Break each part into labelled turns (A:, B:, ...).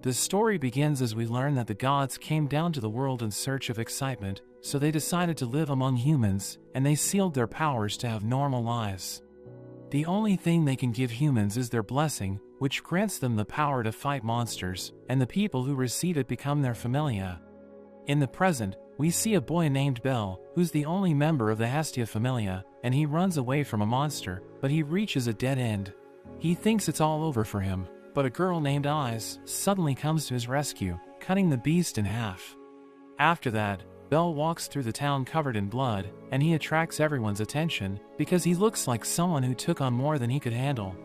A: The story begins as we learn that the gods came down to the world in search of excitement, so they decided to live among humans, and they sealed their powers to have normal lives. The only thing they can give humans is their blessing, which grants them the power to fight monsters, and the people who receive it become their familia. In the present, we see a boy named Bel, who's the only member of the Hestia familia, and he runs away from a monster, but he reaches a dead end. He thinks it's all over for him, but a girl named Eyes suddenly comes to his rescue, cutting the beast in half. After that, Bel walks through the town covered in blood, and he attracts everyone's attention because he looks like someone who took on more than he could handle.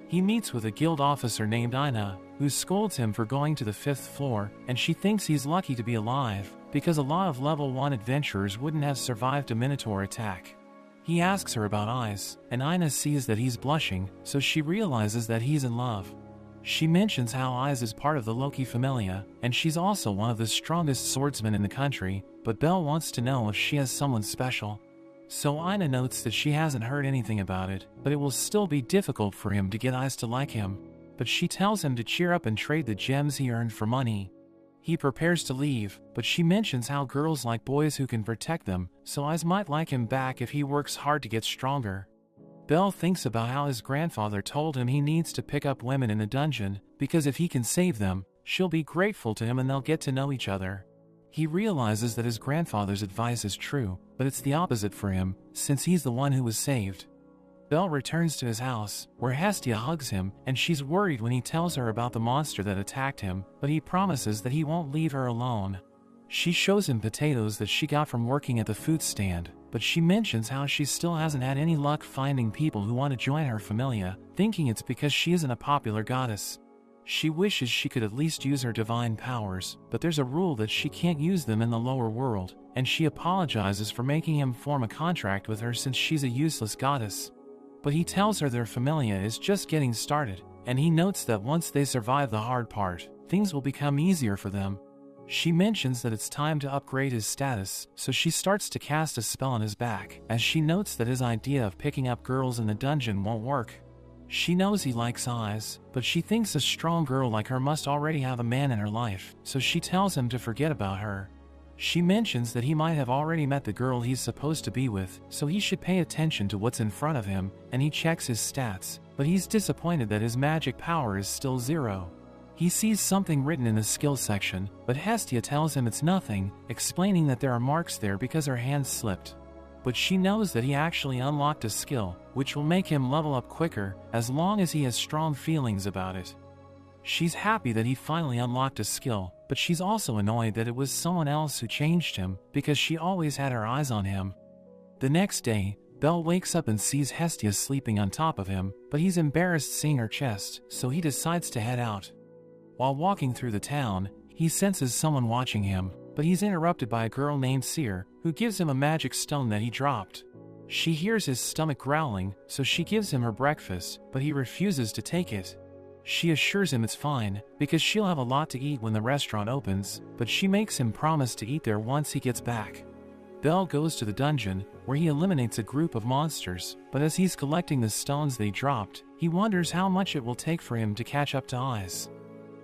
A: He meets with a guild officer named Ina, who scolds him for going to the 5th floor, and she thinks he's lucky to be alive, because a lot of level 1 adventurers wouldn't have survived a minotaur attack. He asks her about Eyes, and Ina sees that he's blushing, so she realizes that he's in love. She mentions how Eyes is part of the Loki familia, and she's also one of the strongest swordsmen in the country, but Bel wants to know if she has someone special. So Ina notes that she hasn't heard anything about it, but it will still be difficult for him to get Eyes to like him. But she tells him to cheer up and trade the gems he earned for money. He prepares to leave, but she mentions how girls like boys who can protect them, so Eyes might like him back if he works hard to get stronger. Bel thinks about how his grandfather told him he needs to pick up women in the dungeon, because if he can save them, she'll be grateful to him and they'll get to know each other. He realizes that his grandfather's advice is true, but it's the opposite for him, since he's the one who was saved. Bel returns to his house, where Hestia hugs him, and she's worried when he tells her about the monster that attacked him, but he promises that he won't leave her alone. She shows him potatoes that she got from working at the food stand, but she mentions how she still hasn't had any luck finding people who want to join her familia, thinking it's because she isn't a popular goddess. She wishes she could at least use her divine powers, but there's a rule that she can't use them in the lower world, and she apologizes for making him form a contract with her since she's a useless goddess. But he tells her their familia is just getting started, and he notes that once they survive the hard part, things will become easier for them. She mentions that it's time to upgrade his status, so she starts to cast a spell on his back, as she notes that his idea of picking up girls in the dungeon won't work. She knows he likes Eyes, but she thinks a strong girl like her must already have a man in her life, so she tells him to forget about her. She mentions that he might have already met the girl he's supposed to be with, so he should pay attention to what's in front of him, and he checks his stats, but he's disappointed that his magic power is still 0. He sees something written in the skills section, but Hestia tells him it's nothing, explaining that there are marks there because her hand slipped. But she knows that he actually unlocked a skill, which will make him level up quicker, as long as he has strong feelings about it. She's happy that he finally unlocked a skill, but she's also annoyed that it was someone else who changed him, because she always had her eyes on him. The next day, Bel wakes up and sees Hestia sleeping on top of him, but he's embarrassed seeing her chest, so he decides to head out. While walking through the town, he senses someone watching him, but he's interrupted by a girl named Seer, who gives him a magic stone that he dropped. She hears his stomach growling, so she gives him her breakfast, but he refuses to take it. She assures him it's fine, because she'll have a lot to eat when the restaurant opens, but she makes him promise to eat there once he gets back. Bel goes to the dungeon, where he eliminates a group of monsters, but as he's collecting the stones they dropped, he wonders how much it will take for him to catch up to Eyes.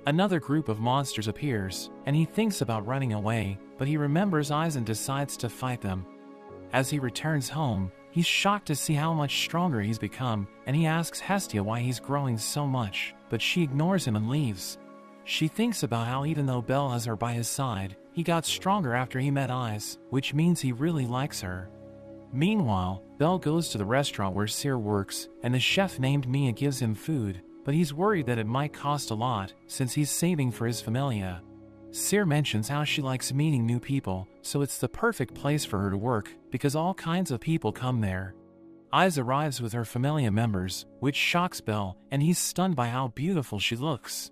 A: Another group of monsters appears, and he thinks about running away, but he remembers Eyes and decides to fight them. As he returns home, he's shocked to see how much stronger he's become, and he asks Hestia why he's growing so much, but she ignores him and leaves. She thinks about how even though Bel has her by his side, he got stronger after he met Eyes, which means he really likes her. Meanwhile, Bel goes to the restaurant where Seer works, and the chef named Mia gives him food, but he's worried that it might cost a lot, since he's saving for his familia. Seer mentions how she likes meeting new people, so it's the perfect place for her to work, because all kinds of people come there. Eyes arrives with her familia members, which shocks Bel, and he's stunned by how beautiful she looks.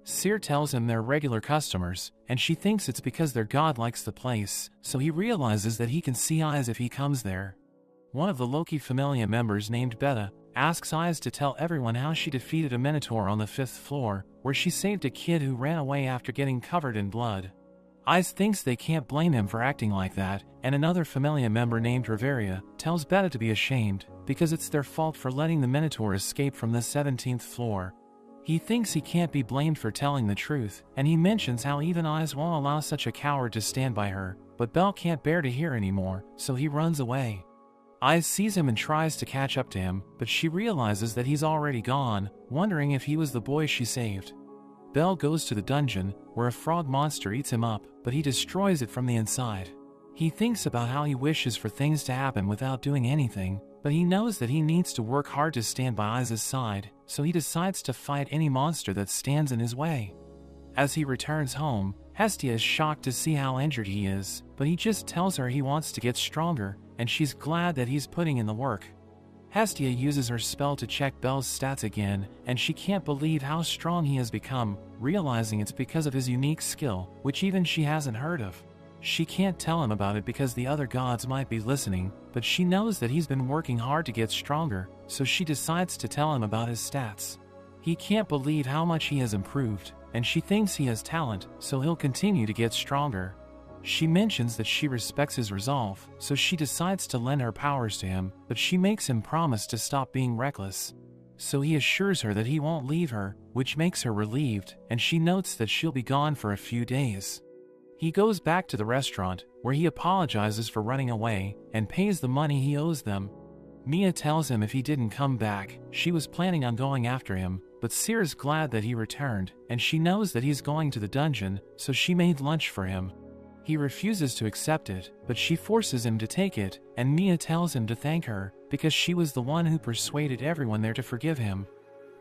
A: Seer tells him they're regular customers, and she thinks it's because their god likes the place, so he realizes that he can see Eyes if he comes there. One of the Loki familia members named Beta asks Eyes to tell everyone how she defeated a minotaur on the 5th floor, where she saved a kid who ran away after getting covered in blood. Eyes thinks they can't blame him for acting like that, and another familia member named Riveria tells Beta to be ashamed, because it's their fault for letting the minotaur escape from the 17th floor. He thinks he can't be blamed for telling the truth, and he mentions how even Eyes won't allow such a coward to stand by her, but Belle can't bear to hear anymore, so he runs away. Eyes sees him and tries to catch up to him, but she realizes that he's already gone, wondering if he was the boy she saved. Belle goes to the dungeon, where a frog monster eats him up, but he destroys it from the inside. He thinks about how he wishes for things to happen without doing anything, but he knows that he needs to work hard to stand by Eyes' side, so he decides to fight any monster that stands in his way. As he returns home, Hestia is shocked to see how injured he is, but he just tells her he wants to get stronger, and she's glad that he's putting in the work. Hestia uses her spell to check Belle's stats again, and she can't believe how strong he has become, realizing it's because of his unique skill, which even she hasn't heard of. She can't tell him about it because the other gods might be listening, but she knows that he's been working hard to get stronger, so she decides to tell him about his stats. He can't believe how much he has improved, and she thinks he has talent, so he'll continue to get stronger. She mentions that she respects his resolve, so she decides to lend her powers to him, but she makes him promise to stop being reckless. So he assures her that he won't leave her, which makes her relieved, and she notes that she'll be gone for a few days. He goes back to the restaurant, where he apologizes for running away, and pays the money he owes them. Mia tells him if he didn't come back, she was planning on going after him, but Seer's glad that he returned, and she knows that he's going to the dungeon, so she made lunch for him. He refuses to accept it, but she forces him to take it, and Mia tells him to thank her, because she was the one who persuaded everyone there to forgive him.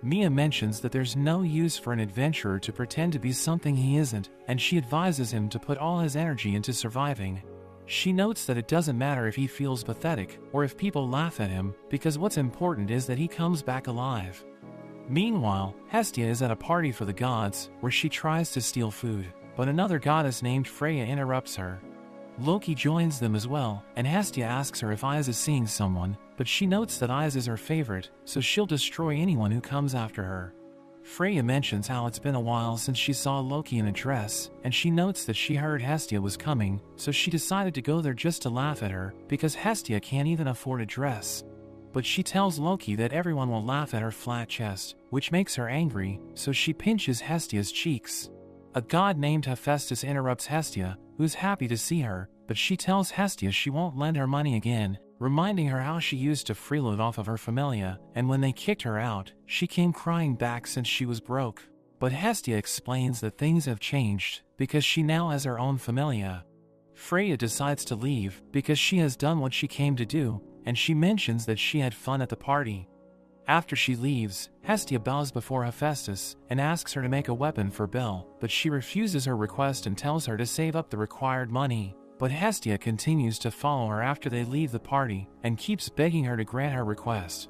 A: Mia mentions that there's no use for an adventurer to pretend to be something he isn't, and she advises him to put all his energy into surviving. She notes that it doesn't matter if he feels pathetic, or if people laugh at him, because what's important is that he comes back alive. Meanwhile, Hestia is at a party for the gods, where she tries to steal food, but another goddess named Freya interrupts her. Loki joins them as well, and Hestia asks her if Eyes is seeing someone, but she notes that Eyes is her favorite, so she'll destroy anyone who comes after her. Freya mentions how it's been a while since she saw Loki in a dress, and she notes that she heard Hestia was coming, so she decided to go there just to laugh at her, because Hestia can't even afford a dress. But she tells Loki that everyone will laugh at her flat chest, which makes her angry, so she pinches Hestia's cheeks. A god named Hephaestus interrupts Hestia, who's happy to see her, but she tells Hestia she won't lend her money again, reminding her how she used to freeload off of her familia, and when they kicked her out, she came crying back since she was broke. But Hestia explains that things have changed, because she now has her own familia. Freya decides to leave, because she has done what she came to do, and she mentions that she had fun at the party. After she leaves, Hestia bows before Hephaestus and asks her to make a weapon for Belle, but she refuses her request and tells her to save up the required money. But Hestia continues to follow her after they leave the party, and keeps begging her to grant her request.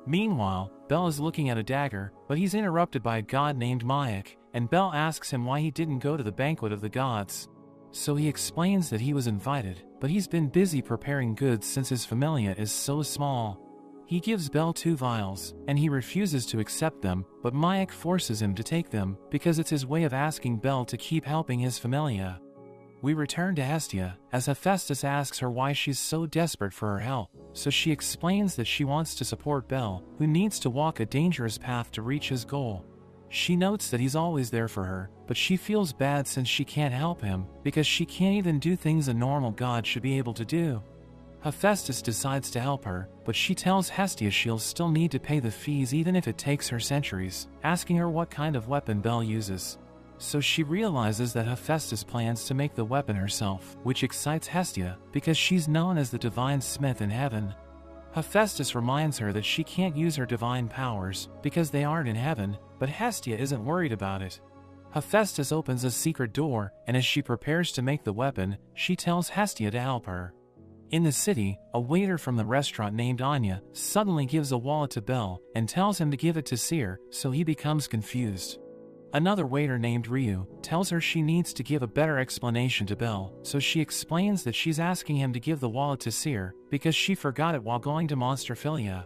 A: Meanwhile, Belle is looking at a dagger, but he's interrupted by a god named Mayak, and Belle asks him why he didn't go to the banquet of the gods. So he explains that he was invited, but he's been busy preparing goods since his familia is so small. He gives Belle 2 vials, and he refuses to accept them, but Mayak forces him to take them, because it's his way of asking Belle to keep helping his familia. We return to Hestia, as Hephaestus asks her why she's so desperate for her help, so she explains that she wants to support Belle, who needs to walk a dangerous path to reach his goal. She notes that he's always there for her, but she feels bad since she can't help him, because she can't even do things a normal god should be able to do. Hephaestus decides to help her, but she tells Hestia she'll still need to pay the fees even if it takes her centuries, asking her what kind of weapon Belle uses. So she realizes that Hephaestus plans to make the weapon herself, which excites Hestia, because she's known as the divine smith in heaven. Hephaestus reminds her that she can't use her divine powers, because they aren't in heaven, but Hestia isn't worried about it. Hephaestus opens a secret door, and as she prepares to make the weapon, she tells Hestia to help her. In the city, a waiter from the restaurant named Anya suddenly gives a wallet to Belle and tells him to give it to Seer, so he becomes confused. Another waiter named Ryu tells her she needs to give a better explanation to Belle, so she explains that she's asking him to give the wallet to Seer because she forgot it while going to Monsterphilia.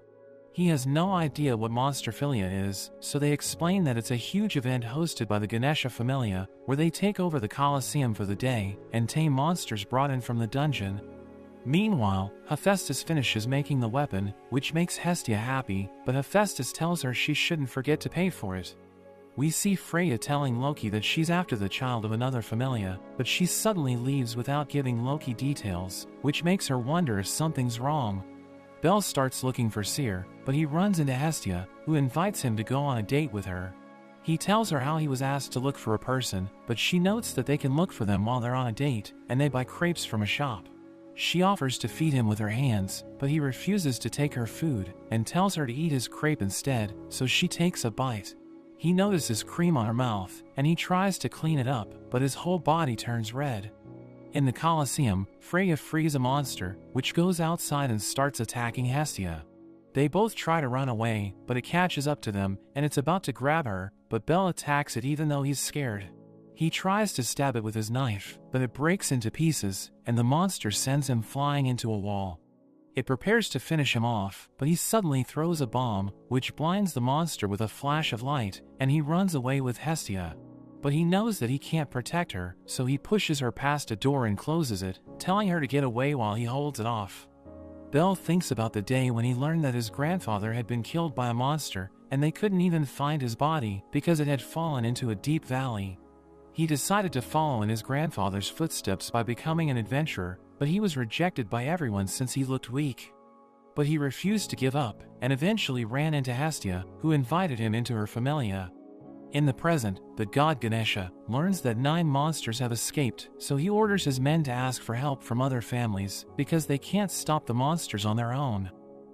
A: He has no idea what Monsterphilia is, so they explain that it's a huge event hosted by the Ganesha Familia, where they take over the Colosseum for the day and tame monsters brought in from the dungeon. Meanwhile, Hephaestus finishes making the weapon, which makes Hestia happy, but Hephaestus tells her she shouldn't forget to pay for it. We see Freya telling Loki that she's after the child of another familia, but she suddenly leaves without giving Loki details, which makes her wonder if something's wrong. Bel starts looking for Seer, but he runs into Hestia, who invites him to go on a date with her. He tells her how he was asked to look for a person, but she notes that they can look for them while they're on a date, and they buy crepes from a shop. She offers to feed him with her hands, but he refuses to take her food, and tells her to eat his crepe instead, so she takes a bite. He notices cream on her mouth, and he tries to clean it up, but his whole body turns red. In the Colosseum, Freya frees a monster, which goes outside and starts attacking Hestia. They both try to run away, but it catches up to them, and it's about to grab her, but Bel attacks it even though he's scared. He tries to stab it with his knife, but it breaks into pieces, and the monster sends him flying into a wall. It prepares to finish him off, but he suddenly throws a bomb, which blinds the monster with a flash of light, and he runs away with Hestia. But he knows that he can't protect her, so he pushes her past a door and closes it, telling her to get away while he holds it off. Bel thinks about the day when he learned that his grandfather had been killed by a monster, and they couldn't even find his body because it had fallen into a deep valley. He decided to follow in his grandfather's footsteps by becoming an adventurer, but he was rejected by everyone since he looked weak. But he refused to give up, and eventually ran into Hestia, who invited him into her familia. In the present, the god Ganesha learns that 9 monsters have escaped, so he orders his men to ask for help from other families, because they can't stop the monsters on their own.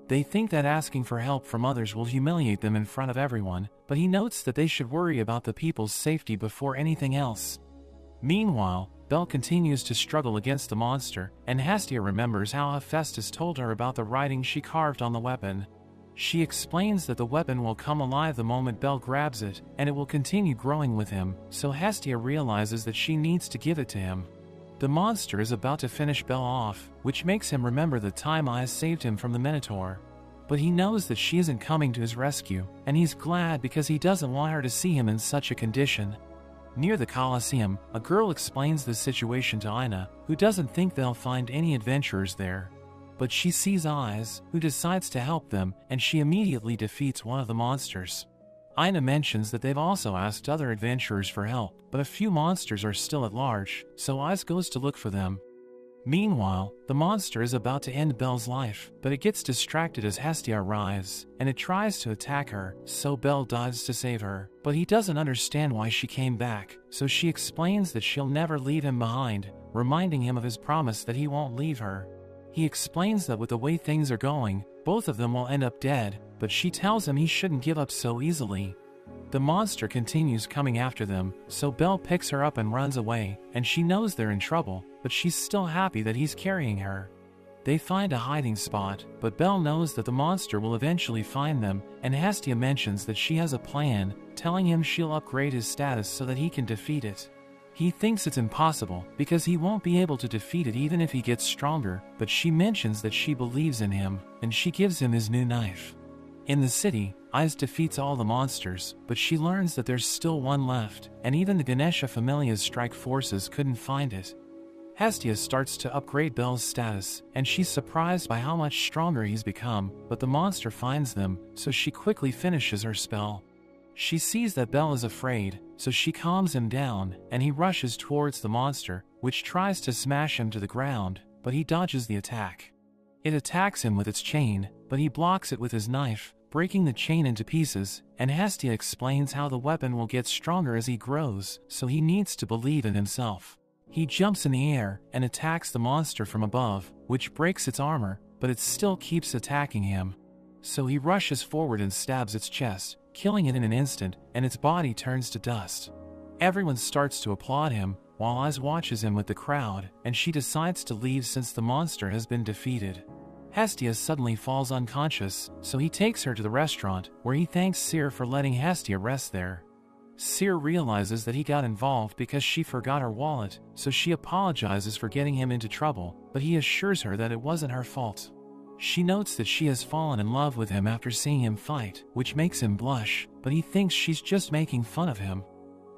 A: They think that asking for help from others will humiliate them in front of everyone, but he notes that they should worry about the people's safety before anything else. Meanwhile, Bel continues to struggle against the monster, and Hestia remembers how Hephaestus told her about the writing she carved on the weapon. She explains that the weapon will come alive the moment Bel grabs it, and it will continue growing with him, so Hestia realizes that she needs to give it to him. The monster is about to finish Bel off, which makes him remember the time Ais saved him from the Minotaur. But he knows that she isn't coming to his rescue, and he's glad because he doesn't want her to see him in such a condition. Near the Colosseum, a girl explains the situation to Ina, who doesn't think they'll find any adventurers there. But she sees Ais, who decides to help them, and she immediately defeats one of the monsters. Ina mentions that they've also asked other adventurers for help, but a few monsters are still at large, so Ais goes to look for them. Meanwhile, the monster is about to end Bel's life, but it gets distracted as Hestia arrives, and it tries to attack her, so Bel dives to save her. But he doesn't understand why she came back, so she explains that she'll never leave him behind, reminding him of his promise that he won't leave her. He explains that with the way things are going, both of them will end up dead, but she tells him he shouldn't give up so easily. The monster continues coming after them, so Bel picks her up and runs away, and she knows they're in trouble, but she's still happy that he's carrying her. They find a hiding spot, but Bel knows that the monster will eventually find them, and Hestia mentions that she has a plan, telling him she'll upgrade his status so that he can defeat it. He thinks it's impossible, because he won't be able to defeat it even if he gets stronger, but she mentions that she believes in him, and she gives him his new knife. In the city, Ais defeats all the monsters, but she learns that there's still one left, and even the Ganesha Familia's strike forces couldn't find it. Hestia starts to upgrade Bel's status, and she's surprised by how much stronger he's become, but the monster finds them, so she quickly finishes her spell. She sees that Bel is afraid, so she calms him down, and he rushes towards the monster, which tries to smash him to the ground, but he dodges the attack. It attacks him with its chain, but he blocks it with his knife, breaking the chain into pieces, and Hestia explains how the weapon will get stronger as he grows, so he needs to believe in himself. He jumps in the air and attacks the monster from above, which breaks its armor, but it still keeps attacking him. So he rushes forward and stabs its chest, killing it in an instant, and its body turns to dust. Everyone starts to applaud him, while Ais watches him with the crowd, and she decides to leave since the monster has been defeated. Hestia suddenly falls unconscious, so he takes her to the restaurant, where he thanks Seer for letting Hestia rest there. Seer realizes that he got involved because she forgot her wallet, so she apologizes for getting him into trouble, but he assures her that it wasn't her fault. She notes that she has fallen in love with him after seeing him fight, which makes him blush, but he thinks she's just making fun of him.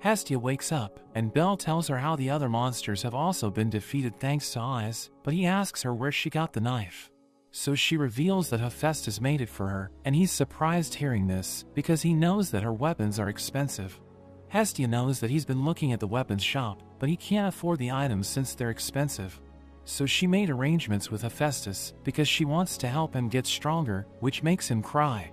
A: Hestia wakes up, and Bel tells her how the other monsters have also been defeated thanks to Ais, but he asks her where she got the knife. So she reveals that Hephaestus made it for her, and he's surprised hearing this, because he knows that her weapons are expensive. Hestia knows that he's been looking at the weapons shop, but he can't afford the items since they're expensive. So she made arrangements with Hephaestus because she wants to help him get stronger, which makes him cry.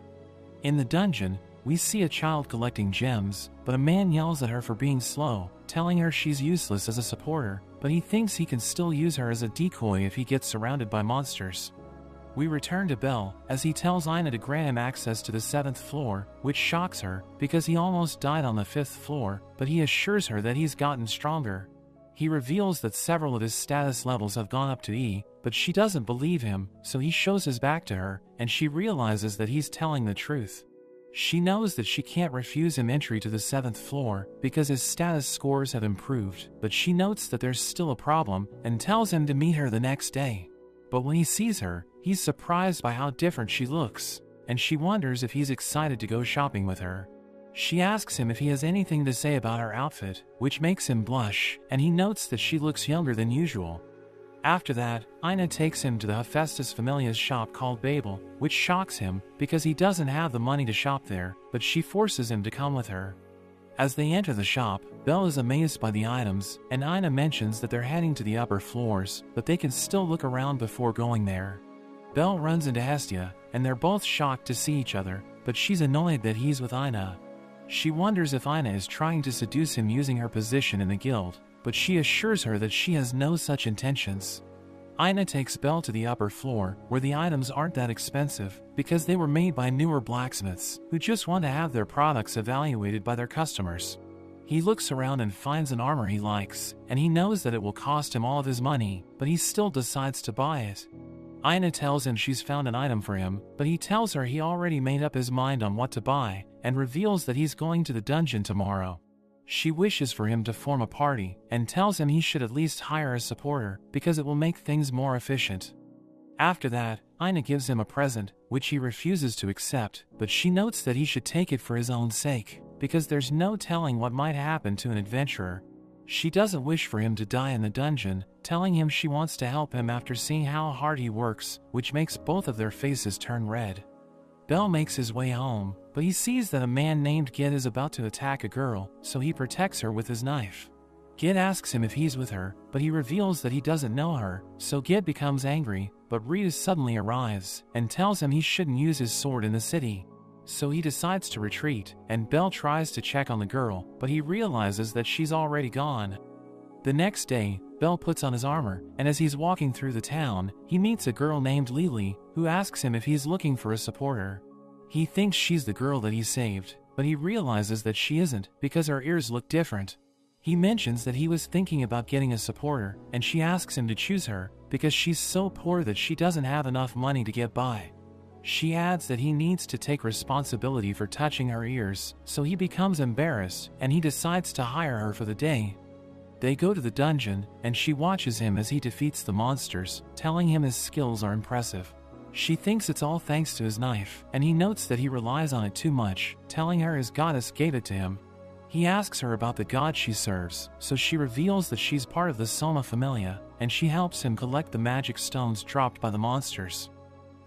A: In the dungeon, we see a child collecting gems, but a man yells at her for being slow, telling her she's useless as a supporter, but he thinks he can still use her as a decoy if he gets surrounded by monsters. We return to Belle, as he tells Ina to grant him access to the 7th floor, which shocks her, because he almost died on the 5th floor, but he assures her that he's gotten stronger. He reveals that several of his status levels have gone up to E, but she doesn't believe him, so he shows his back to her, and she realizes that he's telling the truth. She knows that she can't refuse him entry to the 7th floor, because his status scores have improved, but she notes that there's still a problem, and tells him to meet her the next day. But when he sees her, he's surprised by how different she looks, and she wonders if he's excited to go shopping with her. She asks him if he has anything to say about her outfit, which makes him blush, and he notes that she looks younger than usual. After that, Ina takes him to the Hephaestus Familia's shop called Babel, which shocks him because he doesn't have the money to shop there, but she forces him to come with her. As they enter the shop, Belle is amazed by the items, and Ina mentions that they're heading to the upper floors, but they can still look around before going there. Belle runs into Hestia, and they're both shocked to see each other, but she's annoyed that he's with Ina. She wonders if Ina is trying to seduce him using her position in the guild, but she assures her that she has no such intentions. Ina takes Belle to the upper floor, where the items aren't that expensive, because they were made by newer blacksmiths, who just want to have their products evaluated by their customers. He looks around and finds an armor he likes, and he knows that it will cost him all of his money, but he still decides to buy it. Ina tells him she's found an item for him, but he tells her he already made up his mind on what to buy, and reveals that he's going to the dungeon tomorrow. She wishes for him to form a party, and tells him he should at least hire a supporter, because it will make things more efficient. After that, Ina gives him a present, which he refuses to accept, but she notes that he should take it for his own sake, because there's no telling what might happen to an adventurer. She doesn't wish for him to die in the dungeon, telling him she wants to help him after seeing how hard he works, which makes both of their faces turn red. Belle makes his way home, but he sees that a man named Gid is about to attack a girl, so he protects her with his knife. Gid asks him if he's with her, but he reveals that he doesn't know her, so Gid becomes angry, but Rita suddenly arrives, and tells him he shouldn't use his sword in the city. So he decides to retreat, and Belle tries to check on the girl, but he realizes that she's already gone. The next day, Belle puts on his armor, and as he's walking through the town, he meets a girl named Lily, who asks him if he's looking for a supporter. He thinks she's the girl that he saved, but he realizes that she isn't, because her ears look different. He mentions that he was thinking about getting a supporter, and she asks him to choose her, because she's so poor that she doesn't have enough money to get by. She adds that he needs to take responsibility for touching her ears, so he becomes embarrassed, and he decides to hire her for the day. They go to the dungeon, and she watches him as he defeats the monsters, telling him his skills are impressive. She thinks it's all thanks to his knife, and he notes that he relies on it too much, telling her his goddess gave it to him. He asks her about the god she serves, so she reveals that she's part of the Soma Familia, and she helps him collect the magic stones dropped by the monsters.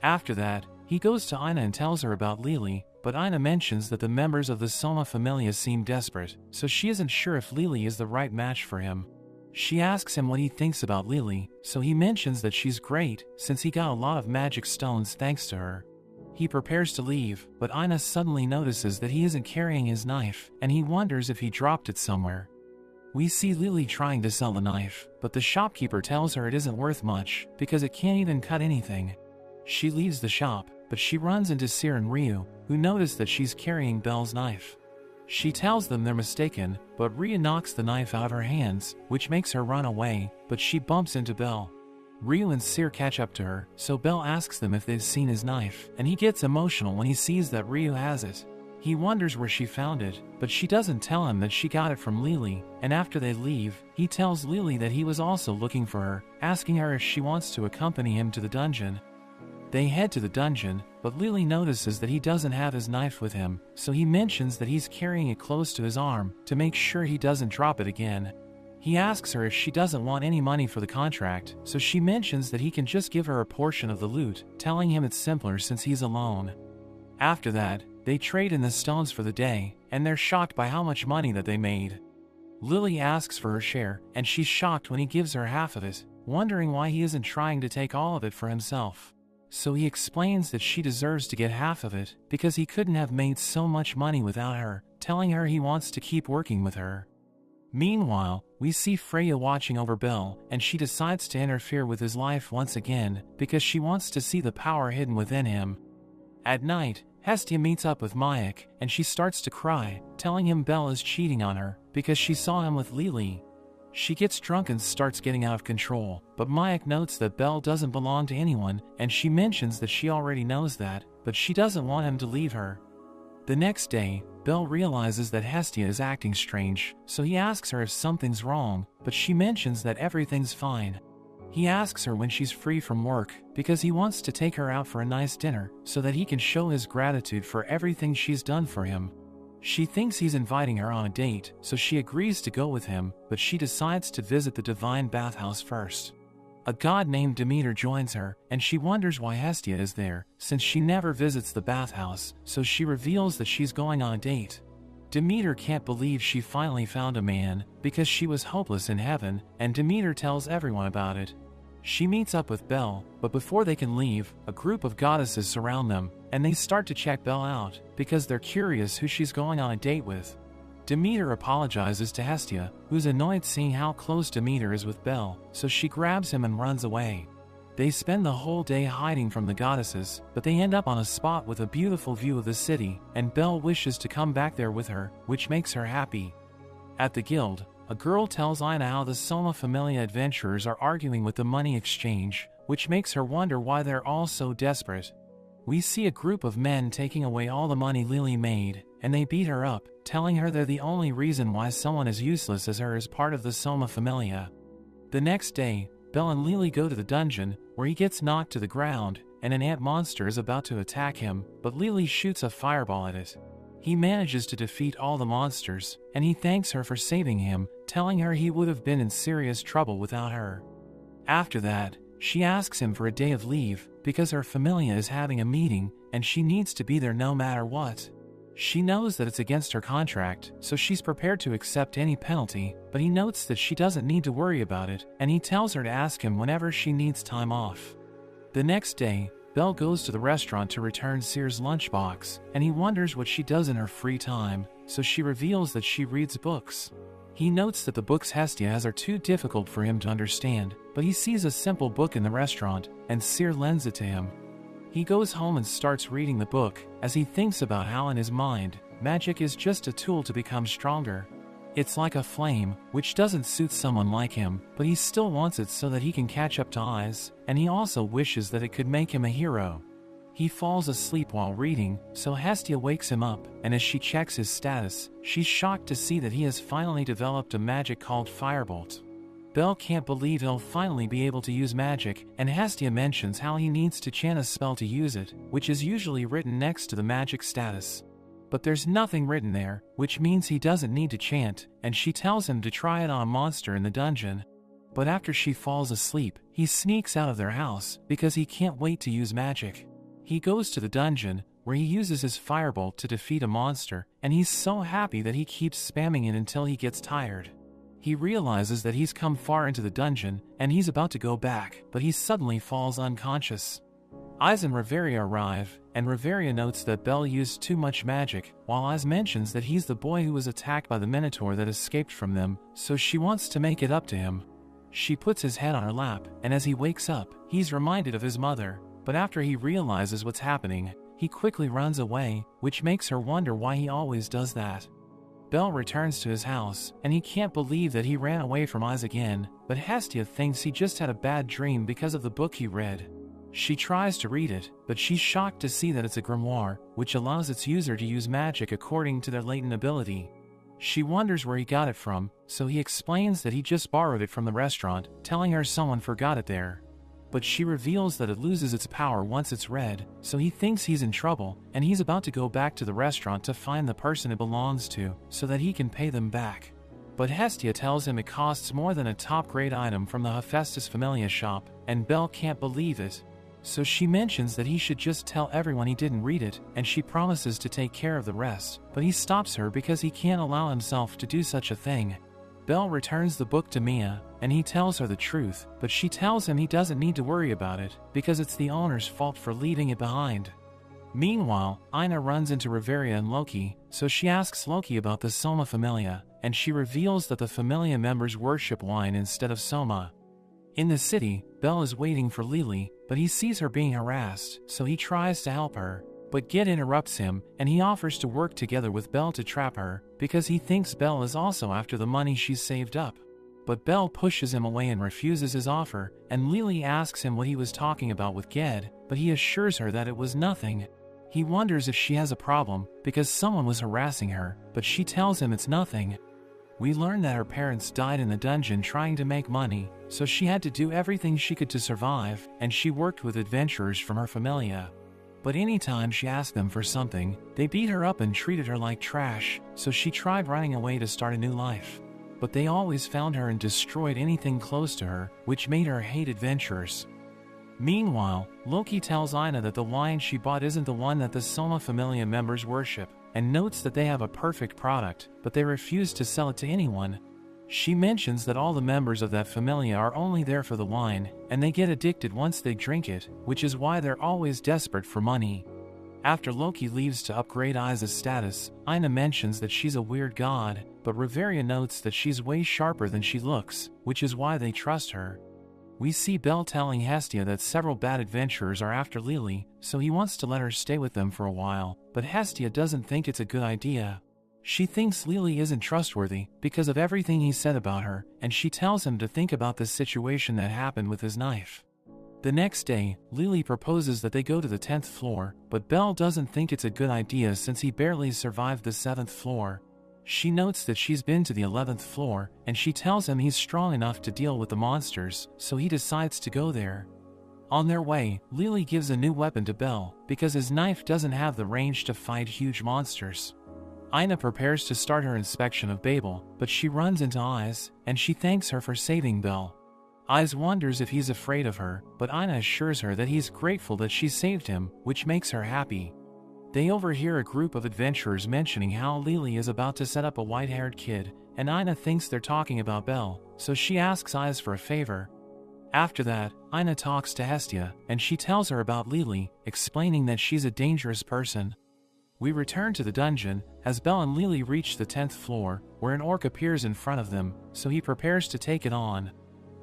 A: After that, he goes to Ina and tells her about Lily, but Ina mentions that the members of the Soma Familia seem desperate, so she isn't sure if Lily is the right match for him. She asks him what he thinks about Lily, so he mentions that she's great, since he got a lot of magic stones thanks to her. He prepares to leave, but Ina suddenly notices that he isn't carrying his knife, and he wonders if he dropped it somewhere. We see Lily trying to sell the knife, but the shopkeeper tells her it isn't worth much, because it can't even cut anything. She leaves the shop, but she runs into Cyr and Ryu, who notice that she's carrying Belle's knife. She tells them they're mistaken, but Ryu knocks the knife out of her hands, which makes her run away, but she bumps into Belle. Ryu and Cyr catch up to her, so Belle asks them if they've seen his knife, and he gets emotional when he sees that Ryu has it. He wonders where she found it, but she doesn't tell him that she got it from Lily, and after they leave, he tells Lily that he was also looking for her, asking her if she wants to accompany him to the dungeon. They head to the dungeon, but Lily notices that he doesn't have his knife with him, so he mentions that he's carrying it close to his arm, to make sure he doesn't drop it again. He asks her if she doesn't want any money for the contract, so she mentions that he can just give her a portion of the loot, telling him it's simpler since he's alone. After that, they trade in the stones for the day, and they're shocked by how much money that they made. Lily asks for her share, and she's shocked when he gives her half of it, wondering why he isn't trying to take all of it for himself. So he explains that she deserves to get half of it because he couldn't have made so much money without her, telling her he wants to keep working with her. Meanwhile, we see Freya watching over Belle, and she decides to interfere with his life once again because she wants to see the power hidden within him. At night, Hestia meets up with Mayak, and she starts to cry, telling him Belle is cheating on her because she saw him with Lily. She gets drunk and starts getting out of control, but Mayak notes that Belle doesn't belong to anyone, and she mentions that she already knows that, but she doesn't want him to leave her. The next day, Belle realizes that Hestia is acting strange, so he asks her if something's wrong, but she mentions that everything's fine. He asks her when she's free from work, because he wants to take her out for a nice dinner, so that he can show his gratitude for everything she's done for him. She thinks he's inviting her on a date, so she agrees to go with him, but she decides to visit the divine bathhouse first. A god named Demeter joins her, and she wonders why Hestia is there, since she never visits the bathhouse, so she reveals that she's going on a date. Demeter can't believe she finally found a man, because she was hopeless in heaven, and Demeter tells everyone about it. She meets up with Belle, but before they can leave, a group of goddesses surround them, and they start to check Belle out, because they're curious who she's going on a date with. Demeter apologizes to Hestia, who's annoyed seeing how close Demeter is with Belle, so she grabs him and runs away. They spend the whole day hiding from the goddesses, but they end up on a spot with a beautiful view of the city, and Belle wishes to come back there with her, which makes her happy. At the guild, a girl tells Ina how the Soma Familia adventurers are arguing with the money exchange, which makes her wonder why they're all so desperate. We see a group of men taking away all the money Lily made, and they beat her up, telling her they're the only reason why someone as useless as her is part of the Soma Familia. The next day, Belle and Lily go to the dungeon, where he gets knocked to the ground, and an ant monster is about to attack him, but Lily shoots a fireball at it. He manages to defeat all the monsters, and he thanks her for saving him, telling her he would have been in serious trouble without her. After that, she asks him for a day of leave, because her familia is having a meeting, and she needs to be there no matter what. She knows that it's against her contract, so she's prepared to accept any penalty, but he notes that she doesn't need to worry about it, and he tells her to ask him whenever she needs time off. The next day, Belle goes to the restaurant to return Sear's lunchbox, and he wonders what she does in her free time, so she reveals that she reads books. He notes that the books Hestia has are too difficult for him to understand, but he sees a simple book in the restaurant, and Sear lends it to him. He goes home and starts reading the book, as he thinks about how in his mind, magic is just a tool to become stronger. It's like a flame, which doesn't suit someone like him, but he still wants it so that he can catch up to Eyes, and he also wishes that it could make him a hero. He falls asleep while reading, so Hestia wakes him up, and as she checks his status, she's shocked to see that he has finally developed a magic called Firebolt. Belle can't believe he'll finally be able to use magic, and Hestia mentions how he needs to chant a spell to use it, which is usually written next to the magic status. But there's nothing written there, which means he doesn't need to chant, and she tells him to try it on a monster in the dungeon. But after she falls asleep, he sneaks out of their house, because he can't wait to use magic. He goes to the dungeon, where he uses his firebolt to defeat a monster, and he's so happy that he keeps spamming it until he gets tired. He realizes that he's come far into the dungeon, and he's about to go back, but he suddenly falls unconscious. Eyes and Reveria arrive, and Reveria notes that Belle used too much magic, while Eyes mentions that he's the boy who was attacked by the Minotaur that escaped from them, so she wants to make it up to him. She puts his head on her lap, and as he wakes up, he's reminded of his mother, but after he realizes what's happening, he quickly runs away, which makes her wonder why he always does that. Belle returns to his house, and he can't believe that he ran away from Eyes again, but Hestia thinks he just had a bad dream because of the book he read. She tries to read it, but she's shocked to see that it's a grimoire, which allows its user to use magic according to their latent ability. She wonders where he got it from, so he explains that he just borrowed it from the restaurant, telling her someone forgot it there. But she reveals that it loses its power once it's read, so he thinks he's in trouble, and he's about to go back to the restaurant to find the person it belongs to, so that he can pay them back. But Hestia tells him it costs more than a top-grade item from the Hephaestus Familia shop, and Belle can't believe it. So she mentions that he should just tell everyone he didn't read it, and she promises to take care of the rest, but he stops her because he can't allow himself to do such a thing. Belle returns the book to Mia, and he tells her the truth, but she tells him he doesn't need to worry about it, because it's the owner's fault for leaving it behind. Meanwhile, Ina runs into Reveria and Loki, so she asks Loki about the Soma Familia, and she reveals that the Familia members worship wine instead of Soma. In the city, Belle is waiting for Lily, but he sees her being harassed, so he tries to help her. But Gid interrupts him, and he offers to work together with Belle to trap her, because he thinks Belle is also after the money she's saved up. But Belle pushes him away and refuses his offer, and Lily asks him what he was talking about with Ged, but he assures her that it was nothing. He wonders if she has a problem, because someone was harassing her, but she tells him it's nothing. We learn that her parents died in the dungeon trying to make money, so she had to do everything she could to survive, and she worked with adventurers from her familia. But anytime she asked them for something, they beat her up and treated her like trash, so she tried running away to start a new life. But they always found her and destroyed anything close to her, which made her hate adventurers. Meanwhile, Loki tells Ina that the wine she bought isn't the one that the Soma Familia members worship, and notes that they have a perfect product, but they refuse to sell it to anyone. She mentions that all the members of that familia are only there for the wine, and they get addicted once they drink it, which is why they're always desperate for money. After Loki leaves to upgrade Isa's status, Ina mentions that she's a weird god, but Reveria notes that she's way sharper than she looks, which is why they trust her. We see Belle telling Hestia that several bad adventurers are after Lily, so he wants to let her stay with them for a while, but Hestia doesn't think it's a good idea. She thinks Lily isn't trustworthy because of everything he said about her, and she tells him to think about the situation that happened with his knife. The next day, Lily proposes that they go to the 10th floor, but Belle doesn't think it's a good idea since he barely survived the 7th floor. She notes that she's been to the 11th floor, and she tells him he's strong enough to deal with the monsters, so he decides to go there. On their way, Lily gives a new weapon to Belle, because his knife doesn't have the range to fight huge monsters. Ina prepares to start her inspection of Babel, but she runs into Iz, and she thanks her for saving Belle. Iz wonders if he's afraid of her, but Ina assures her that he's grateful that she saved him, which makes her happy. They overhear a group of adventurers mentioning how Lily is about to set up a white-haired kid, and Ina thinks they're talking about Belle, so she asks Iz for a favor. After that, Ina talks to Hestia, and she tells her about Lily, explaining that she's a dangerous person. We return to the dungeon, as Belle and Lily reach the 10th floor, where an orc appears in front of them, so he prepares to take it on.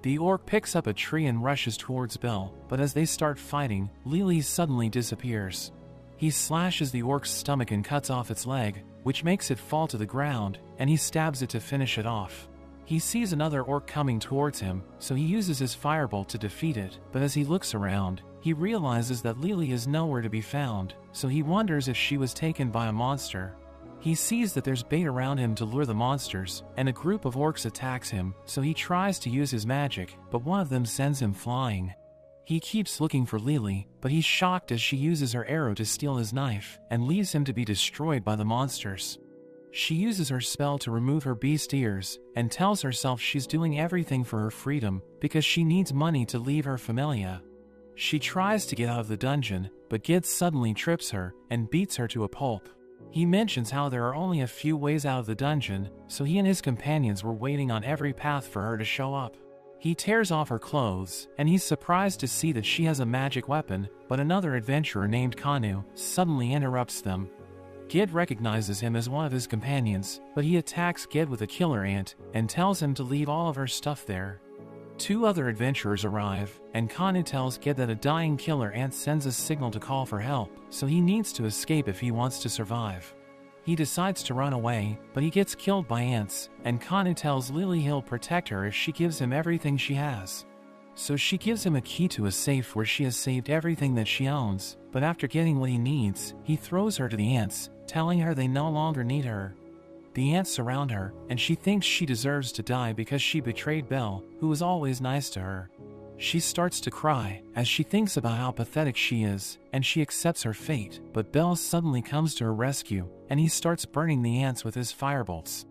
A: The orc picks up a tree and rushes towards Belle, but as they start fighting, Lily suddenly disappears. He slashes the orc's stomach and cuts off its leg, which makes it fall to the ground, and he stabs it to finish it off. He sees another orc coming towards him, so he uses his firebolt to defeat it, but as he looks around, he realizes that Lily is nowhere to be found, so he wonders if she was taken by a monster. He sees that there's bait around him to lure the monsters, and a group of orcs attacks him, so he tries to use his magic, but one of them sends him flying. He keeps looking for Lily, but he's shocked as she uses her arrow to steal his knife, and leaves him to be destroyed by the monsters. She uses her spell to remove her beast ears, and tells herself she's doing everything for her freedom, because she needs money to leave her familia. She tries to get out of the dungeon, but Gid suddenly trips her, and beats her to a pulp. He mentions how there are only a few ways out of the dungeon, so he and his companions were waiting on every path for her to show up. He tears off her clothes, and he's surprised to see that she has a magic weapon, but another adventurer named Kanu suddenly interrupts them. Gid recognizes him as one of his companions, but he attacks Gid with a killer ant, and tells him to leave all of her stuff there. Two other adventurers arrive, and Kanu tells Gid that a dying killer ant sends a signal to call for help, so he needs to escape if he wants to survive. He decides to run away, but he gets killed by ants, and Kanu tells Lily he'll protect her if she gives him everything she has. So she gives him a key to a safe where she has saved everything that she owns, but after getting what he needs, he throws her to the ants, telling her they no longer need her. The ants surround her, and she thinks she deserves to die because she betrayed Belle, who was always nice to her. She starts to cry, as she thinks about how pathetic she is, and she accepts her fate, but Belle suddenly comes to her rescue, and he starts burning the ants with his firebolts.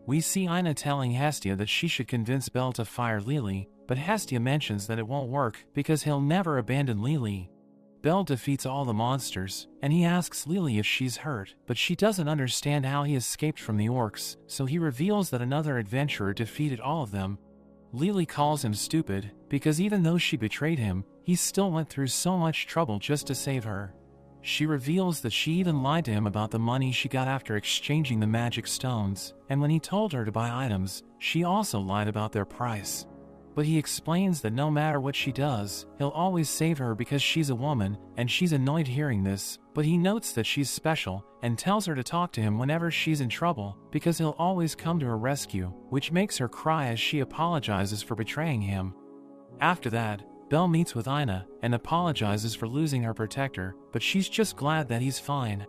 A: We see Ina telling Hestia that she should convince Belle to fire Lily, but Hestia mentions that it won't work because he'll never abandon Lily. Belle defeats all the monsters, and he asks Lily if she's hurt, but she doesn't understand how he escaped from the orcs, so he reveals that another adventurer defeated all of them. Lily calls him stupid, because even though she betrayed him, he still went through so much trouble just to save her. She reveals that she even lied to him about the money she got after exchanging the magic stones, and when he told her to buy items, she also lied about their price. But he explains that no matter what she does, he'll always save her because she's a woman, and she's annoyed hearing this, but he notes that she's special, and tells her to talk to him whenever she's in trouble, because he'll always come to her rescue, which makes her cry as she apologizes for betraying him. After that, Belle meets with Ina, and apologizes for losing her protector, but she's just glad that he's fine.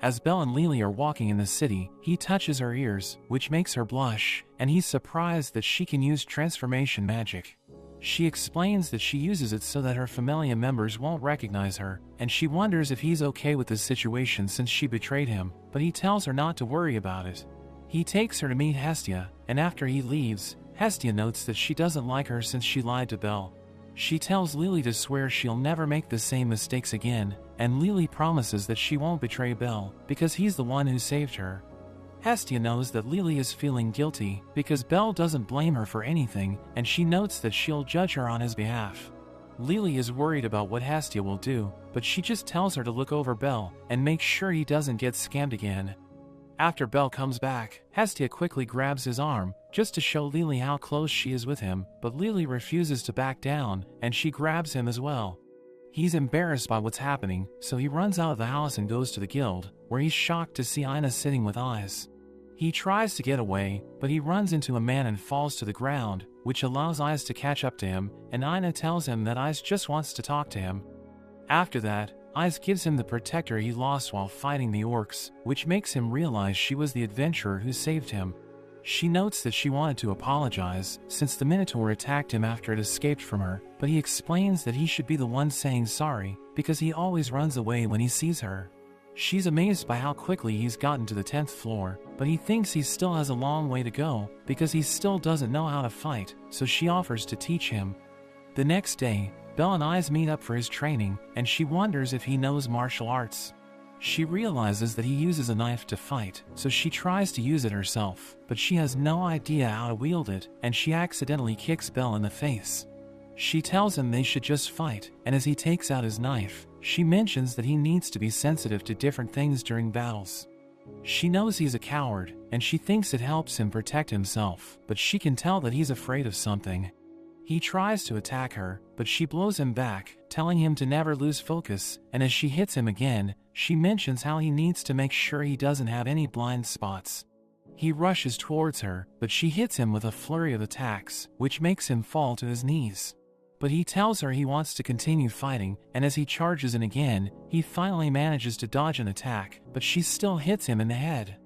A: As Belle and Lily are walking in the city, he touches her ears, which makes her blush, and he's surprised that she can use transformation magic. She explains that she uses it so that her familia members won't recognize her, and she wonders if he's okay with this situation since she betrayed him, but he tells her not to worry about it. He takes her to meet Hestia, and after he leaves, Hestia notes that she doesn't like her since she lied to Belle. She tells Lily to swear she'll never make the same mistakes again, and Lily promises that she won't betray Belle, because he's the one who saved her. Hestia knows that Lily is feeling guilty, because Belle doesn't blame her for anything, and she notes that she'll judge her on his behalf. Lily is worried about what Hestia will do, but she just tells her to look over Belle, and make sure he doesn't get scammed again. After Belle comes back, Hestia quickly grabs his arm, just to show Lily how close she is with him, but Lily refuses to back down, and she grabs him as well. He's embarrassed by what's happening, so he runs out of the house and goes to the guild, where he's shocked to see Ina sitting with Eyes. He tries to get away, but he runs into a man and falls to the ground, which allows Eyes to catch up to him, and Ina tells him that Eyes just wants to talk to him. After that, Eyes gives him the protector he lost while fighting the orcs, which makes him realize she was the adventurer who saved him. She notes that she wanted to apologize, since the Minotaur attacked him after it escaped from her, but he explains that he should be the one saying sorry, because he always runs away when he sees her. She's amazed by how quickly he's gotten to the 10th floor, but he thinks he still has a long way to go, because he still doesn't know how to fight, so she offers to teach him. The next day, Belle and Eyes meet up for his training, and she wonders if he knows martial arts. She realizes that he uses a knife to fight, so she tries to use it herself, but she has no idea how to wield it, and she accidentally kicks Belle in the face. She tells him they should just fight, and as he takes out his knife, she mentions that he needs to be sensitive to different things during battles. She knows he's a coward, and she thinks it helps him protect himself, but she can tell that he's afraid of something. He tries to attack her, but she blows him back, telling him to never lose focus, and as she hits him again, she mentions how he needs to make sure he doesn't have any blind spots. He rushes towards her, but she hits him with a flurry of attacks, which makes him fall to his knees. But he tells her he wants to continue fighting, and as he charges in again, he finally manages to dodge an attack, but she still hits him in the head.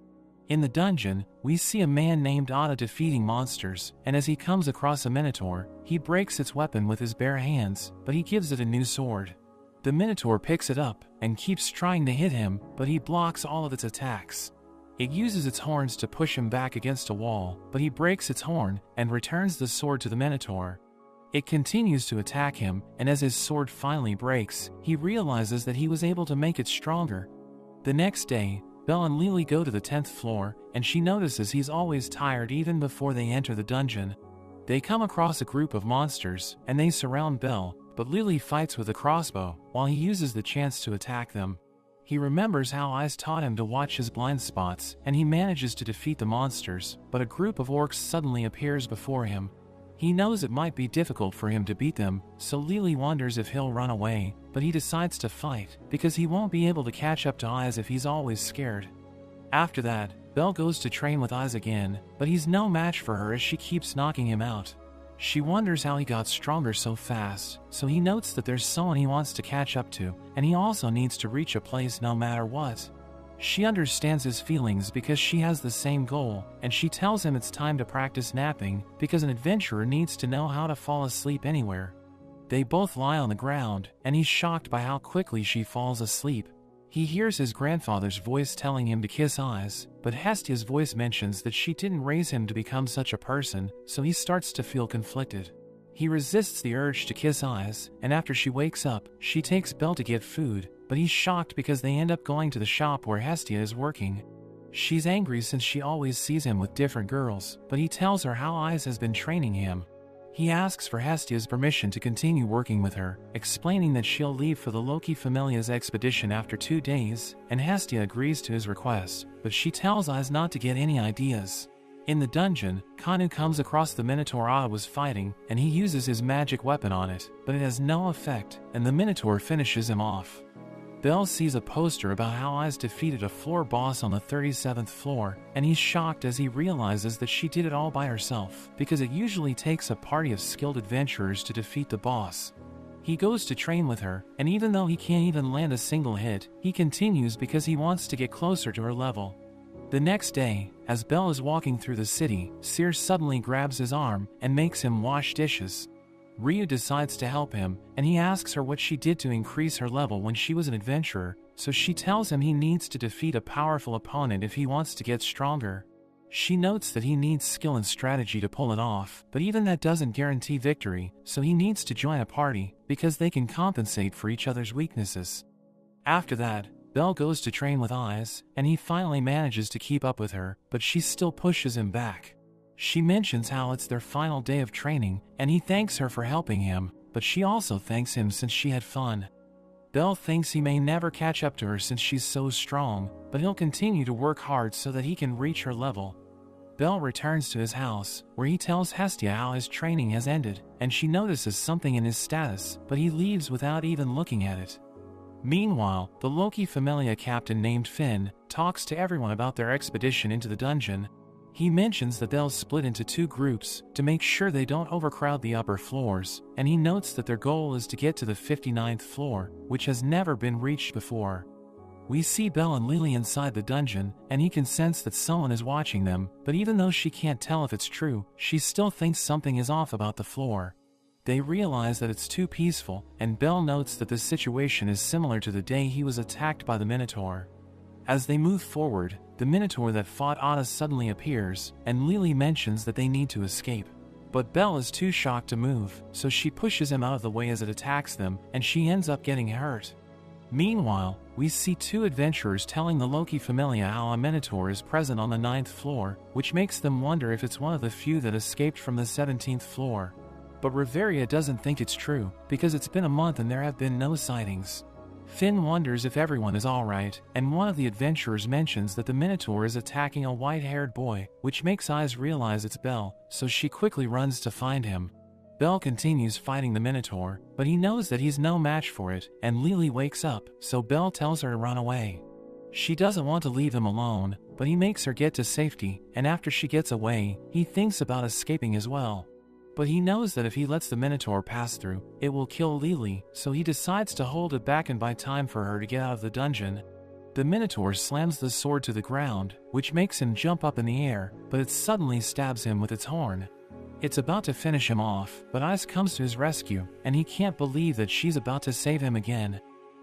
A: In the dungeon, we see a man named Otto defeating monsters, and as he comes across a Minotaur, he breaks its weapon with his bare hands, but he gives it a new sword. The Minotaur picks it up, and keeps trying to hit him, but he blocks all of its attacks. It uses its horns to push him back against a wall, but he breaks its horn, and returns the sword to the Minotaur. It continues to attack him, and as his sword finally breaks, he realizes that he was able to make it stronger. The next day, Belle and Lily go to the 10th floor, and she notices he's always tired even before they enter the dungeon. They come across a group of monsters, and they surround Belle, but Lily fights with a crossbow, while he uses the chance to attack them. He remembers how Eyes taught him to watch his blind spots, and he manages to defeat the monsters, but a group of orcs suddenly appears before him. He knows it might be difficult for him to beat them, so Lily wonders if he'll run away, but he decides to fight, because he won't be able to catch up to Eyes if he's always scared. After that, Belle goes to train with Eyes again, but he's no match for her as she keeps knocking him out. She wonders how he got stronger so fast, so he notes that there's someone he wants to catch up to, and he also needs to reach a place no matter what. She understands his feelings because she has the same goal, and she tells him it's time to practice napping because an adventurer needs to know how to fall asleep anywhere. They both lie on the ground, and he's shocked by how quickly she falls asleep. He hears his grandfather's voice telling him to kiss Eyes, but Hestia's voice mentions that she didn't raise him to become such a person, so he starts to feel conflicted. He resists the urge to kiss Eyes, and after she wakes up, she takes Belle to get food, but he's shocked because they end up going to the shop where Hestia is working. She's angry since she always sees him with different girls, but he tells her how Eyes has been training him. He asks for Hestia's permission to continue working with her, explaining that she'll leave for the Loki Familia's expedition after 2 days, and Hestia agrees to his request, but she tells Eyes not to get any ideas. In the dungeon, Cranel comes across the Minotaur Ada was fighting, and he uses his magic weapon on it, but it has no effect, and the Minotaur finishes him off. Belle sees a poster about how Eyes defeated a floor boss on the 37th floor, and he's shocked as he realizes that she did it all by herself, because it usually takes a party of skilled adventurers to defeat the boss. He goes to train with her, and even though he can't even land a single hit, he continues because he wants to get closer to her level. The next day, as Belle is walking through the city, Sears suddenly grabs his arm and makes him wash dishes. Ryu decides to help him, and he asks her what she did to increase her level when she was an adventurer, so she tells him he needs to defeat a powerful opponent if he wants to get stronger. She notes that he needs skill and strategy to pull it off, but even that doesn't guarantee victory, so he needs to join a party, because they can compensate for each other's weaknesses. After that, Belle goes to train with Eyes, and he finally manages to keep up with her, but she still pushes him back. She mentions how it's their final day of training, and he thanks her for helping him, but she also thanks him since she had fun. Belle thinks he may never catch up to her since she's so strong, but he'll continue to work hard so that he can reach her level. Belle returns to his house, where he tells Hestia how his training has ended, and she notices something in his status, but he leaves without even looking at it. Meanwhile, the Loki Familia captain named Finn talks to everyone about their expedition into the dungeon. He mentions that they'll split into 2 groups to make sure they don't overcrowd the upper floors, and he notes that their goal is to get to the 59th floor, which has never been reached before. We see Belle and Lily inside the dungeon, and he can sense that someone is watching them, but even though she can't tell if it's true, she still thinks something is off about the floor. They realize that it's too peaceful, and Belle notes that the situation is similar to the day he was attacked by the Minotaur. As they move forward, the Minotaur that fought Ada suddenly appears, and Lily mentions that they need to escape. But Belle is too shocked to move, so she pushes him out of the way as it attacks them, and she ends up getting hurt. Meanwhile, we see 2 adventurers telling the Loki Familia how a Minotaur is present on the 9th floor, which makes them wonder if it's one of the few that escaped from the 17th floor. But Riveria doesn't think it's true, because it's been a month and there have been no sightings. Finn wonders if everyone is alright, and one of the adventurers mentions that the Minotaur is attacking a white-haired boy, which makes Eyes realize it's Belle, so she quickly runs to find him. Belle continues fighting the Minotaur, but he knows that he's no match for it, and Lily wakes up, so Belle tells her to run away. She doesn't want to leave him alone, but he makes her get to safety, and after she gets away, he thinks about escaping as well. But he knows that if he lets the Minotaur pass through, it will kill Lily, so he decides to hold it back and buy time for her to get out of the dungeon. The Minotaur slams the sword to the ground, which makes him jump up in the air, but it suddenly stabs him with its horn. It's about to finish him off, but Ice comes to his rescue, and he can't believe that she's about to save him again.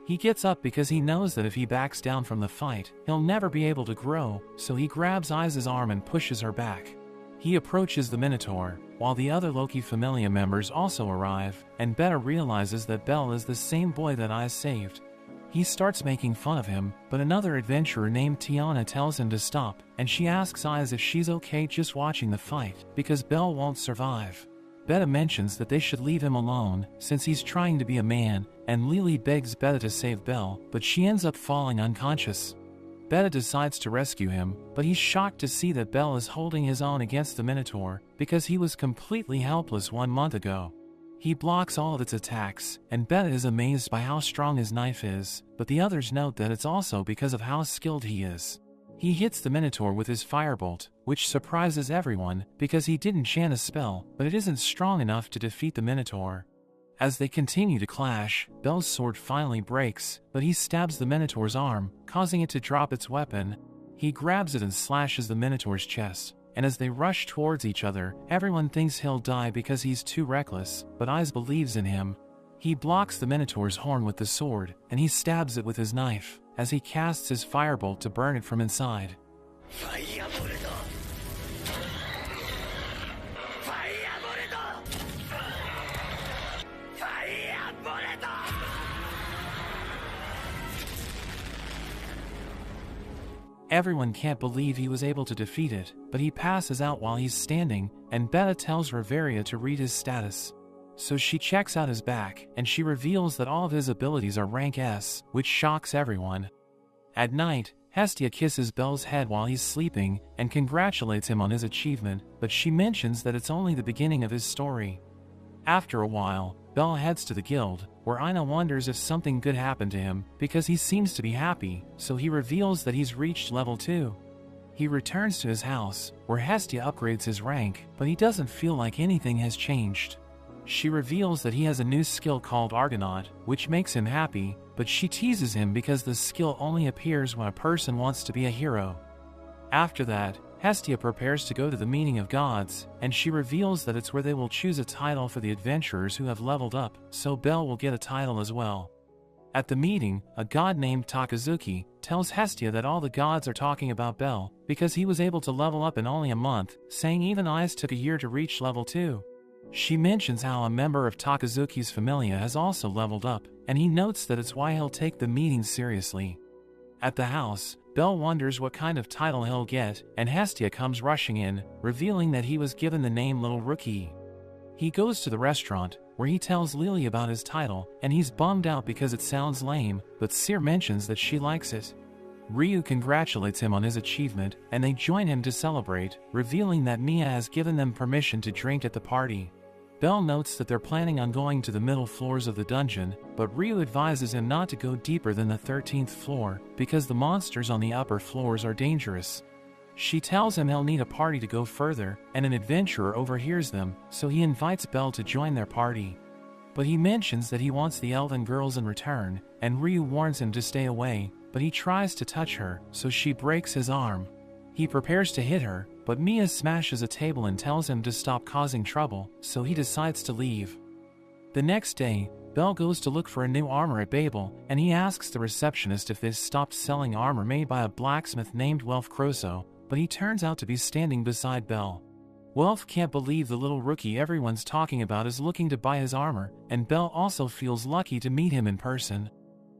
A: He gets up because he knows that if he backs down from the fight, he'll never be able to grow, so he grabs Ice's arm and pushes her back. He approaches the Minotaur, while the other Loki Familia members also arrive, and Beta realizes that Belle is the same boy that Ice saved. He starts making fun of him, but another adventurer named Tiana tells him to stop, and she asks Ice if she's okay just watching the fight, because Belle won't survive. Beta mentions that they should leave him alone, since he's trying to be a man, and Lily begs Beta to save Belle, but she ends up falling unconscious. Beta decides to rescue him, but he's shocked to see that Belle is holding his own against the Minotaur, because he was completely helpless 1 month ago. He blocks all of its attacks, and Beta is amazed by how strong his knife is, but the others note that it's also because of how skilled he is. He hits the Minotaur with his firebolt, which surprises everyone, because he didn't chant a spell, but it isn't strong enough to defeat the Minotaur. As they continue to clash, Belle's sword finally breaks, but he stabs the Minotaur's arm, causing it to drop its weapon. He grabs it and slashes the Minotaur's chest, and as they rush towards each other, everyone thinks he'll die because he's too reckless, but Ice believes in him. He blocks the Minotaur's horn with the sword, and he stabs it with his knife, as he casts his firebolt to burn it from inside. Everyone can't believe he was able to defeat it, but he passes out while he's standing, and Beta tells Reveria to read his status. So she checks out his back, and she reveals that all of his abilities are rank S, which shocks everyone. At night, Hestia kisses Bel's head while he's sleeping, and congratulates him on his achievement, but she mentions that it's only the beginning of his story. After a while, Bel heads to the guild, where Ina wonders if something good happened to him, because he seems to be happy, so he reveals that he's reached level 2. He returns to his house, where Hestia upgrades his rank, but he doesn't feel like anything has changed. She reveals that he has a new skill called Argonaut, which makes him happy, but she teases him because the skill only appears when a person wants to be a hero. After that, Hestia prepares to go to the meeting of gods, and she reveals that it's where they will choose a title for the adventurers who have leveled up, so Bel will get a title as well. At the meeting, a god named Takazuki tells Hestia that all the gods are talking about Bel, because he was able to level up in only a month, saying even I's took a year to reach level 2. She mentions how a member of Takazuki's familia has also leveled up, and he notes that it's why he'll take the meeting seriously. At the house, Bel wonders what kind of title he'll get, and Hestia comes rushing in, revealing that he was given the name Little Rookie. He goes to the restaurant, where he tells Lily about his title, and he's bummed out because it sounds lame, but Cyr mentions that she likes it. Ryu congratulates him on his achievement, and they join him to celebrate, revealing that Mia has given them permission to drink at the party. Bel notes that they're planning on going to the middle floors of the dungeon, but Ryu advises him not to go deeper than the 13th floor, because the monsters on the upper floors are dangerous. She tells him he'll need a party to go further, and an adventurer overhears them, so he invites Bel to join their party. But he mentions that he wants the elven girls in return, and Ryu warns him to stay away, but he tries to touch her, so she breaks his arm. He prepares to hit her, but Mia smashes a table and tells him to stop causing trouble, so he decides to leave. The next day, Bel goes to look for a new armor at Babel, and he asks the receptionist if they've stopped selling armor made by a blacksmith named Welf Croso, but he turns out to be standing beside Bel. Welf can't believe the little rookie everyone's talking about is looking to buy his armor, and Bel also feels lucky to meet him in person.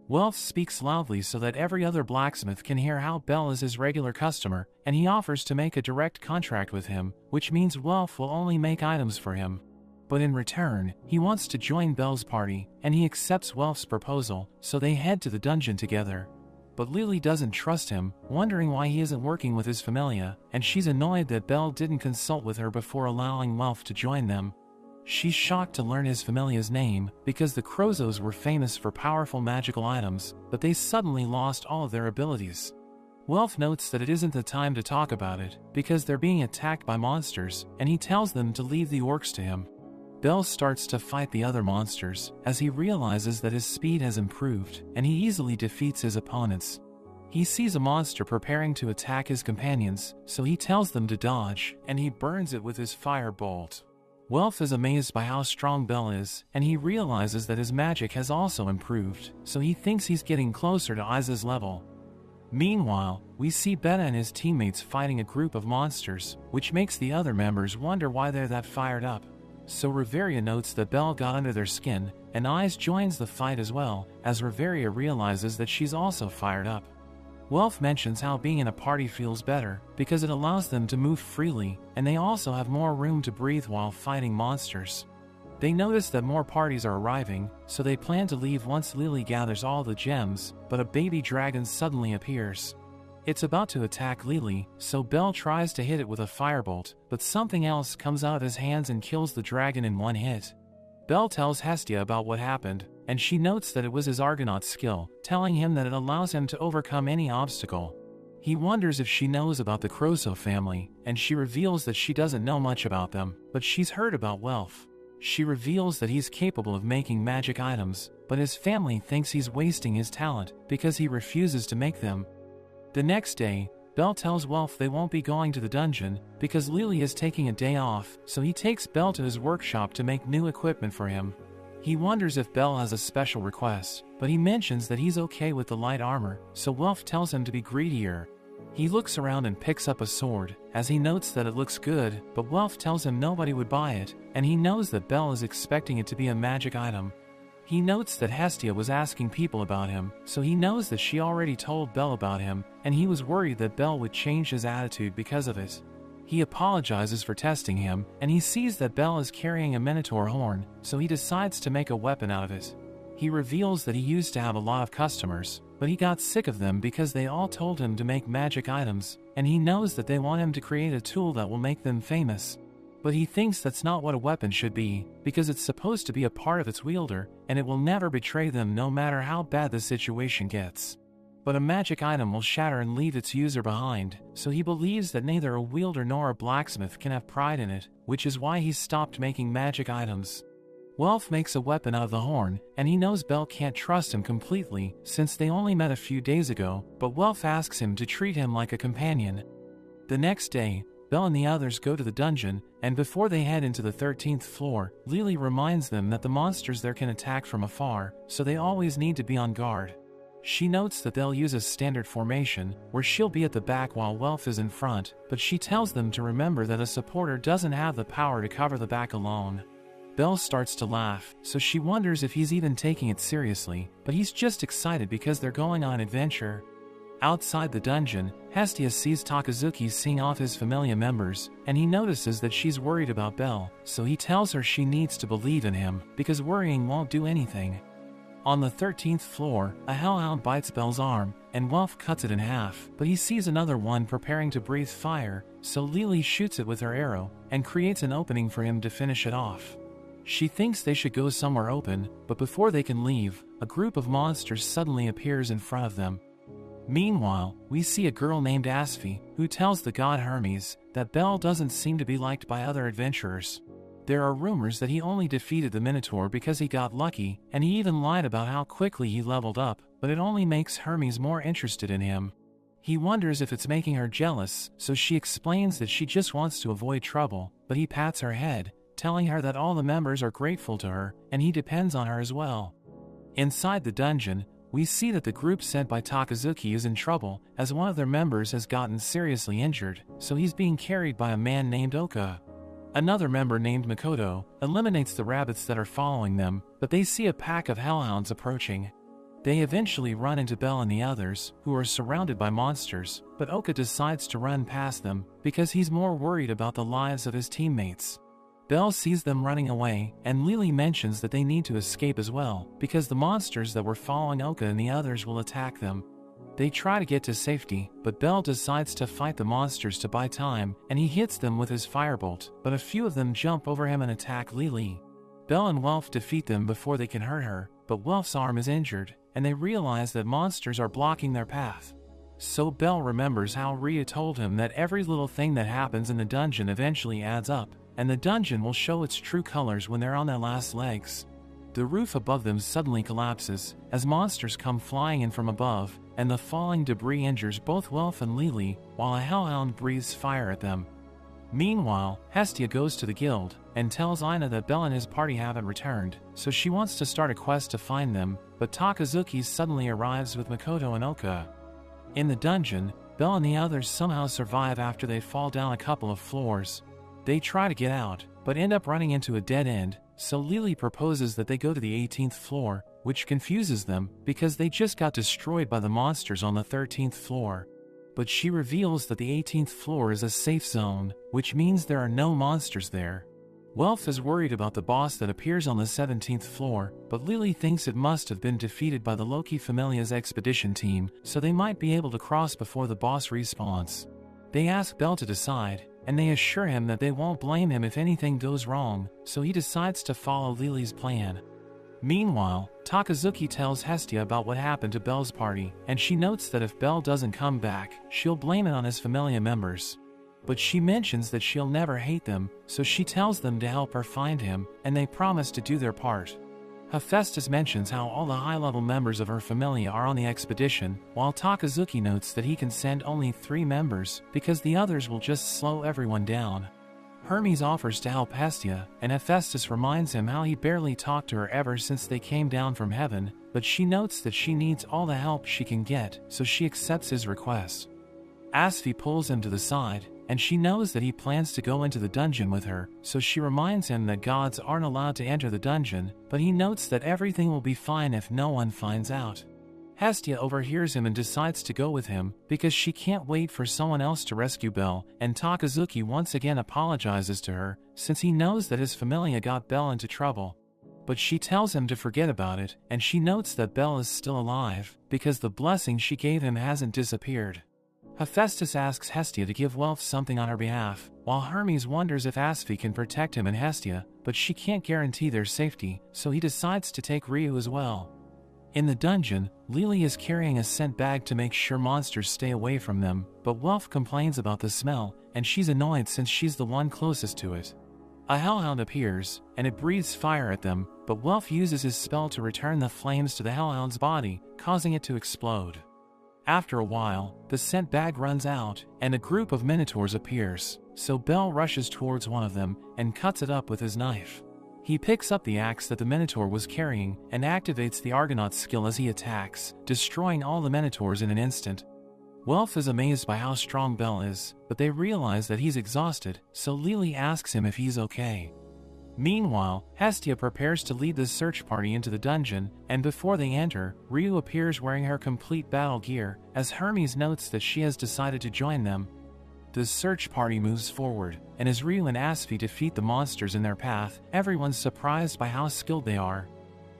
A: Welf speaks loudly so that every other blacksmith can hear how Bel is his regular customer, and he offers to make a direct contract with him, which means Welf will only make items for him. But in return, he wants to join Bel's party, and he accepts Welf's proposal, so they head to the dungeon together. But Lily doesn't trust him, wondering why he isn't working with his familia, and she's annoyed that Bel didn't consult with her before allowing Welf to join them. She's shocked to learn his familia's name, because the Crozos were famous for powerful magical items, but they suddenly lost all of their abilities. Welf notes that it isn't the time to talk about it, because they're being attacked by monsters, and he tells them to leave the orcs to him. Bel starts to fight the other monsters, as he realizes that his speed has improved, and he easily defeats his opponents. He sees a monster preparing to attack his companions, so he tells them to dodge, and he burns it with his firebolt. Welf is amazed by how strong Bel is, and he realizes that his magic has also improved, so he thinks he's getting closer to Isa's level. Meanwhile, we see Beta and his teammates fighting a group of monsters, which makes the other members wonder why they're that fired up. So Reveria notes that Bel got under their skin, and Is joins the fight as well, as Reveria realizes that she's also fired up. Welf mentions how being in a party feels better, because it allows them to move freely, and they also have more room to breathe while fighting monsters. They notice that more parties are arriving, so they plan to leave once Lily gathers all the gems, but a baby dragon suddenly appears. It's about to attack Lily, so Bel tries to hit it with a firebolt, but something else comes out of his hands and kills the dragon in one hit. Bel tells Hestia about what happened, and she notes that it was his Argonaut skill, telling him that it allows him to overcome any obstacle. He wonders if she knows about the Croso family, and she reveals that she doesn't know much about them, but she's heard about Welf. She reveals that he's capable of making magic items, but his family thinks he's wasting his talent, because he refuses to make them. The next day, Bel tells Welf they won't be going to the dungeon, because Lily is taking a day off, so he takes Bel to his workshop to make new equipment for him. He wonders if Bel has a special request, but he mentions that he's okay with the light armor, so Welf tells him to be greedier. He looks around and picks up a sword, as he notes that it looks good, but Welf tells him nobody would buy it, and he knows that Bel is expecting it to be a magic item. He notes that Hestia was asking people about him, so he knows that she already told Belle about him, and he was worried that Belle would change his attitude because of it. He apologizes for testing him, and he sees that Belle is carrying a minotaur horn, so he decides to make a weapon out of it. He reveals that he used to have a lot of customers, but he got sick of them because they all told him to make magic items, and he knows that they want him to create a tool that will make them famous. But he thinks that's not what a weapon should be, because it's supposed to be a part of its wielder, and it will never betray them no matter how bad the situation gets. But a magic item will shatter and leave its user behind, so he believes that neither a wielder nor a blacksmith can have pride in it, which is why he's stopped making magic items. Welf makes a weapon out of the horn, and he knows Belle can't trust him completely since they only met a few days ago, but Welf asks him to treat him like a companion. The next day, Belle and the others go to the dungeon, and before they head into the 13th floor, Lily reminds them that the monsters there can attack from afar, so they always need to be on guard. She notes that they'll use a standard formation, where she'll be at the back while Welf is in front, but she tells them to remember that a supporter doesn't have the power to cover the back alone. Belle starts to laugh, so she wonders if he's even taking it seriously, but he's just excited because they're going on an adventure. Outside the dungeon, Hestia sees Takazuki seeing off his familia members, and he notices that she's worried about Belle, so he tells her she needs to believe in him, because worrying won't do anything. On the 13th floor, a hellhound bites Belle's arm, and Welf cuts it in half, but he sees another one preparing to breathe fire, so Lily shoots it with her arrow, and creates an opening for him to finish it off. She thinks they should go somewhere open, but before they can leave, a group of monsters suddenly appears in front of them. Meanwhile, we see a girl named Asphi, who tells the god Hermes that Belle doesn't seem to be liked by other adventurers. There are rumors that he only defeated the Minotaur because he got lucky, and he even lied about how quickly he leveled up, but it only makes Hermes more interested in him. He wonders if it's making her jealous, so she explains that she just wants to avoid trouble, but he pats her head, telling her that all the members are grateful to her, and he depends on her as well. Inside the dungeon, we see that the group sent by Takazuki is in trouble, as one of their members has gotten seriously injured, so he's being carried by a man named Oka. Another member named Makoto eliminates the rabbits that are following them, but they see a pack of hellhounds approaching. They eventually run into Belle and the others, who are surrounded by monsters, but Oka decides to run past them, because he's more worried about the lives of his teammates. Belle sees them running away, and Lily mentions that they need to escape as well, because the monsters that were following Oka and the others will attack them. They try to get to safety, but Belle decides to fight the monsters to buy time, and he hits them with his firebolt, but a few of them jump over him and attack Lily. Belle and Welf defeat them before they can hurt her, but Welf's arm is injured, and they realize that monsters are blocking their path. So Belle remembers how Rhea told him that every little thing that happens in the dungeon eventually adds up, and the dungeon will show its true colors when they're on their last legs. The roof above them suddenly collapses, as monsters come flying in from above, and the falling debris injures both Welf and Lily, while a hellhound breathes fire at them. Meanwhile, Hestia goes to the guild, and tells Ina that Belle and his party haven't returned, so she wants to start a quest to find them, but Takazuki suddenly arrives with Makoto and Oka. In the dungeon, Belle and the others somehow survive after they fall down a couple of floors. They try to get out, but end up running into a dead end, so Lily proposes that they go to the 18th floor, which confuses them because they just got destroyed by the monsters on the 13th floor. But she reveals that the 18th floor is a safe zone, which means there are no monsters there. Welf is worried about the boss that appears on the 17th floor, but Lily thinks it must have been defeated by the Loki Familia's expedition team, so they might be able to cross before the boss respawns. They ask Belle to decide, and they assure him that they won't blame him if anything goes wrong, so he decides to follow Lily's plan. Meanwhile, Takazuki tells Hestia about what happened to Belle's party, and she notes that if Belle doesn't come back, she'll blame it on his familia members. But she mentions that she'll never hate them, so she tells them to help her find him, and they promise to do their part. Hephaestus mentions how all the high-level members of her familia are on the expedition, while Takazuki notes that he can send only 3 members, because the others will just slow everyone down. Hermes offers to help Hestia, and Hephaestus reminds him how he barely talked to her ever since they came down from heaven, but she notes that she needs all the help she can get, so she accepts his request. Asphi pulls him to the side, and she knows that he plans to go into the dungeon with her, so she reminds him that gods aren't allowed to enter the dungeon, but he notes that everything will be fine if no one finds out. Hestia overhears him and decides to go with him, because she can't wait for someone else to rescue Belle, and Takazuki once again apologizes to her, since he knows that his familia got Belle into trouble. But she tells him to forget about it, and she notes that Belle is still alive, because the blessing she gave him hasn't disappeared. Hephaestus asks Hestia to give Welf something on her behalf, while Hermes wonders if Asphi can protect him and Hestia, but she can't guarantee their safety, so he decides to take Ryu as well. In the dungeon, Lily is carrying a scent bag to make sure monsters stay away from them, but Welf complains about the smell, and she's annoyed since she's the one closest to it. A hellhound appears, and it breathes fire at them, but Welf uses his spell to return the flames to the hellhound's body, causing it to explode. After a while, the scent bag runs out, and a group of minotaurs appears, so Belle rushes towards one of them, and cuts it up with his knife. He picks up the axe that the Minotaur was carrying, and activates the Argonaut's skill as he attacks, destroying all the Minotaurs in an instant. Welf is amazed by how strong Belle is, but they realize that he's exhausted, so Lily asks him if he's okay. Meanwhile, Hestia prepares to lead the search party into the dungeon, and before they enter, Ryu appears wearing her complete battle gear, as Hermes notes that she has decided to join them. The search party moves forward, and as Ryu and Asphi defeat the monsters in their path, everyone's surprised by how skilled they are.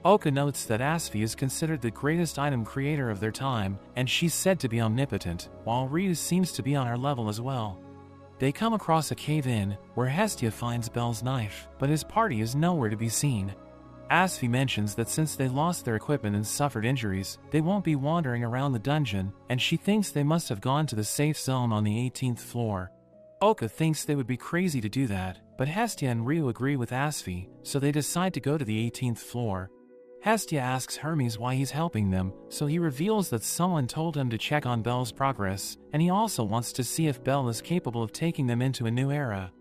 A: Oka notes that Asphi is considered the greatest item creator of their time, and she's said to be omnipotent, while Ryu seems to be on her level as well. They come across a cave-in, where Hestia finds Belle's knife, but his party is nowhere to be seen. Asphi mentions that since they lost their equipment and suffered injuries, they won't be wandering around the dungeon, and she thinks they must have gone to the safe zone on the 18th floor. Oka thinks they would be crazy to do that, but Hestia and Ryu agree with Asphi, so they decide to go to the 18th floor. Hestia asks Hermes why he's helping them, so he reveals that someone told him to check on Belle's progress, and he also wants to see if Belle is capable of taking them into a new era.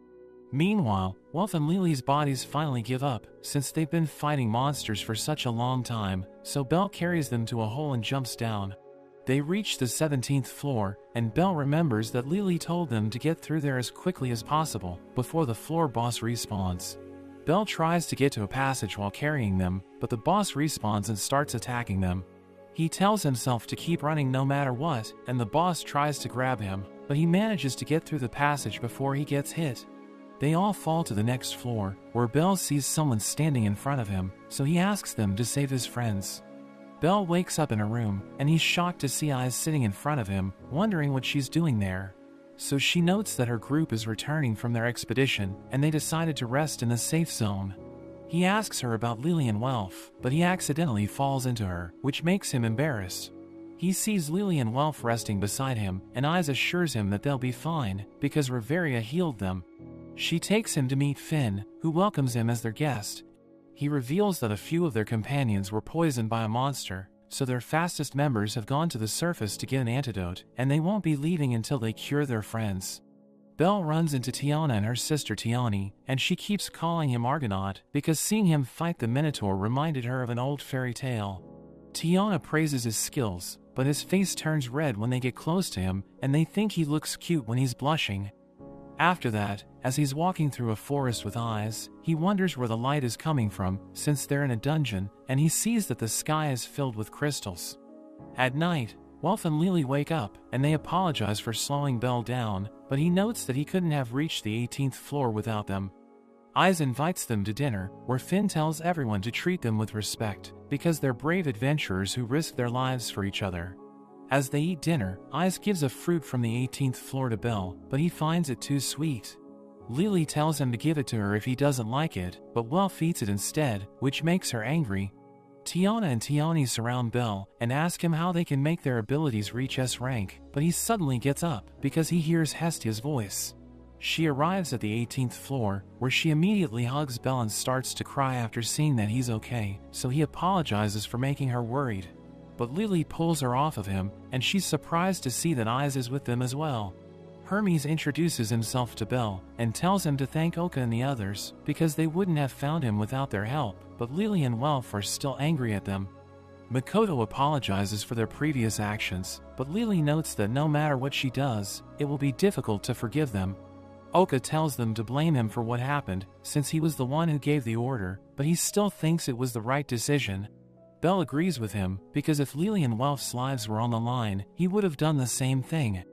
A: Meanwhile, Welf and Lily's bodies finally give up, since they've been fighting monsters for such a long time, so Belle carries them to a hole and jumps down. They reach the 17th floor, and Belle remembers that Lily told them to get through there as quickly as possible, before the floor boss respawns. Belle tries to get to a passage while carrying them, but the boss respawns and starts attacking them. He tells himself to keep running no matter what, and the boss tries to grab him, but he manages to get through the passage before he gets hit. They all fall to the next floor, where Belle sees someone standing in front of him, so he asks them to save his friends. Belle wakes up in her room, and he's shocked to see Eyes sitting in front of him, wondering what she's doing there. So she notes that her group is returning from their expedition, and they decided to rest in the safe zone. He asks her about Lily and Welf, but he accidentally falls into her, which makes him embarrassed. He sees Lily and Welf resting beside him, and Eyes assures him that they'll be fine, because Reveria healed them. She takes him to meet Finn, who welcomes him as their guest. He reveals that a few of their companions were poisoned by a monster, so their fastest members have gone to the surface to get an antidote, and they won't be leaving until they cure their friends. Belle runs into Tiana and her sister Tiani, and she keeps calling him Argonaut because seeing him fight the Minotaur reminded her of an old fairy tale. Tiana praises his skills, but his face turns red when they get close to him, and they think he looks cute when he's blushing. After that, as he's walking through a forest with Eyes, he wonders where the light is coming from, since they're in a dungeon, and he sees that the sky is filled with crystals. At night, Welf and Lily wake up, and they apologize for slowing Belle down, but he notes that he couldn't have reached the 18th floor without them. Eyes invites them to dinner, where Finn tells everyone to treat them with respect, because they're brave adventurers who risk their lives for each other. As they eat dinner, Eyes gives a fruit from the 18th floor to Belle, but he finds it too sweet. Lily tells him to give it to her if he doesn't like it, but Welf eats it instead, which makes her angry. Tiana and Tiani surround Belle and ask him how they can make their abilities reach S rank, but he suddenly gets up because he hears Hestia's voice. She arrives at the 18th floor, where she immediately hugs Belle and starts to cry after seeing that he's okay, so he apologizes for making her worried. But Lily pulls her off of him, and she's surprised to see that Eyes is with them as well. Hermes introduces himself to Belle, and tells him to thank Oka and the others, because they wouldn't have found him without their help, but Lily and Welf are still angry at them. Makoto apologizes for their previous actions, but Lily notes that no matter what she does, it will be difficult to forgive them. Oka tells them to blame him for what happened, since he was the one who gave the order, but he still thinks it was the right decision. Bell agrees with him, because if Lily and Welf's lives were on the line, he would have done the same thing.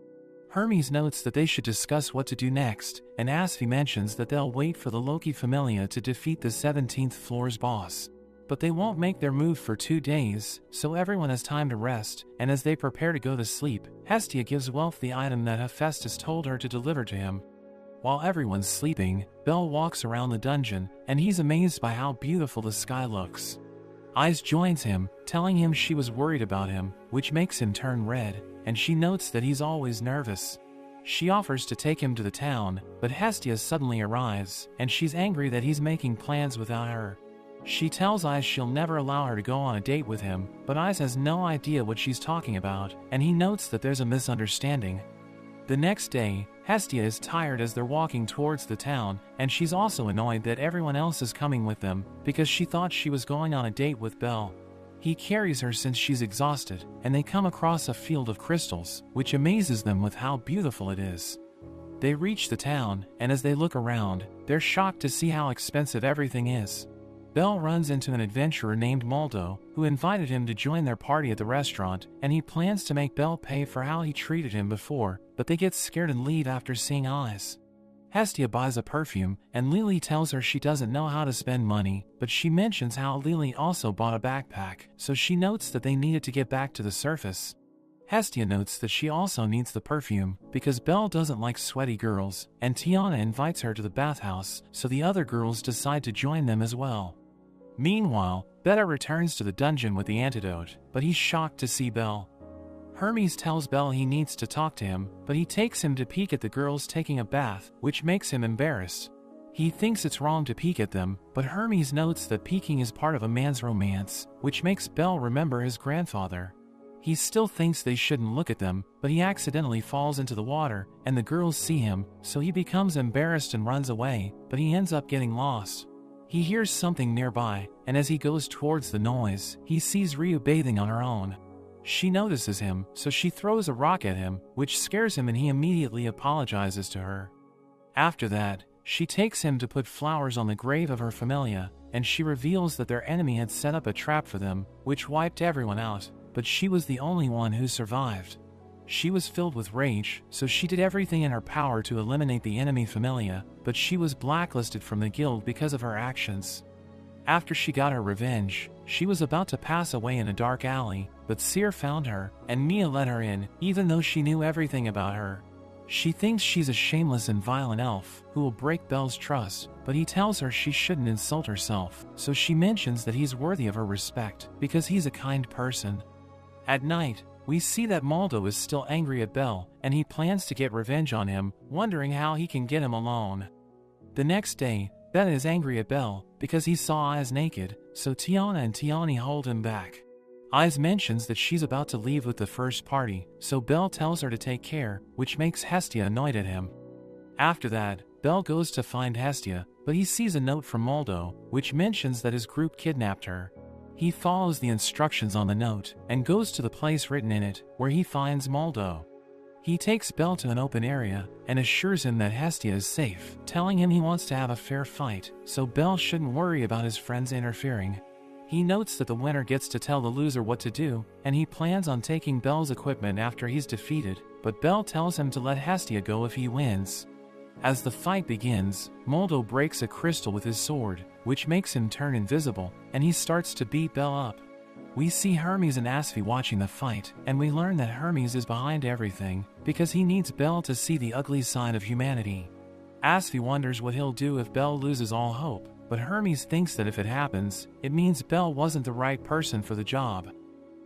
A: Hermes notes that they should discuss what to do next, and Asfi mentions that they'll wait for the Loki Familia to defeat the 17th floor's boss. But they won't make their move for 2 days, so everyone has time to rest, and as they prepare to go to sleep, Hestia gives Welf the item that Hephaestus told her to deliver to him. While everyone's sleeping, Bell walks around the dungeon, and he's amazed by how beautiful the sky looks. Eyes joins him, telling him she was worried about him, which makes him turn red, and she notes that he's always nervous. She offers to take him to the town, but Hestia suddenly arrives, and she's angry that he's making plans without her. She tells Eyes she'll never allow her to go on a date with him, but Eyes has no idea what she's talking about, and he notes that there's a misunderstanding. The next day, Hestia is tired as they're walking towards the town, and she's also annoyed that everyone else is coming with them, because she thought she was going on a date with Bell. He carries her since she's exhausted, and they come across a field of crystals, which amazes them with how beautiful it is. They reach the town, and as they look around, they're shocked to see how expensive everything is. Bell runs into an adventurer named Moldo, who invited him to join their party at the restaurant, and he plans to make Bell pay for how he treated him before, but they get scared and leave after seeing Eyes. Hestia buys a perfume, and Lily tells her she doesn't know how to spend money, but she mentions how Lily also bought a backpack, so she notes that they needed to get back to the surface. Hestia notes that she also needs the perfume, because Belle doesn't like sweaty girls, and Tiana invites her to the bathhouse, so the other girls decide to join them as well. Meanwhile, Beta returns to the dungeon with the antidote, but he's shocked to see Belle. Hermes tells Belle he needs to talk to him, but he takes him to peek at the girls taking a bath, which makes him embarrassed. He thinks it's wrong to peek at them, but Hermes notes that peeking is part of a man's romance, which makes Belle remember his grandfather. He still thinks they shouldn't look at them, but he accidentally falls into the water, and the girls see him, so he becomes embarrassed and runs away, but he ends up getting lost. He hears something nearby, and as he goes towards the noise, he sees Ryu bathing on her own. She notices him, so she throws a rock at him, which scares him and he immediately apologizes to her. After that, she takes him to put flowers on the grave of her familia, and she reveals that their enemy had set up a trap for them, which wiped everyone out, but she was the only one who survived. She was filled with rage, so she did everything in her power to eliminate the enemy familia, but she was blacklisted from the guild because of her actions. After she got her revenge, she was about to pass away in a dark alley, but Seer found her, and Mia let her in, even though she knew everything about her. She thinks she's a shameless and violent elf, who will break Belle's trust, but he tells her she shouldn't insult herself, so she mentions that he's worthy of her respect, because he's a kind person. At night, we see that Moldo is still angry at Belle, and he plans to get revenge on him, wondering how he can get him alone. The next day, Beta is angry at Belle, because he saw Eyes naked, so Tiana and Tiani hold him back. Eyes mentions that she's about to leave with the first party, so Belle tells her to take care, which makes Hestia annoyed at him. After that, Belle goes to find Hestia, but he sees a note from Moldo, which mentions that his group kidnapped her. He follows the instructions on the note, and goes to the place written in it, where he finds Moldo. He takes Belle to an open area, and assures him that Hestia is safe, telling him he wants to have a fair fight, so Belle shouldn't worry about his friends interfering. He notes that the winner gets to tell the loser what to do, and he plans on taking Belle's equipment after he's defeated, but Belle tells him to let Hestia go if he wins. As the fight begins, Moldo breaks a crystal with his sword, which makes him turn invisible, and he starts to beat Belle up. We see Hermes and Asfi watching the fight, and we learn that Hermes is behind everything, because he needs Belle to see the ugly side of humanity. Asfi wonders what he'll do if Belle loses all hope, but Hermes thinks that if it happens, it means Belle wasn't the right person for the job.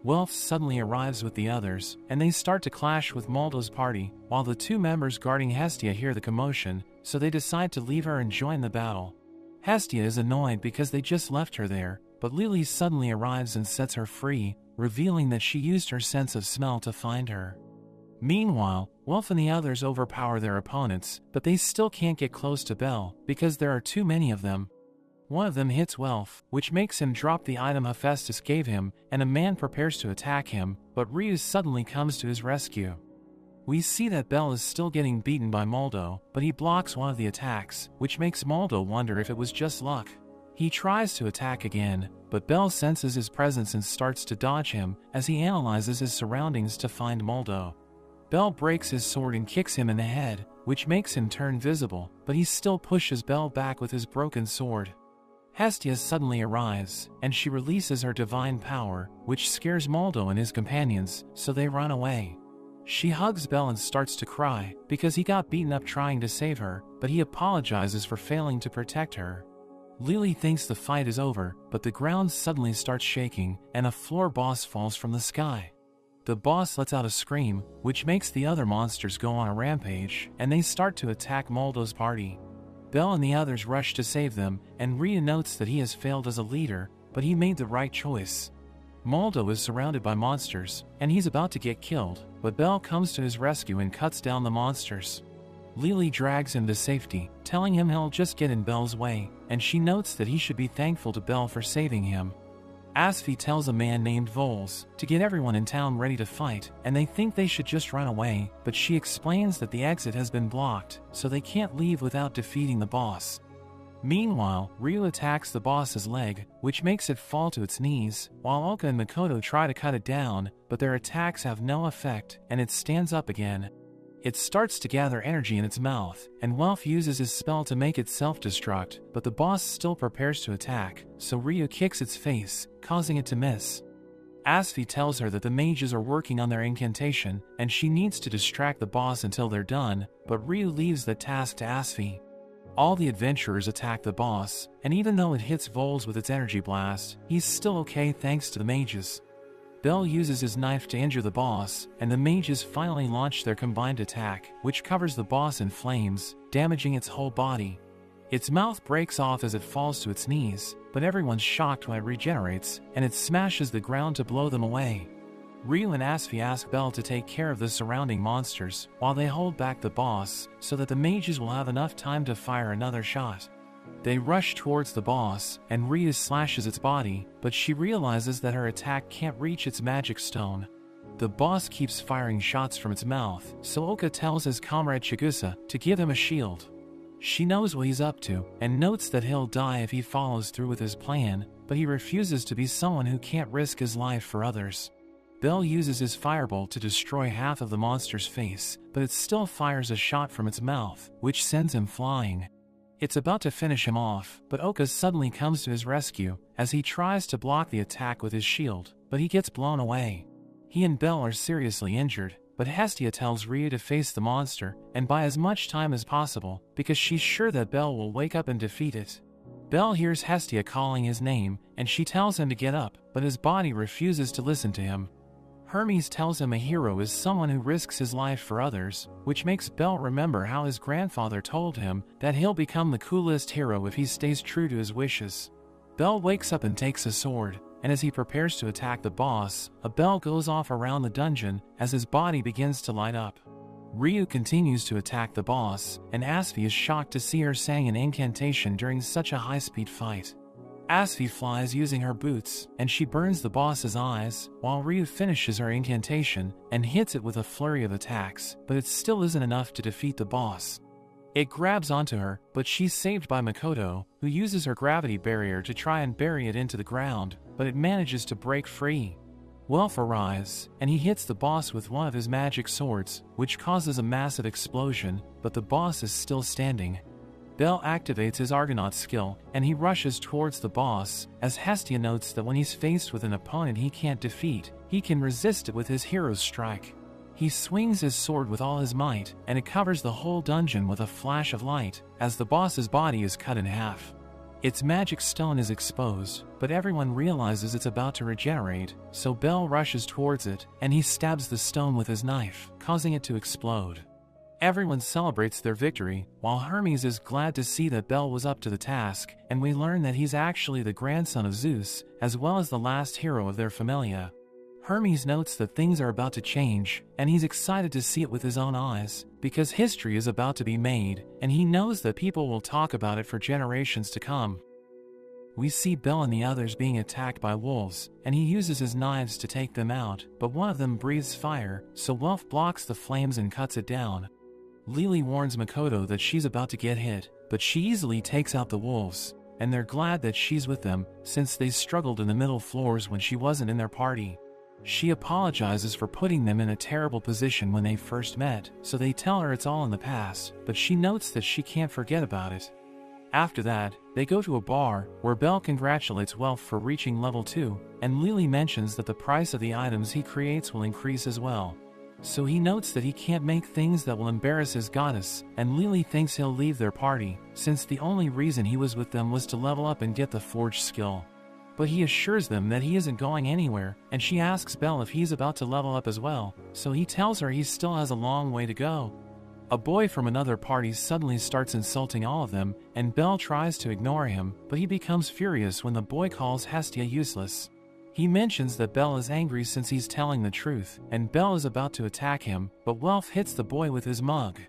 A: Welf suddenly arrives with the others, and they start to clash with Moldo's party, while the two members guarding Hestia hear the commotion, so they decide to leave her and join the battle. Hestia is annoyed because they just left her there, but Lily suddenly arrives and sets her free, revealing that she used her sense of smell to find her. Meanwhile, Welf and the others overpower their opponents, but they still can't get close to Belle, because there are too many of them. One of them hits Welf, which makes him drop the item Hephaestus gave him, and a man prepares to attack him, but Ryu suddenly comes to his rescue. We see that Bell is still getting beaten by Moldo, but he blocks one of the attacks, which makes Moldo wonder if it was just luck. He tries to attack again, but Bell senses his presence and starts to dodge him as he analyzes his surroundings to find Moldo. Bell breaks his sword and kicks him in the head, which makes him turn visible, but he still pushes Bell back with his broken sword. Hestia suddenly arrives, and she releases her divine power, which scares Moldo and his companions, so they run away. She hugs Bell and starts to cry, because he got beaten up trying to save her, but he apologizes for failing to protect her. Lily thinks the fight is over, but the ground suddenly starts shaking, and a floor boss falls from the sky. The boss lets out a scream, which makes the other monsters go on a rampage, and they start to attack Moldo's party. Bell and the others rush to save them, and Rhea notes that he has failed as a leader, but he made the right choice. Moldo is surrounded by monsters, and he's about to get killed, but Bell comes to his rescue and cuts down the monsters. Lily drags him to safety, telling him he'll just get in Bell's way, and she notes that he should be thankful to Bell for saving him. Asfi tells a man named Voles to get everyone in town ready to fight, and they think they should just run away, but she explains that the exit has been blocked, so they can't leave without defeating the boss. Meanwhile, Ryu attacks the boss's leg, which makes it fall to its knees, while Oka and Makoto try to cut it down, but their attacks have no effect, and it stands up again. It starts to gather energy in its mouth, and Welf uses his spell to make it self-destruct, but the boss still prepares to attack, so Ryu kicks its face, causing it to miss. Asfi tells her that the mages are working on their incantation, and she needs to distract the boss until they're done, but Ryu leaves the task to Asfi. All the adventurers attack the boss, and even though it hits Voles with its energy blast, he's still okay thanks to the mages. Bell uses his knife to injure the boss, and the mages finally launch their combined attack, which covers the boss in flames, damaging its whole body. Its mouth breaks off as it falls to its knees, but everyone's shocked when it regenerates, and it smashes the ground to blow them away. Ryu and Asfi ask Bell to take care of the surrounding monsters, while they hold back the boss, so that the mages will have enough time to fire another shot. They rush towards the boss, and Ryu slashes its body, but she realizes that her attack can't reach its magic stone. The boss keeps firing shots from its mouth, so Oka tells his comrade Chigusa to give him a shield. She knows what he's up to, and notes that he'll die if he follows through with his plan, but he refuses to be someone who can't risk his life for others. Bell uses his firebolt to destroy half of the monster's face, but it still fires a shot from its mouth, which sends him flying. It's about to finish him off, but Oka suddenly comes to his rescue, as he tries to block the attack with his shield, but he gets blown away. He and Bell are seriously injured, but Hestia tells Ryu to face the monster, and buy as much time as possible, because she's sure that Bell will wake up and defeat it. Bell hears Hestia calling his name, and she tells him to get up, but his body refuses to listen to him. Hermes tells him a hero is someone who risks his life for others, which makes Bell remember how his grandfather told him that he'll become the coolest hero if he stays true to his wishes. Bell wakes up and takes a sword, and as he prepares to attack the boss, a bell goes off around the dungeon as his body begins to light up. Ryu continues to attack the boss, and Asfi is shocked to see her saying an incantation during such a high-speed fight. Asfi flies using her boots, and she burns the boss's eyes, while Ryu finishes her incantation and hits it with a flurry of attacks, but it still isn't enough to defeat the boss. It grabs onto her, but she's saved by Makoto, who uses her gravity barrier to try and bury it into the ground, but it manages to break free. Welf arrives, and he hits the boss with one of his magic swords, which causes a massive explosion, but the boss is still standing. Bell activates his Argonaut skill, and he rushes towards the boss, as Hestia notes that when he's faced with an opponent he can't defeat, he can resist it with his hero's strike. He swings his sword with all his might, and it covers the whole dungeon with a flash of light, as the boss's body is cut in half. Its magic stone is exposed, but everyone realizes it's about to regenerate, so Bell rushes towards it, and he stabs the stone with his knife, causing it to explode. Everyone celebrates their victory, while Hermes is glad to see that Bell was up to the task, and we learn that he's actually the grandson of Zeus, as well as the last hero of their familia. Hermes notes that things are about to change, and he's excited to see it with his own eyes, because history is about to be made, and he knows that people will talk about it for generations to come. we see Bel and the others being attacked by wolves, and he uses his knives to take them out, but one of them breathes fire, so Wolf blocks the flames and cuts it down. Lily warns Makoto that she's about to get hit, but she easily takes out the wolves, and they're glad that she's with them, since they struggled in the middle floors when she wasn't in their party. She apologizes for putting them in a terrible position when they first met, so they tell her it's all in the past, but she notes that she can't forget about it. After that, they go to a bar, where Bel congratulates Welf for reaching level 2, and Lily mentions that the price of the items he creates will increase as well. So he notes that he can't make things that will embarrass his goddess, and Lily thinks he'll leave their party, since the only reason he was with them was to level up and get the forge skill. But he assures them that he isn't going anywhere, and she asks Bel if he's about to level up as well, so he tells her he still has a long way to go. A boy from another party suddenly starts insulting all of them, and Bel tries to ignore him, but he becomes furious when the boy calls Hestia useless. He mentions that Bel is angry since he's telling the truth, and Bel is about to attack him, but Welf hits the boy with his mug.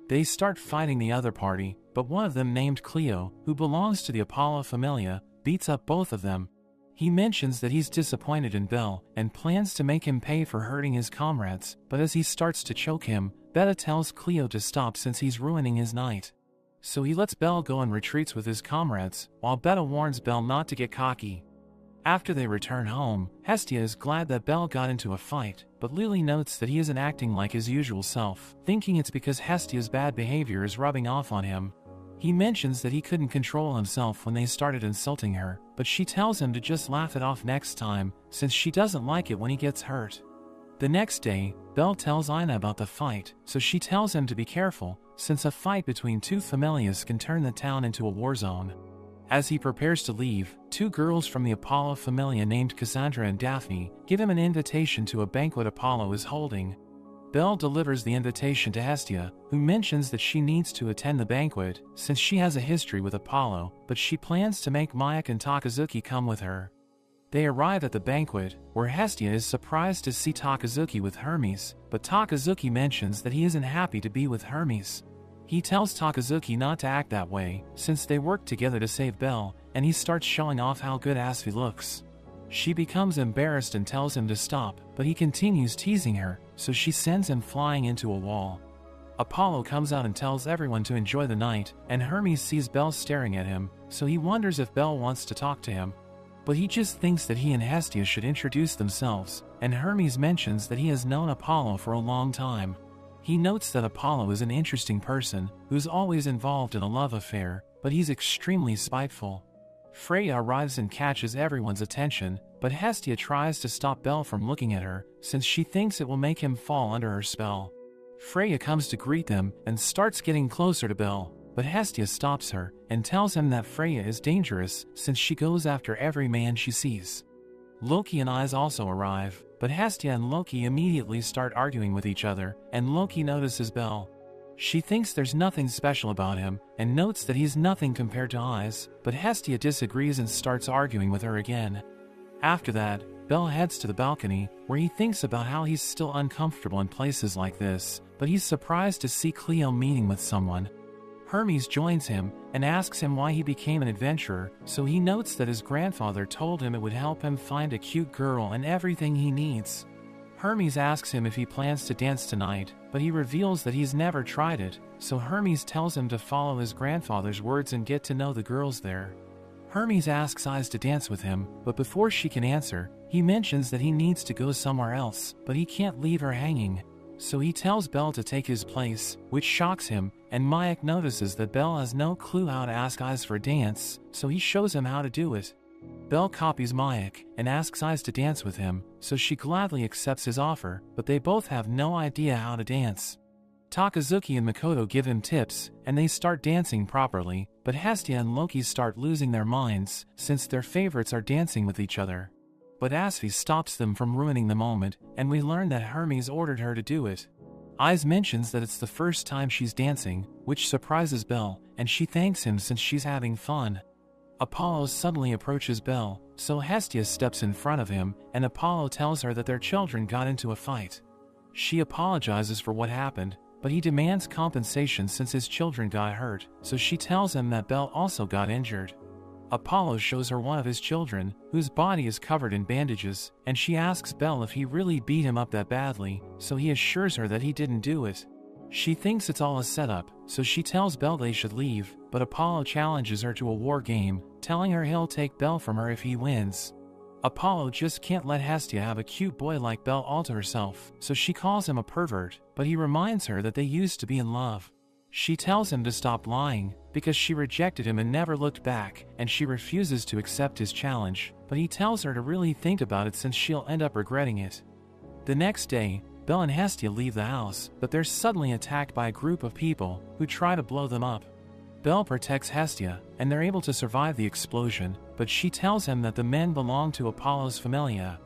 A: They start fighting the other party, but one of them named Cleo, who belongs to the Apollo Familia, beats up both of them. He mentions that he's disappointed in Bel, and plans to make him pay for hurting his comrades, but as he starts to choke him, Beta tells Cleo to stop since he's ruining his night. So he lets Bel go and retreats with his comrades, while Beta warns Bel not to get cocky. After they return home, Hestia is glad that Bel got into a fight, but Lily notes that he isn't acting like his usual self, thinking it's because Hestia's bad behavior is rubbing off on him. He mentions that he couldn't control himself when they started insulting her, but she tells him to just laugh it off next time, since she doesn't like it when he gets hurt. The next day, Bel tells Ina about the fight, so she tells him to be careful, since a fight between two familias can turn the town into a war zone. As he prepares to leave, two girls from the Apollo Familia named Cassandra and Daphne give him an invitation to a banquet Apollo is holding. Bel delivers the invitation to Hestia, who mentions that she needs to attend the banquet, since she has a history with Apollo, but she plans to make Mayek and Takazuki come with her. They arrive at the banquet, where Hestia is surprised to see Takazuki with Hermes, but Takazuki mentions that he isn't happy to be with Hermes. He tells Takazuki not to act that way, since they work together to save Bel, and he starts showing off how good Asfi looks. She becomes embarrassed and tells him to stop, but he continues teasing her, so she sends him flying into a wall. Apollo comes out and tells everyone to enjoy the night, and Hermes sees Bel staring at him, so he wonders if Bel wants to talk to him. But he just thinks that he and Hestia should introduce themselves, and Hermes mentions that he has known Apollo for a long time. He notes that Apollo is an interesting person, who's always involved in a love affair, but he's extremely spiteful. Freya arrives and catches everyone's attention, but Hestia tries to stop Bel from looking at her, since she thinks it will make him fall under her spell. Freya comes to greet them and starts getting closer to Bel, but Hestia stops her and tells him that Freya is dangerous since she goes after every man she sees. Loki and Ais also arrive, but Hestia and Loki immediately start arguing with each other, and Loki notices Bel. She thinks there's nothing special about him, and notes that he's nothing compared to Ais, but Hestia disagrees and starts arguing with her again. After that, Bel heads to the balcony, where he thinks about how he's still uncomfortable in places like this, but he's surprised to see Cleo meeting with someone. Hermes joins him, and asks him why he became an adventurer, so he notes that his grandfather told him it would help him find a cute girl and everything he needs. Hermes asks him if he plans to dance tonight, but he reveals that he's never tried it, so Hermes tells him to follow his grandfather's words and get to know the girls there. Hermes asks Ais to dance with him, but before she can answer, he mentions that he needs to go somewhere else, but he can't leave her hanging. So he tells Bel to take his place, which shocks him, and Mayek notices that Bel has no clue how to ask Ais for a dance, so he shows him how to do it. Bel copies Mayek and asks Ais to dance with him, so she gladly accepts his offer, but they both have no idea how to dance. Takazuki and Makoto give him tips, and they start dancing properly, but Hestia and Loki start losing their minds, since their favorites are dancing with each other. But Asfi stops them from ruining the moment, and we learn that Hermes ordered her to do it. Ais mentions that it's the first time she's dancing, which surprises Bel, and she thanks him since she's having fun. Apollo suddenly approaches Bel, so Hestia steps in front of him, and Apollo tells her that their children got into a fight. She apologizes for what happened, but he demands compensation since his children got hurt, so she tells him that Bel also got injured. Apollo shows her one of his children, whose body is covered in bandages, and she asks Belle if he really beat him up that badly, so he assures her that he didn't do it. She thinks it's all a setup, so she tells Belle they should leave, but Apollo challenges her to a war game, telling her he'll take Belle from her if he wins. Apollo just can't let Hestia have a cute boy like Belle all to herself, so she calls him a pervert, but he reminds her that they used to be in love. She tells him to stop lying, because she rejected him and never looked back, and she refuses to accept his challenge, but he tells her to really think about it since she'll end up regretting it. The next day, Belle and Hestia leave the house, but they're suddenly attacked by a group of people who try to blow them up. Belle protects Hestia, and they're able to survive the explosion, but she tells him that the men belong to Apollo's Familia.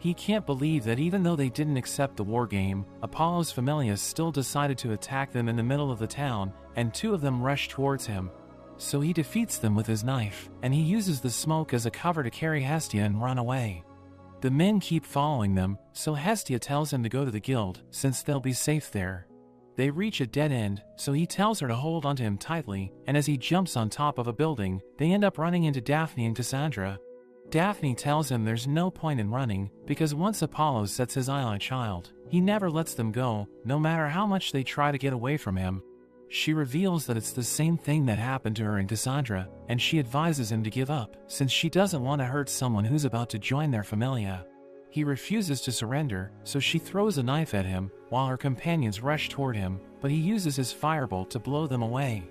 A: He can't believe that even though they didn't accept the war game, Apollo's Familia still decided to attack them in the middle of the town, and two of them rush towards him. So he defeats them with his knife, and he uses the smoke as a cover to carry Hestia and run away. The men keep following them, so Hestia tells him to go to the guild, since they'll be safe there. They reach a dead end, so he tells her to hold onto him tightly, and as he jumps on top of a building, they end up running into Daphne and Cassandra. Daphne tells him there's no point in running, because once Apollo sets his eye on a child, he never lets them go, no matter how much they try to get away from him. She reveals that it's the same thing that happened to her and Cassandra, and she advises him to give up, since she doesn't want to hurt someone who's about to join their Familia. He refuses to surrender, so she throws a knife at him, while her companions rush toward him, but he uses his firebolt to blow them away.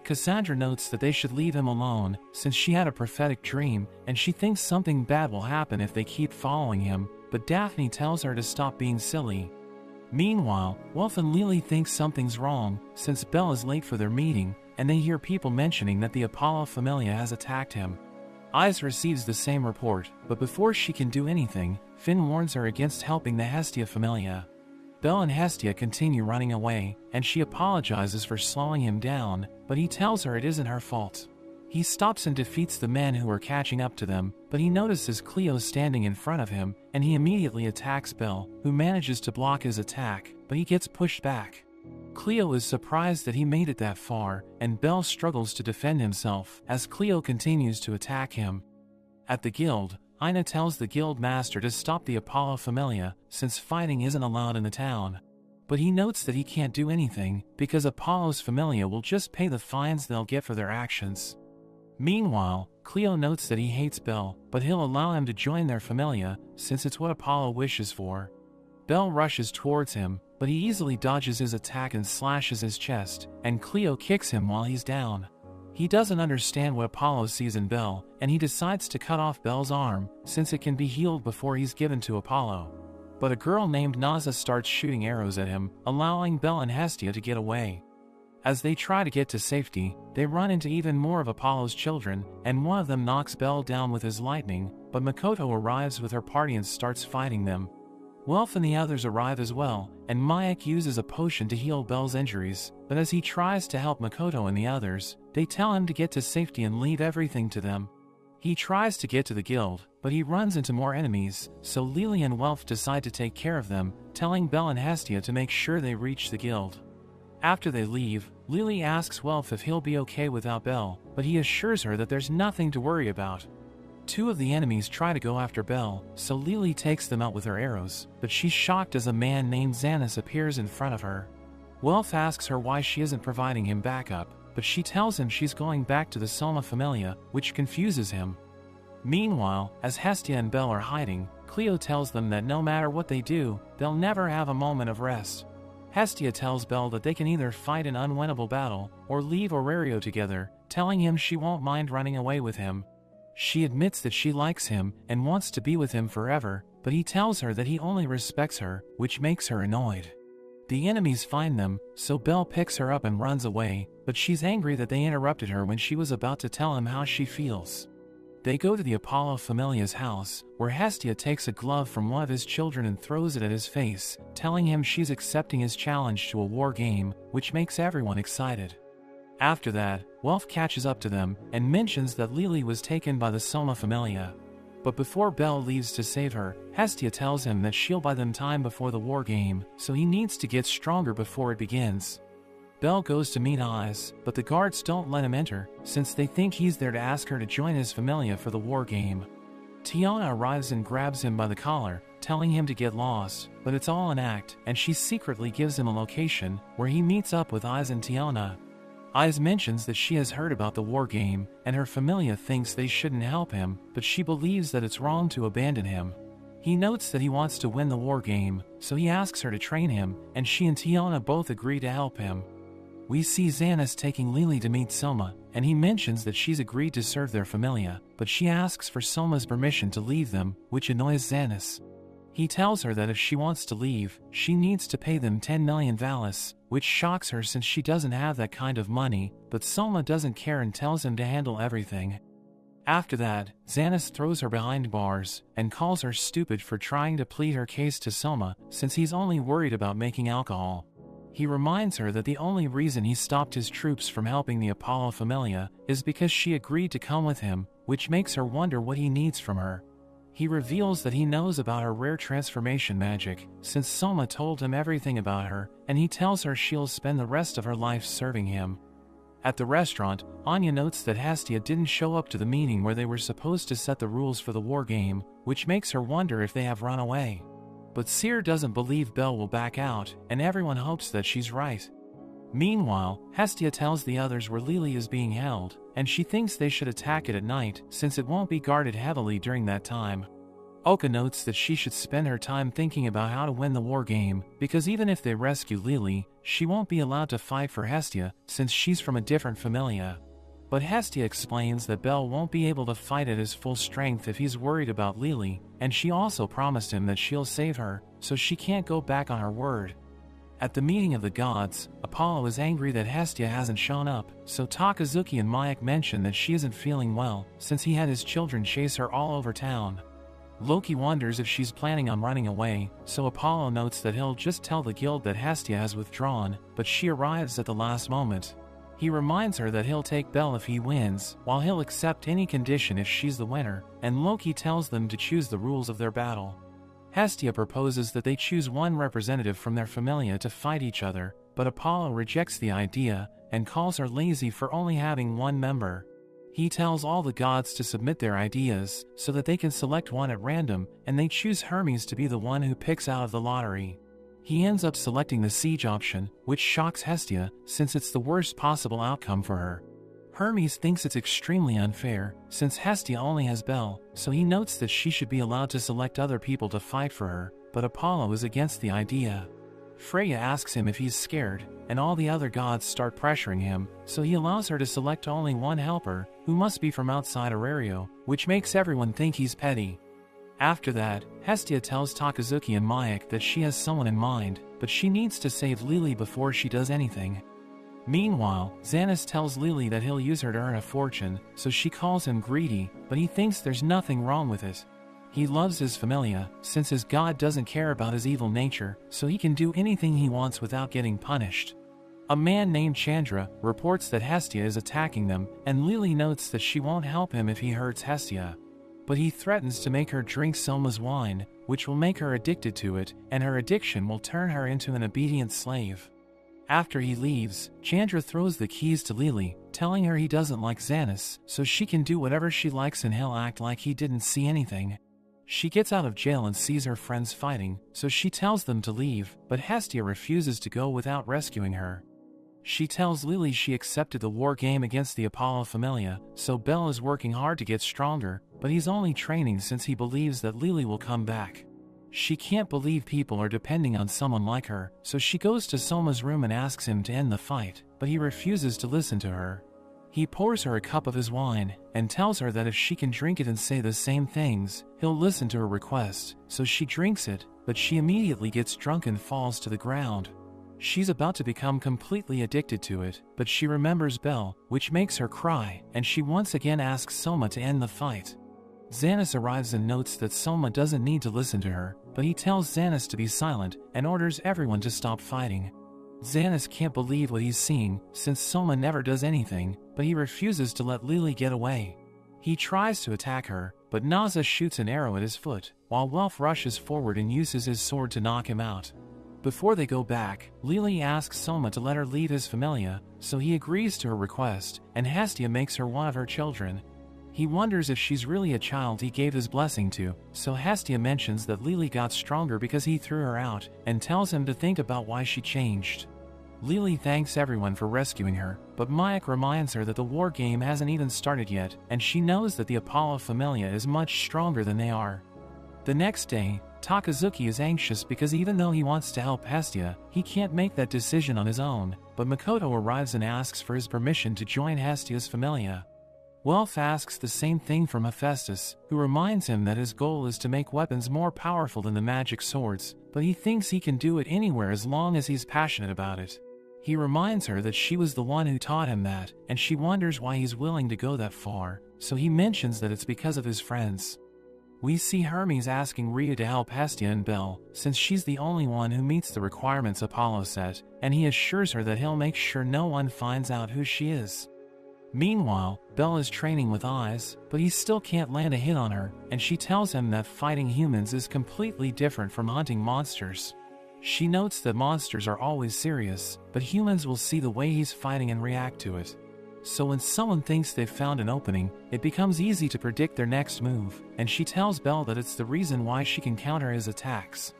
A: Cassandra notes that they should leave him alone, since she had a prophetic dream, and she thinks something bad will happen if they keep following him, but Daphne tells her to stop being silly. Meanwhile, Wolf and Lily think something's wrong, since Belle is late for their meeting, and they hear people mentioning that the Apollo Familia has attacked him. Ice receives the same report, but before she can do anything, Finn warns her against helping the Hestia Familia. Belle and Hestia continue running away, and she apologizes for slowing him down, but he tells her it isn't her fault. He stops and defeats the men who are catching up to them, but he notices Cleo standing in front of him, and he immediately attacks Belle, who manages to block his attack, but he gets pushed back. Cleo is surprised that he made it that far, and Belle struggles to defend himself as Cleo continues to attack him. At the guild, Ina tells the guild master to stop the Apollo Familia, since fighting isn't allowed in the town. But he notes that he can't do anything, because Apollo's Familia will just pay the fines they'll get for their actions. Meanwhile, Cleo notes that he hates Belle, but he'll allow him to join their Familia, since it's what Apollo wishes for. Belle rushes towards him, but he easily dodges his attack and slashes his chest, and Cleo kicks him while he's down. He doesn't understand what Apollo sees in Belle, and he decides to cut off Belle's arm, since it can be healed before he's given to Apollo. But a girl named Naza starts shooting arrows at him, allowing Belle and Hestia to get away. As they try to get to safety, they run into even more of Apollo's children, and one of them knocks Belle down with his lightning, but Makoto arrives with her party and starts fighting them. Welf and the others arrive as well, and Mayak uses a potion to heal Belle's injuries, but as he tries to help Makoto and the others, they tell him to get to safety and leave everything to them. He tries to get to the guild, but he runs into more enemies, so Lily and Welf decide to take care of them, telling Belle and Hestia to make sure they reach the guild. After they leave, Lily asks Welf if he'll be okay without Belle, but he assures her that there's nothing to worry about. Two of the enemies try to go after Belle, so Lily takes them out with her arrows, but she's shocked as a man named Xanis appears in front of her. Welf asks her why she isn't providing him backup, but she tells him she's going back to the Soma Familia, which confuses him. Meanwhile, as Hestia and Belle are hiding, Cleo tells them that no matter what they do, they'll never have a moment of rest. Hestia tells Belle that they can either fight an unwinnable battle, or leave Aurelio together, telling him she won't mind running away with him. She admits that she likes him and wants to be with him forever, but he tells her that he only respects her, which makes her annoyed. The enemies find them, so Belle picks her up and runs away, but she's angry that they interrupted her when she was about to tell him how she feels. They go to the Apollo Familia's house, where Hestia takes a glove from one of his children and throws it at his face, telling him she's accepting his challenge to a war game, which makes everyone excited. After that, Welf catches up to them, and mentions that Lily was taken by the Soma Familia. But before Belle leaves to save her, Hestia tells him that she'll buy them time before the war game, so he needs to get stronger before it begins. Belle goes to meet Eyes, but the guards don't let him enter, since they think he's there to ask her to join his familia for the war game. Tiana arrives and grabs him by the collar, telling him to get lost, but it's all an act, and she secretly gives him a location, where he meets up with Eyes and Tiana. Eyes mentions that she has heard about the war game, and her familia thinks they shouldn't help him, but she believes that it's wrong to abandon him. He notes that he wants to win the war game, so he asks her to train him, and she and Tiana both agree to help him. We see Xanis taking Lily to meet Soma, and he mentions that she's agreed to serve their familia, but she asks for Soma's permission to leave them, which annoys Xanis. He tells her that if she wants to leave, she needs to pay them 10 million valis, which shocks her since she doesn't have that kind of money, but Soma doesn't care and tells him to handle everything. After that, Xanis throws her behind bars, and calls her stupid for trying to plead her case to Soma, since he's only worried about making alcohol. He reminds her that the only reason he stopped his troops from helping the Apollo Familia is because she agreed to come with him, which makes her wonder what he needs from her. He reveals that he knows about her rare transformation magic, since Soma told him everything about her, and he tells her she'll spend the rest of her life serving him. At the restaurant, Anya notes that Hastia didn't show up to the meeting where they were supposed to set the rules for the war game, which makes her wonder if they have run away. But Seer doesn't believe Belle will back out, and everyone hopes that she's right. Meanwhile, Hestia tells the others where Lily is being held, and she thinks they should attack it at night, since it won't be guarded heavily during that time. Oka notes that she should spend her time thinking about how to win the war game, because even if they rescue Lily, she won't be allowed to fight for Hestia, since she's from a different familia. But Hestia explains that Belle won't be able to fight at his full strength if he's worried about Lily, and she also promised him that she'll save her, so she can't go back on her word. At the meeting of the gods, Apollo is angry that Hestia hasn't shown up, so Takazuki and Mayak mention that she isn't feeling well, since he had his children chase her all over town. Loki wonders if she's planning on running away, so Apollo notes that he'll just tell the guild that Hestia has withdrawn, but she arrives at the last moment. He reminds her that he'll take Belle if he wins, while he'll accept any condition if she's the winner, and Loki tells them to choose the rules of their battle. Hestia proposes that they choose one representative from their familia to fight each other, but Apollo rejects the idea, and calls her lazy for only having one member. He tells all the gods to submit their ideas, so that they can select one at random, and they choose Hermes to be the one who picks out of the lottery. He ends up selecting the siege option, which shocks Hestia, since it's the worst possible outcome for her. Hermes thinks it's extremely unfair, since Hestia only has Belle, so he notes that she should be allowed to select other people to fight for her, but Apollo is against the idea. Freya asks him if he's scared, and all the other gods start pressuring him, so he allows her to select only one helper, who must be from outside Aurario, which makes everyone think he's petty. After that, Hestia tells Takazuki and Mayak that she has someone in mind, but she needs to save Lily before she does anything. Meanwhile, Xanis tells Lily that he'll use her to earn a fortune, so she calls him greedy, but he thinks there's nothing wrong with it. He loves his familia, since his god doesn't care about his evil nature, so he can do anything he wants without getting punished. A man named Chandra reports that Hestia is attacking them, and Lily notes that she won't help him if he hurts Hestia. But he threatens to make her drink Selma's wine, which will make her addicted to it, and her addiction will turn her into an obedient slave. After he leaves, Chandra throws the keys to Lily, telling her he doesn't like Xanis, so she can do whatever she likes and he'll act like he didn't see anything. She gets out of jail and sees her friends fighting, so she tells them to leave, but Hestia refuses to go without rescuing her. She tells Lily she accepted the war game against the Apollo Familia, so Belle is working hard to get stronger, but he's only training since he believes that Lily will come back. She can't believe people are depending on someone like her, so she goes to Soma's room and asks him to end the fight, but he refuses to listen to her. He pours her a cup of his wine, and tells her that if she can drink it and say the same things, he'll listen to her request, so she drinks it, but she immediately gets drunk and falls to the ground. She's about to become completely addicted to it, but she remembers Belle, which makes her cry, and she once again asks Soma to end the fight. Xanis arrives and notes that Soma doesn't need to listen to her, but he tells Xanis to be silent, and orders everyone to stop fighting. Xanis can't believe what he's seeing, since Soma never does anything, but he refuses to let Lily get away. He tries to attack her, but Naza shoots an arrow at his foot, while Welf rushes forward and uses his sword to knock him out. Before they go back, Lily asks Soma to let her leave his familia, so he agrees to her request, and Hestia makes her one of her children. He wonders if she's really a child he gave his blessing to, so Hestia mentions that Lily got stronger because he threw her out, and tells him to think about why she changed. Lily thanks everyone for rescuing her, but Mayak reminds her that the war game hasn't even started yet, and she knows that the Apollo Familia is much stronger than they are. The next day, Takazuki is anxious because even though he wants to help Hestia, he can't make that decision on his own, but Makoto arrives and asks for his permission to join Hestia's Familia. Welf asks the same thing from Hephaestus, who reminds him that his goal is to make weapons more powerful than the magic swords, but he thinks he can do it anywhere as long as he's passionate about it. He reminds her that she was the one who taught him that, and she wonders why he's willing to go that far, so he mentions that it's because of his friends. We see Hermes asking Rhea to help Hestia and Belle, since she's the only one who meets the requirements Apollo set, and he assures her that he'll make sure no one finds out who she is. Meanwhile, Belle is training with Eyes, but he still can't land a hit on her, and she tells him that fighting humans is completely different from hunting monsters. She notes that monsters are always serious, but humans will see the way he's fighting and react to it. So when someone thinks they've found an opening, it becomes easy to predict their next move, and she tells Belle that it's the reason why she can counter his attacks.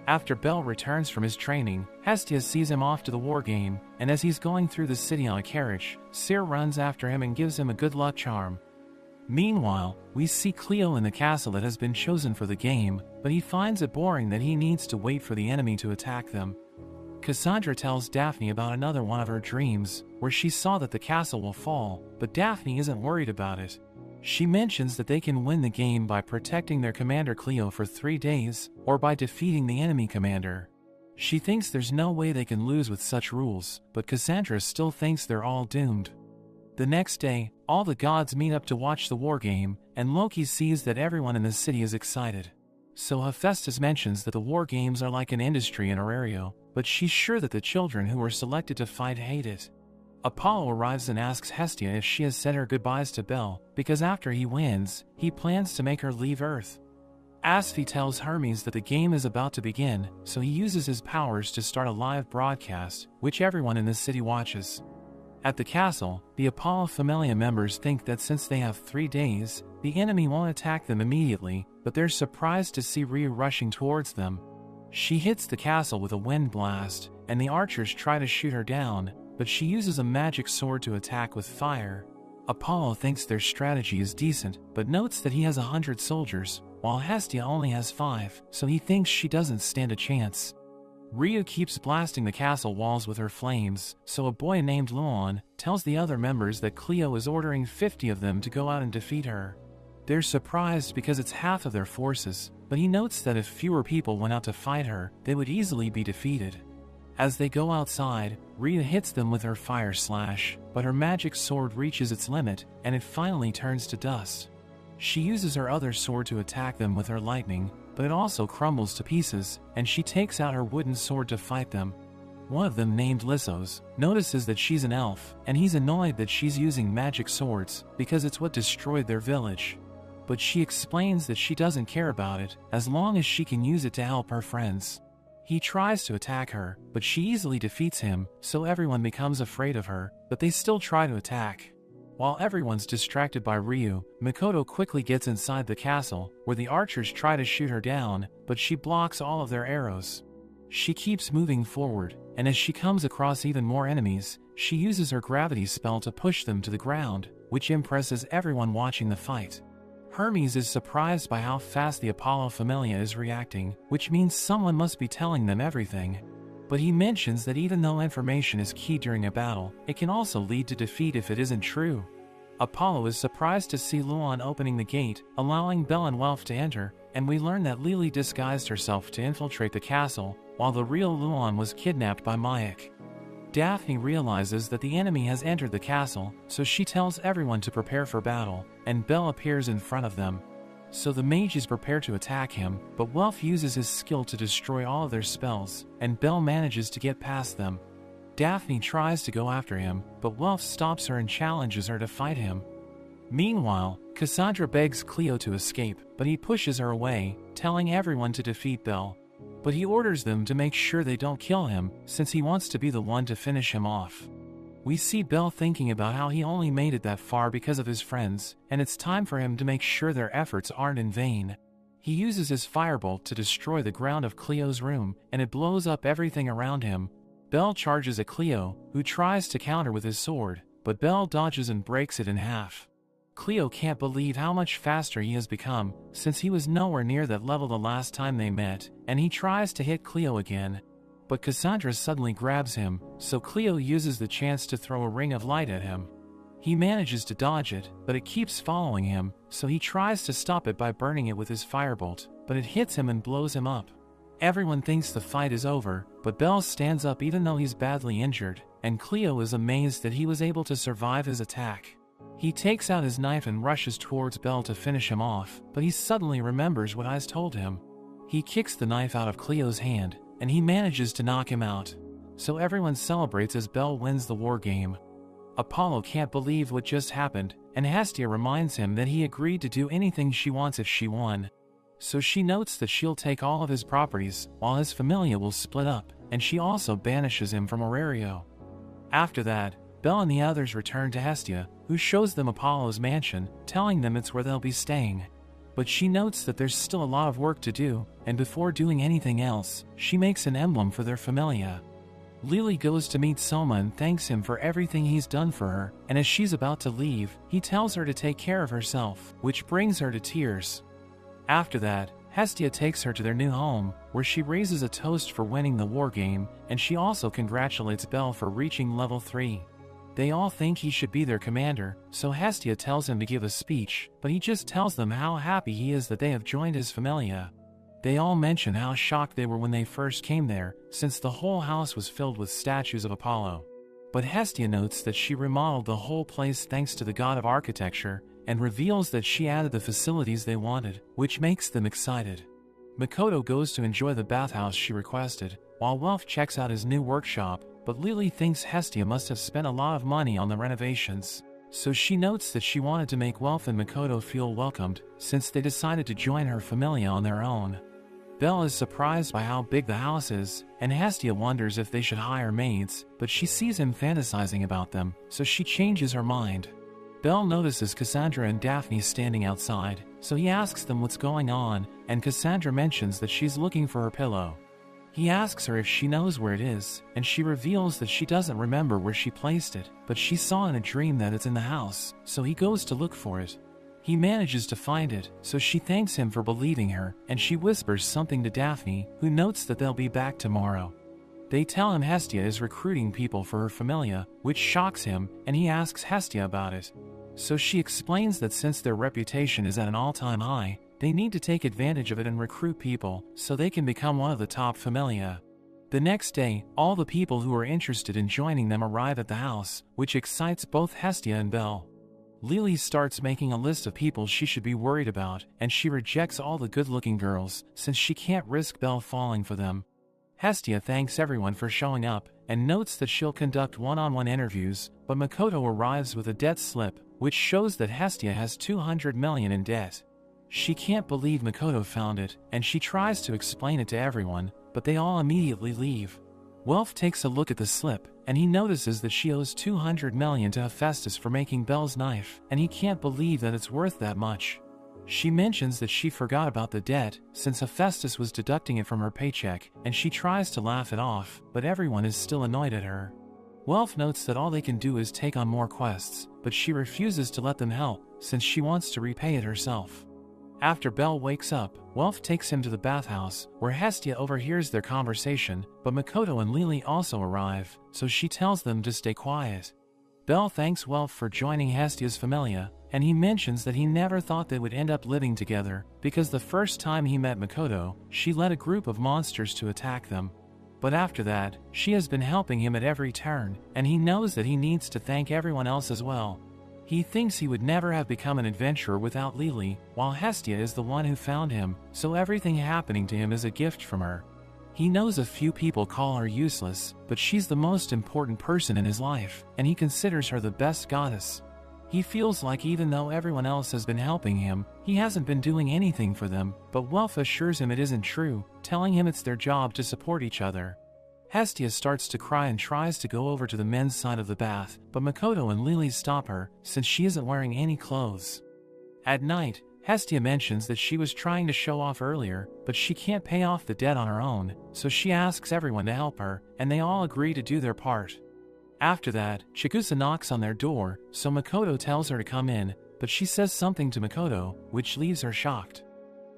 A: After Belle returns from his training, Hestia sees him off to the war game, and as he's going through the city on a carriage, Cyr runs after him and gives him a good luck charm. Meanwhile, we see Cleo in the castle that has been chosen for the game, but he finds it boring that he needs to wait for the enemy to attack them. Cassandra tells Daphne about another one of her dreams, where she saw that the castle will fall, but Daphne isn't worried about it. She mentions that they can win the game by protecting their commander Cleo for 3 days, or by defeating the enemy commander. She thinks there's no way they can lose with such rules, but Cassandra still thinks they're all doomed. The next day, all the gods meet up to watch the war game, and Loki sees that everyone in the city is excited. So Hephaestus mentions that the war games are like an industry in Aurario, but she's sure that the children who were selected to fight hate it. Apollo arrives and asks Hestia if she has said her goodbyes to Belle, because after he wins, he plans to make her leave Earth. Asphi tells Hermes that the game is about to begin, so he uses his powers to start a live broadcast, which everyone in the city watches. At the castle, the Apollo Familia members think that since they have 3 days, the enemy won't attack them immediately, but they're surprised to see Rhea rushing towards them. She hits the castle with a wind blast, and the archers try to shoot her down, but she uses a magic sword to attack with fire. Apollo thinks their strategy is decent, but notes that he has 100 soldiers, while Hestia only has 5, so he thinks she doesn't stand a chance. Rhea keeps blasting the castle walls with her flames, so a boy named Luon tells the other members that Cleo is ordering 50 of them to go out and defeat her. They're surprised because it's half of their forces, but he notes that if fewer people went out to fight her, they would easily be defeated. As they go outside, Rhea hits them with her fire slash, but her magic sword reaches its limit, and it finally turns to dust. She uses her other sword to attack them with her lightning, but it also crumbles to pieces, and she takes out her wooden sword to fight them. One of them, named Lissos, notices that she's an elf, and he's annoyed that she's using magic swords, because it's what destroyed their village. But she explains that she doesn't care about it, as long as she can use it to help her friends. He tries to attack her, but she easily defeats him, so everyone becomes afraid of her, but they still try to attack. While everyone's distracted by Ryu, Makoto quickly gets inside the castle, where the archers try to shoot her down, but she blocks all of their arrows. She keeps moving forward, and as she comes across even more enemies, she uses her gravity spell to push them to the ground, which impresses everyone watching the fight. Hermes is surprised by how fast the Apollo Familia is reacting, which means someone must be telling them everything. But he mentions that even though information is key during a battle, it can also lead to defeat if it isn't true. Apollo is surprised to see Luon opening the gate, allowing Belle and Welf to enter, and we learn that Lily disguised herself to infiltrate the castle, while the real Luon was kidnapped by Mayak. Daphne realizes that the enemy has entered the castle, so she tells everyone to prepare for battle, and Belle appears in front of them. So the mages prepare to attack him, but Welf uses his skill to destroy all of their spells, and Belle manages to get past them. Daphne tries to go after him, but Welf stops her and challenges her to fight him. Meanwhile, Cassandra begs Cleo to escape, but he pushes her away, telling everyone to defeat Belle. but he orders them to make sure they don't kill him, since he wants to be the one to finish him off. We see Bell thinking about how he only made it that far because of his friends, and it's time for him to make sure their efforts aren't in vain. He uses his firebolt to destroy the ground of Cleo's room, and it blows up everything around him. Bell charges at Cleo, who tries to counter with his sword, but Bell dodges and breaks it in half. Cleo can't believe how much faster he has become, since he was nowhere near that level the last time they met, and he tries to hit Cleo again. But Cassandra suddenly grabs him, so Cleo uses the chance to throw a ring of light at him. He manages to dodge it, but it keeps following him, so he tries to stop it by burning it with his firebolt, but it hits him and blows him up. Everyone thinks the fight is over, but Bell stands up even though he's badly injured, and Cleo is amazed that he was able to survive his attack. He takes out his knife and rushes towards Bell to finish him off, but he suddenly remembers what I's told him. He kicks the knife out of Cleo's hand, and he manages to knock him out. So everyone celebrates as Bell wins the war game. Apollo can't believe what just happened, and Hestia reminds him that he agreed to do anything she wants if she won. So she notes that she'll take all of his properties, while his familia will split up, and she also banishes him from Aurario. After that, Bell and the others return to Hestia, who shows them Apollo's mansion, telling them it's where they'll be staying. But she notes that there's still a lot of work to do, and before doing anything else, she makes an emblem for their familia. Lily goes to meet Soma and thanks him for everything he's done for her, and as she's about to leave, he tells her to take care of herself, which brings her to tears. After that, Hestia takes her to their new home, where she raises a toast for winning the war game, and she also congratulates Bell for reaching level 3. They all think he should be their commander, so Hestia tells him to give a speech, but he just tells them how happy he is that they have joined his familia. They all mention how shocked they were when they first came there, since the whole house was filled with statues of Apollo. But Hestia notes that she remodeled the whole place thanks to the god of architecture, and reveals that she added the facilities they wanted, which makes them excited. Makoto goes to enjoy the bathhouse she requested, while Welf checks out his new workshop, but Lily thinks Hestia must have spent a lot of money on the renovations. So she notes that she wanted to make Welf and Makoto feel welcomed, since they decided to join her familia on their own. Belle is surprised by how big the house is, and Hestia wonders if they should hire maids, but she sees him fantasizing about them, so she changes her mind. Belle notices Cassandra and Daphne standing outside, so he asks them what's going on, and Cassandra mentions that she's looking for her pillow. He asks her if she knows where it is, and she reveals that she doesn't remember where she placed it, but she saw in a dream that it's in the house, so he goes to look for it. He manages to find it, so she thanks him for believing her, and she whispers something to Daphne, who notes that they'll be back tomorrow. They tell him Hestia is recruiting people for her familia, which shocks him, and he asks Hestia about it. So she explains that since their reputation is at an all-time high, they need to take advantage of it and recruit people, so they can become one of the top familia. The next day, all the people who are interested in joining them arrive at the house, which excites both Hestia and Belle. Lily starts making a list of people she should be worried about, and she rejects all the good-looking girls, since she can't risk Belle falling for them. Hestia thanks everyone for showing up, and notes that she'll conduct one-on-one interviews, but Makoto arrives with a debt slip, which shows that Hestia has 200 million in debt. She can't believe Makoto found it, and she tries to explain it to everyone, but they all immediately leave. Welf takes a look at the slip, and he notices that she owes 200 million to Hephaestus for making Belle's knife, and he can't believe that it's worth that much. She mentions that she forgot about the debt, since Hephaestus was deducting it from her paycheck, and she tries to laugh it off, but everyone is still annoyed at her. Welf notes that all they can do is take on more quests, but she refuses to let them help, since she wants to repay it herself. After Belle wakes up, Welf takes him to the bathhouse, where Hestia overhears their conversation, but Makoto and Lily also arrive, so she tells them to stay quiet. Belle thanks Welf for joining Hestia's familia, and he mentions that he never thought they would end up living together, because the first time he met Makoto, she led a group of monsters to attack them. But after that, she has been helping him at every turn, and he knows that he needs to thank everyone else as well. He thinks he would never have become an adventurer without Lily, while Hestia is the one who found him, so everything happening to him is a gift from her. He knows a few people call her useless, but she's the most important person in his life, and he considers her the best goddess. He feels like even though everyone else has been helping him, he hasn't been doing anything for them, but Welf assures him it isn't true, telling him it's their job to support each other. Hestia starts to cry and tries to go over to the men's side of the bath, but Makoto and Lily stop her, since she isn't wearing any clothes. At night, Hestia mentions that she was trying to show off earlier, but she can't pay off the debt on her own, so she asks everyone to help her, and they all agree to do their part. After that, Chigusa knocks on their door, so Makoto tells her to come in, but she says something to Makoto, which leaves her shocked.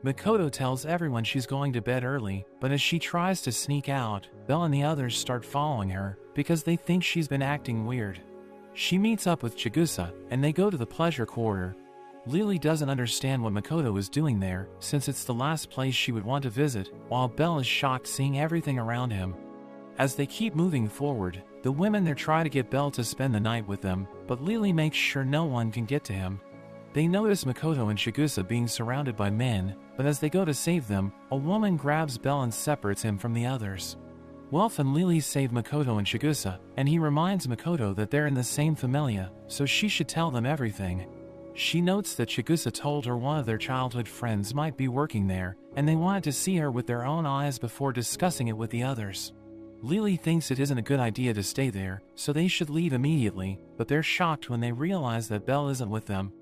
A: Makoto tells everyone she's going to bed early, but as she tries to sneak out, Belle and the others start following her, because they think she's been acting weird. She meets up with Chigusa, and they go to the pleasure quarter. Lily doesn't understand what Makoto is doing there, since it's the last place she would want to visit, while Belle is shocked seeing everything around him. As they keep moving forward, the women there try to get Belle to spend the night with them, but Lily makes sure no one can get to him. They notice Makoto and Chigusa being surrounded by men, but as they go to save them, a woman grabs Belle and separates him from the others. Welf and Lily save Makoto and Chigusa, and he reminds Makoto that they're in the same familia, so she should tell them everything. She notes that Chigusa told her one of their childhood friends might be working there, and they wanted to see her with their own eyes before discussing it with the others. Lily thinks it isn't a good idea to stay there, so they should leave immediately, but they're shocked when they realize that Belle isn't with them.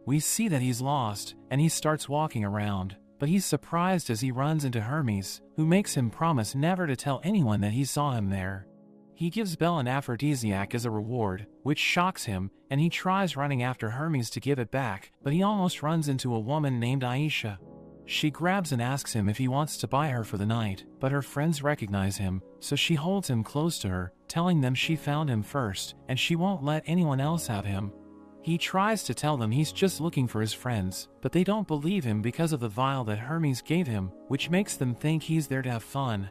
A: We see that he's lost, and he starts walking around, but he's surprised as he runs into Hermes, who makes him promise never to tell anyone that he saw him there. He gives Belle an aphrodisiac as a reward, which shocks him, and he tries running after Hermes to give it back, but he almost runs into a woman named Aisha. She grabs and asks him if he wants to buy her for the night, but her friends recognize him, so she holds him close to her, telling them she found him first, and she won't let anyone else have him. He tries to tell them he's just looking for his friends, but they don't believe him because of the vial that Hermes gave him, which makes them think he's there to have fun.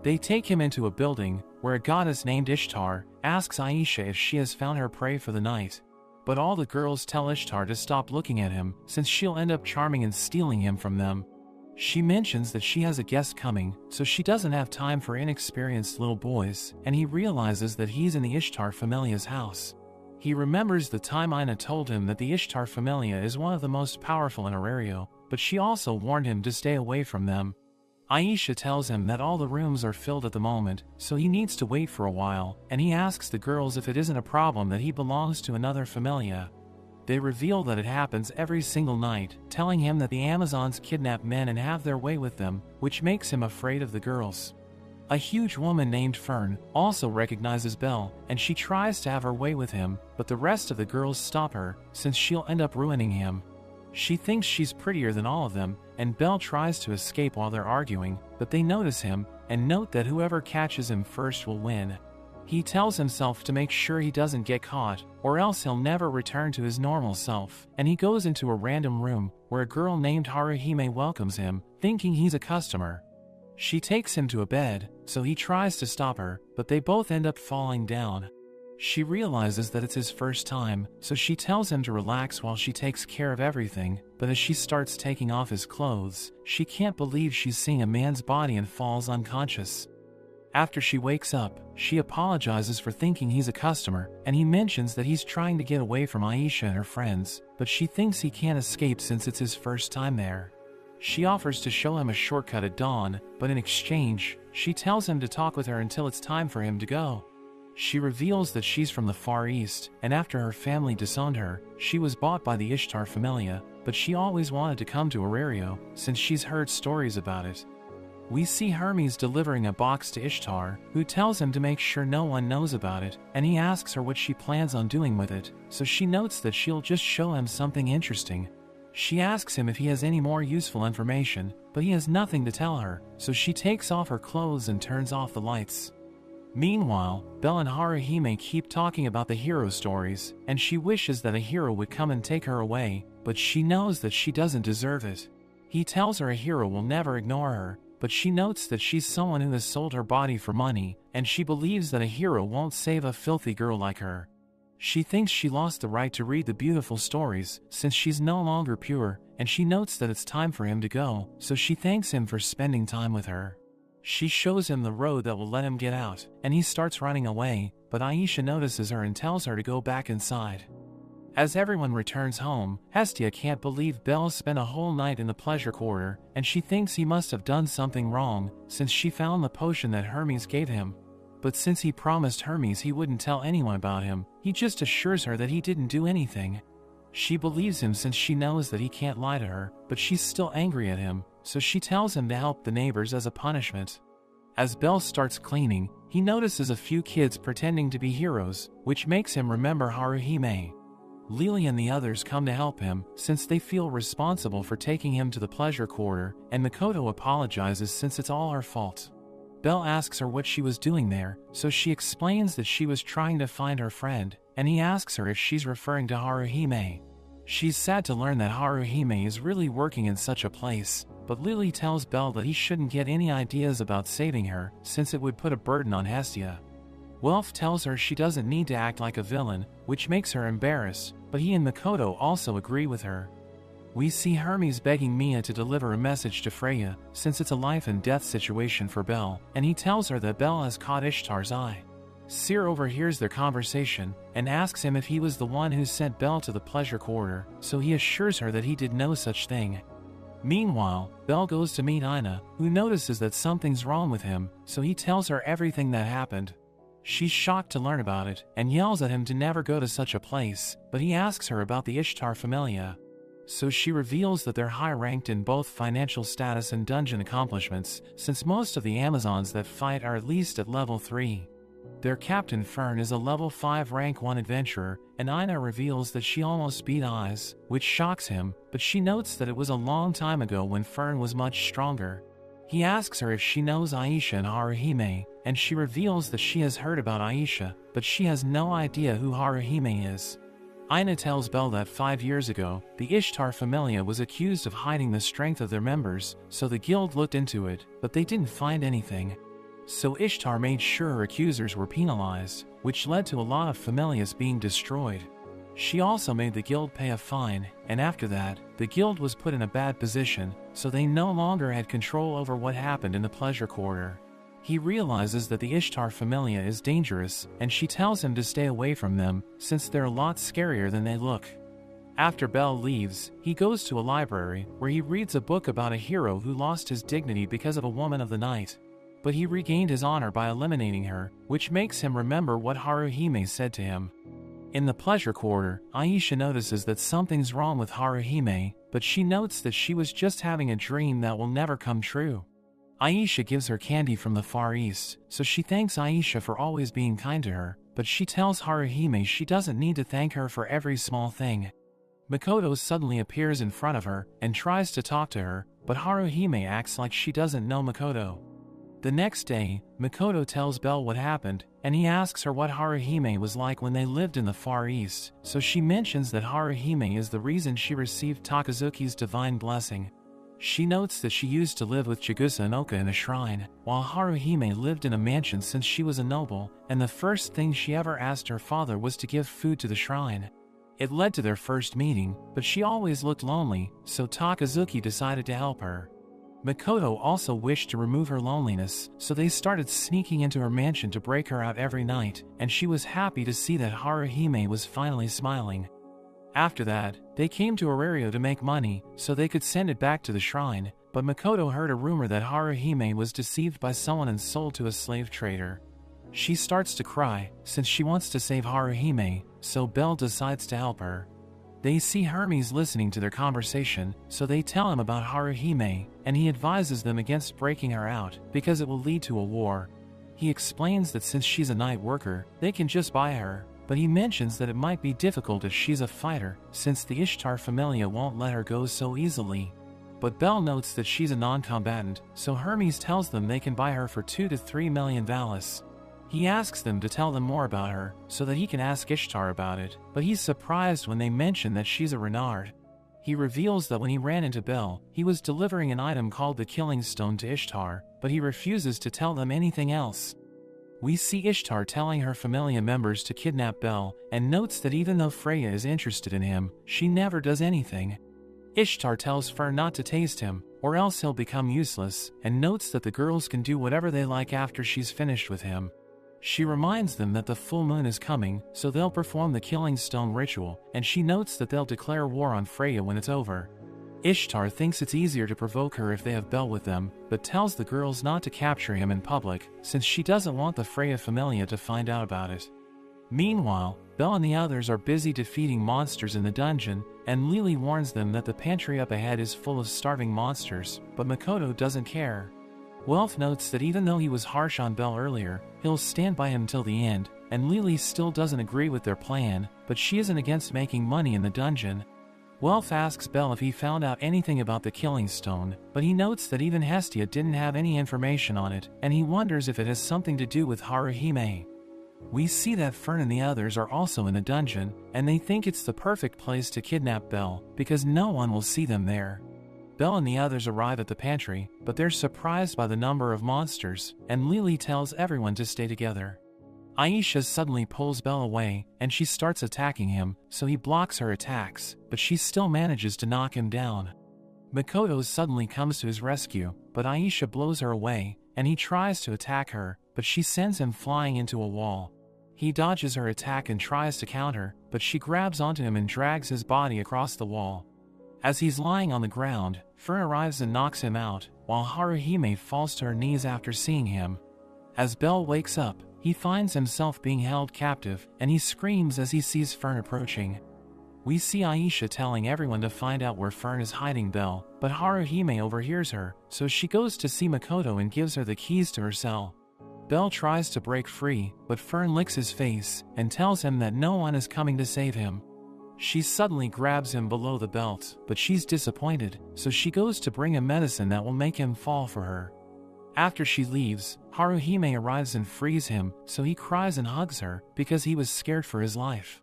A: They take him into a building, where a goddess named Ishtar asks Aisha if she has found her prey for the night. But all the girls tell Ishtar to stop looking at him, since she'll end up charming and stealing him from them. She mentions that she has a guest coming, so she doesn't have time for inexperienced little boys, and he realizes that he's in the Ishtar Familia's house. He remembers the time Ina told him that the Ishtar Familia is one of the most powerful in Aurario, but she also warned him to stay away from them. Aisha tells him that all the rooms are filled at the moment, so he needs to wait for a while, and he asks the girls if it isn't a problem that he belongs to another familia. They reveal that it happens every single night, telling him that the Amazons kidnap men and have their way with them, which makes him afraid of the girls. A huge woman named Fern also recognizes Belle, and she tries to have her way with him, but the rest of the girls stop her, since she'll end up ruining him. She thinks she's prettier than all of them, and Belle tries to escape while they're arguing, but they notice him, and note that whoever catches him first will win. He tells himself to make sure he doesn't get caught, or else he'll never return to his normal self, and he goes into a random room, where a girl named Haruhime welcomes him, thinking he's a customer. She takes him to a bed, so he tries to stop her, but they both end up falling down. She realizes that it's his first time, so she tells him to relax while she takes care of everything, but as she starts taking off his clothes, she can't believe she's seeing a man's body and falls unconscious. After she wakes up, she apologizes for thinking he's a customer, and he mentions that he's trying to get away from Aisha and her friends, but she thinks he can't escape since it's his first time there. She offers to show him a shortcut at dawn, but in exchange, she tells him to talk with her until it's time for him to go. She reveals that she's from the Far East, and after her family disowned her, she was bought by the Ishtar Familia, but she always wanted to come to Aurario, since she's heard stories about it. We see Hermes delivering a box to Ishtar, who tells him to make sure no one knows about it, and he asks her what she plans on doing with it, so she notes that she'll just show him something interesting. She asks him if he has any more useful information, but he has nothing to tell her, so she takes off her clothes and turns off the lights. Meanwhile, Belle and Haruhime keep talking about the hero stories, and she wishes that a hero would come and take her away, but she knows that she doesn't deserve it. He tells her a hero will never ignore her, but she notes that she's someone who has sold her body for money, and she believes that a hero won't save a filthy girl like her. She thinks she lost the right to read the beautiful stories, since she's no longer pure, and she notes that it's time for him to go, so she thanks him for spending time with her. She shows him the road that will let him get out, and he starts running away, but Aisha notices her and tells her to go back inside. As everyone returns home, Hestia can't believe Belle spent a whole night in the pleasure quarter, and she thinks he must have done something wrong, since she found the potion that Hermes gave him. But since he promised Hermes he wouldn't tell anyone about him, he just assures her that he didn't do anything. She believes him since she knows that he can't lie to her, but she's still angry at him, so she tells him to help the neighbors as a punishment. As Belle starts cleaning, he notices a few kids pretending to be heroes, which makes him remember Haruhime. Lily and the others come to help him, since they feel responsible for taking him to the pleasure quarter, and Makoto apologizes since it's all her fault. Belle asks her what she was doing there, so she explains that she was trying to find her friend, and he asks her if she's referring to Haruhime. She's sad to learn that Haruhime is really working in such a place, but Lily tells Belle that he shouldn't get any ideas about saving her, since it would put a burden on Hestia. Welf tells her she doesn't need to act like a villain, which makes her embarrassed, but he and Makoto also agree with her. We see Hermes begging Mia to deliver a message to Freya, since it's a life-and-death situation for Belle, and he tells her that Belle has caught Ishtar's eye. Seer overhears their conversation, and asks him if he was the one who sent Belle to the pleasure quarter, so he assures her that he did no such thing. Meanwhile, Belle goes to meet Ina, who notices that something's wrong with him, so he tells her everything that happened. She's shocked to learn about it, and yells at him to never go to such a place, but he asks her about the Ishtar Familia. So she reveals that they're high-ranked in both financial status and dungeon accomplishments, since most of the Amazons that fight are at least at level 3. Their captain Fern is a level 5 rank 1 adventurer, and Ina reveals that she almost beat Eyes, which shocks him, but she notes that it was a long time ago when Fern was much stronger. He asks her if she knows Aisha and Haruhime, and she reveals that she has heard about Aisha, but she has no idea who Haruhime is. Ina tells Belle that 5 years ago, the Ishtar Familia was accused of hiding the strength of their members, so the guild looked into it, but they didn't find anything. So Ishtar made sure her accusers were penalized, which led to a lot of familias being destroyed. She also made the guild pay a fine, and after that, the guild was put in a bad position, so they no longer had control over what happened in the pleasure quarter. He realizes that the Ishtar Familia is dangerous, and she tells him to stay away from them, since they're a lot scarier than they look. After Belle leaves, he goes to a library, where he reads a book about a hero who lost his dignity because of a woman of the night. But he regained his honor by eliminating her, which makes him remember what Haruhime said to him. In the pleasure quarter, Aisha notices that something's wrong with Haruhime, but she notes that she was just having a dream that will never come true. Aisha gives her candy from the Far East, so she thanks Aisha for always being kind to her, but she tells Haruhime she doesn't need to thank her for every small thing. Makoto suddenly appears in front of her and tries to talk to her, but Haruhime acts like she doesn't know Makoto. The next day, Makoto tells Belle what happened, and he asks her what Haruhime was like when they lived in the Far East, so she mentions that Haruhime is the reason she received Takazuki's divine blessing. She notes that she used to live with Chigusa and Oka in a shrine, while Haruhime lived in a mansion since she was a noble, and the first thing she ever asked her father was to give food to the shrine. It led to their first meeting, but she always looked lonely, so Takazuki decided to help her. Makoto also wished to remove her loneliness, so they started sneaking into her mansion to break her out every night, and she was happy to see that Haruhime was finally smiling. After that, they came to Aurario to make money, so they could send it back to the shrine, but Makoto heard a rumor that Haruhime was deceived by someone and sold to a slave trader. She starts to cry, since she wants to save Haruhime, so Belle decides to help her. They see Hermes listening to their conversation, so they tell him about Haruhime, and he advises them against breaking her out, because it will lead to a war. He explains that since she's a night worker, they can just buy her, but he mentions that it might be difficult if she's a fighter, since the Ishtar Familia won't let her go so easily. But Belle notes that she's a non-combatant, so Hermes tells them they can buy her for 2 to 3 million valis. He asks them to tell them more about her, so that he can ask Ishtar about it, but he's surprised when they mention that she's a Renard. He reveals that when he ran into Belle, he was delivering an item called the Killing Stone to Ishtar, but he refuses to tell them anything else. We see Ishtar telling her Familia members to kidnap Belle, and notes that even though Freya is interested in him, she never does anything. Ishtar tells Fern not to taste him, or else he'll become useless, and notes that the girls can do whatever they like after she's finished with him. She reminds them that the full moon is coming, so they'll perform the killing stone ritual, and she notes that they'll declare war on Freya when it's over. Ishtar thinks it's easier to provoke her if they have Bel with them, but tells the girls not to capture him in public, since she doesn't want the Freya Familia to find out about it. Meanwhile, Bel and the others are busy defeating monsters in the dungeon, and Lily warns them that the pantry up ahead is full of starving monsters, but Makoto doesn't care. Welf notes that even though he was harsh on Bel earlier, he'll stand by him till the end, and Lily still doesn't agree with their plan, but she isn't against making money in the dungeon. Welf asks Bel if he found out anything about the killing stone, but he notes that even Hestia didn't have any information on it, and he wonders if it has something to do with Haruhime. We see that Fern and the others are also in the dungeon, and they think it's the perfect place to kidnap Bel, because no one will see them there. Bel and the others arrive at the pantry, but they're surprised by the number of monsters, and Lily tells everyone to stay together. Aisha suddenly pulls Bel away, and she starts attacking him, so he blocks her attacks, but she still manages to knock him down. Makoto suddenly comes to his rescue, but Aisha blows her away, and he tries to attack her, but she sends him flying into a wall. He dodges her attack and tries to counter, but she grabs onto him and drags his body across the wall. As he's lying on the ground, Fern arrives and knocks him out, while Haruhime falls to her knees after seeing him. As Bel wakes up, he finds himself being held captive, and he screams as he sees Fern approaching. We see Aisha telling everyone to find out where Fern is hiding Bel, but Haruhime overhears her, so she goes to see Makoto and gives her the keys to her cell. Bel tries to break free, but Fern licks his face and tells him that no one is coming to save him. She suddenly grabs him below the belt, but she's disappointed, so she goes to bring him medicine that will make him fall for her. After she leaves, Haruhime arrives and frees him, so he cries and hugs her, because he was scared for his life.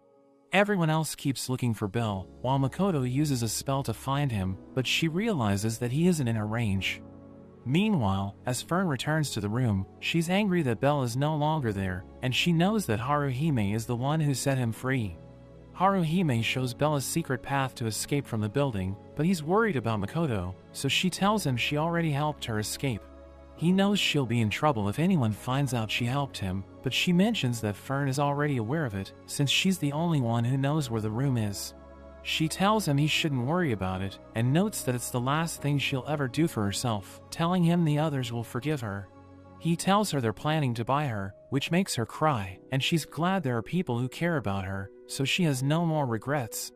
A: Everyone else keeps looking for Bel, while Makoto uses a spell to find him, but she realizes that he isn't in her range. Meanwhile, as Fern returns to the room, she's angry that Bel is no longer there, and she knows that Haruhime is the one who set him free. Haruhime shows Bel a secret path to escape from the building, but he's worried about Makoto, so she tells him she already helped her escape. He knows she'll be in trouble if anyone finds out she helped him, but she mentions that Fern is already aware of it, since she's the only one who knows where the room is. She tells him he shouldn't worry about it, and notes that it's the last thing she'll ever do for herself, telling him the others will forgive her. He tells her they're planning to buy her, which makes her cry, and she's glad there are people who care about her, so she has no more regrets.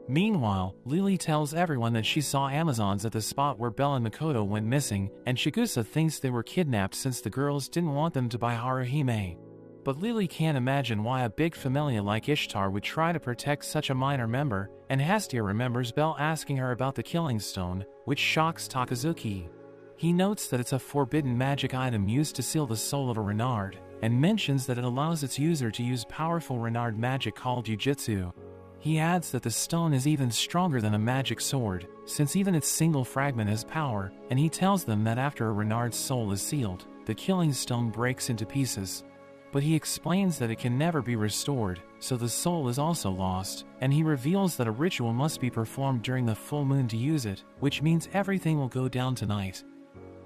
A: Meanwhile, Lily tells everyone that she saw Amazons at the spot where Bel and Makoto went missing, and Chigusa thinks they were kidnapped since the girls didn't want them to buy Haruhime. But Lily can't imagine why a big familia like Ishtar would try to protect such a minor member, and Hestia remembers Bel asking her about the killing stone, which shocks Takazuki. He notes that it's a forbidden magic item used to seal the soul of a Renard, and mentions that it allows its user to use powerful Renard magic called Jujutsu. He adds that the stone is even stronger than a magic sword, since even its single fragment has power, and he tells them that after a Renard's soul is sealed, the killing stone breaks into pieces. But he explains that it can never be restored, so the soul is also lost, and he reveals that a ritual must be performed during the full moon to use it, which means everything will go down tonight.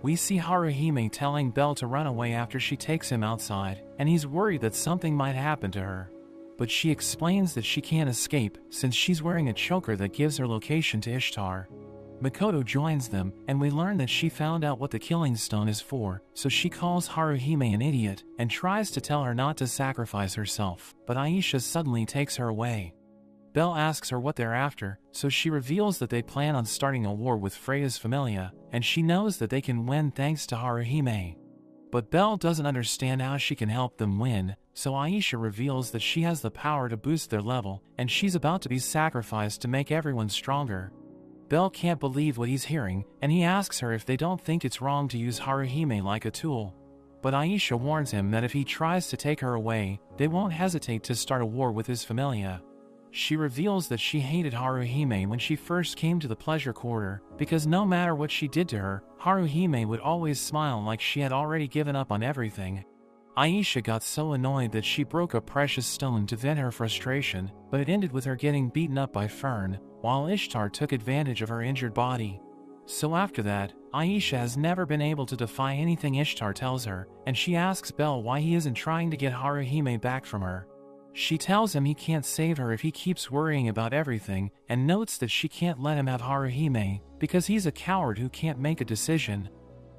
A: We see Haruhime telling Bel to run away after she takes him outside, and he's worried that something might happen to her. But she explains that she can't escape, since she's wearing a choker that gives her location to Ishtar. Makoto joins them, and we learn that she found out what the killing stone is for, so she calls Haruhime an idiot, and tries to tell her not to sacrifice herself, but Aisha suddenly takes her away. Bel asks her what they're after, so she reveals that they plan on starting a war with Freya's Familia, and she knows that they can win thanks to Haruhime. But Bel doesn't understand how she can help them win, so Aisha reveals that she has the power to boost their level, and she's about to be sacrificed to make everyone stronger. Bel can't believe what he's hearing, and he asks her if they don't think it's wrong to use Haruhime like a tool. But Aisha warns him that if he tries to take her away, they won't hesitate to start a war with his Familia. She reveals that she hated Haruhime when she first came to the pleasure quarter, because no matter what she did to her, Haruhime would always smile like she had already given up on everything. Aisha got so annoyed that she broke a precious stone to vent her frustration, but it ended with her getting beaten up by Fern, while Ishtar took advantage of her injured body. So after that, Aisha has never been able to defy anything Ishtar tells her, and she asks Bel why he isn't trying to get Haruhime back from her. She tells him he can't save her if he keeps worrying about everything, and notes that she can't let him have Haruhime because he's a coward who can't make a decision.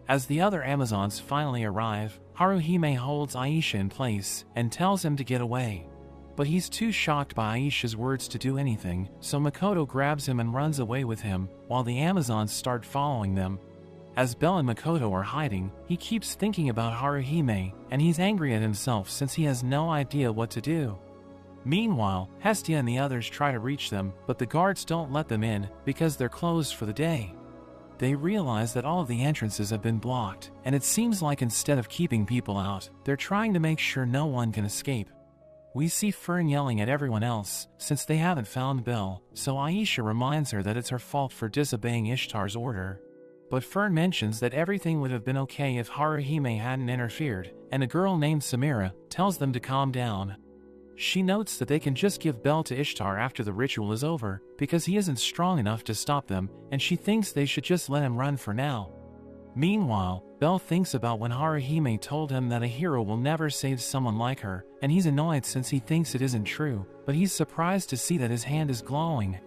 A: As the other Amazons finally arrive, Haruhime holds Aisha in place and tells him to get away. But he's too shocked by Aisha's words to do anything, so Makoto grabs him and runs away with him, while the Amazons start following them. As Bel and Makoto are hiding, he keeps thinking about Haruhime, and he's angry at himself since he has no idea what to do. Meanwhile, Hestia and the others try to reach them, but the guards don't let them in because they're closed for the day. They realize that all of the entrances have been blocked, and it seems like instead of keeping people out, they're trying to make sure no one can escape. We see Fern yelling at everyone else, since they haven't found Bel, so Aisha reminds her that it's her fault for disobeying Ishtar's order. But Fern mentions that everything would have been okay if Haruhime hadn't interfered, and a girl named Samira tells them to calm down. She notes that they can just give Bel to Ishtar after the ritual is over, because he isn't strong enough to stop them, and she thinks they should just let him run for now. Meanwhile, Bel thinks about when Haruhime told him that a hero will never save someone like her, and he's annoyed since he thinks it isn't true, but he's surprised to see that his hand is glowing.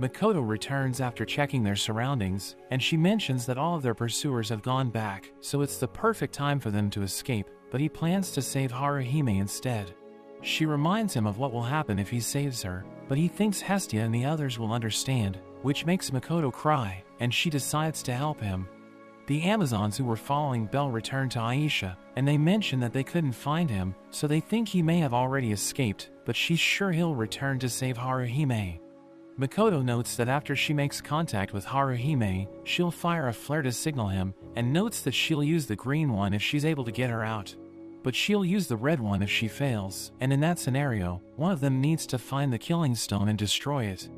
A: Makoto returns after checking their surroundings, and she mentions that all of their pursuers have gone back, so it's the perfect time for them to escape, but he plans to save Haruhime instead. She reminds him of what will happen if he saves her, but he thinks Hestia and the others will understand, which makes Makoto cry, and she decides to help him. The Amazons who were following Bel return to Aisha, and they mention that they couldn't find him, so they think he may have already escaped, but she's sure he'll return to save Haruhime. Makoto notes that after she makes contact with Haruhime, she'll fire a flare to signal him, and notes that she'll use the green one if she's able to get her out. But she'll use the red one if she fails, and in that scenario, one of them needs to find the killing stone and destroy it.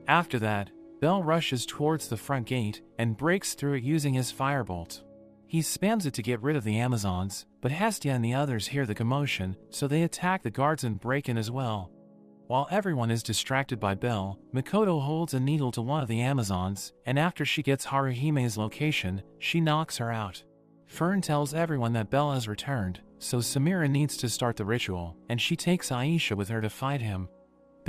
A: After that, Bel rushes towards the front gate and breaks through it using his firebolt. He spams it to get rid of the Amazons, but Hestia and the others hear the commotion, so they attack the guards and break in as well. While everyone is distracted by Bel, Makoto holds a needle to one of the Amazons, and after she gets Haruhime's location, she knocks her out. Fern tells everyone that Bel has returned, so Samira needs to start the ritual, and she takes Aisha with her to fight him.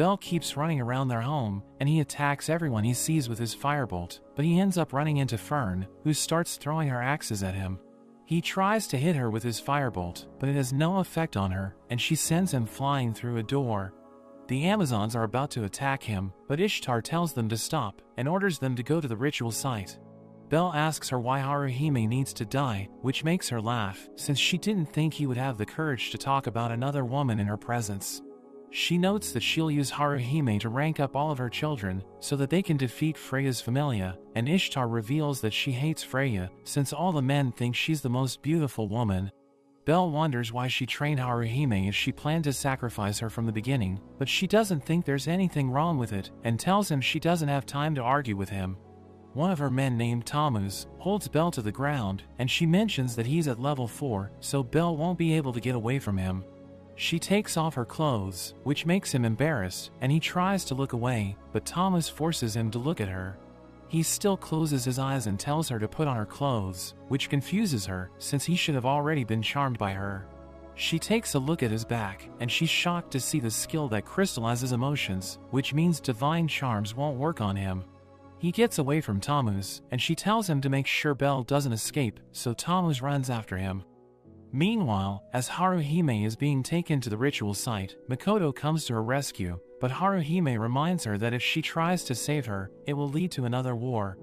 A: Bel keeps running around their home, and he attacks everyone he sees with his firebolt, but he ends up running into Fern, who starts throwing her axes at him. He tries to hit her with his firebolt, but it has no effect on her, and she sends him flying through a door. The Amazons are about to attack him, but Ishtar tells them to stop, and orders them to go to the ritual site. Bel asks her why Haruhime needs to die, which makes her laugh, since she didn't think he would have the courage to talk about another woman in her presence. She notes that she'll use Haruhime to rank up all of her children, so that they can defeat Freya's familia, and Ishtar reveals that she hates Freya, since all the men think she's the most beautiful woman. Bel wonders why she trained Haruhime if she planned to sacrifice her from the beginning, but she doesn't think there's anything wrong with it, and tells him she doesn't have time to argue with him. One of her men named Tammuz holds Bel to the ground, and she mentions that he's at level 4, so Bel won't be able to get away from him. She takes off her clothes, which makes him embarrassed, and he tries to look away, but Tammuz forces him to look at her. He still closes his eyes and tells her to put on her clothes, which confuses her, since he should have already been charmed by her. She takes a look at his back, and she's shocked to see the skill that crystallizes emotions, which means divine charms won't work on him. He gets away from Tammuz, and she tells him to make sure Bel doesn't escape, so Tammuz runs after him. Meanwhile, as Haruhime is being taken to the ritual site, Makoto comes to her rescue, but Haruhime reminds her that if she tries to save her, it will lead to another war.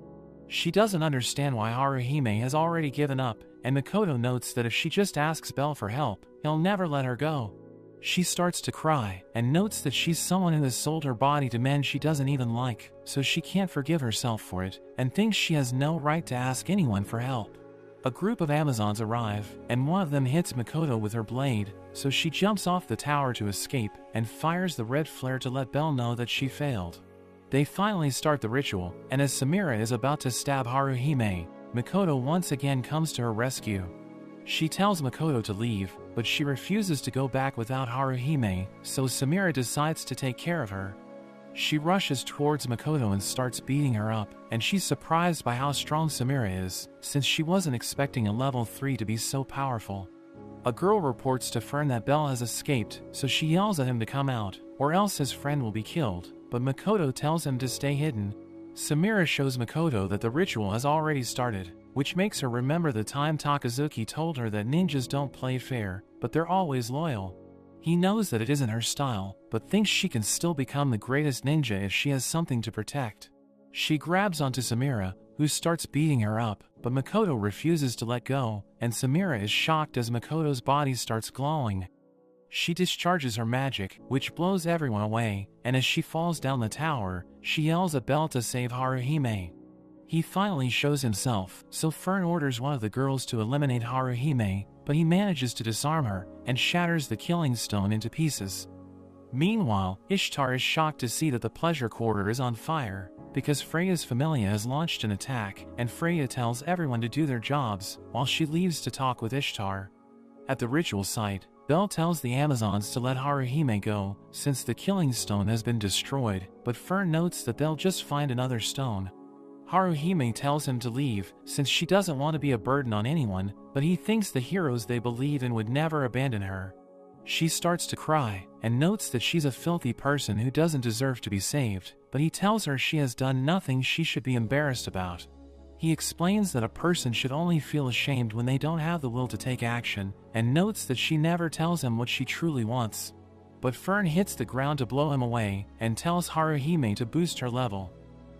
A: She doesn't understand why Haruhime has already given up, and Makoto notes that if she just asks Bel for help, he'll never let her go. She starts to cry, and notes that she's someone who has sold her body to men she doesn't even like, so she can't forgive herself for it, and thinks she has no right to ask anyone for help. A group of Amazons arrive, and one of them hits Makoto with her blade, so she jumps off the tower to escape, and fires the red flare to let Bel know that she failed. They finally start the ritual, and as Samira is about to stab Haruhime, Makoto once again comes to her rescue. She tells Makoto to leave, but she refuses to go back without Haruhime, so Samira decides to take care of her. She rushes towards Makoto and starts beating her up, and she's surprised by how strong Samira is, since she wasn't expecting a level 3 to be so powerful. A girl reports to Fern that Belle has escaped, so she yells at him to come out, or else his friend will be killed, but Makoto tells him to stay hidden. Samira shows Makoto that the ritual has already started, which makes her remember the time Takazuki told her that ninjas don't play fair, but they're always loyal. He knows that it isn't her style, but thinks she can still become the greatest ninja if she has something to protect. She grabs onto Samira, who starts beating her up, but Makoto refuses to let go, and Samira is shocked as Makoto's body starts glowing. She discharges her magic, which blows everyone away, and as she falls down the tower, she yells at Belle to save Haruhime. He finally shows himself, so Fern orders one of the girls to eliminate Haruhime, but he manages to disarm her, and shatters the killing stone into pieces. Meanwhile, Ishtar is shocked to see that the pleasure quarter is on fire, because Freya's familia has launched an attack, and Freya tells everyone to do their jobs, while she leaves to talk with Ishtar. At the ritual site, Belle tells the Amazons to let Haruhime go, since the killing stone has been destroyed, but Fern notes that they'll just find another stone. Haruhime tells him to leave, since she doesn't want to be a burden on anyone, but he thinks the heroes they believe in would never abandon her. She starts to cry, and notes that she's a filthy person who doesn't deserve to be saved, but he tells her she has done nothing she should be embarrassed about. He explains that a person should only feel ashamed when they don't have the will to take action, and notes that she never tells him what she truly wants. But Fern hits the ground to blow him away, and tells Haruhime to boost her level.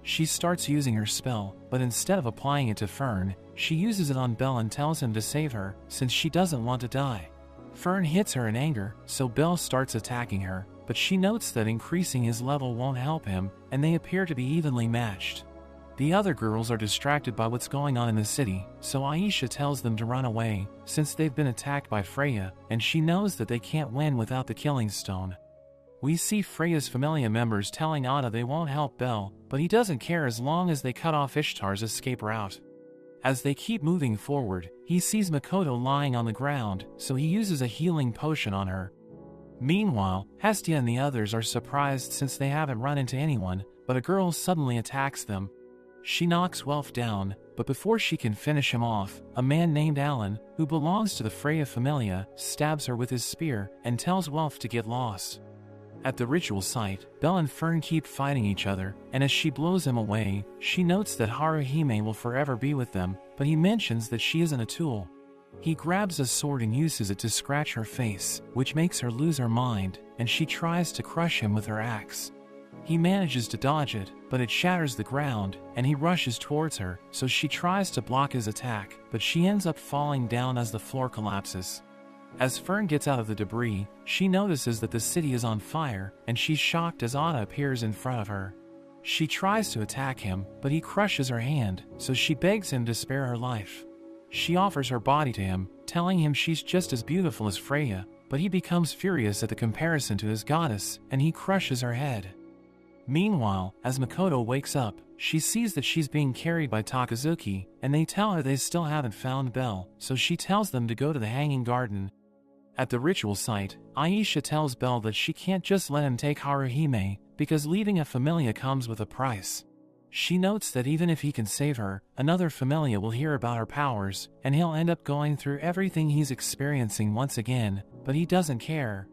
A: She starts using her spell, but instead of applying it to Fern, she uses it on Belle and tells him to save her, since she doesn't want to die. Fern hits her in anger, so Belle starts attacking her, but she notes that increasing his level won't help him, and they appear to be evenly matched. The other girls are distracted by what's going on in the city, so Aisha tells them to run away, since they've been attacked by Freya, and she knows that they can't win without the killing stone. We see Freya's familia members telling Ada they won't help Belle, but he doesn't care as long as they cut off Ishtar's escape route. As they keep moving forward, he sees Makoto lying on the ground, so he uses a healing potion on her. Meanwhile, Hestia and the others are surprised since they haven't run into anyone, but a girl suddenly attacks them. She knocks Welf down, but before she can finish him off, a man named Alan, who belongs to the Freya familia, stabs her with his spear and tells Welf to get lost. At the ritual site, Belle and Fern keep fighting each other, and as she blows him away, she notes that Haruhime will forever be with them, but he mentions that she isn't a tool. He grabs a sword and uses it to scratch her face, which makes her lose her mind, and she tries to crush him with her axe. He manages to dodge it, but it shatters the ground, and he rushes towards her, so she tries to block his attack, but she ends up falling down as the floor collapses. As Fern gets out of the debris, she notices that the city is on fire, and she's shocked as Ada appears in front of her. She tries to attack him, but he crushes her hand, so she begs him to spare her life. She offers her body to him, telling him she's just as beautiful as Freya, but he becomes furious at the comparison to his goddess, and he crushes her head. Meanwhile, as Makoto wakes up, she sees that she's being carried by Takazuki, and they tell her they still haven't found Belle, so she tells them to go to the Hanging Garden. At the ritual site, Aisha tells Belle that she can't just let him take Haruhime, because leaving a familia comes with a price. She notes that even if he can save her, another familia will hear about her powers, and he'll end up going through everything he's experiencing once again, but he doesn't care.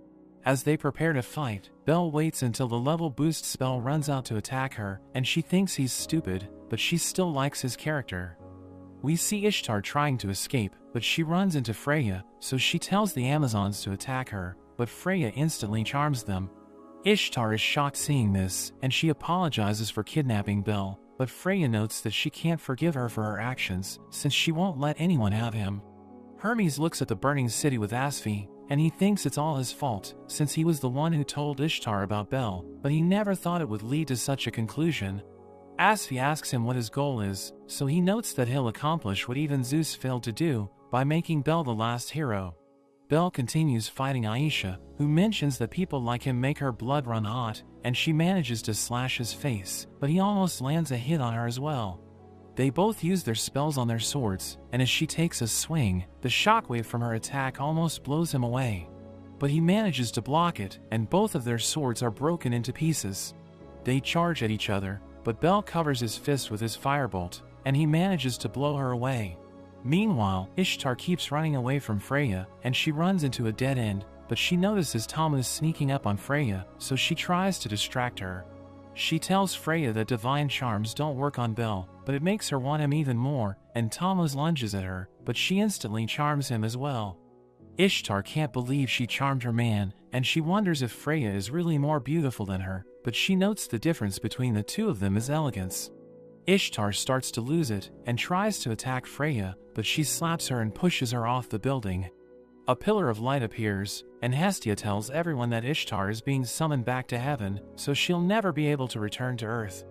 A: As they prepare to fight, Belle waits until the level boost spell runs out to attack her, and she thinks he's stupid, but she still likes his character. We see Ishtar trying to escape, but she runs into Freya, so she tells the Amazons to attack her, but Freya instantly charms them. Ishtar is shocked seeing this, and she apologizes for kidnapping Belle, but Freya notes that she can't forgive her for her actions, since she won't let anyone have him. Hermes looks at the burning city with Asfi, and he thinks it's all his fault, since he was the one who told Ishtar about Belle, but he never thought it would lead to such a conclusion. Asfi asks him what his goal is, so he notes that he'll accomplish what even Zeus failed to do, by making Belle the last hero. Belle continues fighting Aisha, who mentions that people like him make her blood run hot, and she manages to slash his face, but he almost lands a hit on her as well. They both use their spells on their swords, and as she takes a swing, the shockwave from her attack almost blows him away. But he manages to block it, and both of their swords are broken into pieces. They charge at each other, but Bel covers his fist with his firebolt, and he manages to blow her away. Meanwhile, Ishtar keeps running away from Freya, and she runs into a dead end, but she notices Tama is sneaking up on Freya, so she tries to distract her. She tells Freya that divine charms don't work on Bel, but it makes her want him even more, and Thomas lunges at her, but she instantly charms him as well. Ishtar can't believe she charmed her man, and she wonders if Freya is really more beautiful than her, but she notes the difference between the two of them is elegance. Ishtar starts to lose it, and tries to attack Freya, but she slaps her and pushes her off the building. A pillar of light appears, and Hestia tells everyone that Ishtar is being summoned back to heaven, so she'll never be able to return to Earth.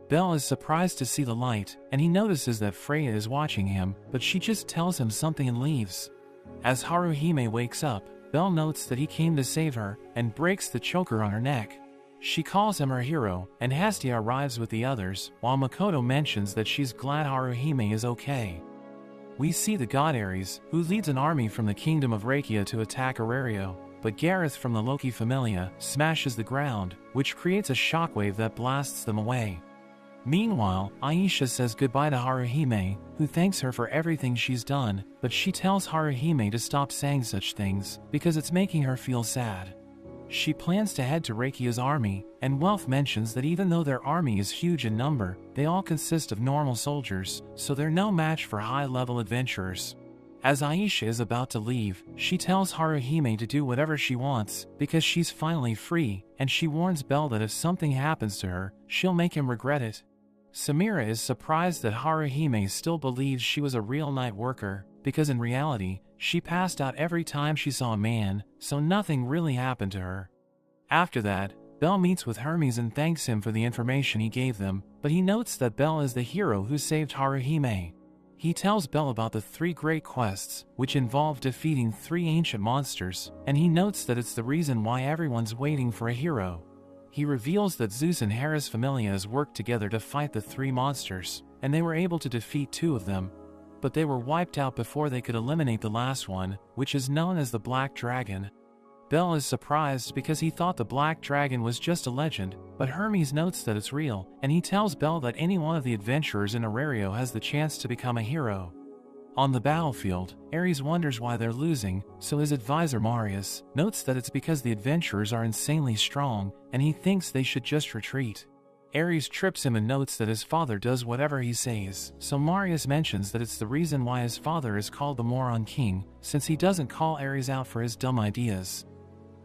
A: Bel is surprised to see the light, and he notices that Freya is watching him, but she just tells him something and leaves. As Haruhime wakes up, Bel notes that he came to save her, and breaks the choker on her neck. She calls him her hero, and Hestia arrives with the others, while Makoto mentions that she's glad Haruhime is okay. We see the god Ares, who leads an army from the kingdom of Rakia to attack Aurario, but Gareth from the Loki Familia smashes the ground, which creates a shockwave that blasts them away. Meanwhile, Aisha says goodbye to Haruhime, who thanks her for everything she's done, but she tells Haruhime to stop saying such things, because it's making her feel sad. She plans to head to Rakia's army, and Welf mentions that even though their army is huge in number, they all consist of normal soldiers, so they're no match for high-level adventurers. As Aisha is about to leave, she tells Haruhime to do whatever she wants, because she's finally free, and she warns Bel that if something happens to her, she'll make him regret it. Samira is surprised that Haruhime still believes she was a real night worker, because in reality, she passed out every time she saw a man, so nothing really happened to her. After that, Bel meets with Hermes and thanks him for the information he gave them, but he notes that Bel is the hero who saved Haruhime. He tells Bel about the 3 great quests, which involve defeating 3 ancient monsters, and he notes that it's the reason why everyone's waiting for a hero. He reveals that Zeus and Hera's Familias worked together to fight the 3 monsters, and they were able to defeat 2 of them, but they were wiped out before they could eliminate the last one, which is known as the Black Dragon. Bel is surprised because he thought the Black Dragon was just a legend, but Hermes notes that it's real, and he tells Bel that any one of the adventurers in Aurario has the chance to become a hero. On the battlefield, Ares wonders why they're losing, so his advisor Marius notes that it's because the adventurers are insanely strong, and he thinks they should just retreat. Ares trips him and notes that his father does whatever he says, so Marius mentions that it's the reason why his father is called the Moron King, since he doesn't call Ares out for his dumb ideas.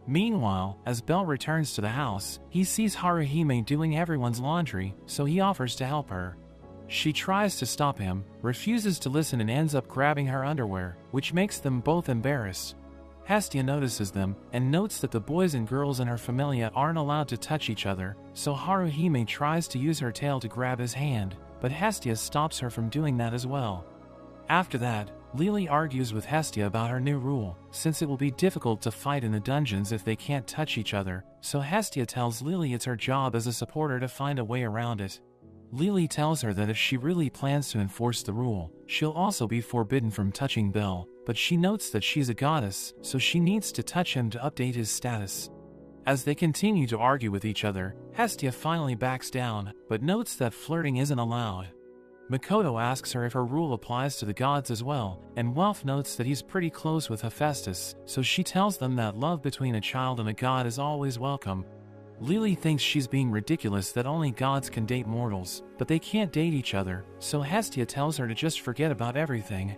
A: Meanwhile, as Bel returns to the house, he sees Haruhime doing everyone's laundry, so he offers to help her. She tries to stop him, refuses to listen and ends up grabbing her underwear, which makes them both embarrassed. Hestia notices them, and notes that the boys and girls in her familia aren't allowed to touch each other, so Haruhime tries to use her tail to grab his hand, but Hestia stops her from doing that as well. After that, Lily argues with Hestia about her new rule, since it will be difficult to fight in the dungeons if they can't touch each other, so Hestia tells Lily it's her job as a supporter to find a way around it. Lily tells her that if she really plans to enforce the rule, she'll also be forbidden from touching Bel, but she notes that she's a goddess, so she needs to touch him to update his status. As they continue to argue with each other, Hestia finally backs down, but notes that flirting isn't allowed. Makoto asks her if her rule applies to the gods as well, and Welf notes that he's pretty close with Hephaestus, so she tells them that love between a child and a god is always welcome. Lily thinks she's being ridiculous that only gods can date mortals, but they can't date each other, so Hestia tells her to just forget about everything.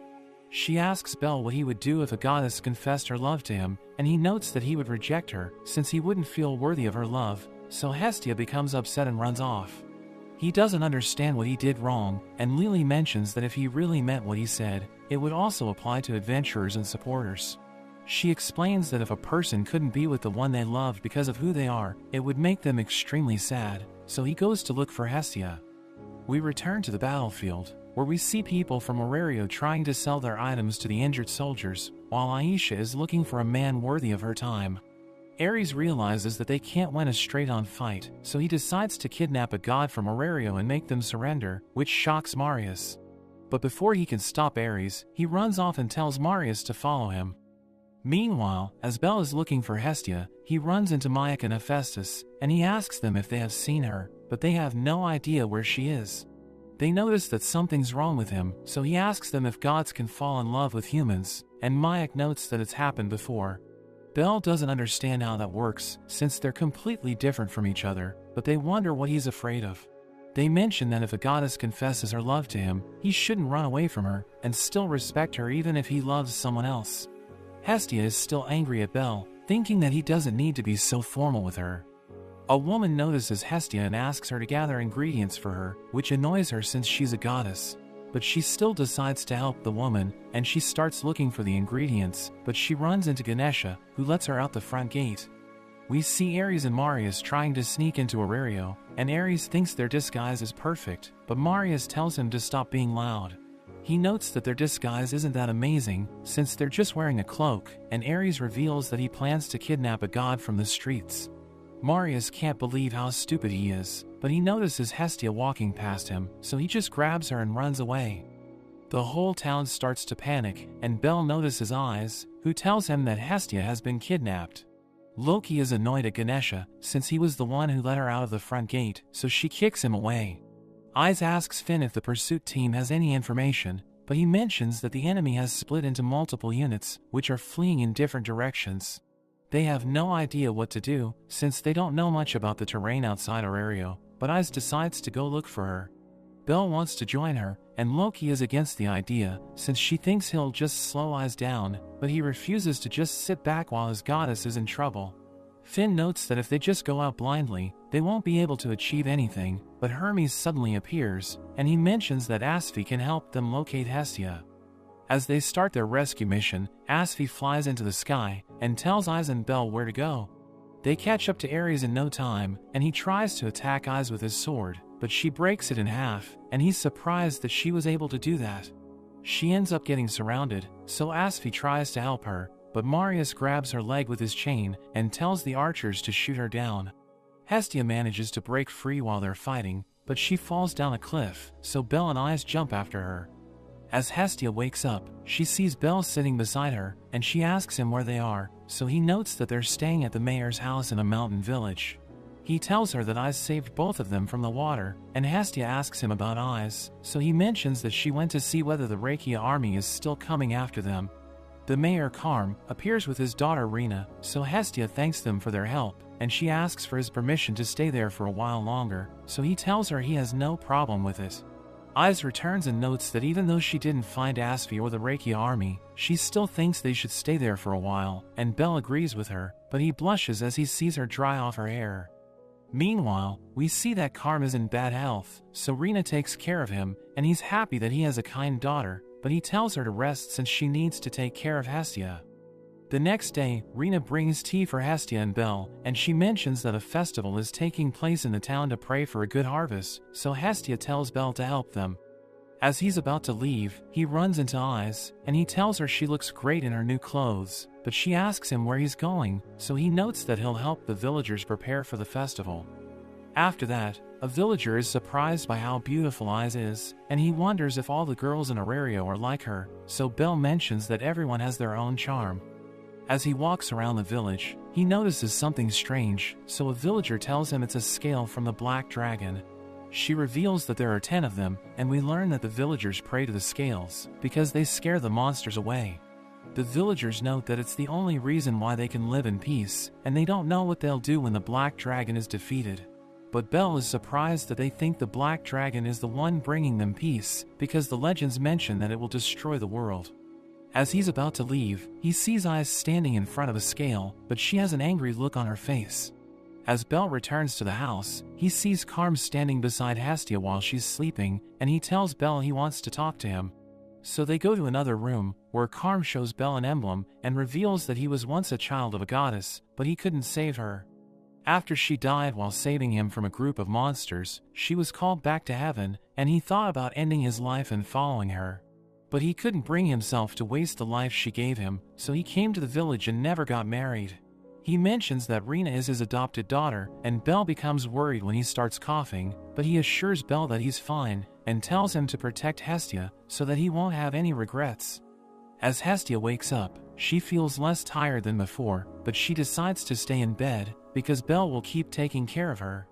A: She asks Bel what he would do if a goddess confessed her love to him, and he notes that he would reject her, since he wouldn't feel worthy of her love, so Hestia becomes upset and runs off. He doesn't understand what he did wrong, and Lily mentions that if he really meant what he said, it would also apply to adventurers and supporters. She explains that if a person couldn't be with the one they loved because of who they are, it would make them extremely sad, so he goes to look for Hestia. We return to the battlefield, where we see people from Aurario trying to sell their items to the injured soldiers, while Aisha is looking for a man worthy of her time. Ares realizes that they can't win a straight-on fight, so he decides to kidnap a god from Aurario and make them surrender, which shocks Marius. But before he can stop Ares, he runs off and tells Marius to follow him. Meanwhile, as Bel is looking for Hestia, he runs into Mayak and Hephaestus, and he asks them if they have seen her, but they have no idea where she is. They notice that something's wrong with him, so he asks them if gods can fall in love with humans, and Mayak notes that it's happened before. Bel doesn't understand how that works, since they're completely different from each other, but they wonder what he's afraid of. They mention that if a goddess confesses her love to him, he shouldn't run away from her, and still respect her even if he loves someone else. Hestia is still angry at Bel, thinking that he doesn't need to be so formal with her. A woman notices Hestia and asks her to gather ingredients for her, which annoys her since she's a goddess. But she still decides to help the woman, and she starts looking for the ingredients, but she runs into Ganesha, who lets her out the front gate. We see Ares and Marius trying to sneak into Aurelio, and Ares thinks their disguise is perfect, but Marius tells him to stop being loud. He notes that their disguise isn't that amazing, since they're just wearing a cloak, and Ares reveals that he plans to kidnap a god from the streets. Marius can't believe how stupid he is, but he notices Hestia walking past him, so he just grabs her and runs away. The whole town starts to panic, and Bel notices Eyes, who tells him that Hestia has been kidnapped. Loki is annoyed at Ganesha, since he was the one who let her out of the front gate, so she kicks him away. Eyes asks Finn if the pursuit team has any information, but he mentions that the enemy has split into multiple units, which are fleeing in different directions. They have no idea what to do, since they don't know much about the terrain outside Aurelio, but Eyes decides to go look for her. Bel wants to join her, and Loki is against the idea, since she thinks he'll just slow Eyes down, but he refuses to just sit back while his goddess is in trouble. Finn notes that if they just go out blindly, they won't be able to achieve anything, but Hermes suddenly appears, and he mentions that Asphi can help them locate Hestia. As they start their rescue mission, Asphi flies into the sky, and tells Eyes and Bel where to go. They catch up to Ares in no time, and he tries to attack Eyes with his sword, but she breaks it in half, and he's surprised that she was able to do that. She ends up getting surrounded, so Asphi tries to help her, but Marius grabs her leg with his chain, and tells the archers to shoot her down. Hestia manages to break free while they're fighting, but she falls down a cliff, so Bel and Eyes jump after her. As Hestia wakes up, she sees Bel sitting beside her, and she asks him where they are, so he notes that they're staying at the mayor's house in a mountain village. He tells her that Eyes saved both of them from the water, and Hestia asks him about Eyes, so he mentions that she went to see whether the Rakia army is still coming after them. The mayor, Karm, appears with his daughter Rena, so Hestia thanks them for their help, and she asks for his permission to stay there for a while longer, so he tells her he has no problem with it. Eyes returns and notes that even though she didn't find Asphi or the Rakia army, she still thinks they should stay there for a while, and Bel agrees with her, but he blushes as he sees her dry off her hair. Meanwhile, we see that Karm is in bad health, so Rena takes care of him, and he's happy that he has a kind daughter, but he tells her to rest since she needs to take care of Hestia. The next day, Rena brings tea for Hestia and Bel, and she mentions that a festival is taking place in the town to pray for a good harvest, so Hestia tells Bel to help them. As he's about to leave, he runs into Eyes, and he tells her she looks great in her new clothes, but she asks him where he's going, so he notes that he'll help the villagers prepare for the festival. After that, a villager is surprised by how beautiful Eyes is, and he wonders if all the girls in Aurelio are like her, so Bel mentions that everyone has their own charm. As he walks around the village, he notices something strange, so a villager tells him it's a scale from the Black Dragon. She reveals that there are 10 of them, and we learn that the villagers pray to the scales, because they scare the monsters away. The villagers note that it's the only reason why they can live in peace, and they don't know what they'll do when the Black Dragon is defeated. But Bel is surprised that they think the Black Dragon is the one bringing them peace, because the legends mention that it will destroy the world. As he's about to leave, he sees Eyes standing in front of a scale, but she has an angry look on her face. As Bel returns to the house, he sees Karm standing beside Hestia while she's sleeping, and he tells Bel he wants to talk to him. So they go to another room, where Karm shows Bel an emblem, and reveals that he was once a child of a goddess, but he couldn't save her. After she died while saving him from a group of monsters, she was called back to heaven, and he thought about ending his life and following her. But he couldn't bring himself to waste the life she gave him, so he came to the village and never got married. He mentions that Rena is his adopted daughter, and Bel becomes worried when he starts coughing, but he assures Bel that he's fine, and tells him to protect Hestia, so that he won't have any regrets. As Hestia wakes up, she feels less tired than before, but she decides to stay in bed, because Belle will keep taking care of her.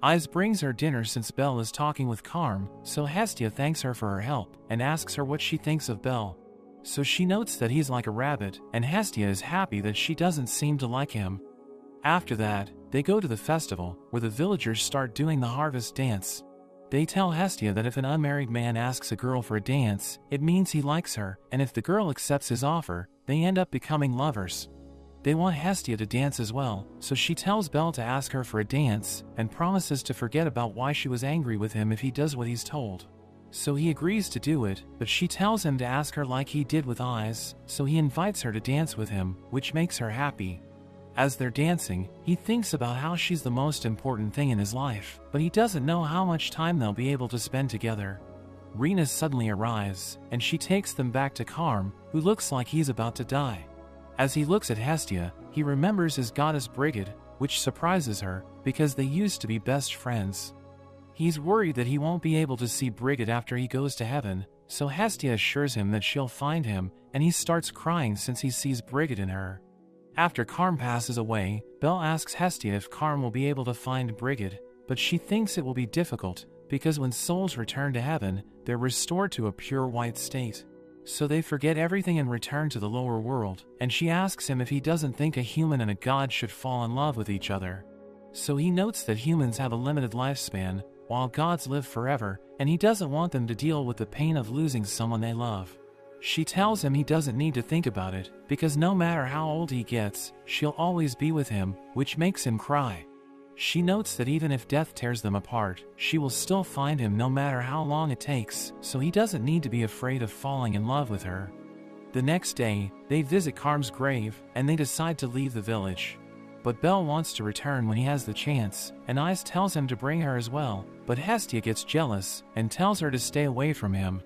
A: Eyes brings her dinner since Belle is talking with Carm, so Hestia thanks her for her help, and asks her what she thinks of Belle. So she notes that he's like a rabbit, and Hestia is happy that she doesn't seem to like him. After that, they go to the festival, where the villagers start doing the harvest dance. They tell Hestia that if an unmarried man asks a girl for a dance, it means he likes her, and if the girl accepts his offer, they end up becoming lovers. They want Hestia to dance as well, so she tells Belle to ask her for a dance, and promises to forget about why she was angry with him if he does what he's told. So he agrees to do it, but she tells him to ask her like he did with Eyes, so he invites her to dance with him, which makes her happy. As they're dancing, he thinks about how she's the most important thing in his life, but he doesn't know how much time they'll be able to spend together. Rena suddenly arrives, and she takes them back to Carm, who looks like he's about to die. As he looks at Hestia, he remembers his goddess Brigid, which surprises her, because they used to be best friends. He's worried that he won't be able to see Brigid after he goes to heaven, so Hestia assures him that she'll find him, and he starts crying since he sees Brigid in her. After Carm passes away, Belle asks Hestia if Carm will be able to find Brigid, but she thinks it will be difficult, because when souls return to heaven, they're restored to a pure white state. So they forget everything and return to the lower world, and she asks him if he doesn't think a human and a god should fall in love with each other. So he notes that humans have a limited lifespan, while gods live forever, and he doesn't want them to deal with the pain of losing someone they love. She tells him he doesn't need to think about it, because no matter how old he gets, she'll always be with him, which makes him cry. She notes that even if death tears them apart, she will still find him no matter how long it takes, so he doesn't need to be afraid of falling in love with her. The next day, they visit Carm's grave, and they decide to leave the village. But Belle wants to return when he has the chance, and Eyes tells him to bring her as well, but Hestia gets jealous, and tells her to stay away from him.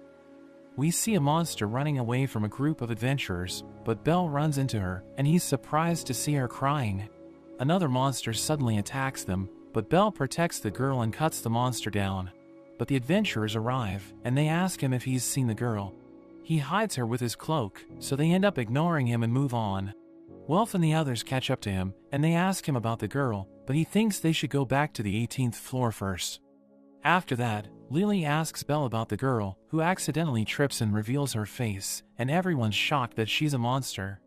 A: We see a monster running away from a group of adventurers, but Belle runs into her, and he's surprised to see her crying. Another monster suddenly attacks them, but Belle protects the girl and cuts the monster down. But the adventurers arrive, and they ask him if he's seen the girl. He hides her with his cloak, so they end up ignoring him and move on. Welf and the others catch up to him, and they ask him about the girl, but he thinks they should go back to the 18th floor first. After that, Lily asks Belle about the girl, who accidentally trips and reveals her face, and everyone's shocked that she's a monster.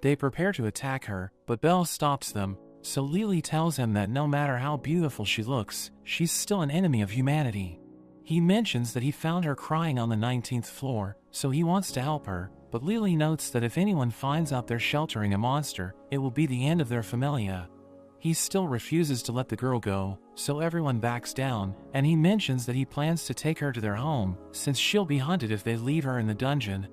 A: They prepare to attack her, but Belle stops them, so Lily tells him that no matter how beautiful she looks, she's still an enemy of humanity. He mentions that he found her crying on the 19th floor, so he wants to help her, but Lily notes that if anyone finds out they're sheltering a monster, it will be the end of their familia. He still refuses to let the girl go, so everyone backs down, and he mentions that he plans to take her to their home, since she'll be hunted if they leave her in the dungeon.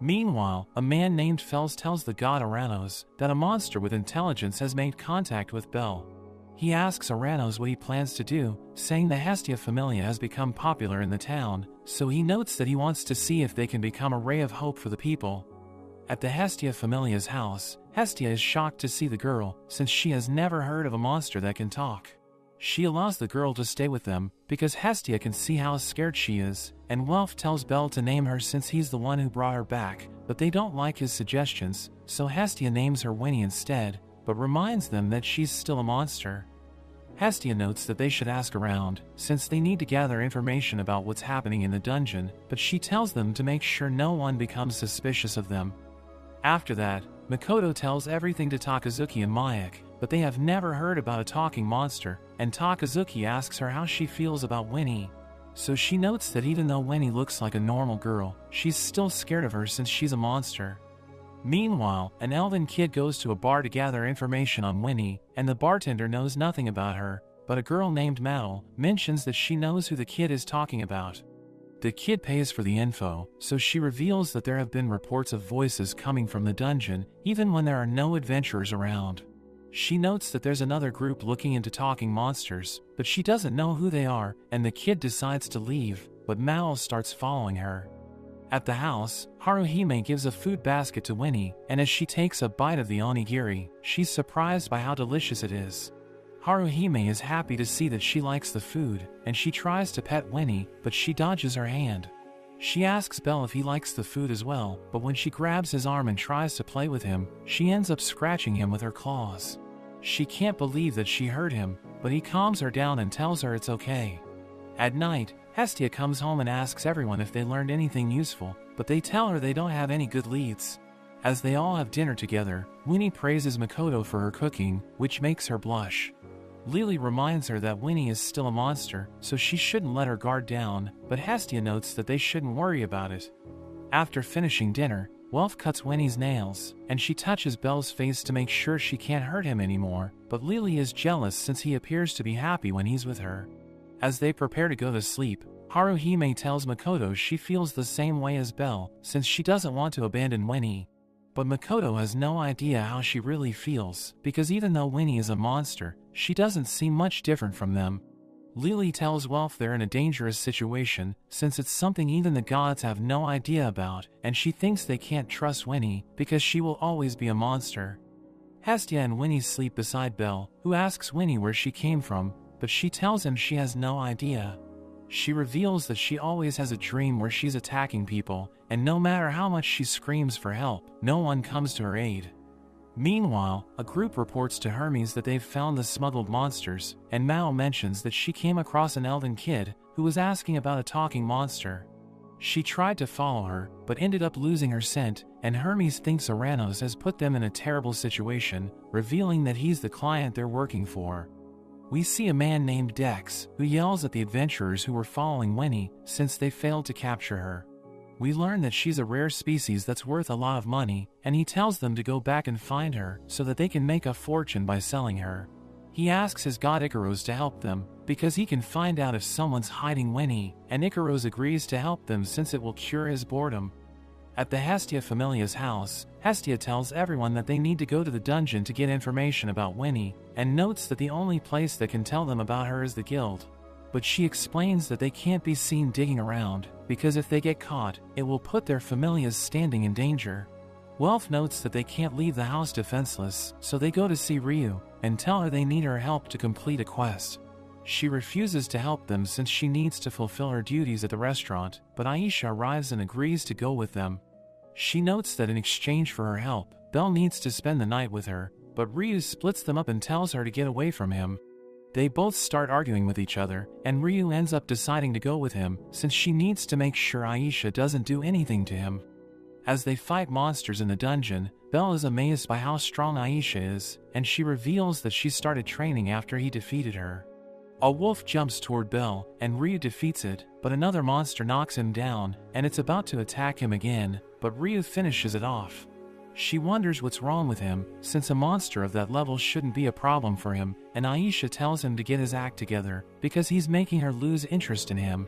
A: Meanwhile, a man named Fels tells the god Aranos that a monster with intelligence has made contact with Belle. He asks Aranos what he plans to do, saying the Hestia Familia has become popular in the town, so he notes that he wants to see if they can become a ray of hope for the people. At the Hestia Familia's house, Hestia is shocked to see the girl, since she has never heard of a monster that can talk. She allows the girl to stay with them, because Hestia can see how scared she is, and Welf tells Belle to name her since he's the one who brought her back, but they don't like his suggestions, so Hestia names her Winnie instead, but reminds them that she's still a monster. Hestia notes that they should ask around, since they need to gather information about what's happening in the dungeon, but she tells them to make sure no one becomes suspicious of them. After that, Makoto tells everything to Takazuki and Mayak, but they have never heard about a talking monster, and Takazuki asks her how she feels about Winnie. So she notes that even though Winnie looks like a normal girl, she's still scared of her since she's a monster. Meanwhile, an elven kid goes to a bar to gather information on Winnie, and the bartender knows nothing about her, but a girl named Mal mentions that she knows who the kid is talking about. The kid pays for the info, so she reveals that there have been reports of voices coming from the dungeon, even when there are no adventurers around. She notes that there's another group looking into talking monsters, but she doesn't know who they are, and the kid decides to leave, but Mal starts following her. At the house, Haruhime gives a food basket to Winnie, and as she takes a bite of the onigiri, she's surprised by how delicious it is. Haruhime is happy to see that she likes the food, and she tries to pet Winnie, but she dodges her hand. She asks Belle if he likes the food as well, but when she grabs his arm and tries to play with him, she ends up scratching him with her claws. She can't believe that she hurt him, but he calms her down and tells her it's okay. At night, Hestia comes home and asks everyone if they learned anything useful, but they tell her they don't have any good leads. As they all have dinner together, Winnie praises Makoto for her cooking, which makes her blush. Lily reminds her that Winnie is still a monster, so she shouldn't let her guard down, but Hestia notes that they shouldn't worry about it. After finishing dinner, Welf cuts Winnie's nails, and she touches Belle's face to make sure she can't hurt him anymore, but Lily is jealous since he appears to be happy when he's with her. As they prepare to go to sleep, Haruhime tells Makoto she feels the same way as Belle, since she doesn't want to abandon Winnie. But Makoto has no idea how she really feels, because even though Winnie is a monster, she doesn't seem much different from them. Lily tells Welf they're in a dangerous situation, since it's something even the gods have no idea about, and she thinks they can't trust Winnie, because she will always be a monster. Hestia and Winnie sleep beside Belle, who asks Winnie where she came from, but she tells him she has no idea. She reveals that she always has a dream where she's attacking people, and no matter how much she screams for help, no one comes to her aid. Meanwhile, a group reports to Hermes that they've found the smuggled monsters, and Mao mentions that she came across an elven kid who was asking about a talking monster. She tried to follow her, but ended up losing her scent, and Hermes thinks Aranos has put them in a terrible situation, revealing that he's the client they're working for. We see a man named Dex, who yells at the adventurers who were following Winnie, since they failed to capture her. We learn that she's a rare species that's worth a lot of money, and he tells them to go back and find her, so that they can make a fortune by selling her. He asks his god Icaros to help them, because he can find out if someone's hiding Winnie, and Icaros agrees to help them since it will cure his boredom. At the Hestia Familia's house, Hestia tells everyone that they need to go to the dungeon to get information about Winnie, and notes that the only place that can tell them about her is the guild. But she explains that they can't be seen digging around, because if they get caught, it will put their Familia's standing in danger. Welf notes that they can't leave the house defenseless, so they go to see Ryu, and tell her they need her help to complete a quest. She refuses to help them since she needs to fulfill her duties at the restaurant, but Aisha arrives and agrees to go with them. She notes that in exchange for her help, Belle needs to spend the night with her, but Ryu splits them up and tells her to get away from him. They both start arguing with each other, and Ryu ends up deciding to go with him since she needs to make sure Aisha doesn't do anything to him. As they fight monsters in the dungeon, Belle is amazed by how strong Aisha is, and she reveals that she started training after he defeated her. A wolf jumps toward Belle, and Ryu defeats it, but another monster knocks him down, and it's about to attack him again, but Ryu finishes it off. She wonders what's wrong with him, since a monster of that level shouldn't be a problem for him, and Aisha tells him to get his act together, because he's making her lose interest in him.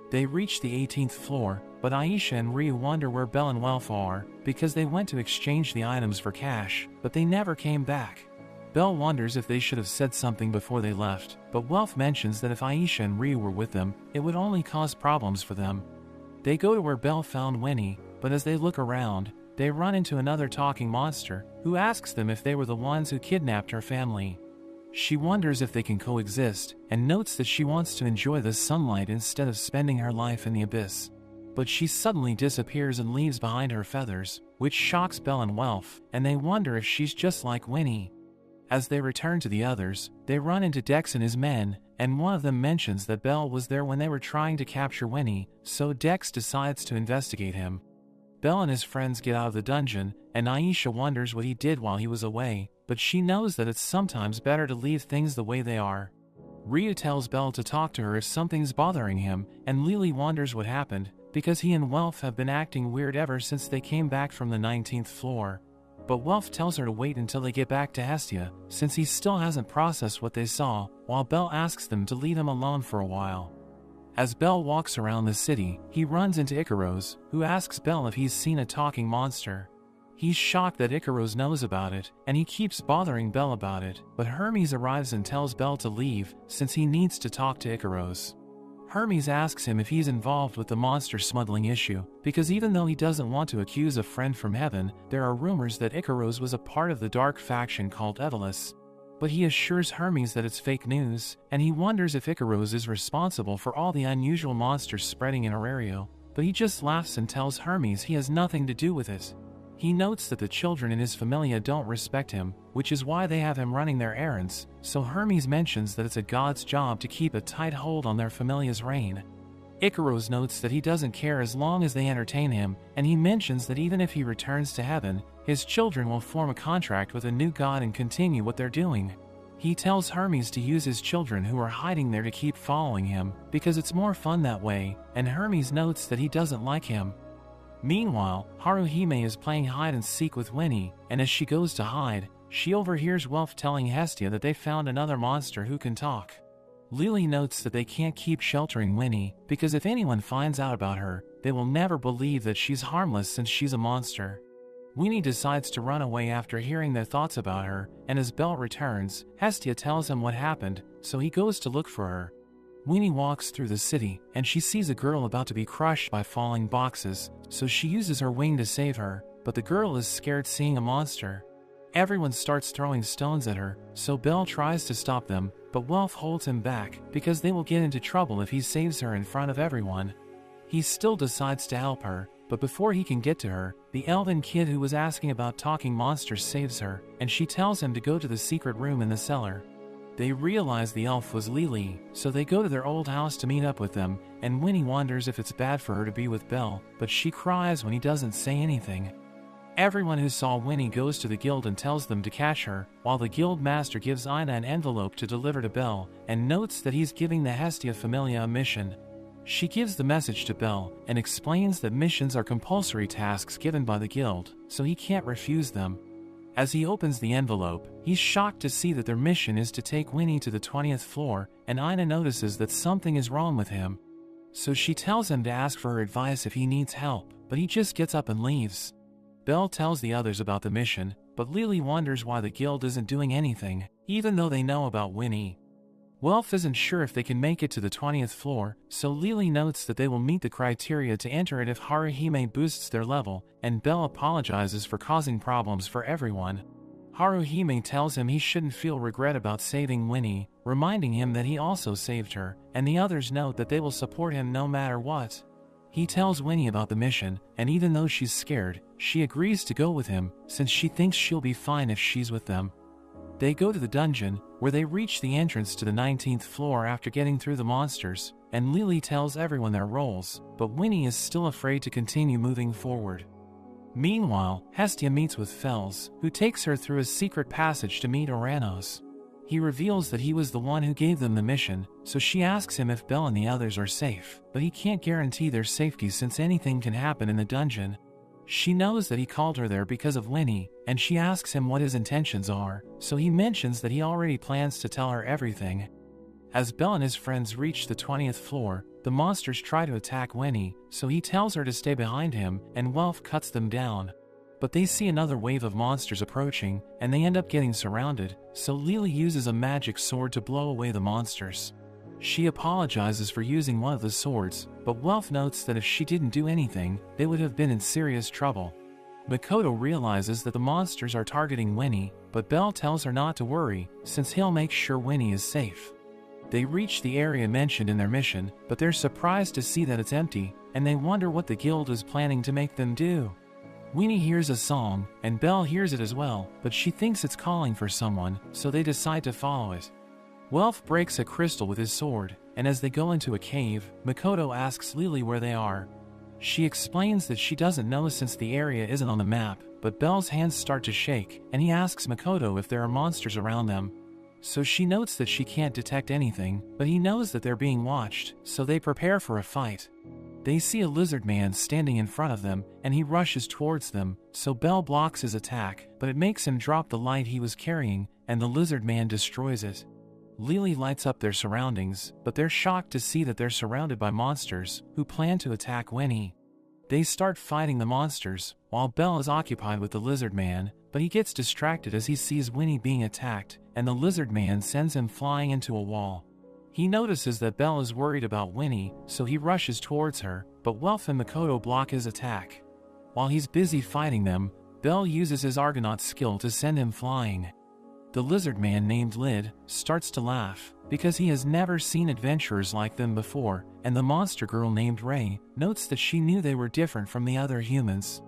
A: They reach the 18th floor, but Aisha and Ryu wonder where Belle and Welf are, because they went to exchange the items for cash, but they never came back. Belle wonders if they should have said something before they left, but Welf mentions that if Aisha and Ryu were with them, it would only cause problems for them. They go to where Belle found Winnie, but as they look around, they run into another talking monster, who asks them if they were the ones who kidnapped her family. She wonders if they can coexist, and notes that she wants to enjoy the sunlight instead of spending her life in the abyss. But she suddenly disappears and leaves behind her feathers, which shocks Belle and Welf, and they wonder if she's just like Winnie. As they return to the others, they run into Dex and his men, and one of them mentions that Belle was there when they were trying to capture Winnie, so Dex decides to investigate him. Belle and his friends get out of the dungeon, and Aisha wonders what he did while he was away, but she knows that it's sometimes better to leave things the way they are. Ryu tells Belle to talk to her if something's bothering him, and Lily wonders what happened, because he and Welf have been acting weird ever since they came back from the 19th floor. But Welf tells her to wait until they get back to Hestia, since he still hasn't processed what they saw, while Belle asks them to leave him alone for a while. As Belle walks around the city, he runs into Icaros, who asks Belle if he's seen a talking monster. He's shocked that Icaros knows about it, and he keeps bothering Belle about it, but Hermes arrives and tells Belle to leave, since he needs to talk to Icaros. Hermes asks him if he's involved with the monster smuggling issue, because even though he doesn't want to accuse a friend from heaven, there are rumors that Icaros was a part of the dark faction called Evelus. But he assures Hermes that it's fake news, and he wonders if Icaros is responsible for all the unusual monsters spreading in Aurario, but he just laughs and tells Hermes he has nothing to do with it. He notes that the children in his familia don't respect him, which is why they have him running their errands, so Hermes mentions that it's a god's job to keep a tight hold on their familia's reign. Icaros notes that he doesn't care as long as they entertain him, and he mentions that even if he returns to heaven, his children will form a contract with a new god and continue what they're doing. He tells Hermes to use his children who are hiding there to keep following him, because it's more fun that way, and Hermes notes that he doesn't like him. Meanwhile, Haruhime is playing hide and seek with Winnie, and as she goes to hide, she overhears Welf telling Hestia that they found another monster who can talk. Lily notes that they can't keep sheltering Winnie, because if anyone finds out about her, they will never believe that she's harmless since she's a monster. Winnie decides to run away after hearing their thoughts about her, and as Belle returns, Hestia tells him what happened, so he goes to look for her. Winnie walks through the city, and she sees a girl about to be crushed by falling boxes, so she uses her wing to save her, but the girl is scared seeing a monster. Everyone starts throwing stones at her, so Belle tries to stop them, but Welf holds him back, because they will get into trouble if he saves her in front of everyone. He still decides to help her, but before he can get to her, the elven kid who was asking about talking monsters saves her, and she tells him to go to the secret room in the cellar. They realize the elf was Lily, so they go to their old house to meet up with them, and Winnie wonders if it's bad for her to be with Belle, but she cries when he doesn't say anything. Everyone who saw Winnie goes to the guild and tells them to catch her, while the guild master gives Ina an envelope to deliver to Belle, and notes that he's giving the Hestia Familia a mission. She gives the message to Belle, and explains that missions are compulsory tasks given by the guild, so he can't refuse them. As he opens the envelope, he's shocked to see that their mission is to take Winnie to the 20th floor, and Ina notices that something is wrong with him. So she tells him to ask for her advice if he needs help, but he just gets up and leaves. Belle tells the others about the mission, but Lily wonders why the guild isn't doing anything, even though they know about Winnie. Welf isn't sure if they can make it to the 20th floor, so Lily notes that they will meet the criteria to enter it if Haruhime boosts their level, and Belle apologizes for causing problems for everyone. Haruhime tells him he shouldn't feel regret about saving Winnie, reminding him that he also saved her, and the others note that they will support him no matter what. He tells Winnie about the mission, and even though she's scared, she agrees to go with him, since she thinks she'll be fine if she's with them. They go to the dungeon, where they reach the entrance to the 19th floor after getting through the monsters, and Lily tells everyone their roles, but Winnie is still afraid to continue moving forward. Meanwhile, Hestia meets with Fels, who takes her through a secret passage to meet Oranos. He reveals that he was the one who gave them the mission, so she asks him if Belle and the others are safe, but he can't guarantee their safety since anything can happen in the dungeon. She knows that he called her there because of Winnie, and she asks him what his intentions are, so he mentions that he already plans to tell her everything. As Belle and his friends reach the 20th floor, the monsters try to attack Winnie, so he tells her to stay behind him, and Welf cuts them down. But they see another wave of monsters approaching, and they end up getting surrounded, so Lily uses a magic sword to blow away the monsters. She apologizes for using one of the swords, but Welf notes that if she didn't do anything, they would have been in serious trouble. Makoto realizes that the monsters are targeting Winnie, but Belle tells her not to worry, since he'll make sure Winnie is safe. They reach the area mentioned in their mission, but they're surprised to see that it's empty, and they wonder what the guild is planning to make them do. Winnie hears a song, and Belle hears it as well, but she thinks it's calling for someone, so they decide to follow it. Welf breaks a crystal with his sword, and as they go into a cave, Makoto asks Lily where they are. She explains that she doesn't know since the area isn't on the map, but Belle's hands start to shake, and he asks Makoto if there are monsters around them. So she notes that she can't detect anything, but he knows that they're being watched, so they prepare for a fight. They see a lizard man standing in front of them, and he rushes towards them, so Belle blocks his attack, but it makes him drop the light he was carrying, and the lizard man destroys it. Lily lights up their surroundings, but they're shocked to see that they're surrounded by monsters, who plan to attack Winnie. They start fighting the monsters, while Belle is occupied with the lizard man, but he gets distracted as he sees Winnie being attacked, and the lizard man sends him flying into a wall. He notices that Belle is worried about Winnie, so he rushes towards her, but Welf and Makoto block his attack. While he's busy fighting them, Belle uses his Argonaut skill to send him flying. The lizard man named Lid starts to laugh because he has never seen adventurers like them before, and the monster girl named Ray notes that she knew they were different from the other humans.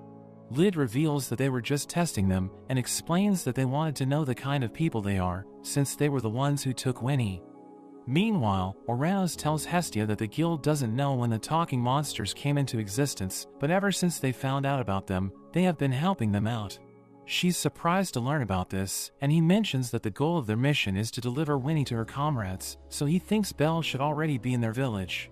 A: Lid reveals that they were just testing them and explains that they wanted to know the kind of people they are, since they were the ones who took Winnie. Meanwhile, Oranos tells Hestia that the guild doesn't know when the talking monsters came into existence, but ever since they found out about them, they have been helping them out. She's surprised to learn about this, and he mentions that the goal of their mission is to deliver Winnie to her comrades, so he thinks Belle should already be in their village.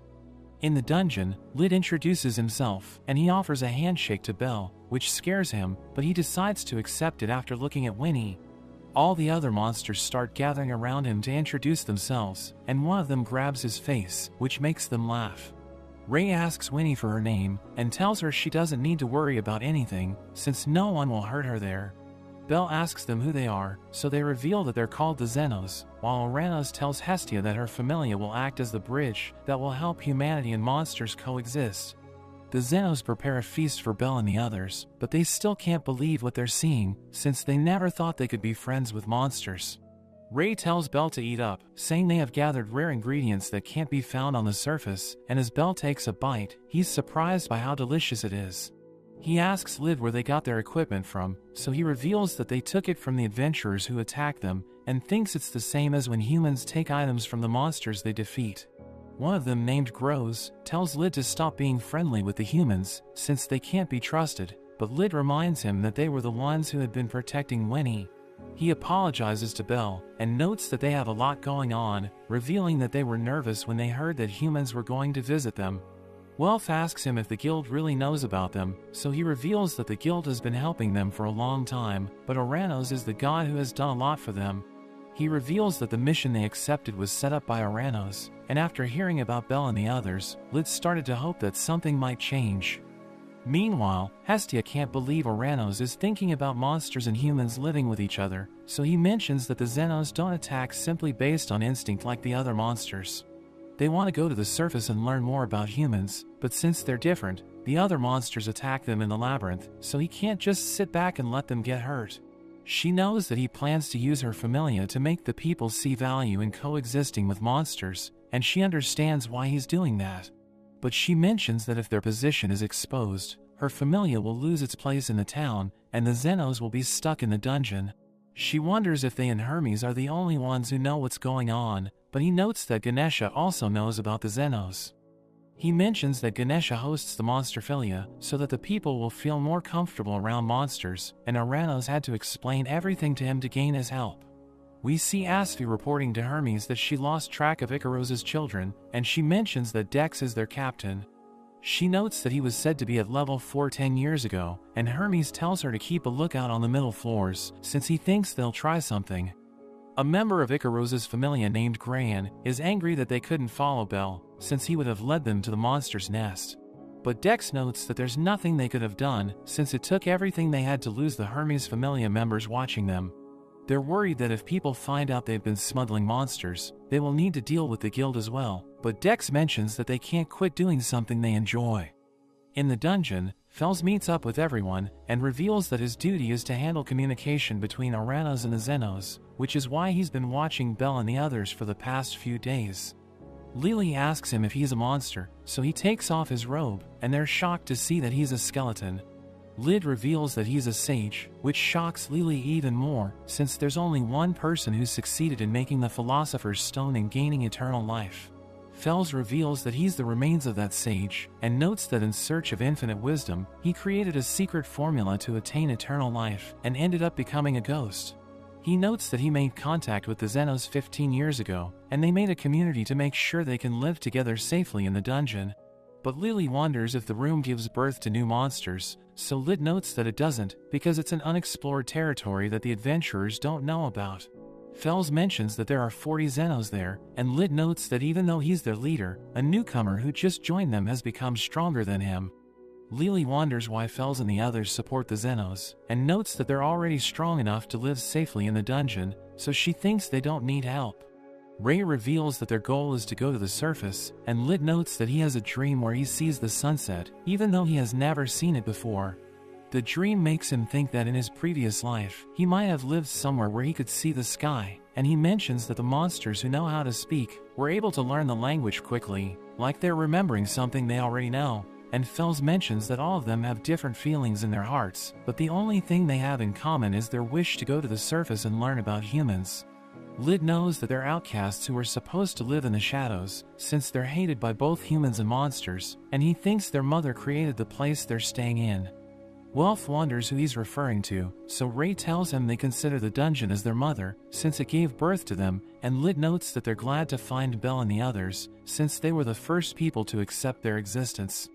A: In the dungeon, Lid introduces himself, and he offers a handshake to Belle, which scares him, but he decides to accept it after looking at Winnie. All the other monsters start gathering around him to introduce themselves, and one of them grabs his face, which makes them laugh. Ray asks Winnie for her name, and tells her she doesn't need to worry about anything, since no one will hurt her there. Belle asks them who they are, so they reveal that they're called the Xenos, while Oranos tells Hestia that her familia will act as the bridge that will help humanity and monsters coexist. The Xenos prepare a feast for Belle and the others, but they still can't believe what they're seeing, since they never thought they could be friends with monsters. Ray tells Belle to eat up, saying they have gathered rare ingredients that can't be found on the surface, and as Belle takes a bite, he's surprised by how delicious it is. He asks Lid where they got their equipment from, so he reveals that they took it from the adventurers who attacked them, and thinks it's the same as when humans take items from the monsters they defeat. One of them, named Grows, tells Lid to stop being friendly with the humans, since they can't be trusted, but Lid reminds him that they were the ones who had been protecting Winnie. He apologizes to Belle, and notes that they have a lot going on, revealing that they were nervous when they heard that humans were going to visit them. Welf asks him if the guild really knows about them, so he reveals that the guild has been helping them for a long time, but Oranos is the god who has done a lot for them. He reveals that the mission they accepted was set up by Oranos, and after hearing about Belle and the others, Lid started to hope that something might change. Meanwhile, Hestia can't believe Oranos is thinking about monsters and humans living with each other, so he mentions that the Xenos don't attack simply based on instinct like the other monsters. They want to go to the surface and learn more about humans, but since they're different, the other monsters attack them in the labyrinth, so he can't just sit back and let them get hurt. She knows that he plans to use her familia to make the people see value in coexisting with monsters, and she understands why he's doing that. But she mentions that if their position is exposed, her familia will lose its place in the town, and the Xenos will be stuck in the dungeon. She wonders if they and Hermes are the only ones who know what's going on, but he notes that Ganesha also knows about the Xenos. He mentions that Ganesha hosts the Monsterphilia, so that the people will feel more comfortable around monsters, and Oranos had to explain everything to him to gain his help. We see Asphi reporting to Hermes that she lost track of Icaros's children, and she mentions that Dex is their captain. She notes that he was said to be at level 4 10 years ago, and Hermes tells her to keep a lookout on the middle floors, since he thinks they'll try something. A member of Icaros's familia named Gran is angry that they couldn't follow Belle, since he would have led them to the monster's nest. But Dex notes that there's nothing they could have done, since it took everything they had to lose the Hermes familia members watching them. They're worried that if people find out they've been smuggling monsters, they will need to deal with the guild as well, but Dex mentions that they can't quit doing something they enjoy. In the dungeon, Fels meets up with everyone, and reveals that his duty is to handle communication between Oranos and the Xenos, which is why he's been watching Belle and the others for the past few days. Lily asks him if he's a monster, so he takes off his robe, and they're shocked to see that he's a skeleton. Lid reveals that he's a sage, which shocks Lily even more, since there's only one person who's succeeded in making the Philosopher's Stone and gaining eternal life. Fels reveals that he's the remains of that sage, and notes that in search of infinite wisdom, he created a secret formula to attain eternal life, and ended up becoming a ghost. He notes that he made contact with the Xenos 15 years ago, and they made a community to make sure they can live together safely in the dungeon. But Lily wonders if the room gives birth to new monsters, so Lid notes that it doesn't, because it's an unexplored territory that the adventurers don't know about. Fels mentions that there are 40 Xenos there, and Lid notes that even though he's their leader, a newcomer who just joined them has become stronger than him. Lily wonders why Fels and the others support the Xenos, and notes that they're already strong enough to live safely in the dungeon, so she thinks they don't need help. Ray reveals that their goal is to go to the surface, and Lid notes that he has a dream where he sees the sunset, even though he has never seen it before. The dream makes him think that in his previous life, he might have lived somewhere where he could see the sky, and he mentions that the monsters who know how to speak were able to learn the language quickly, like they're remembering something they already know. And Fels mentions that all of them have different feelings in their hearts, but the only thing they have in common is their wish to go to the surface and learn about humans. Lid knows that they're outcasts who are supposed to live in the shadows, since they're hated by both humans and monsters, and he thinks their mother created the place they're staying in. Welf wonders who he's referring to, so Ray tells him they consider the dungeon as their mother, since it gave birth to them, and Lid notes that they're glad to find Belle and the others, since they were the first people to accept their existence.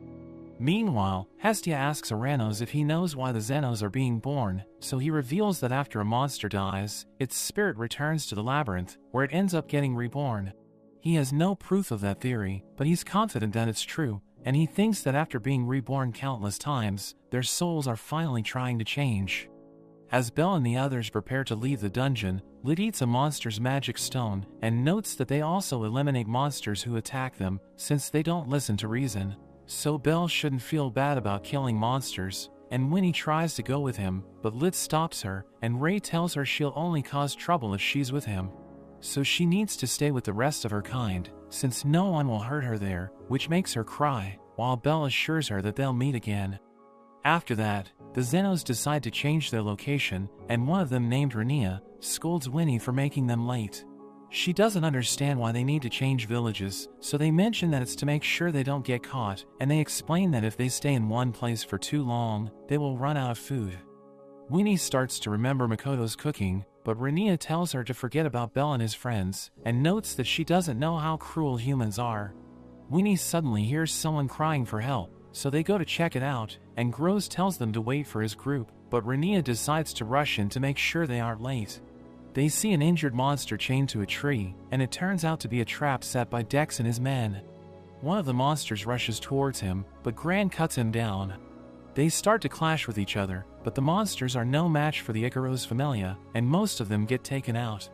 A: Meanwhile, Hestia asks Aranos if he knows why the Xenos are being born, so he reveals that after a monster dies, its spirit returns to the labyrinth, where it ends up getting reborn. He has no proof of that theory, but he's confident that it's true, and he thinks that after being reborn countless times, their souls are finally trying to change. As Belle and the others prepare to leave the dungeon, Lid eats a monster's magic stone, and notes that they also eliminate monsters who attack them, since they don't listen to reason. So Belle shouldn't feel bad about killing monsters, and Winnie tries to go with him, but Lid stops her, and Ray tells her she'll only cause trouble if she's with him. So she needs to stay with the rest of her kind, since no one will hurt her there, which makes her cry, while Belle assures her that they'll meet again. After that, the Xenos decide to change their location, and one of them, named Renia, scolds Winnie for making them late. She doesn't understand why they need to change villages, so they mention that it's to make sure they don't get caught, and they explain that if they stay in one place for too long, they will run out of food. Winnie starts to remember Makoto's cooking, but Renia tells her to forget about Belle and his friends, and notes that she doesn't know how cruel humans are. Winnie suddenly hears someone crying for help, so they go to check it out, and Groves tells them to wait for his group, but Renia decides to rush in to make sure they aren't late. They see an injured monster chained to a tree, and it turns out to be a trap set by Dex and his men. One of the monsters rushes towards him, but Gran cuts him down. They start to clash with each other, but the monsters are no match for the Icaros Familia, and most of them get taken out.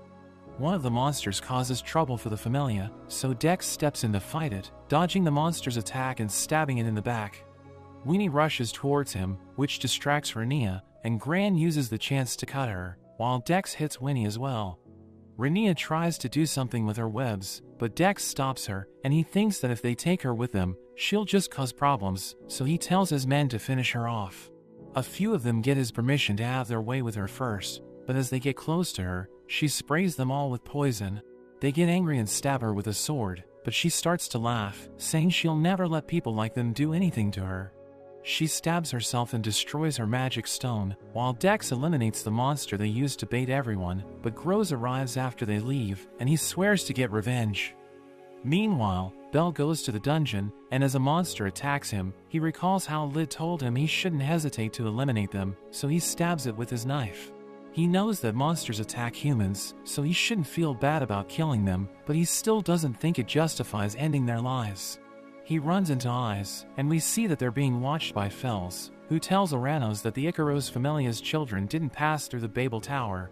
A: One of the monsters causes trouble for the Familia, so Dex steps in to fight it, dodging the monster's attack and stabbing it in the back. Winnie rushes towards him, which distracts Renia, and Gran uses the chance to cut her, while Dex hits Winnie as well. Renia tries to do something with her webs, but Dex stops her, and he thinks that if they take her with them, she'll just cause problems, so he tells his men to finish her off. A few of them get his permission to have their way with her first, but as they get close to her, she sprays them all with poison. They get angry and stab her with a sword, but she starts to laugh, saying she'll never let people like them do anything to her. She stabs herself and destroys her magic stone, while Dex eliminates the monster they used to bait everyone, but Groves arrives after they leave, and he swears to get revenge. Meanwhile, Belle goes to the dungeon, and as a monster attacks him, he recalls how Lid told him he shouldn't hesitate to eliminate them, so he stabs it with his knife. He knows that monsters attack humans, so he shouldn't feel bad about killing them, but he still doesn't think it justifies ending their lives. He runs into Eyes, and we see that they're being watched by Fels, who tells Aranos that the Icaros Familia's children didn't pass through the Babel Tower.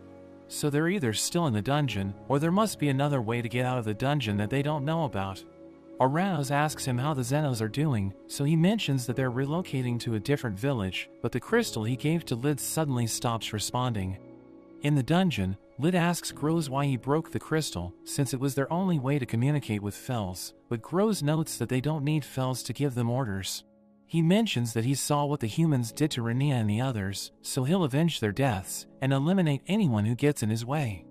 A: So they're either still in the dungeon, or there must be another way to get out of the dungeon that they don't know about. Aranos asks him how the Xenos are doing, so he mentions that they're relocating to a different village, but the crystal he gave to Lid suddenly stops responding. In the dungeon, Lid asks Groves why he broke the crystal, since it was their only way to communicate with Fels, but Groves notes that they don't need Fels to give them orders. He mentions that he saw what the humans did to Renia and the others, so he'll avenge their deaths, and eliminate anyone who gets in his way.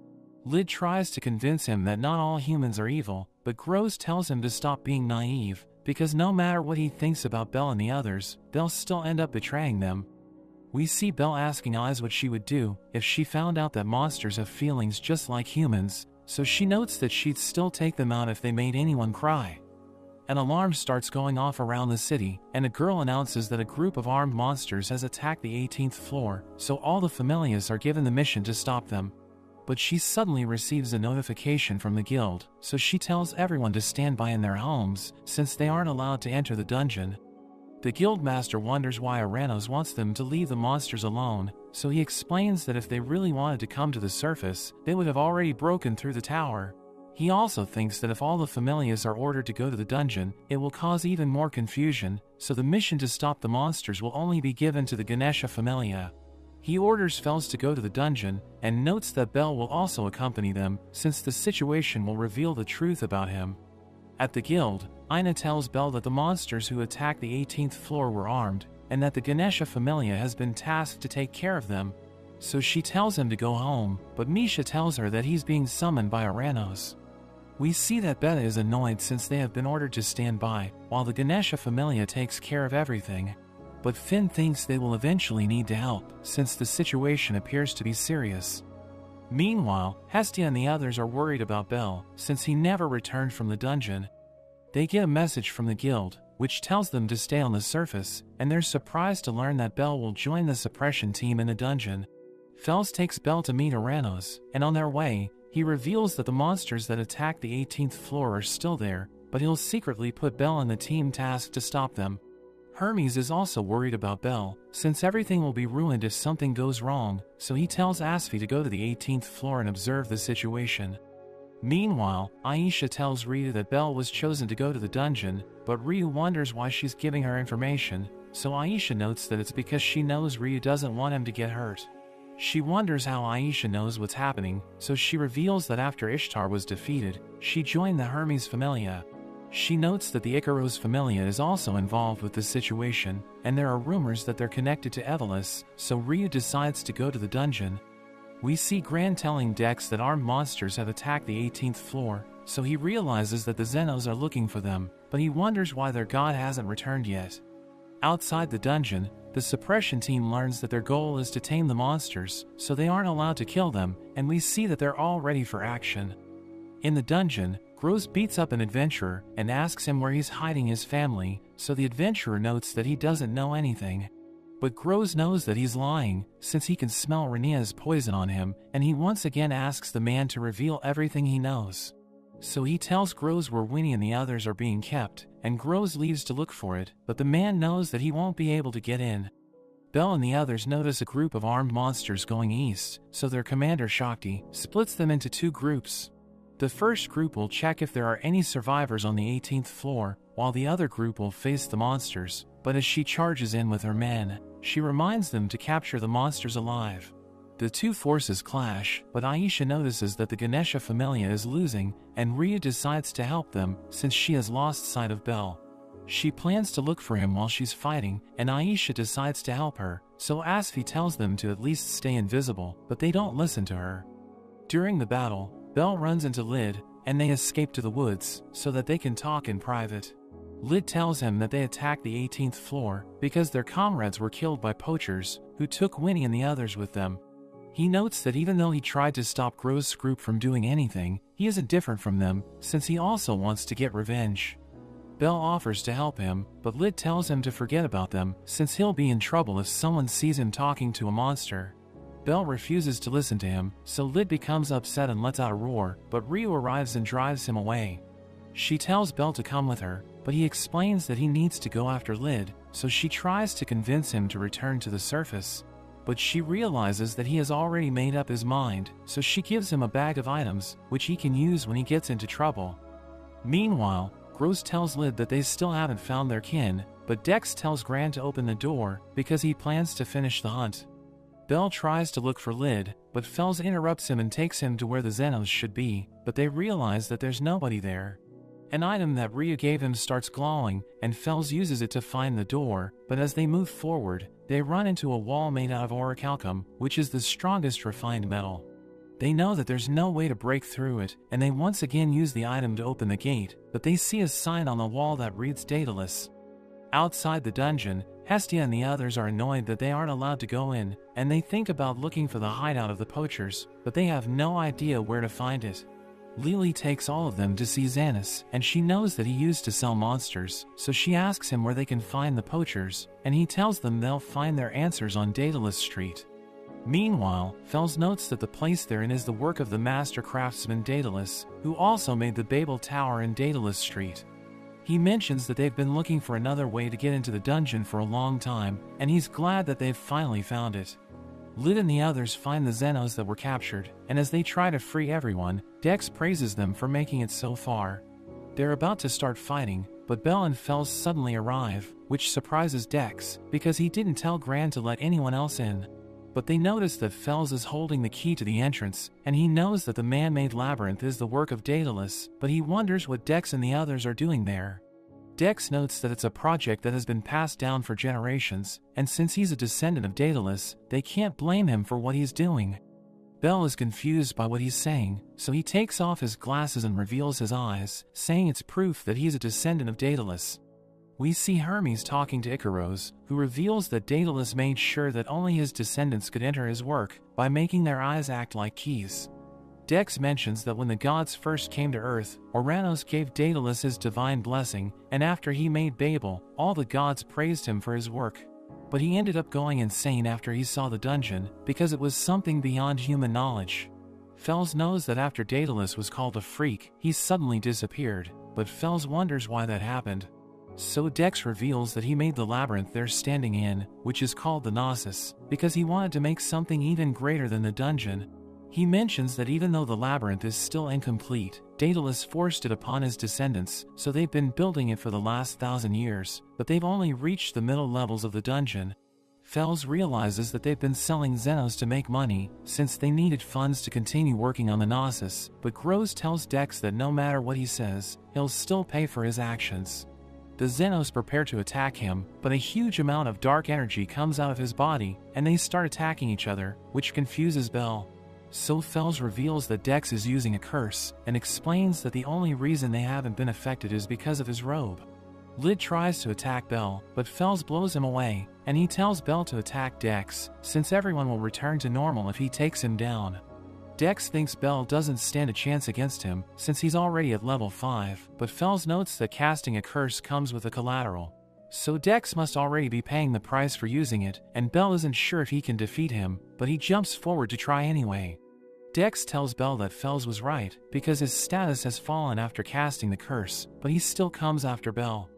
A: Lid tries to convince him that not all humans are evil, but Groves tells him to stop being naive, because no matter what he thinks about Belle and the others, they'll still end up betraying them. We see Belle asking Eyes what she would do if she found out that monsters have feelings just like humans, so she notes that she'd still take them out if they made anyone cry. An alarm starts going off around the city, and a girl announces that a group of armed monsters has attacked the 18th floor, so all the Familias are given the mission to stop them. But she suddenly receives a notification from the guild, so she tells everyone to stand by in their homes, since they aren't allowed to enter the dungeon. The guildmaster wonders why Aranos wants them to leave the monsters alone, so he explains that if they really wanted to come to the surface, they would have already broken through the tower. He also thinks that if all the familias are ordered to go to the dungeon, it will cause even more confusion, so the mission to stop the monsters will only be given to the Ganesha familia. He orders Fels to go to the dungeon, and notes that Belle will also accompany them, since the situation will reveal the truth about him. At the guild, Ina tells Belle that the monsters who attacked the 18th floor were armed, and that the Ganesha familia has been tasked to take care of them. So she tells him to go home, but Misha tells her that he's being summoned by Aranos. We see that Beta is annoyed since they have been ordered to stand by, while the Ganesha familia takes care of everything. But Finn thinks they will eventually need to help, since the situation appears to be serious. Meanwhile, Hestia and the others are worried about Belle, since he never returned from the dungeon. They get a message from the guild, which tells them to stay on the surface, and they're surprised to learn that Belle will join the suppression team in the dungeon. Fels takes Belle to meet Aranos, and on their way, he reveals that the monsters that attacked the 18th floor are still there, but he'll secretly put Belle on the team tasked to stop them. Hermes is also worried about Belle, since everything will be ruined if something goes wrong, so he tells Asfi to go to the 18th floor and observe the situation. Meanwhile, Aisha tells Ryu that Belle was chosen to go to the dungeon, but Ryu wonders why she's giving her information, so Aisha notes that it's because she knows Ryu doesn't want him to get hurt. She wonders how Aisha knows what's happening, so she reveals that after Ishtar was defeated, she joined the Hermes Familia. She notes that the Icaros Familia is also involved with this situation, and there are rumors that they're connected to Evelus, so Ryu decides to go to the dungeon. We see Gran telling Dex that armed monsters have attacked the 18th floor, so he realizes that the Xenos are looking for them, but he wonders why their god hasn't returned yet. Outside the dungeon, the suppression team learns that their goal is to tame the monsters, so they aren't allowed to kill them, and we see that they're all ready for action. In the dungeon, Gross beats up an adventurer and asks him where he's hiding his family, so the adventurer notes that he doesn't know anything. But Gross knows that he's lying, since he can smell Renia's poison on him, and he once again asks the man to reveal everything he knows. So he tells Gross where Winnie and the others are being kept, and Gross leaves to look for it, but the man knows that he won't be able to get in. Belle and the others notice a group of armed monsters going east, so their commander Shakti splits them into two groups. The first group will check if there are any survivors on the 18th floor, while the other group will face the monsters, but as she charges in with her men, she reminds them to capture the monsters alive. The two forces clash, but Aisha notices that the Ganesha Familia is losing, and Ryu decides to help them, since she has lost sight of Belle. She plans to look for him while she's fighting, and Aisha decides to help her, so Asfi tells them to at least stay invisible, but they don't listen to her. During the battle, Belle runs into Lid, and they escape to the woods, so that they can talk in private. Lid tells him that they attacked the 18th floor, because their comrades were killed by poachers, who took Winnie and the others with them. He notes that even though he tried to stop Gross' group from doing anything, he isn't different from them, since he also wants to get revenge. Belle offers to help him, but Lid tells him to forget about them, since he'll be in trouble if someone sees him talking to a monster. Belle refuses to listen to him, so Lid becomes upset and lets out a roar, but Ryu arrives and drives him away. She tells Belle to come with her, but he explains that he needs to go after Lid, so she tries to convince him to return to the surface. But she realizes that he has already made up his mind, so she gives him a bag of items, which he can use when he gets into trouble. Meanwhile, Gross tells Lid that they still haven't found their kin, but Dex tells Gran to open the door, because he plans to finish the hunt. Belle tries to look for Lid, but Fels interrupts him and takes him to where the Xenos should be, but they realize that there's nobody there. An item that Ryu gave him starts glowing, and Fels uses it to find the door, but as they move forward, they run into a wall made out of orichalcum, which is the strongest refined metal. They know that there's no way to break through it, and they once again use the item to open the gate, but they see a sign on the wall that reads Daedalus. Outside the dungeon, Hestia and the others are annoyed that they aren't allowed to go in, and they think about looking for the hideout of the poachers, but they have no idea where to find it. Lily takes all of them to see Xanus, and she knows that he used to sell monsters, so she asks him where they can find the poachers, and he tells them they'll find their answers on Daedalus Street. Meanwhile, Fels notes that the place they're in is the work of the master craftsman Daedalus, who also made the Babel Tower in Daedalus Street. He mentions that they've been looking for another way to get into the dungeon for a long time, and he's glad that they've finally found it. Lid and the others find the Xenos that were captured, and as they try to free everyone, Dex praises them for making it so far. They're about to start fighting, but Bell and Fels suddenly arrive, which surprises Dex, because he didn't tell Gran to let anyone else in. But they notice that Fels is holding the key to the entrance, and he knows that the man-made labyrinth is the work of Daedalus, but he wonders what Dex and the others are doing there. Dex notes that it's a project that has been passed down for generations, and since he's a descendant of Daedalus, they can't blame him for what he's doing. Bell is confused by what he's saying, so he takes off his glasses and reveals his eyes, saying it's proof that he's a descendant of Daedalus. We see Hermes talking to Icaros, who reveals that Daedalus made sure that only his descendants could enter his work, by making their eyes act like keys. Dex mentions that when the gods first came to Earth, Oranos gave Daedalus his divine blessing, and after he made Babel, all the gods praised him for his work. But he ended up going insane after he saw the dungeon, because it was something beyond human knowledge. Fels knows that after Daedalus was called a freak, he suddenly disappeared, but Fels wonders why that happened. So Dex reveals that he made the labyrinth they're standing in, which is called the Gnosis, because he wanted to make something even greater than the dungeon. He mentions that even though the labyrinth is still incomplete, Daedalus forced it upon his descendants, so they've been building it for the last 1,000 years, but they've only reached the middle levels of the dungeon. Fels realizes that they've been selling Xenos to make money, since they needed funds to continue working on the Gnosis, but Gross tells Dex that no matter what he says, he'll still pay for his actions. The Xenos prepare to attack him, but a huge amount of dark energy comes out of his body, and they start attacking each other, which confuses Bell. So Fels reveals that Dex is using a curse, and explains that the only reason they haven't been affected is because of his robe. Lid tries to attack Bell, but Fels blows him away, and he tells Bell to attack Dex, since everyone will return to normal if he takes him down. Dex thinks Bell doesn't stand a chance against him, since he's already at level 5, but Fels notes that casting a curse comes with a collateral. So Dex must already be paying the price for using it, and Bell isn't sure if he can defeat him, but he jumps forward to try anyway. Dex tells Bell that Fels was right, because his status has fallen after casting the curse, but he still comes after Bell.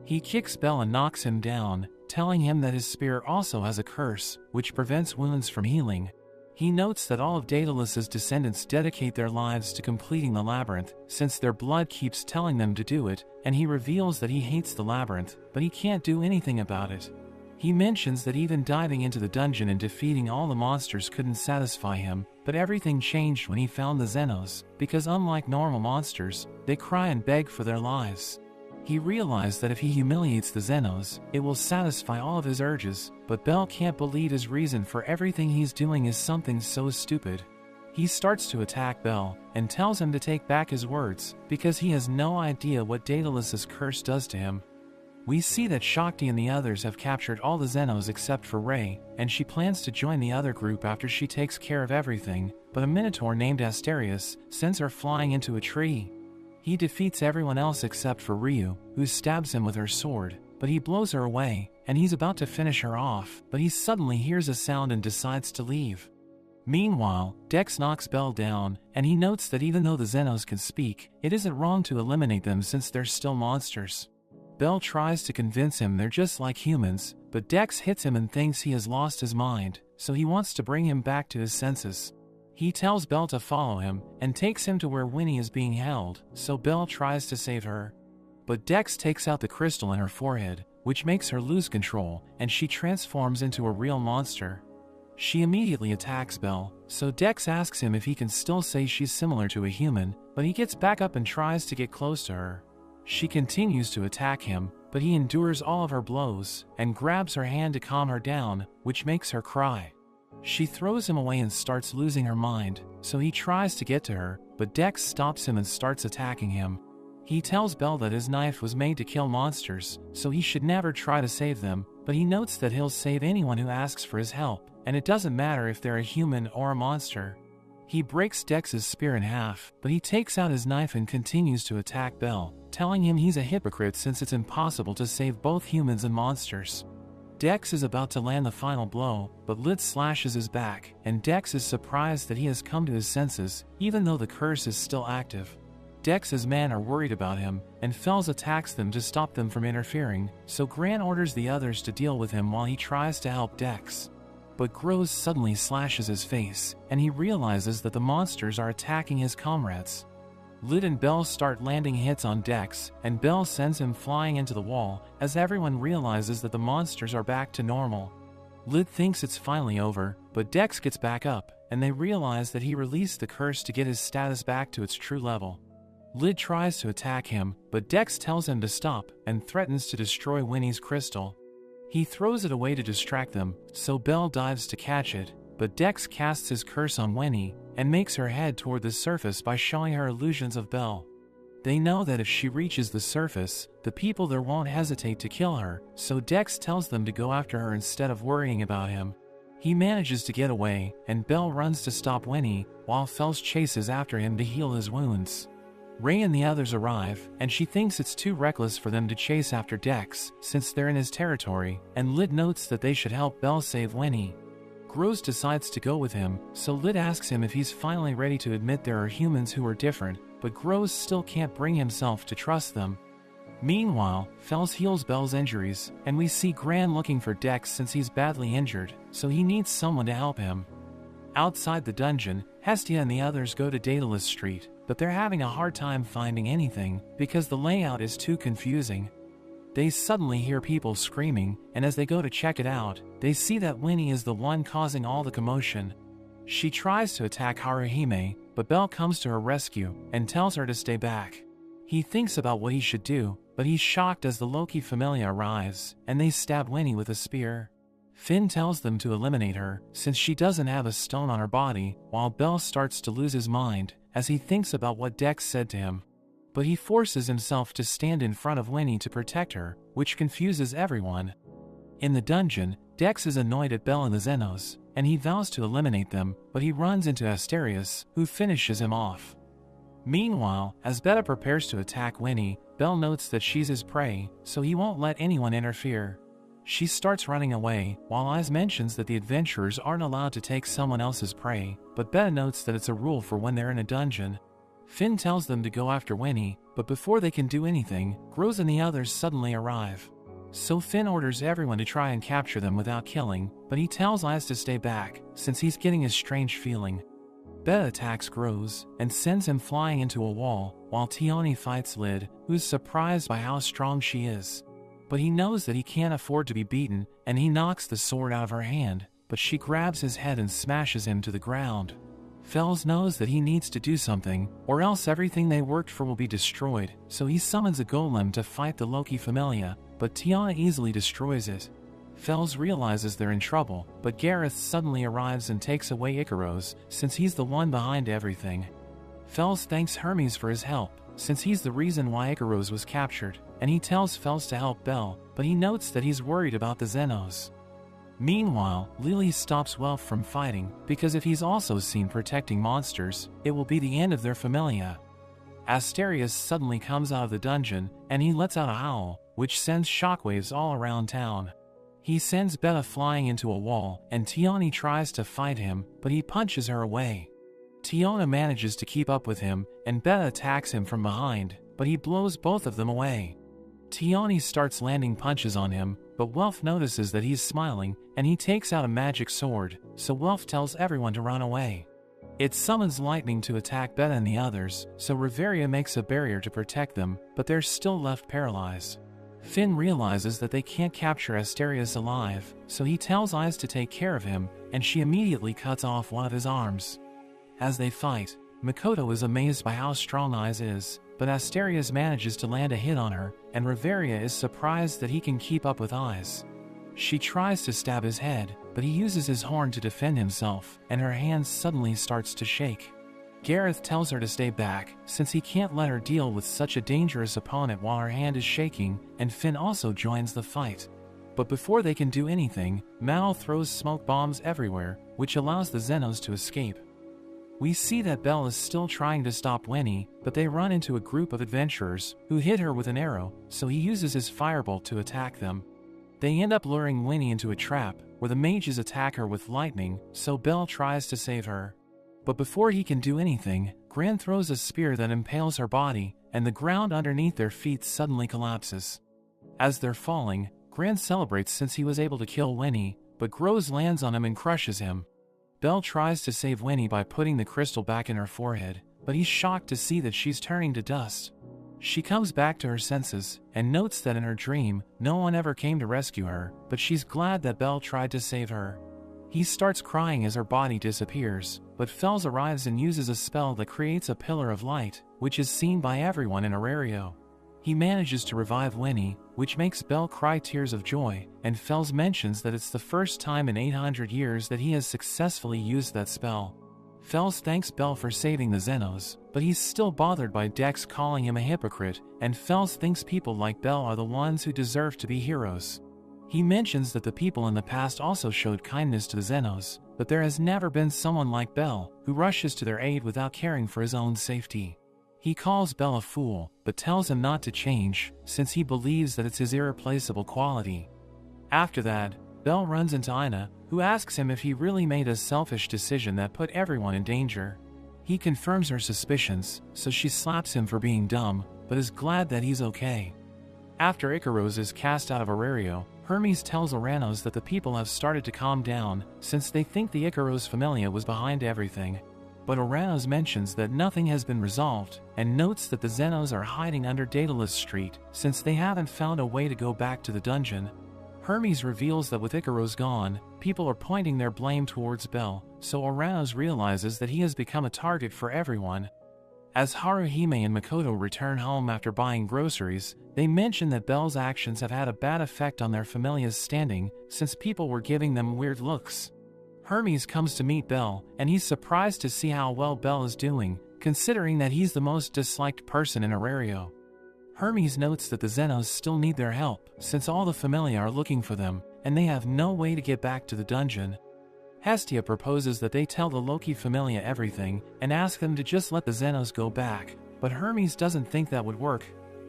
A: He kicks Bell and knocks him down, telling him that his spear also has a curse, which prevents wounds from healing. He notes that all of Daedalus's descendants dedicate their lives to completing the labyrinth, since their blood keeps telling them to do it, and he reveals that he hates the labyrinth, but he can't do anything about it. He mentions that even diving into the dungeon and defeating all the monsters couldn't satisfy him, but everything changed when he found the Xenos, because unlike normal monsters, they cry and beg for their lives. He realized that if he humiliates the Xenos, it will satisfy all of his urges, but Bell can't believe his reason for everything he's doing is something so stupid. He starts to attack Bell, and tells him to take back his words, because he has no idea what Daedalus's curse does to him. We see that Shakti and the others have captured all the Xenos except for Rei, and she plans to join the other group after she takes care of everything, but a Minotaur named Asterius sends her flying into a tree. He defeats everyone else except for Ryu, who stabs him with her sword, but he blows her away, and he's about to finish her off, but he suddenly hears a sound and decides to leave. Meanwhile, Dex knocks Bell down, and he notes that even though the Xenos can speak, it isn't wrong to eliminate them since they're still monsters. Bell tries to convince him they're just like humans, but Dex hits him and thinks he has lost his mind, so he wants to bring him back to his senses. He tells Bell to follow him, and takes him to where Winnie is being held, so Bell tries to save her. But Dex takes out the crystal in her forehead, which makes her lose control, and she transforms into a real monster. She immediately attacks Bell, so Dex asks him if he can still say she's similar to a human, but he gets back up and tries to get close to her. She continues to attack him, but he endures all of her blows, and grabs her hand to calm her down, which makes her cry. She throws him away and starts losing her mind, so he tries to get to her, but Dex stops him and starts attacking him. He tells Bell that his knife was made to kill monsters, so he should never try to save them, but he notes that he'll save anyone who asks for his help, and it doesn't matter if they're a human or a monster. He breaks Dex's spear in half, but he takes out his knife and continues to attack Bell, telling him he's a hypocrite since it's impossible to save both humans and monsters. Dex is about to land the final blow, but Lid slashes his back, and Dex is surprised that he has come to his senses, even though the curse is still active. Dex's men are worried about him, and Fels attacks them to stop them from interfering, so Gran orders the others to deal with him while he tries to help Dex. but Grows suddenly slashes his face, and he realizes that the monsters are attacking his comrades. Lid and Belle start landing hits on Dex, and Belle sends him flying into the wall as everyone realizes that the monsters are back to normal. Lid thinks it's finally over, but Dex gets back up, and they realize that he released the curse to get his status back to its true level. Lid tries to attack him, but Dex tells him to stop and threatens to destroy Winnie's crystal. He throws it away to distract them, so Belle dives to catch it, but Dex casts his curse on Winnie and makes her head toward the surface by showing her illusions of Belle. They know that if she reaches the surface, the people there won't hesitate to kill her, so Dex tells them to go after her instead of worrying about him. He manages to get away, and Belle runs to stop Winnie, while Fels chases after him to heal his wounds. Ray and the others arrive, and she thinks it's too reckless for them to chase after Dex, since they're in his territory, and Lid notes that they should help Belle save Winnie. Grows decides to go with him, so Lid asks him if he's finally ready to admit there are humans who are different, but Grows still can't bring himself to trust them. Meanwhile, Fels heals Belle's injuries, and we see Gran looking for Dex since he's badly injured, so he needs someone to help him. Outside the dungeon, Hestia and the others go to Daedalus Street, but they're having a hard time finding anything because the layout is too confusing. They suddenly hear people screaming, and as they go to check it out, they see that Winnie is the one causing all the commotion. She tries to attack Haruhime, but Belle comes to her rescue and tells her to stay back. He thinks about what he should do, but he's shocked as the Loki Familia arrives, and they stab Winnie with a spear. Finn tells them to eliminate her, since she doesn't have a stone on her body, while Belle starts to lose his mind, as he thinks about what Dex said to him. But he forces himself to stand in front of Winnie to protect her, which confuses everyone. In the dungeon, Dex is annoyed at Belle and the Xenos, and he vows to eliminate them, but he runs into Asterius, who finishes him off. Meanwhile, as Beta prepares to attack Winnie, Belle notes that she's his prey, so he won't let anyone interfere. She starts running away, while Iz mentions that the adventurers aren't allowed to take someone else's prey, but Beta notes that it's a rule for when they're in a dungeon. Finn tells them to go after Winnie, but before they can do anything, Grows and the others suddenly arrive. So Finn orders everyone to try and capture them without killing, but he tells Iz to stay back, since he's getting a strange feeling. Beta attacks Grows, and sends him flying into a wall, while Tioni fights Lid, who's surprised by how strong she is. But he knows that he can't afford to be beaten, and he knocks the sword out of her hand, but she grabs his head and smashes him to the ground. Fels knows that he needs to do something, or else everything they worked for will be destroyed, so he summons a golem to fight the Loki Familia, but Tiana easily destroys it. Fels realizes they're in trouble, but Gareth suddenly arrives and takes away Icaros, since he's the one behind everything. Fels thanks Hermes for his help, since he's the reason why Icaros was captured, and he tells Fels to help Belle, but he notes that he's worried about the Xenos. Meanwhile, Lily stops Welf from fighting, because if he's also seen protecting monsters, it will be the end of their familia. Asterius suddenly comes out of the dungeon, and he lets out a howl, which sends shockwaves all around town. He sends Beta flying into a wall, and Tioni tries to fight him, but he punches her away. Tiona manages to keep up with him, and Beta attacks him from behind, but he blows both of them away. Tioni starts landing punches on him, but Welf notices that he's smiling, and he takes out a magic sword, so Welf tells everyone to run away. It summons lightning to attack Beta and the others, so Reveria makes a barrier to protect them, but they're still left paralyzed. Finn realizes that they can't capture Asterius alive, so he tells Iz to take care of him, and she immediately cuts off one of his arms. As they fight, Makoto is amazed by how strong Iz is, but Asterius manages to land a hit on her, and Reveria is surprised that he can keep up with Iz. She tries to stab his head, but he uses his horn to defend himself, and her hand suddenly starts to shake. Gareth tells her to stay back, since he can't let her deal with such a dangerous opponent while her hand is shaking, and Finn also joins the fight. But before they can do anything, Mal throws smoke bombs everywhere, which allows the Xenos to escape. We see that Belle is still trying to stop Winnie, but they run into a group of adventurers, who hit her with an arrow, so he uses his firebolt to attack them. They end up luring Winnie into a trap, where the mages attack her with lightning, so Belle tries to save her. But before he can do anything, Gran throws a spear that impales her body, and the ground underneath their feet suddenly collapses. As they're falling, Gran celebrates since he was able to kill Winnie, but Grows lands on him and crushes him. Belle tries to save Winnie by putting the crystal back in her forehead, but he's shocked to see that she's turning to dust. She comes back to her senses, and notes that in her dream, no one ever came to rescue her, but she's glad that Belle tried to save her. He starts crying as her body disappears, but Fels arrives and uses a spell that creates a pillar of light, which is seen by everyone in Arario. He manages to revive Winnie, which makes Belle cry tears of joy, and Fels mentions that it's the first time in 800 years that he has successfully used that spell. Fels thanks Belle for saving the Xenos, but he's still bothered by Dex calling him a hypocrite, and Fels thinks people like Belle are the ones who deserve to be heroes. He mentions that the people in the past also showed kindness to the Xenos, but there has never been someone like Belle, who rushes to their aid without caring for his own safety. He calls Belle a fool, but tells him not to change, since he believes that it's his irreplaceable quality. After that, Belle runs into Ina, who asks him if he really made a selfish decision that put everyone in danger. He confirms her suspicions, so she slaps him for being dumb, but is glad that he's okay. After Icaros is cast out of Arario, Hermes tells Oranos that the people have started to calm down, since they think the Icaros Familia was behind everything. But Oranos mentions that nothing has been resolved, and notes that the Xenos are hiding under Daedalus Street, since they haven't found a way to go back to the dungeon. Hermes reveals that with Icaros gone, people are pointing their blame towards Belle, so Oranos realizes that he has become a target for everyone. As Haruhime and Makoto return home after buying groceries, they mention that Belle's actions have had a bad effect on their Familia's standing, since people were giving them weird looks. Hermes comes to meet Belle, and he's surprised to see how well Belle is doing, considering that he's the most disliked person in Arario. Hermes notes that the Xenos still need their help, since all the Familia are looking for them, and they have no way to get back to the dungeon. Hestia proposes that they tell the Loki Familia everything, and ask them to just let the Xenos go back, but Hermes doesn't think that would work.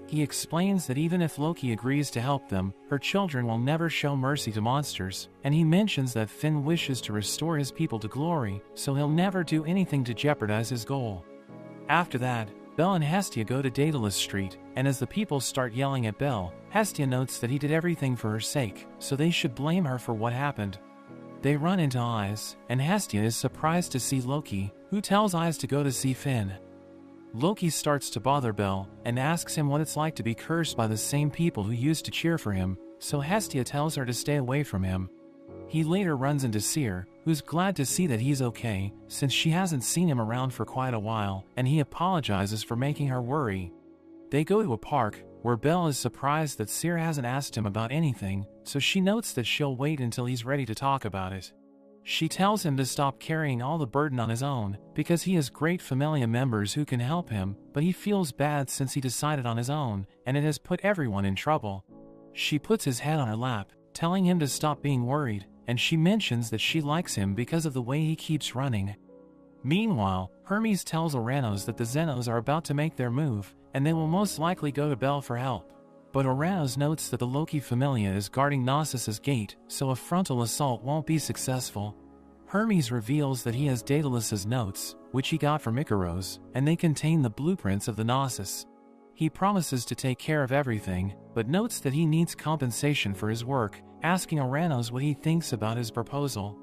A: He explains that even if Loki agrees to help them, her children will never show mercy to monsters, and he mentions that Finn wishes to restore his people to glory, so he'll never do anything to jeopardize his goal. After that, Belle and Hestia go to Daedalus Street, and as the people start yelling at Belle, Hestia notes that he did everything for her sake, so they should blame her for what happened. They run into Eyes, and Hestia is surprised to see Loki, who tells Eyes to go to see Finn. Loki starts to bother Belle, and asks him what it's like to be cursed by the same people who used to cheer for him, so Hestia tells her to stay away from him. He later runs into Seer, who's glad to see that he's okay, since she hasn't seen him around for quite a while, and he apologizes for making her worry. They go to a park, where Belle is surprised that Seer hasn't asked him about anything, so she notes that she'll wait until he's ready to talk about it. She tells him to stop carrying all the burden on his own, because he has great Familia members who can help him, but he feels bad since he decided on his own, and it has put everyone in trouble. She puts his head on her lap, telling him to stop being worried, and she mentions that she likes him because of the way he keeps running. Meanwhile, Hermes tells Oranos that the Xenos are about to make their move, and they will most likely go to Belle for help. But Oranos notes that the Loki Familia is guarding Gnosis' gate, so a frontal assault won't be successful. Hermes reveals that he has Daedalus' notes, which he got from Icaros, and they contain the blueprints of the Gnosis. He promises to take care of everything, but notes that he needs compensation for his work, asking Oranos what he thinks about his proposal.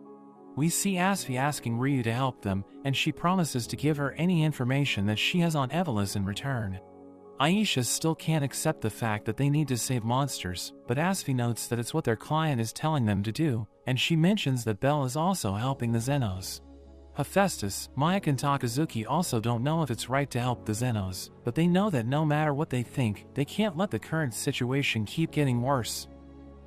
A: We see Asfi asking Ryu to help them, and she promises to give her any information that she has on Evolus in return. Aisha still can't accept the fact that they need to save monsters, but Asfi notes that it's what their client is telling them to do, and she mentions that Belle is also helping the Xenos. Hephaestus, Mike and Takazuki also don't know if it's right to help the Xenos, but they know that no matter what they think, they can't let the current situation keep getting worse.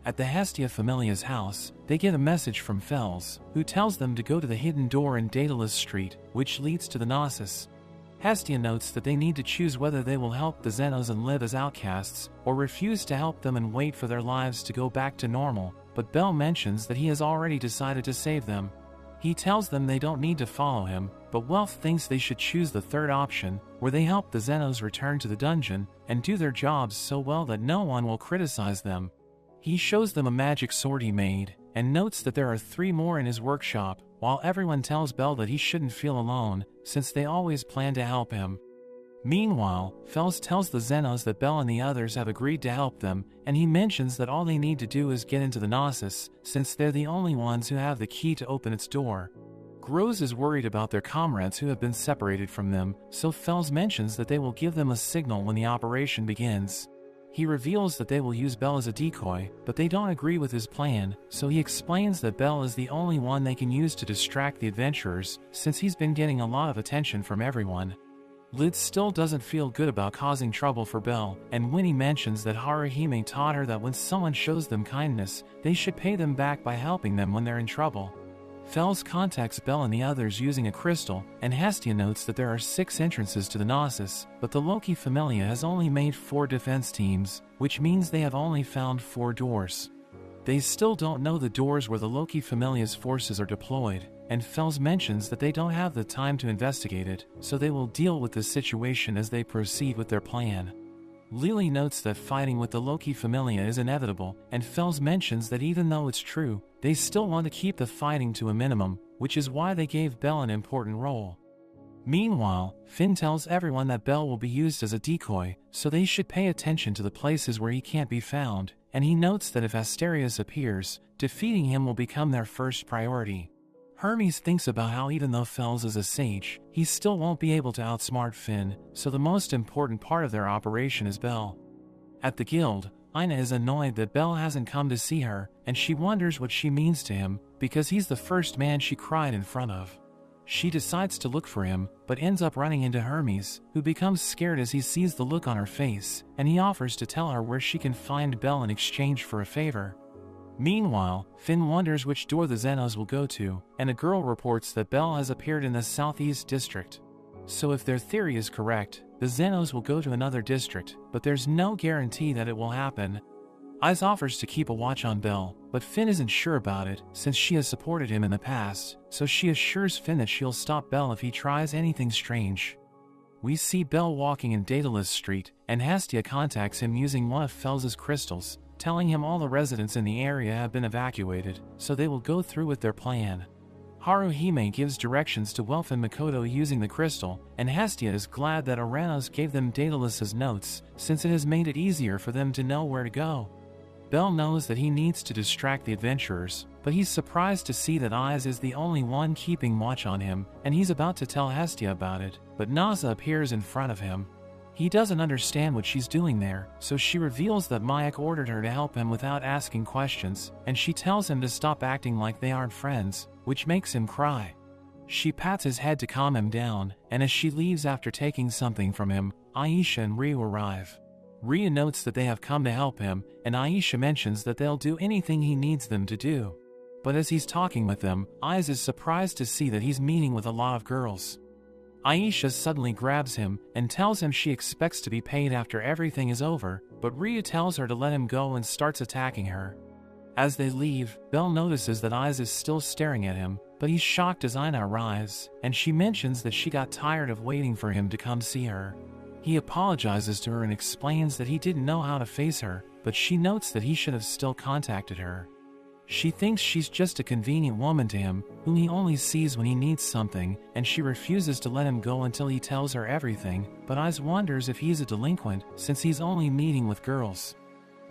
A: At the Hestia Familia's house, they get a message from Fels, who tells them to go to the hidden door in Daedalus Street, which leads to the Gnosis. Hestia notes that they need to choose whether they will help the Xenos and live as outcasts, or refuse to help them and wait for their lives to go back to normal, but Belle mentions that he has already decided to save them. He tells them they don't need to follow him, but Wealth thinks they should choose the third option, where they help the Xenos return to the dungeon, and do their jobs so well that no one will criticize them. He shows them a magic sword he made, and notes that there are 3 more in his workshop, while everyone tells Belle that he shouldn't feel alone, since they always plan to help him. Meanwhile, Fels tells the Xenos that Bell and the others have agreed to help them, and he mentions that all they need to do is get into the Gnosis, since they're the only ones who have the key to open its door. Groz is worried about their comrades who have been separated from them, so Fels mentions that they will give them a signal when the operation begins. He reveals that they will use Bell as a decoy, but they don't agree with his plan, so he explains that Bell is the only one they can use to distract the adventurers, since he's been getting a lot of attention from everyone. Lid still doesn't feel good about causing trouble for Bell, and Winnie mentions that Haruhime taught her that when someone shows them kindness, they should pay them back by helping them when they're in trouble. Fels contacts Bell and the others using a crystal, and Hestia notes that there are 6 entrances to the Gnosis, but the Loki Familia has only made 4 defense teams, which means they have only found 4 doors. They still don't know the doors where the Loki Familia's forces are deployed, and Fels mentions that they don't have the time to investigate it, so they will deal with the situation as they proceed with their plan. Lily notes that fighting with the Loki Familia is inevitable, and Fels mentions that even though it's true, they still want to keep the fighting to a minimum, which is why they gave Bell an important role. Meanwhile, Finn tells everyone that Bell will be used as a decoy, so they should pay attention to the places where he can't be found, and he notes that if Asterius appears, defeating him will become their first priority. Hermes thinks about how even though Fels is a sage, he still won't be able to outsmart Finn, so the most important part of their operation is Bell. At the guild, Ina is annoyed that Bell hasn't come to see her, and she wonders what she means to him, because he's the first man she cried in front of. She decides to look for him, but ends up running into Hermes, who becomes scared as he sees the look on her face, and he offers to tell her where she can find Bell in exchange for a favor. Meanwhile, Finn wonders which door the Xenos will go to, and a girl reports that Bell has appeared in the southeast district. So if their theory is correct, the Xenos will go to another district, but there's no guarantee that it will happen. Ice offers to keep a watch on Bell, but Finn isn't sure about it, since she has supported him in the past, so she assures Finn that she'll stop Bell if he tries anything strange. We see Bell walking in Daedalus Street, and Hestia contacts him using one of Fels's crystals, telling him all the residents in the area have been evacuated, so they will go through with their plan. Haruhime gives directions to Welf and Makoto using the crystal, and Hestia is glad that Aranos gave them Daedalus's notes, since it has made it easier for them to know where to go. Bell knows that he needs to distract the adventurers, but he's surprised to see that Aiz is the only one keeping watch on him, and he's about to tell Hestia about it, but Naza appears in front of him. He doesn't understand what she's doing there, so she reveals that Mayak ordered her to help him without asking questions, and she tells him to stop acting like they aren't friends, which makes him cry. She pats his head to calm him down, and as she leaves after taking something from him, Aisha and Ryu arrive. Ryu notes that they have come to help him, and Aisha mentions that they'll do anything he needs them to do. But as he's talking with them, Aiz is surprised to see that he's meeting with a lot of girls. Aisha suddenly grabs him and tells him she expects to be paid after everything is over, but Ryu tells her to let him go and starts attacking her. As they leave, Bell notices that Aiz is still staring at him, but he's shocked as Ina arrives, and she mentions that she got tired of waiting for him to come see her. He apologizes to her and explains that he didn't know how to face her, but she notes that he should have still contacted her. She thinks she's just a convenient woman to him, whom he only sees when he needs something, and she refuses to let him go until he tells her everything, but Aiz wonders if he's a delinquent, since he's only meeting with girls.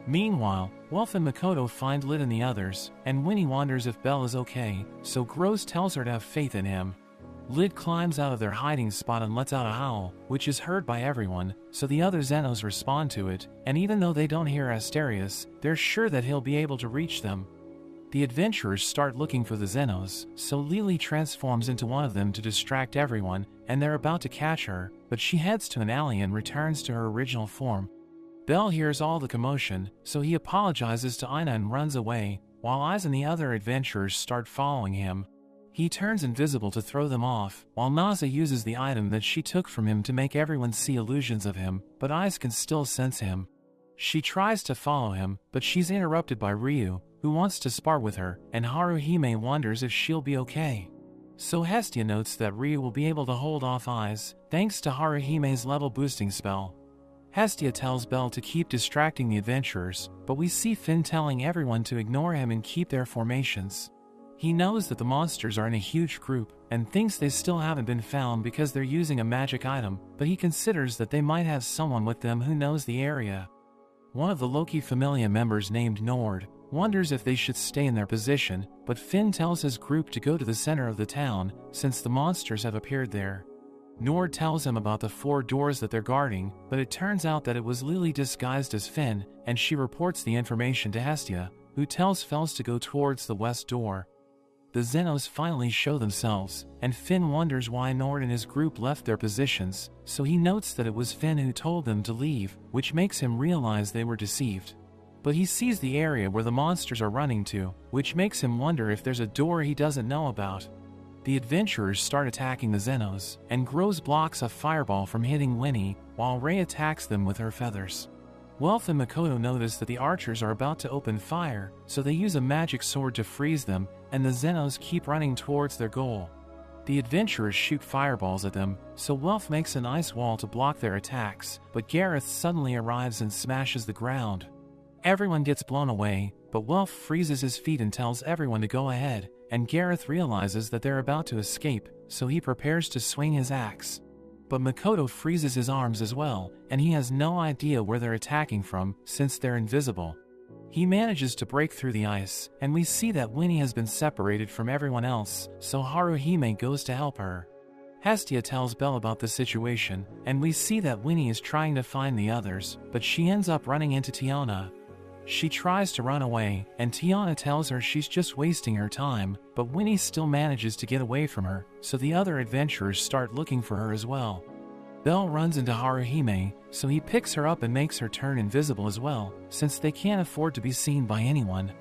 A: Meanwhile, Welf and Makoto find Lid and the others, and Winnie wonders if Bell is okay, so Gross tells her to have faith in him. Lid climbs out of their hiding spot and lets out a howl, which is heard by everyone, so the other Xenos respond to it, and even though they don't hear Asterius, they're sure that he'll be able to reach them. The adventurers start looking for the Xenos, so Lily transforms into one of them to distract everyone, and they're about to catch her, but she heads to an alley and returns to her original form. Bell hears all the commotion, so he apologizes to Ina and runs away, while Aiz and the other adventurers start following him. He turns invisible to throw them off, while Naza uses the item that she took from him to make everyone see illusions of him, but Aiz can still sense him. She tries to follow him, but she's interrupted by Ryu, who wants to spar with her, and Haruhime wonders if she'll be okay. So Hestia notes that Ryu will be able to hold off Aiz, thanks to Haruhime's level boosting spell. Hestia tells Bell to keep distracting the adventurers, but we see Finn telling everyone to ignore him and keep their formations. He knows that the monsters are in a huge group, and thinks they still haven't been found because they're using a magic item, but he considers that they might have someone with them who knows the area. One of the Loki Familia members named Nord wonders if they should stay in their position, but Finn tells his group to go to the center of the town since the monsters have appeared there. Nord tells him about the 4 doors that they're guarding, but it turns out that it was Lily disguised as Finn, and she reports the information to Hestia, who tells Fels to go towards the west door. The Xenos finally show themselves, and Finn wonders why Nord and his group left their positions, so he notes that it was Finn who told them to leave, which makes him realize they were deceived. But he sees the area where the monsters are running to, which makes him wonder if there's a door he doesn't know about. The adventurers start attacking the Xenos, and Groz blocks a fireball from hitting Winnie, while Ray attacks them with her feathers. Welf and Makoto notice that the archers are about to open fire, so they use a magic sword to freeze them, and the Xenos keep running towards their goal. The adventurers shoot fireballs at them, so Welf makes an ice wall to block their attacks, but Gareth suddenly arrives and smashes the ground. Everyone gets blown away, but Welf freezes his feet and tells everyone to go ahead, and Gareth realizes that they're about to escape, so he prepares to swing his axe. But Makoto freezes his arms as well, and he has no idea where they're attacking from since they're invisible. He manages to break through the ice, and we see that Winnie has been separated from everyone else, so Haruhime goes to help her. Hestia tells Belle about the situation, and we see that Winnie is trying to find the others, but she ends up running into Tiana. She tries to run away, and Tiana tells her she's just wasting her time, but Winnie still manages to get away from her, so the other adventurers start looking for her as well. Belle runs into Haruhime, so he picks her up and makes her turn invisible as well, since they can't afford to be seen by anyone.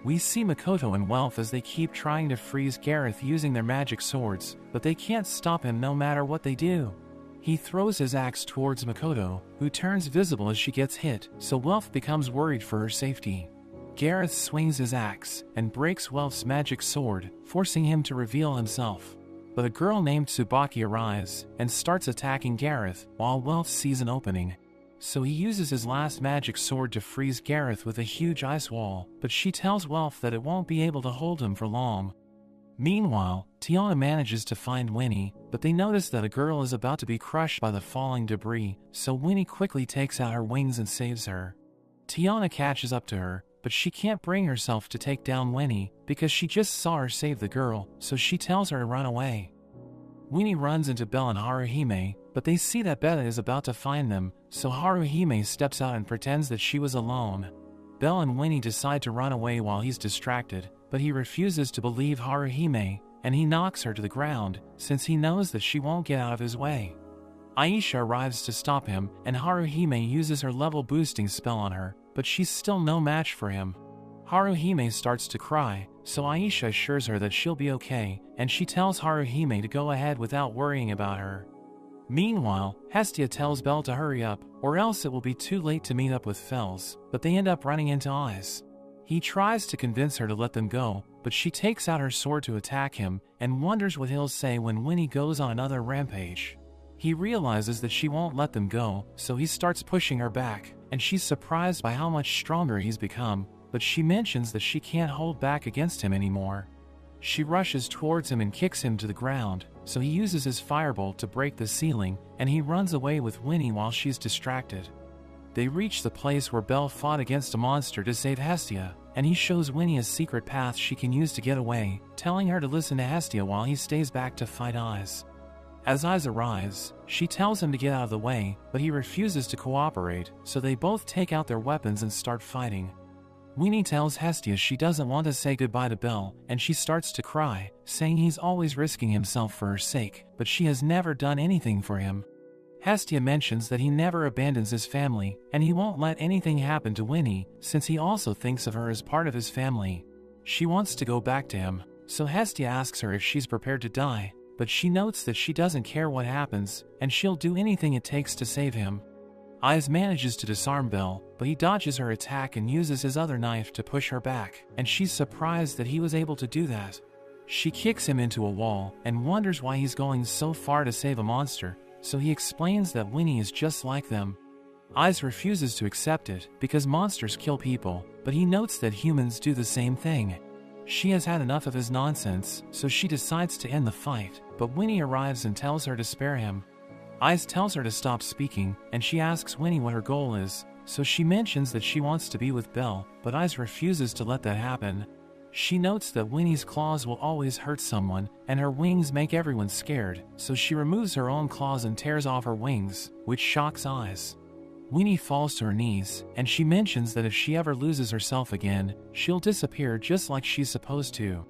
A: We see Makoto and Welf as they keep trying to freeze Gareth using their magic swords, but they can't stop him no matter what they do. He throws his axe towards Makoto, who turns visible as she gets hit, so Welf becomes worried for her safety. Gareth swings his axe and breaks Welf's magic sword, forcing him to reveal himself. But a girl named Tsubaki arrives and starts attacking Gareth while Welf sees an opening. So he uses his last magic sword to freeze Gareth with a huge ice wall, but she tells Welf that it won't be able to hold him for long. Meanwhile, Tiana manages to find Winnie, but they notice that a girl is about to be crushed by the falling debris, so Winnie quickly takes out her wings and saves her. Tiana catches up to her, but she can't bring herself to take down Winnie because she just saw her save the girl, so she tells her to run away. Winnie runs into Belle and Haruhime, but they see that Bella is about to find them, so Haruhime steps out and pretends that she was alone. Belle and Winnie decide to run away while he's distracted, but he refuses to believe Haruhime, and he knocks her to the ground, since he knows that she won't get out of his way. Aisha arrives to stop him, and Haruhime uses her level boosting spell on her, but she's still no match for him. Haruhime starts to cry, so Aisha assures her that she'll be okay, and she tells Haruhime to go ahead without worrying about her. Meanwhile, Hestia tells Belle to hurry up, or else it will be too late to meet up with Fels, but they end up running into Eyes. He tries to convince her to let them go, but she takes out her sword to attack him, and wonders what he'll say when Winnie goes on another rampage. He realizes that she won't let them go, so he starts pushing her back, and she's surprised by how much stronger he's become, but she mentions that she can't hold back against him anymore. She rushes towards him and kicks him to the ground, so he uses his firebolt to break the ceiling, and he runs away with Winnie while she's distracted. They reach the place where Belle fought against a monster to save Hestia, and he shows Winnie a secret path she can use to get away, telling her to listen to Hestia while he stays back to fight Eyes. As Eyes arrives, she tells him to get out of the way, but he refuses to cooperate, so they both take out their weapons and start fighting. Winnie tells Hestia she doesn't want to say goodbye to Belle, and she starts to cry, saying he's always risking himself for her sake, but she has never done anything for him. Hestia mentions that he never abandons his family, and he won't let anything happen to Winnie, since he also thinks of her as part of his family. She wants to go back to him, so Hestia asks her if she's prepared to die, but she notes that she doesn't care what happens, and she'll do anything it takes to save him. Eyes manages to disarm Belle, but he dodges her attack and uses his other knife to push her back, and she's surprised that he was able to do that. She kicks him into a wall, and wonders why he's going so far to save a monster, so he explains that Winnie is just like them. Eyes refuses to accept it, because monsters kill people, but he notes that humans do the same thing. She has had enough of his nonsense, so she decides to end the fight, but Winnie arrives and tells her to spare him. Ice tells her to stop speaking, and she asks Winnie what her goal is, so she mentions that she wants to be with Belle, but Ice refuses to let that happen. She notes that Winnie's claws will always hurt someone, and her wings make everyone scared, so she removes her own claws and tears off her wings, which shocks Ice. Winnie falls to her knees, and she mentions that if she ever loses herself again, she'll disappear just like she's supposed to.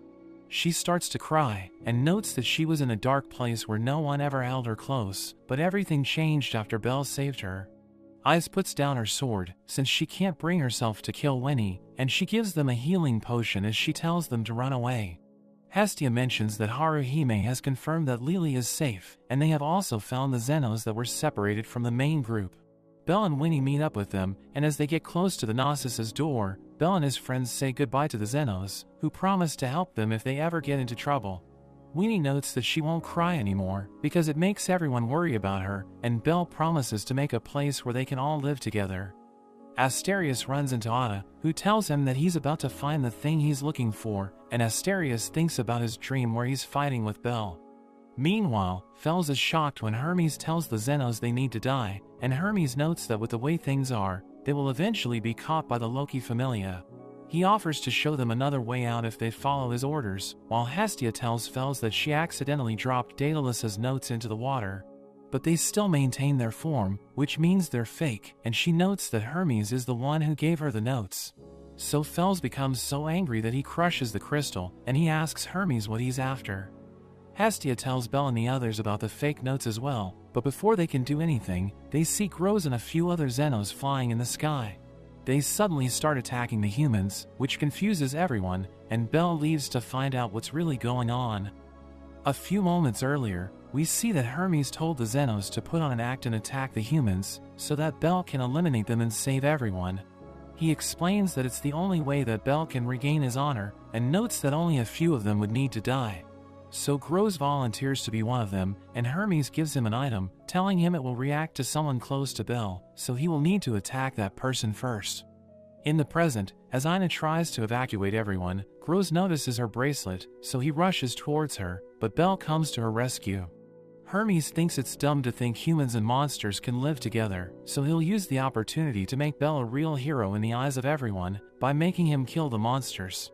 A: She starts to cry, and notes that she was in a dark place where no one ever held her close, but everything changed after Belle saved her. Ice puts down her sword, since she can't bring herself to kill Winnie, and she gives them a healing potion as she tells them to run away. Hestia mentions that Haruhime has confirmed that Lily is safe, and they have also found the Zenos that were separated from the main group. Belle and Winnie meet up with them, and as they get close to the Gnosis' door, Belle and his friends say goodbye to the Zenos, who promise to help them if they ever get into trouble. Winnie notes that she won't cry anymore, because it makes everyone worry about her, and Belle promises to make a place where they can all live together. Asterius runs into Ada, who tells him that he's about to find the thing he's looking for, and Asterius thinks about his dream where he's fighting with Belle. Meanwhile, Fels is shocked when Hermes tells the Zenos they need to die, and Hermes notes that with the way things are, they will eventually be caught by the Loki Familia. He offers to show them another way out if they follow his orders, while Hestia tells Fels that she accidentally dropped Daedalus's notes into the water. But they still maintain their form, which means they're fake, and she notes that Hermes is the one who gave her the notes. So Fels becomes so angry that he crushes the crystal, and he asks Hermes what he's after. Hestia tells Belle and the others about the fake notes as well, but before they can do anything, they see Groz and a few other Zenos flying in the sky. They suddenly start attacking the humans, which confuses everyone, and Belle leaves to find out what's really going on. A few moments earlier, we see that Hermes told the Zenos to put on an act and attack the humans, so that Belle can eliminate them and save everyone. He explains that it's the only way that Belle can regain his honor, and notes that only a few of them would need to die. So Groz volunteers to be one of them, and Hermes gives him an item, telling him it will react to someone close to Belle, so he will need to attack that person first. In the present, as Ina tries to evacuate everyone, Groz notices her bracelet, so he rushes towards her, but Belle comes to her rescue. Hermes thinks it's dumb to think humans and monsters can live together, so he'll use the opportunity to make Belle a real hero in the eyes of everyone, by making him kill the monsters.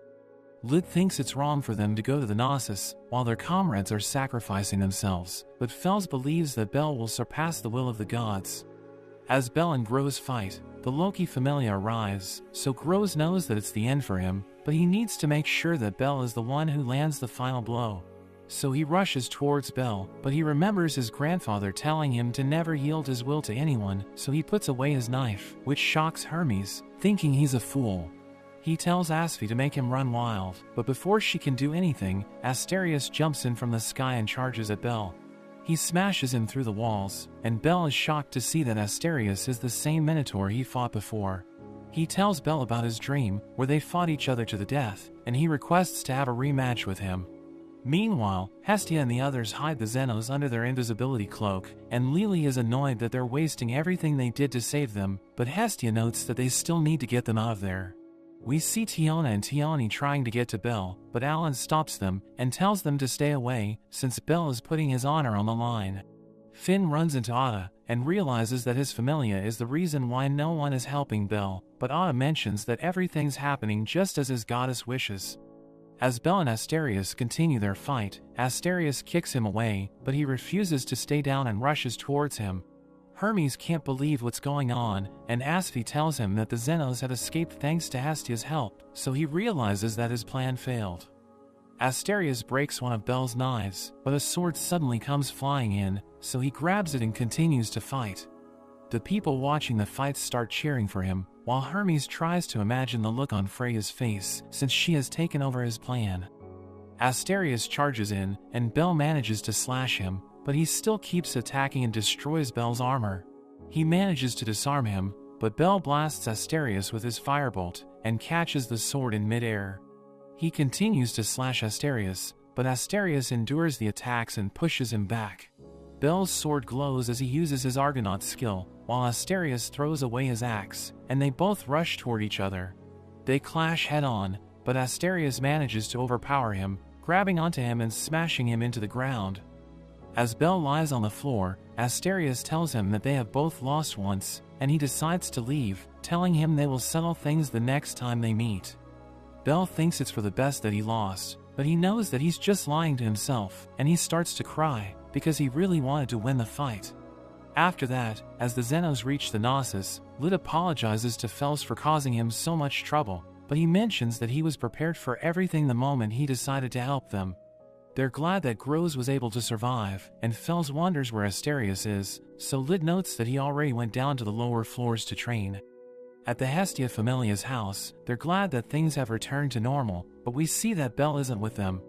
A: Lid thinks it's wrong for them to go to the Gnosis, while their comrades are sacrificing themselves, but Fels believes that Belle will surpass the will of the gods. As Belle and Groz fight, the Loki Familia arrives, so Groz knows that it's the end for him, but he needs to make sure that Belle is the one who lands the final blow. So he rushes towards Belle, but he remembers his grandfather telling him to never yield his will to anyone, so he puts away his knife, which shocks Hermes, thinking he's a fool. He tells Asphi to make him run wild, but before she can do anything, Asterius jumps in from the sky and charges at Belle. He smashes him through the walls, and Belle is shocked to see that Asterius is the same Minotaur he fought before. He tells Belle about his dream, where they fought each other to the death, and he requests to have a rematch with him. Meanwhile, Hestia and the others hide the Zenos under their invisibility cloak, and Lily is annoyed that they're wasting everything they did to save them, but Hestia notes that they still need to get them out of there. We see Tiona and Tioni trying to get to Belle, but Alan stops them and tells them to stay away, since Belle is putting his honor on the line. Finn runs into Ada, and realizes that his familia is the reason why no one is helping Belle, but Ada mentions that everything's happening just as his goddess wishes. As Belle and Asterius continue their fight, Asterius kicks him away, but he refuses to stay down and rushes towards him. Hermes can't believe what's going on, and Asphi tells him that the Zenos have escaped thanks to Hestia's help, so he realizes that his plan failed. Asterius breaks one of Belle's knives, but a sword suddenly comes flying in, so he grabs it and continues to fight. The people watching the fight start cheering for him, while Hermes tries to imagine the look on Freya's face since she has taken over his plan. Asterius charges in, and Belle manages to slash him, but he still keeps attacking and destroys Belle's armor. He manages to disarm him, but Belle blasts Asterius with his firebolt, and catches the sword in midair. He continues to slash Asterius, but Asterius endures the attacks and pushes him back. Belle's sword glows as he uses his Argonaut skill, while Asterius throws away his axe, and they both rush toward each other. They clash head-on, but Asterius manages to overpower him, grabbing onto him and smashing him into the ground. As Bel lies on the floor, Asterius tells him that they have both lost once, and he decides to leave, telling him they will settle things the next time they meet. Bel thinks it's for the best that he lost, but he knows that he's just lying to himself, and he starts to cry, because he really wanted to win the fight. After that, as the Xenos reach the Gnosis, Lid apologizes to Fels for causing him so much trouble, but he mentions that he was prepared for everything the moment he decided to help them. They're glad that Groz was able to survive, and Fels wonders where Asterius is, so Lid notes that he already went down to the lower floors to train. At the Hestia Familia's house, they're glad that things have returned to normal, but we see that Bel isn't with them.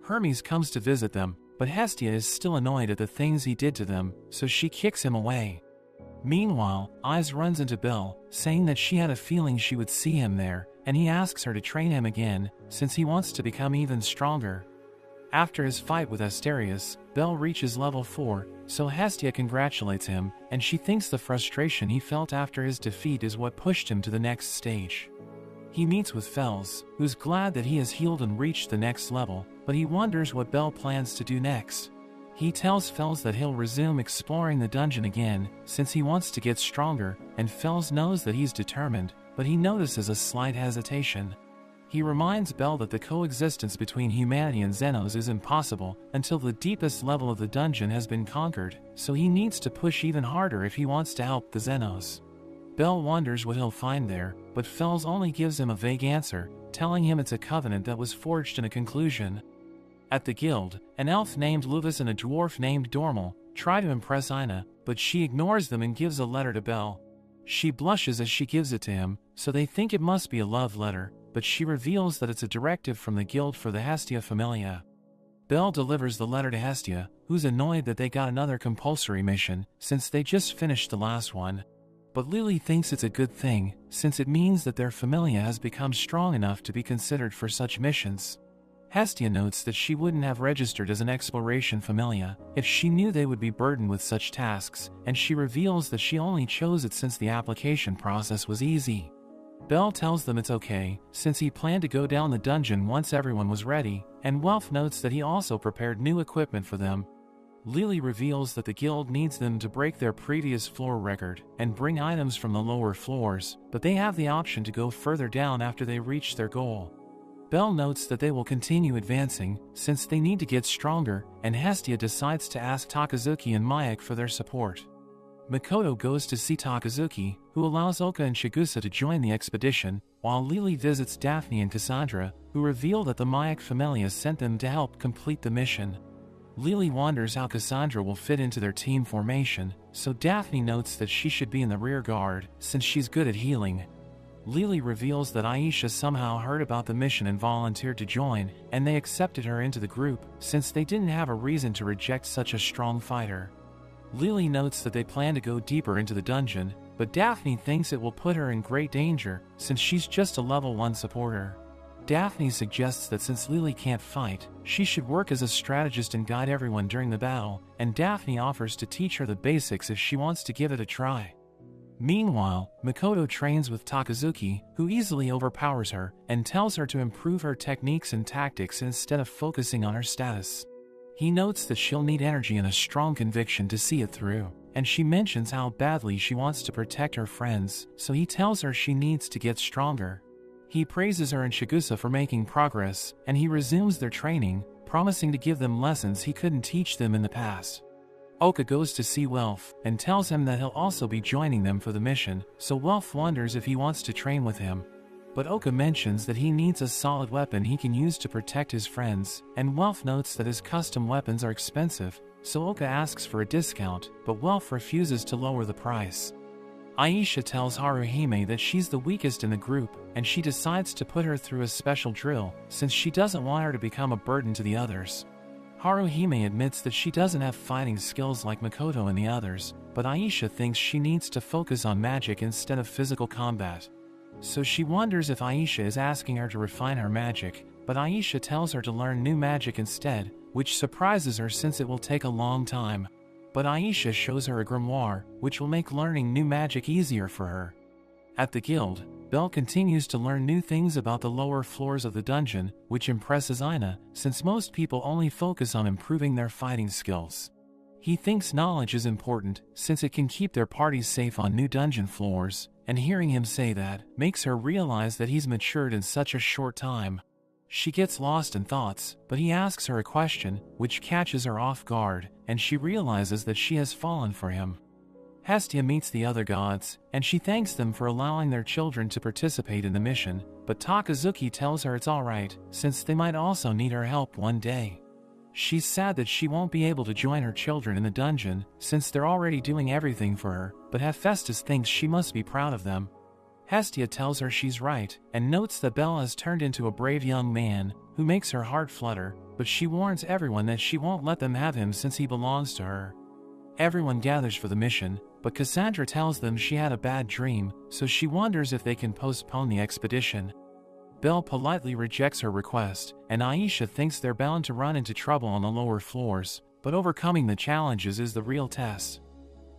A: Hermes comes to visit them, but Hestia is still annoyed at the things he did to them, so she kicks him away. Meanwhile, Eyes runs into Bel, saying that she had a feeling she would see him there, and he asks her to train him again, since he wants to become even stronger. After his fight with Asterius, Bel reaches level 4, so Hestia congratulates him, and she thinks the frustration he felt after his defeat is what pushed him to the next stage. He meets with Fels, who's glad that he has healed and reached the next level, but he wonders what Bel plans to do next. He tells Fels that he'll resume exploring the dungeon again, since he wants to get stronger, and Fels knows that he's determined, but he notices a slight hesitation. He reminds Bel that the coexistence between humanity and Xenos is impossible until the deepest level of the dungeon has been conquered, so he needs to push even harder if he wants to help the Xenos. Bel wonders what he'll find there, but Fels only gives him a vague answer, telling him it's a covenant that was forged in a conclusion. At the guild, an elf named Luvis and a dwarf named Dormal try to impress Ina, but she ignores them and gives a letter to Bel. She blushes as she gives it to him, so they think it must be a love letter, but she reveals that it's a directive from the guild for the Hestia Familia. Bel delivers the letter to Hestia, who's annoyed that they got another compulsory mission, since they just finished the last one. But Lily thinks it's a good thing, since it means that their Familia has become strong enough to be considered for such missions. Hestia notes that she wouldn't have registered as an exploration Familia if she knew they would be burdened with such tasks, and she reveals that she only chose it since the application process was easy. Bel tells them it's okay, since he planned to go down the dungeon once everyone was ready, and Welf notes that he also prepared new equipment for them. Lily reveals that the guild needs them to break their previous floor record and bring items from the lower floors, but they have the option to go further down after they reach their goal. Bel notes that they will continue advancing, since they need to get stronger, and Hestia decides to ask Takazuki and Mayak for their support. Makoto goes to see Takazuki, who allows Oka and Shigusa to join the expedition, while Lily visits Daphne and Cassandra, who reveal that the Mayak Familia sent them to help complete the mission. Lily wonders how Cassandra will fit into their team formation, so Daphne notes that she should be in the rear guard, since she's good at healing. Lily reveals that Aisha somehow heard about the mission and volunteered to join, and they accepted her into the group, since they didn't have a reason to reject such a strong fighter. Lily notes that they plan to go deeper into the dungeon, but Daphne thinks it will put her in great danger, since she's just a level 1 supporter. Daphne suggests that since Lily can't fight, she should work as a strategist and guide everyone during the battle, and Daphne offers to teach her the basics if she wants to give it a try. Meanwhile, Makoto trains with Takazuki, who easily overpowers her, and tells her to improve her techniques and tactics instead of focusing on her status. He notes that she'll need energy and a strong conviction to see it through, and she mentions how badly she wants to protect her friends, so he tells her she needs to get stronger. He praises her and Shigusa for making progress, and he resumes their training, promising to give them lessons he couldn't teach them in the past. Oka goes to see Welf, and tells him that he'll also be joining them for the mission, so Welf wonders if he wants to train with him. But Oka mentions that he needs a solid weapon he can use to protect his friends, and Welf notes that his custom weapons are expensive, so Oka asks for a discount, but Welf refuses to lower the price. Aisha tells Haruhime that she's the weakest in the group, and she decides to put her through a special drill, since she doesn't want her to become a burden to the others. Haruhime admits that she doesn't have fighting skills like Makoto and the others, but Aisha thinks she needs to focus on magic instead of physical combat. So she wonders if Aisha is asking her to refine her magic, but Aisha tells her to learn new magic instead, which surprises her since it will take a long time. But Aisha shows her a grimoire, which will make learning new magic easier for her. At the guild, Belle continues to learn new things about the lower floors of the dungeon, which impresses Ina, since most people only focus on improving their fighting skills. He thinks knowledge is important, since it can keep their parties safe on new dungeon floors, and hearing him say that makes her realize that he's matured in such a short time. She gets lost in thoughts, but he asks her a question, which catches her off guard, and she realizes that she has fallen for him. Hestia meets the other gods, and she thanks them for allowing their children to participate in the mission, but Takazuki tells her it's alright, since they might also need her help one day. She's sad that she won't be able to join her children in the dungeon, since they're already doing everything for her, but Hephaestus thinks she must be proud of them. Hestia tells her she's right, and notes that Belle has turned into a brave young man, who makes her heart flutter, but she warns everyone that she won't let them have him since he belongs to her. Everyone gathers for the mission, but Cassandra tells them she had a bad dream, so she wonders if they can postpone the expedition. Belle politely rejects her request, and Aisha thinks they're bound to run into trouble on the lower floors, but overcoming the challenges is the real test.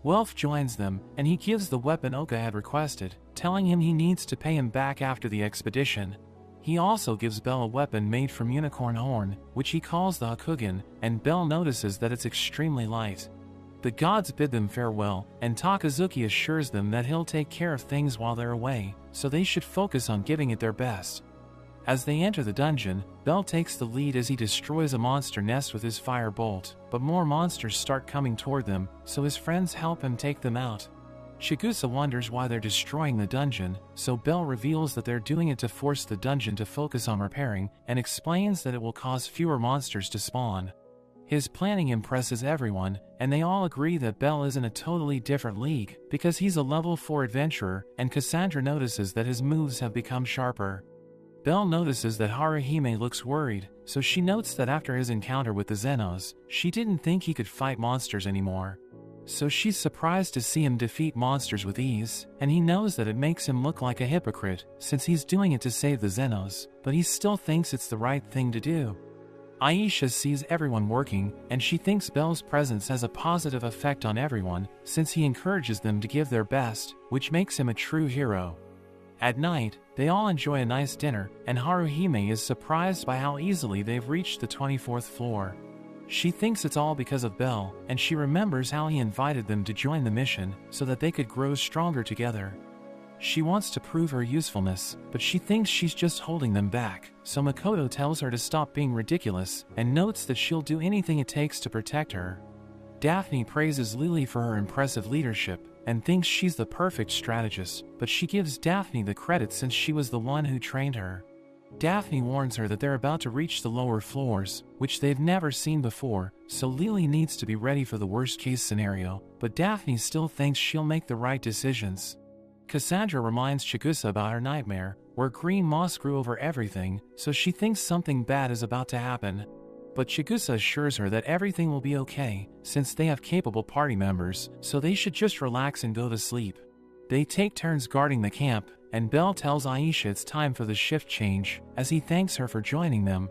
A: Welf joins them, and he gives the weapon Oka had requested, telling him he needs to pay him back after the expedition. He also gives Belle a weapon made from unicorn horn, which he calls the Hakugen, and Belle notices that it's extremely light. The gods bid them farewell, and Takazuki assures them that he'll take care of things while they're away, so they should focus on giving it their best. As they enter the dungeon, Belle takes the lead as he destroys a monster nest with his fire bolt, but more monsters start coming toward them, so his friends help him take them out. Chigusa wonders why they're destroying the dungeon, so Belle reveals that they're doing it to force the dungeon to focus on repairing, and explains that it will cause fewer monsters to spawn. His planning impresses everyone, and they all agree that Belle is in a totally different league, because he's a level 4 adventurer, and Cassandra notices that his moves have become sharper. Belle notices that Haruhime looks worried, so she notes that after his encounter with the Zenos, she didn't think he could fight monsters anymore. So she's surprised to see him defeat monsters with ease, and he knows that it makes him look like a hypocrite, since he's doing it to save the Zenos, but he still thinks it's the right thing to do. Aisha sees everyone working, and she thinks Belle's presence has a positive effect on everyone, since he encourages them to give their best, which makes him a true hero. At night, they all enjoy a nice dinner, and Haruhime is surprised by how easily they've reached the 24th floor. She thinks it's all because of Belle, and she remembers how he invited them to join the mission, so that they could grow stronger together. She wants to prove her usefulness, but she thinks she's just holding them back, so Makoto tells her to stop being ridiculous, and notes that she'll do anything it takes to protect her. Daphne praises Lily for her impressive leadership, and thinks she's the perfect strategist, but she gives Daphne the credit since she was the one who trained her. Daphne warns her that they're about to reach the lower floors, which they've never seen before, so Lily needs to be ready for the worst-case scenario, but Daphne still thinks she'll make the right decisions. Cassandra reminds Chigusa about her nightmare, where green moss grew over everything, so she thinks something bad is about to happen. But Chigusa assures her that everything will be okay, since they have capable party members, so they should just relax and go to sleep. They take turns guarding the camp, and Belle tells Aisha it's time for the shift change, as he thanks her for joining them.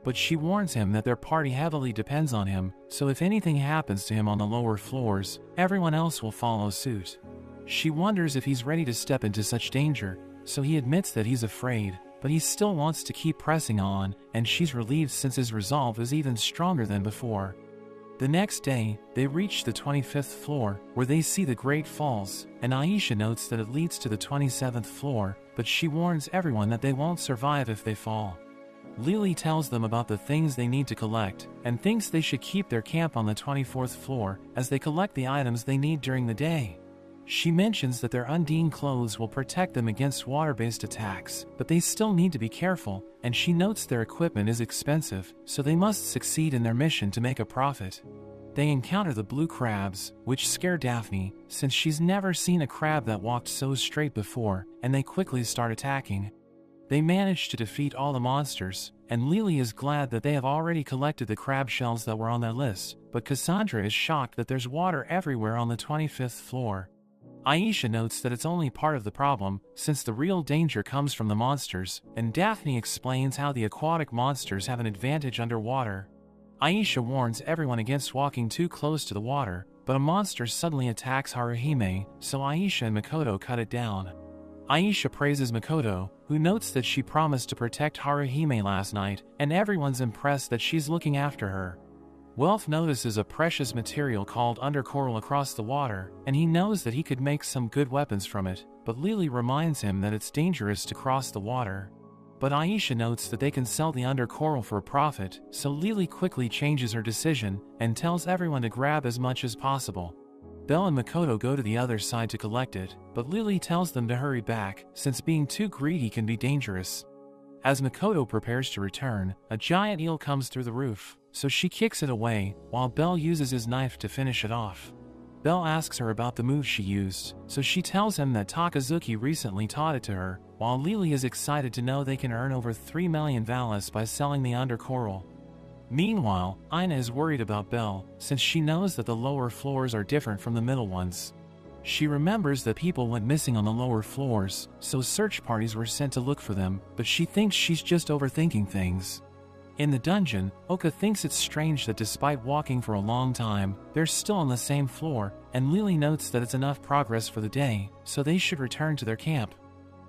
A: But she warns him that their party heavily depends on him, so if anything happens to him on the lower floors, everyone else will follow suit. She wonders if he's ready to step into such danger, so he admits that he's afraid, but he still wants to keep pressing on, and she's relieved since his resolve is even stronger than before. The next day, they reach the 25th floor, where they see the Great Falls, and Aisha notes that it leads to the 27th floor, but she warns everyone that they won't survive if they fall. Lily tells them about the things they need to collect, and thinks they should keep their camp on the 24th floor, as they collect the items they need during the day. She mentions that their Undine clothes will protect them against water-based attacks, but they still need to be careful, and she notes their equipment is expensive, so they must succeed in their mission to make a profit. They encounter the blue crabs, which scare Daphne, since she's never seen a crab that walked so straight before, and they quickly start attacking. They manage to defeat all the monsters, and Lily is glad that they have already collected the crab shells that were on their list, but Cassandra is shocked that there's water everywhere on the 25th floor. Aisha notes that it's only part of the problem, since the real danger comes from the monsters, and Daphne explains how the aquatic monsters have an advantage underwater. Aisha warns everyone against walking too close to the water, but a monster suddenly attacks Haruhime, so Aisha and Makoto cut it down. Aisha praises Makoto, who notes that she promised to protect Haruhime last night, and everyone's impressed that she's looking after her. Welf notices a precious material called undercoral across the water, and he knows that he could make some good weapons from it, but Lily reminds him that it's dangerous to cross the water. But Aisha notes that they can sell the undercoral for a profit, so Lily quickly changes her decision and tells everyone to grab as much as possible. Belle and Makoto go to the other side to collect it, but Lily tells them to hurry back, since being too greedy can be dangerous. As Makoto prepares to return, a giant eel comes through the roof, so she kicks it away, while Belle uses his knife to finish it off. Belle asks her about the move she used, so she tells him that Takazuki recently taught it to her, while Lily is excited to know they can earn over 3 million valis by selling the undercoral. Meanwhile, Ina is worried about Belle, since she knows that the lower floors are different from the middle ones. She remembers that people went missing on the lower floors, so search parties were sent to look for them, but she thinks she's just overthinking things. In the dungeon, Oka thinks it's strange that despite walking for a long time, they're still on the same floor, and Lily notes that it's enough progress for the day, so they should return to their camp.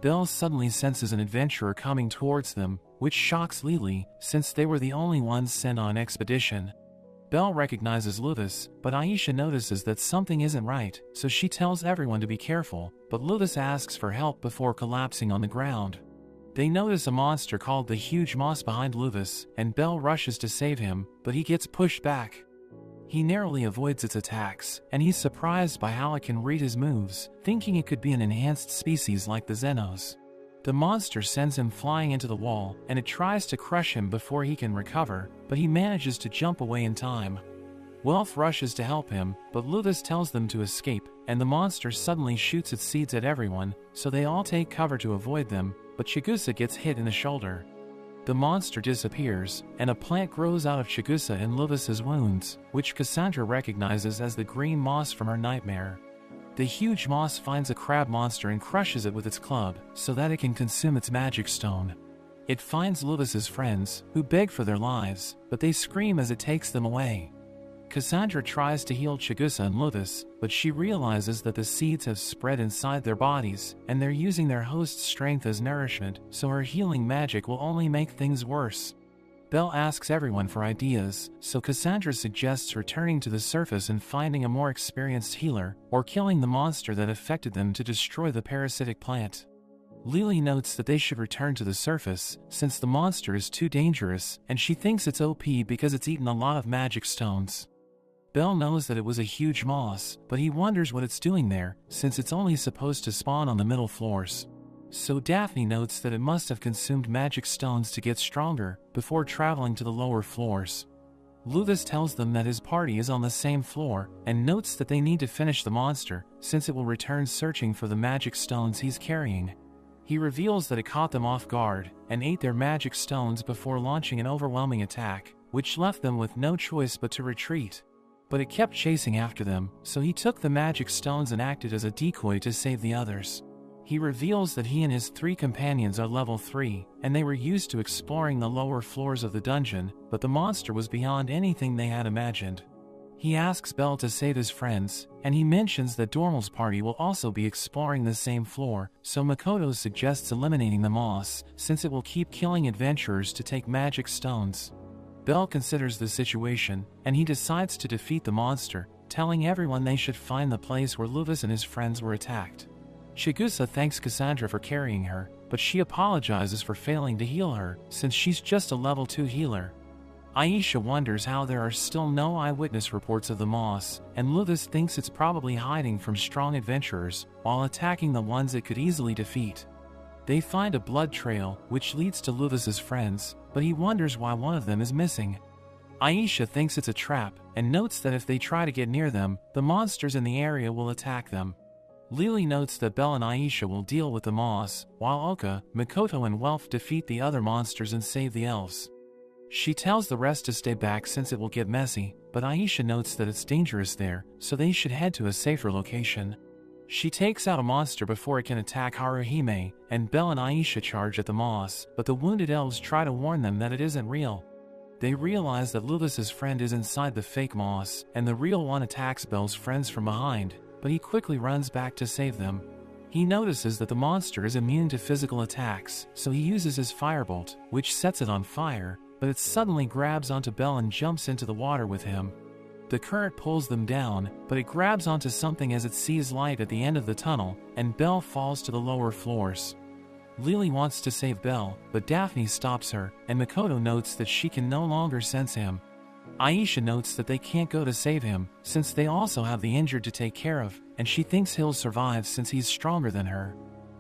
A: Belle suddenly senses an adventurer coming towards them, which shocks Lily, since they were the only ones sent on an expedition. Belle recognizes Luvis, but Aisha notices that something isn't right, so she tells everyone to be careful, but Luvis asks for help before collapsing on the ground. They notice a monster called the Huge Moss behind Luvis, and Belle rushes to save him, but he gets pushed back. He narrowly avoids its attacks, and he's surprised by how it can read his moves, thinking it could be an enhanced species like the Xenos. The monster sends him flying into the wall, and it tries to crush him before he can recover, but he manages to jump away in time. Welf rushes to help him, but Luvis tells them to escape, and the monster suddenly shoots its seeds at everyone, so they all take cover to avoid them, but Chigusa gets hit in the shoulder. The monster disappears, and a plant grows out of Chigusa and Luvis's wounds, which Cassandra recognizes as the green moss from her nightmare. The huge moss finds a crab monster and crushes it with its club, so that it can consume its magic stone. It finds Luvis's friends, who beg for their lives, but they scream as it takes them away. Cassandra tries to heal Chigusa and Luvis, but she realizes that the seeds have spread inside their bodies, and they're using their host's strength as nourishment, so her healing magic will only make things worse. Belle asks everyone for ideas, so Cassandra suggests returning to the surface and finding a more experienced healer, or killing the monster that affected them to destroy the parasitic plant. Lily notes that they should return to the surface, since the monster is too dangerous, and she thinks it's OP because it's eaten a lot of magic stones. Belle knows that it was a huge moss, but he wonders what it's doing there, since it's only supposed to spawn on the middle floors. So Daphne notes that it must have consumed magic stones to get stronger, before traveling to the lower floors. Luvis tells them that his party is on the same floor, and notes that they need to finish the monster, since it will return searching for the magic stones he's carrying. He reveals that it caught them off guard, and ate their magic stones before launching an overwhelming attack, which left them with no choice but to retreat. But it kept chasing after them, so he took the magic stones and acted as a decoy to save the others. He reveals that he and his 3 companions are level 3, and they were used to exploring the lower floors of the dungeon, but the monster was beyond anything they had imagined. He asks Belle to save his friends, and he mentions that Dormal's party will also be exploring the same floor, so Makoto suggests eliminating the moss, since it will keep killing adventurers to take magic stones. Belle considers the situation, and he decides to defeat the monster, telling everyone they should find the place where Luvis and his friends were attacked. Chigusa thanks Cassandra for carrying her, but she apologizes for failing to heal her, since she's just a level 2 healer. Aisha wonders how there are still no eyewitness reports of the moss, and Luvis thinks it's probably hiding from strong adventurers, while attacking the ones it could easily defeat. They find a blood trail, which leads to Luvis's friends, but he wonders why one of them is missing. Aisha thinks it's a trap, and notes that if they try to get near them, the monsters in the area will attack them. Lily notes that Belle and Aisha will deal with the moss, while Oka, Makoto and Welf defeat the other monsters and save the elves. She tells the rest to stay back since it will get messy, but Aisha notes that it's dangerous there, so they should head to a safer location. She takes out a monster before it can attack Haruhime, and Belle and Aisha charge at the moss, but the wounded elves try to warn them that it isn't real. They realize that Luvis's friend is inside the fake moss, and the real one attacks Belle's friends from behind, but he quickly runs back to save them. He notices that the monster is immune to physical attacks, so he uses his firebolt, which sets it on fire, but it suddenly grabs onto Belle and jumps into the water with him. The current pulls them down, but it grabs onto something as it sees light at the end of the tunnel, and Belle falls to the lower floors. Lily wants to save Belle, but Daphne stops her, and Makoto notes that she can no longer sense him. Aisha notes that they can't go to save him, since they also have the injured to take care of, and she thinks he'll survive since he's stronger than her.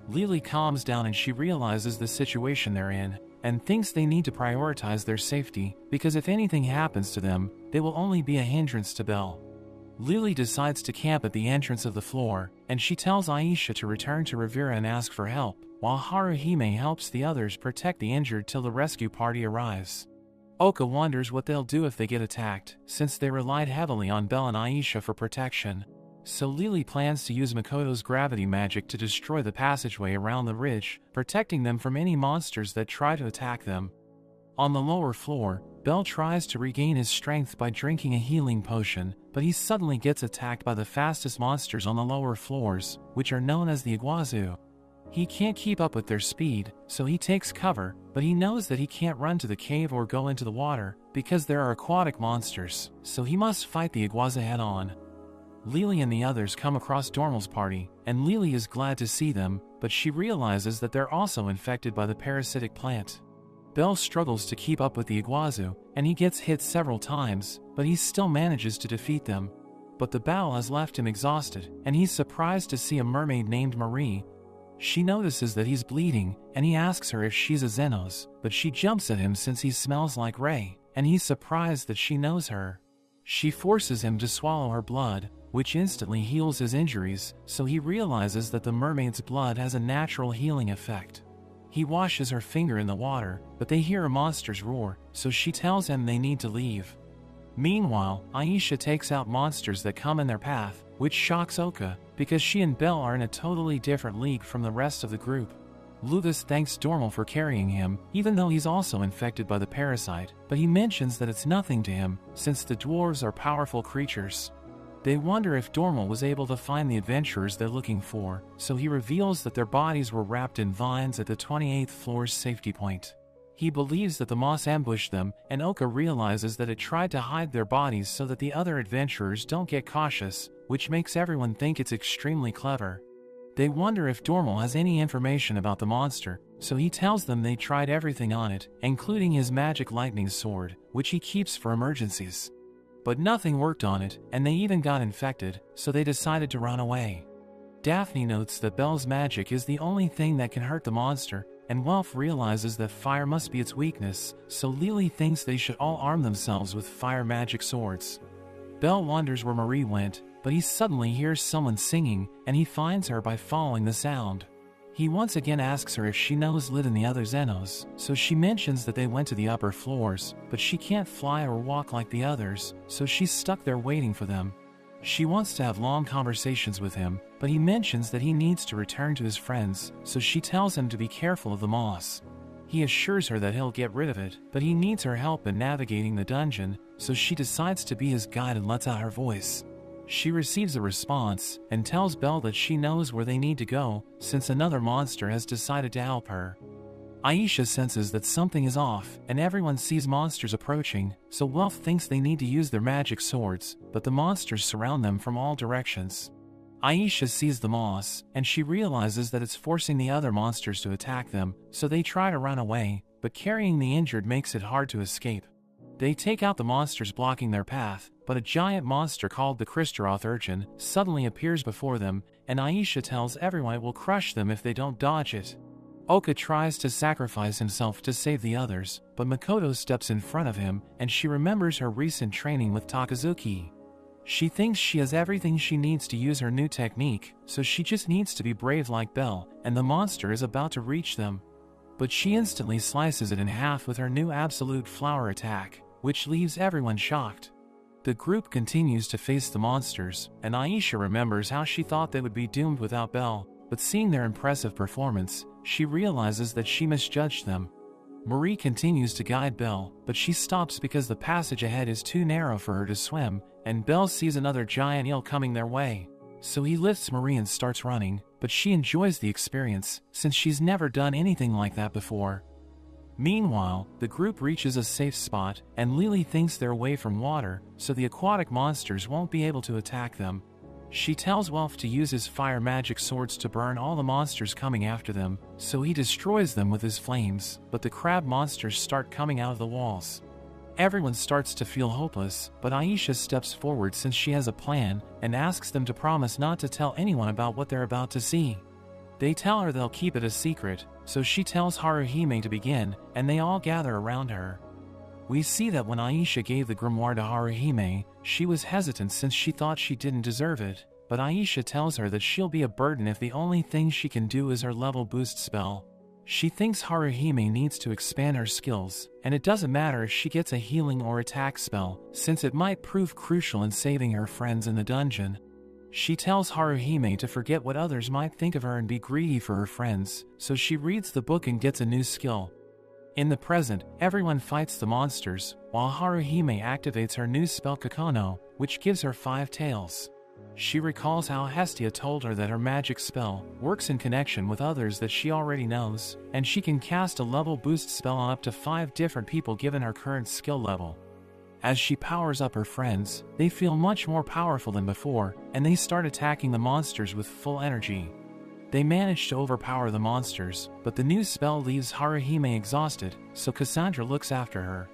A: Lily calms down and she realizes the situation they're in, and thinks they need to prioritize their safety, because if anything happens to them, they will only be a hindrance to Belle. Lily decides to camp at the entrance of the floor, and she tells Aisha to return to Rivera and ask for help, while Haruhime helps the others protect the injured till the rescue party arrives. Oka wonders what they'll do if they get attacked, since they relied heavily on Belle and Aisha for protection. So Lily plans to use Makoto's gravity magic to destroy the passageway around the ridge, protecting them from any monsters that try to attack them. On the lower floor, Belle tries to regain his strength by drinking a healing potion, but he suddenly gets attacked by the fastest monsters on the lower floors, which are known as the Iguazu. He can't keep up with their speed, so he takes cover, but he knows that he can't run to the cave or go into the water, because there are aquatic monsters, so he must fight the Iguazu head-on. Lily and the others come across Dormal's party, and Lily is glad to see them, but she realizes that they're also infected by the parasitic plant. Belle struggles to keep up with the Iguazu, and he gets hit several times, but he still manages to defeat them. But the battle has left him exhausted, and he's surprised to see a mermaid named Marie. She notices that he's bleeding, and he asks her if she's a Xenos, but she jumps at him since he smells like Ray, and he's surprised that she knows her. She forces him to swallow her blood, which instantly heals his injuries, so he realizes that the mermaid's blood has a natural healing effect. He washes her finger in the water, but they hear a monster's roar, so she tells him they need to leave. Meanwhile, Aisha takes out monsters that come in their path, which shocks Oka, because she and Belle are in a totally different league from the rest of the group. Lucas thanks Dormal for carrying him, even though he's also infected by the parasite, but he mentions that it's nothing to him, since the dwarves are powerful creatures. They wonder if Dormal was able to find the adventurers they're looking for, so he reveals that their bodies were wrapped in vines at the 28th floor's safety point. He believes that the moss ambushed them, and Oka realizes that it tried to hide their bodies so that the other adventurers don't get cautious, which makes everyone think it's extremely clever. They wonder if Dormal has any information about the monster, so he tells them they tried everything on it, including his magic lightning sword, which he keeps for emergencies. But nothing worked on it, and they even got infected, so they decided to run away. Daphne notes that Belle's magic is the only thing that can hurt the monster, and Welf realizes that fire must be its weakness, so Lily thinks they should all arm themselves with fire magic swords. Belle wonders where Marie went, but he suddenly hears someone singing, and he finds her by following the sound. He once again asks her if she knows Lid and the other Xenos, so she mentions that they went to the upper floors, but she can't fly or walk like the others, so she's stuck there waiting for them. She wants to have long conversations with him, but he mentions that he needs to return to his friends, so she tells him to be careful of the moss. He assures her that he'll get rid of it, but he needs her help in navigating the dungeon, so she decides to be his guide and lets out her voice. She receives a response, and tells Belle that she knows where they need to go, since another monster has decided to help her. Aisha senses that something is off, and everyone sees monsters approaching, so Welf thinks they need to use their magic swords, but the monsters surround them from all directions. Aisha sees the moss, and she realizes that it's forcing the other monsters to attack them, so they try to run away, but carrying the injured makes it hard to escape. They take out the monsters blocking their path, but a giant monster called the Kristaroth urchin suddenly appears before them, and Aisha tells everyone it will crush them if they don't dodge it. Oka tries to sacrifice himself to save the others, but Makoto steps in front of him, and she remembers her recent training with Takazuki. She thinks she has everything she needs to use her new technique, so she just needs to be brave like Belle, and the monster is about to reach them. But she instantly slices it in half with her new absolute flower attack, which leaves everyone shocked. The group continues to face the monsters, and Aisha remembers how she thought they would be doomed without Belle, but seeing their impressive performance, she realizes that she misjudged them. Marie continues to guide Belle, but she stops because the passage ahead is too narrow for her to swim, and Belle sees another giant eel coming their way. So he lifts Marie and starts running, but she enjoys the experience, since she's never done anything like that before. Meanwhile, the group reaches a safe spot, and Lily thinks they're away from water, so the aquatic monsters won't be able to attack them. She tells Welf to use his fire magic swords to burn all the monsters coming after them, so he destroys them with his flames, but the crab monsters start coming out of the walls. Everyone starts to feel hopeless, but Aisha steps forward since she has a plan, and asks them to promise not to tell anyone about what they're about to see. They tell her they'll keep it a secret, so she tells Haruhime to begin, and they all gather around her. We see that when Aisha gave the grimoire to Haruhime, she was hesitant since she thought she didn't deserve it, but Aisha tells her that she'll be a burden if the only thing she can do is her level boost spell. She thinks Haruhime needs to expand her skills, and it doesn't matter if she gets a healing or attack spell, since it might prove crucial in saving her friends in the dungeon. She tells Haruhime to forget what others might think of her and be greedy for her friends, so she reads the book and gets a new skill. In the present, everyone fights the monsters, while Haruhime activates her new spell Kakono, which gives her 5 tails. She recalls how Hestia told her that her magic spell works in connection with others that she already knows, and she can cast a level boost spell on up to 5 different people given her current skill level. As she powers up her friends, they feel much more powerful than before, and they start attacking the monsters with full energy. They manage to overpower the monsters, but the new spell leaves Haruhime exhausted, so Cassandra looks after her.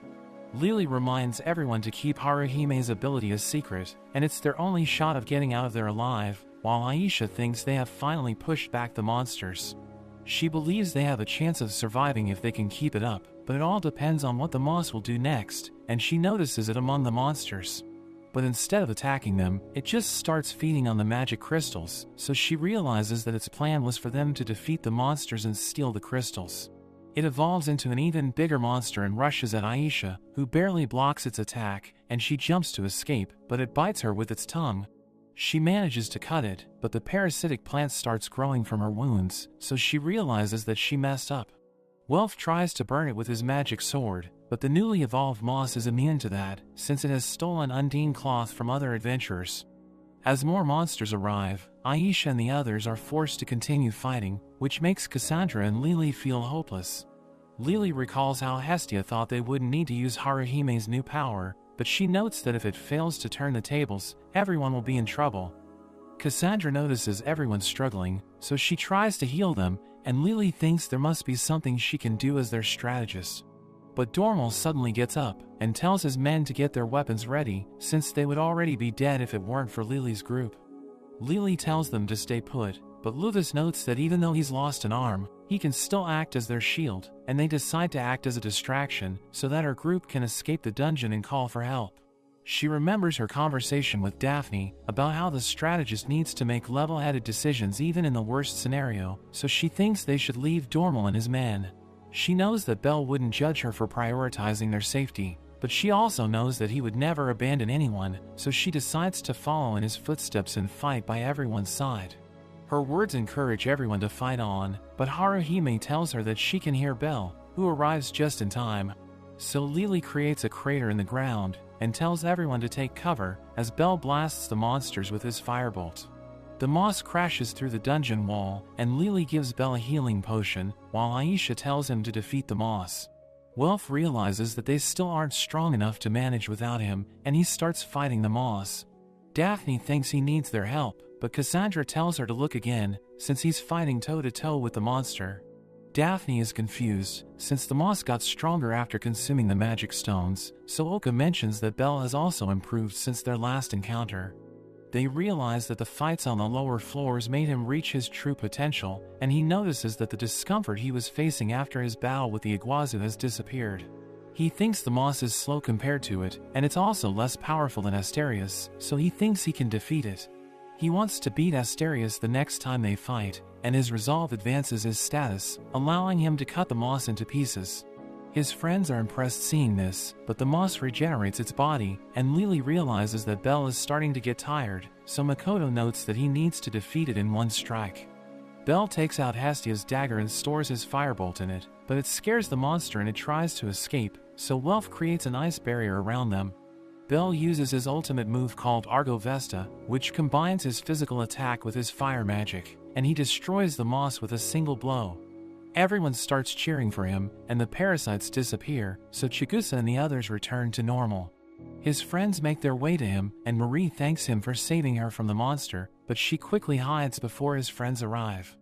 A: Lily reminds everyone to keep Haruhime's ability a secret, and it's their only shot of getting out of there alive, while Aisha thinks they have finally pushed back the monsters. She believes they have a chance of surviving if they can keep it up, but it all depends on what the moss will do next, and she notices it among the monsters. But instead of attacking them, it just starts feeding on the magic crystals, so she realizes that its plan was for them to defeat the monsters and steal the crystals. It evolves into an even bigger monster and rushes at Aisha, who barely blocks its attack, and she jumps to escape, but it bites her with its tongue. She manages to cut it, but the parasitic plant starts growing from her wounds, so she realizes that she messed up. Welf tries to burn it with his magic sword, but the newly evolved moss is immune to that, since it has stolen Undine cloth from other adventurers. As more monsters arrive, Aisha and the others are forced to continue fighting, which makes Cassandra and Lily feel hopeless. Lily recalls how Hestia thought they wouldn't need to use Haruhime's new power, but she notes that if it fails to turn the tables, everyone will be in trouble. Cassandra notices everyone struggling, so she tries to heal them, and Lily thinks there must be something she can do as their strategist. But Dormal suddenly gets up, and tells his men to get their weapons ready, since they would already be dead if it weren't for Lily's group. Lily tells them to stay put, but Luthus notes that even though he's lost an arm, he can still act as their shield, and they decide to act as a distraction so that her group can escape the dungeon and call for help. She remembers her conversation with Daphne about how the strategist needs to make level-headed decisions even in the worst scenario, so she thinks they should leave Dormal and his men. She knows that Bell wouldn't judge her for prioritizing their safety, but she also knows that he would never abandon anyone, so she decides to follow in his footsteps and fight by everyone's side. Her words encourage everyone to fight on, but Haruhime tells her that she can hear Bell, who arrives just in time. So Lily creates a crater in the ground, and tells everyone to take cover, as Bell blasts the monsters with his firebolt. The moss crashes through the dungeon wall, and Lily gives Bell a healing potion, while Aisha tells him to defeat the moss. Welf realizes that they still aren't strong enough to manage without him, and he starts fighting the moss. Daphne thinks he needs their help, but Cassandra tells her to look again, since he's fighting toe-to-toe with the monster. Daphne is confused, since the moss got stronger after consuming the magic stones, so Oka mentions that Bell has also improved since their last encounter. They realize that the fights on the lower floors made him reach his true potential, and he notices that the discomfort he was facing after his battle with the Iguazu has disappeared. He thinks the moss is slow compared to it, and it's also less powerful than Asterius, so he thinks he can defeat it. He wants to beat Asterius the next time they fight, and his resolve advances his status, allowing him to cut the moss into pieces. His friends are impressed seeing this, but the moss regenerates its body, and Lily realizes that Bell is starting to get tired, so Makoto notes that he needs to defeat it in one strike. Bell takes out Hestia's dagger and stores his firebolt in it, but it scares the monster and it tries to escape, so Welf creates an ice barrier around them. Bell uses his ultimate move called Argo Vesta, which combines his physical attack with his fire magic, and he destroys the moss with a single blow. Everyone starts cheering for him, and the parasites disappear, so Chigusa and the others return to normal. His friends make their way to him, and Marie thanks him for saving her from the monster, but she quickly hides before his friends arrive.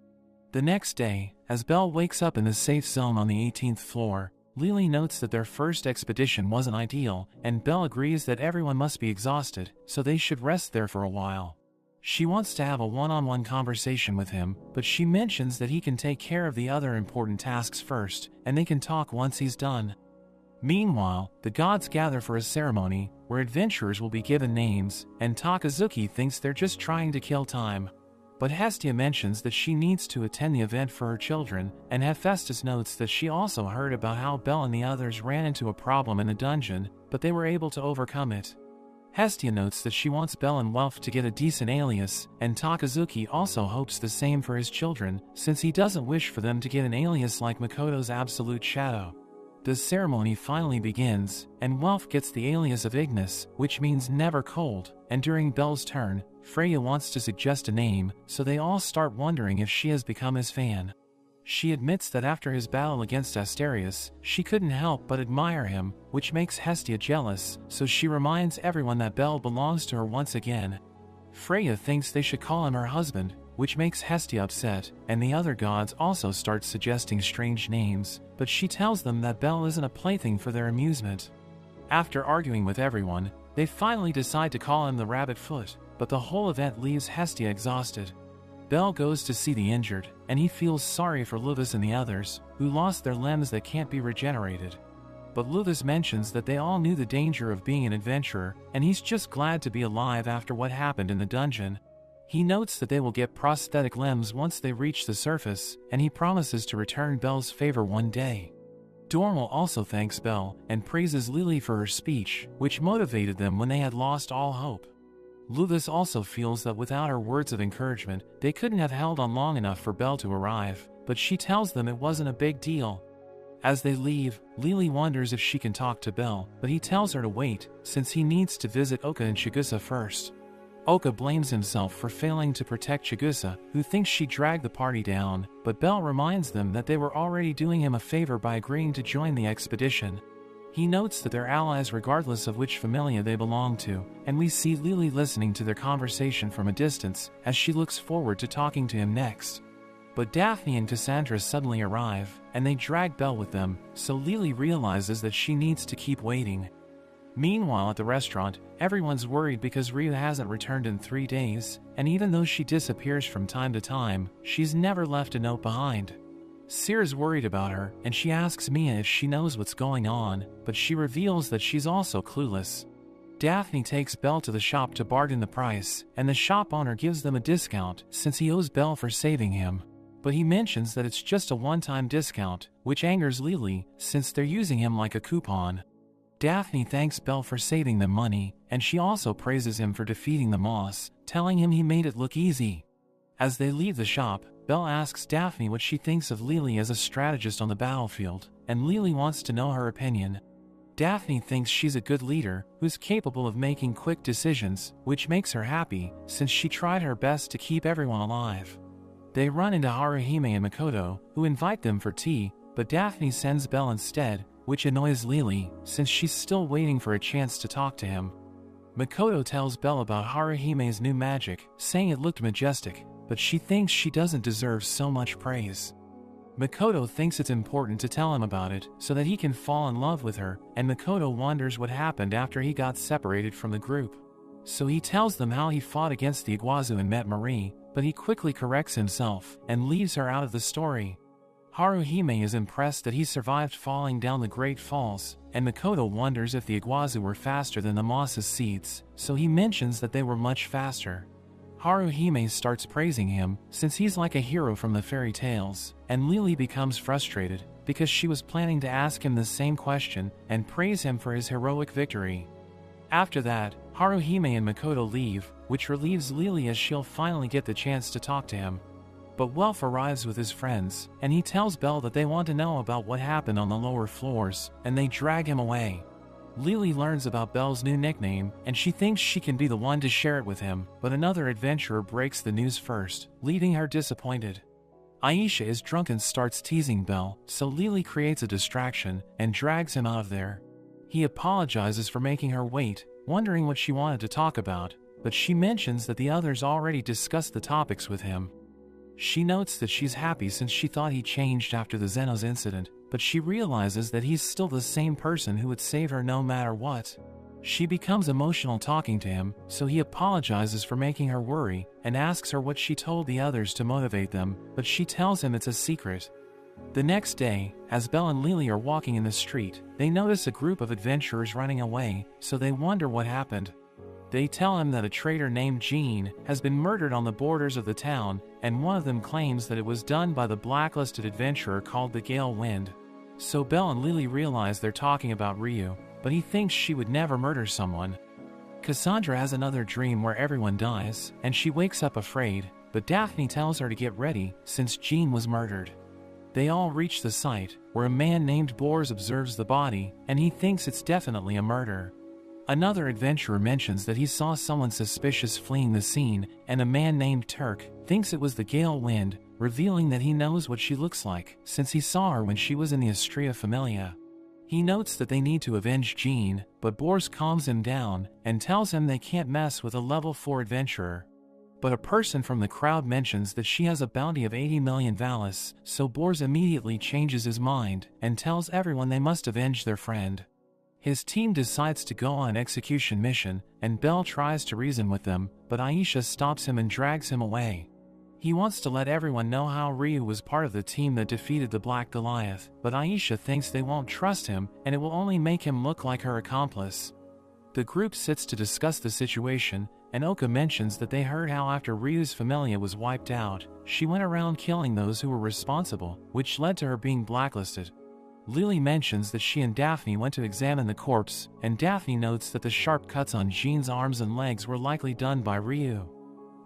A: The next day, as Belle wakes up in the safe zone on the 18th floor, Lily notes that their first expedition wasn't ideal, and Belle agrees that everyone must be exhausted, so they should rest there for a while. She wants to have a one-on-one conversation with him, but she mentions that he can take care of the other important tasks first, and they can talk once he's done. Meanwhile, the gods gather for a ceremony, where adventurers will be given names, and Takazuki thinks they're just trying to kill time. But Hestia mentions that she needs to attend the event for her children, and Hephaestus notes that she also heard about how Belle and the others ran into a problem in the dungeon, but they were able to overcome it. Hestia notes that she wants Belle and Welf to get a decent alias, and Takazuki also hopes the same for his children, since he doesn't wish for them to get an alias like Makoto's Absolute Shadow. The ceremony finally begins, and Welf gets the alias of Ignis, which means never cold, and during Belle's turn, Freya wants to suggest a name, so they all start wondering if she has become his fan. She admits that after his battle against Asterius, she couldn't help but admire him, which makes Hestia jealous, so she reminds everyone that Belle belongs to her once again. Freya thinks they should call him her husband, which makes Hestia upset, and the other gods also start suggesting strange names, but she tells them that Belle isn't a plaything for their amusement. After arguing with everyone, they finally decide to call him the Rabbit Foot, but the whole event leaves Hestia exhausted. Belle goes to see the injured, and he feels sorry for Luvis and the others, who lost their limbs that can't be regenerated. But Luvis mentions that they all knew the danger of being an adventurer, and he's just glad to be alive after what happened in the dungeon. He notes that they will get prosthetic limbs once they reach the surface, and he promises to return Belle's favor one day. Dormal also thanks Belle, and praises Lily for her speech, which motivated them when they had lost all hope. Luvis also feels that without her words of encouragement, they couldn't have held on long enough for Belle to arrive, but she tells them it wasn't a big deal. As they leave, Lily wonders if she can talk to Belle, but he tells her to wait, since he needs to visit Oka and Chigusa first. Oka blames himself for failing to protect Chigusa, who thinks she dragged the party down, but Belle reminds them that they were already doing him a favor by agreeing to join the expedition. He notes that they're allies regardless of which familia they belong to, and we see Lily listening to their conversation from a distance, as she looks forward to talking to him next. But Daphne and Cassandra suddenly arrive, and they drag Belle with them, so Lily realizes that she needs to keep waiting. Meanwhile at the restaurant, everyone's worried because Rhea hasn't returned in 3 days, and even though she disappears from time to time, she's never left a note behind. Sear's worried about her, and she asks Mia if she knows what's going on, but she reveals that she's also clueless. Daphne takes Belle to the shop to bargain the price, and the shop owner gives them a discount since he owes Belle for saving him. But he mentions that it's just a one-time discount, which angers Lily, since they're using him like a coupon. Daphne thanks Belle for saving them money, and she also praises him for defeating the Moss, telling him he made it look easy. As they leave the shop, Belle asks Daphne what she thinks of Lily as a strategist on the battlefield, and Lily wants to know her opinion. Daphne thinks she's a good leader, who's capable of making quick decisions, which makes her happy, since she tried her best to keep everyone alive. They run into Haruhime and Makoto, who invite them for tea, but Daphne sends Belle instead, which annoys Lily, since she's still waiting for a chance to talk to him. Makoto tells Belle about Haruhime's new magic, saying it looked majestic, but she thinks she doesn't deserve so much praise. Makoto thinks it's important to tell him about it, so that he can fall in love with her, and Makoto wonders what happened after he got separated from the group. So he tells them how he fought against the Iguazu and met Marie, but he quickly corrects himself, and leaves her out of the story. Haruhime is impressed that he survived falling down the Great Falls, and Makoto wonders if the Iguazu were faster than the Moss's seeds, so he mentions that they were much faster. Haruhime starts praising him, since he's like a hero from the fairy tales, and Lily becomes frustrated, because she was planning to ask him the same question, and praise him for his heroic victory. After that, Haruhime and Makoto leave, which relieves Lily as she'll finally get the chance to talk to him. But Welf arrives with his friends, and he tells Belle that they want to know about what happened on the lower floors, and they drag him away. Lily learns about Belle's new nickname, and she thinks she can be the one to share it with him, but another adventurer breaks the news first, leaving her disappointed. Aisha is drunk and starts teasing Belle, so Lily creates a distraction and drags him out of there. He apologizes for making her wait, wondering what she wanted to talk about, but she mentions that the others already discussed the topics with him. She notes that she's happy since she thought he changed after the Xenos incident, but she realizes that he's still the same person who would save her no matter what. She becomes emotional talking to him, so he apologizes for making her worry and asks her what she told the others to motivate them, but she tells him it's a secret. The next day, as Belle and Lily are walking in the street, they notice a group of adventurers running away, so they wonder what happened. They tell him that a traitor named Jean has been murdered on the borders of the town, and one of them claims that it was done by the blacklisted adventurer called the Gale Wind. So Belle and Lily realize they're talking about Ryu, but he thinks she would never murder someone. Cassandra has another dream where everyone dies, and she wakes up afraid, but Daphne tells her to get ready since Jean was murdered. They all reach the site, where a man named Bors observes the body, and he thinks it's definitely a murder. Another adventurer mentions that he saw someone suspicious fleeing the scene, and a man named Turk thinks it was the Gale Wind, revealing that he knows what she looks like, since he saw her when she was in the Astrea Familia. He notes that they need to avenge Jean, but Bors calms him down and tells him they can't mess with a level 4 adventurer. But a person from the crowd mentions that she has a bounty of 80 million Valis, so Bors immediately changes his mind and tells everyone they must avenge their friend. His team decides to go on an execution mission, and Belle tries to reason with them, but Aisha stops him and drags him away. He wants to let everyone know how Ryu was part of the team that defeated the Black Goliath, but Aisha thinks they won't trust him and it will only make him look like her accomplice. The group sits to discuss the situation, and Oka mentions that they heard how after Ryu's Familia was wiped out, she went around killing those who were responsible, which led to her being blacklisted. Lily mentions that she and Daphne went to examine the corpse, and Daphne notes that the sharp cuts on Jean's arms and legs were likely done by Ryu.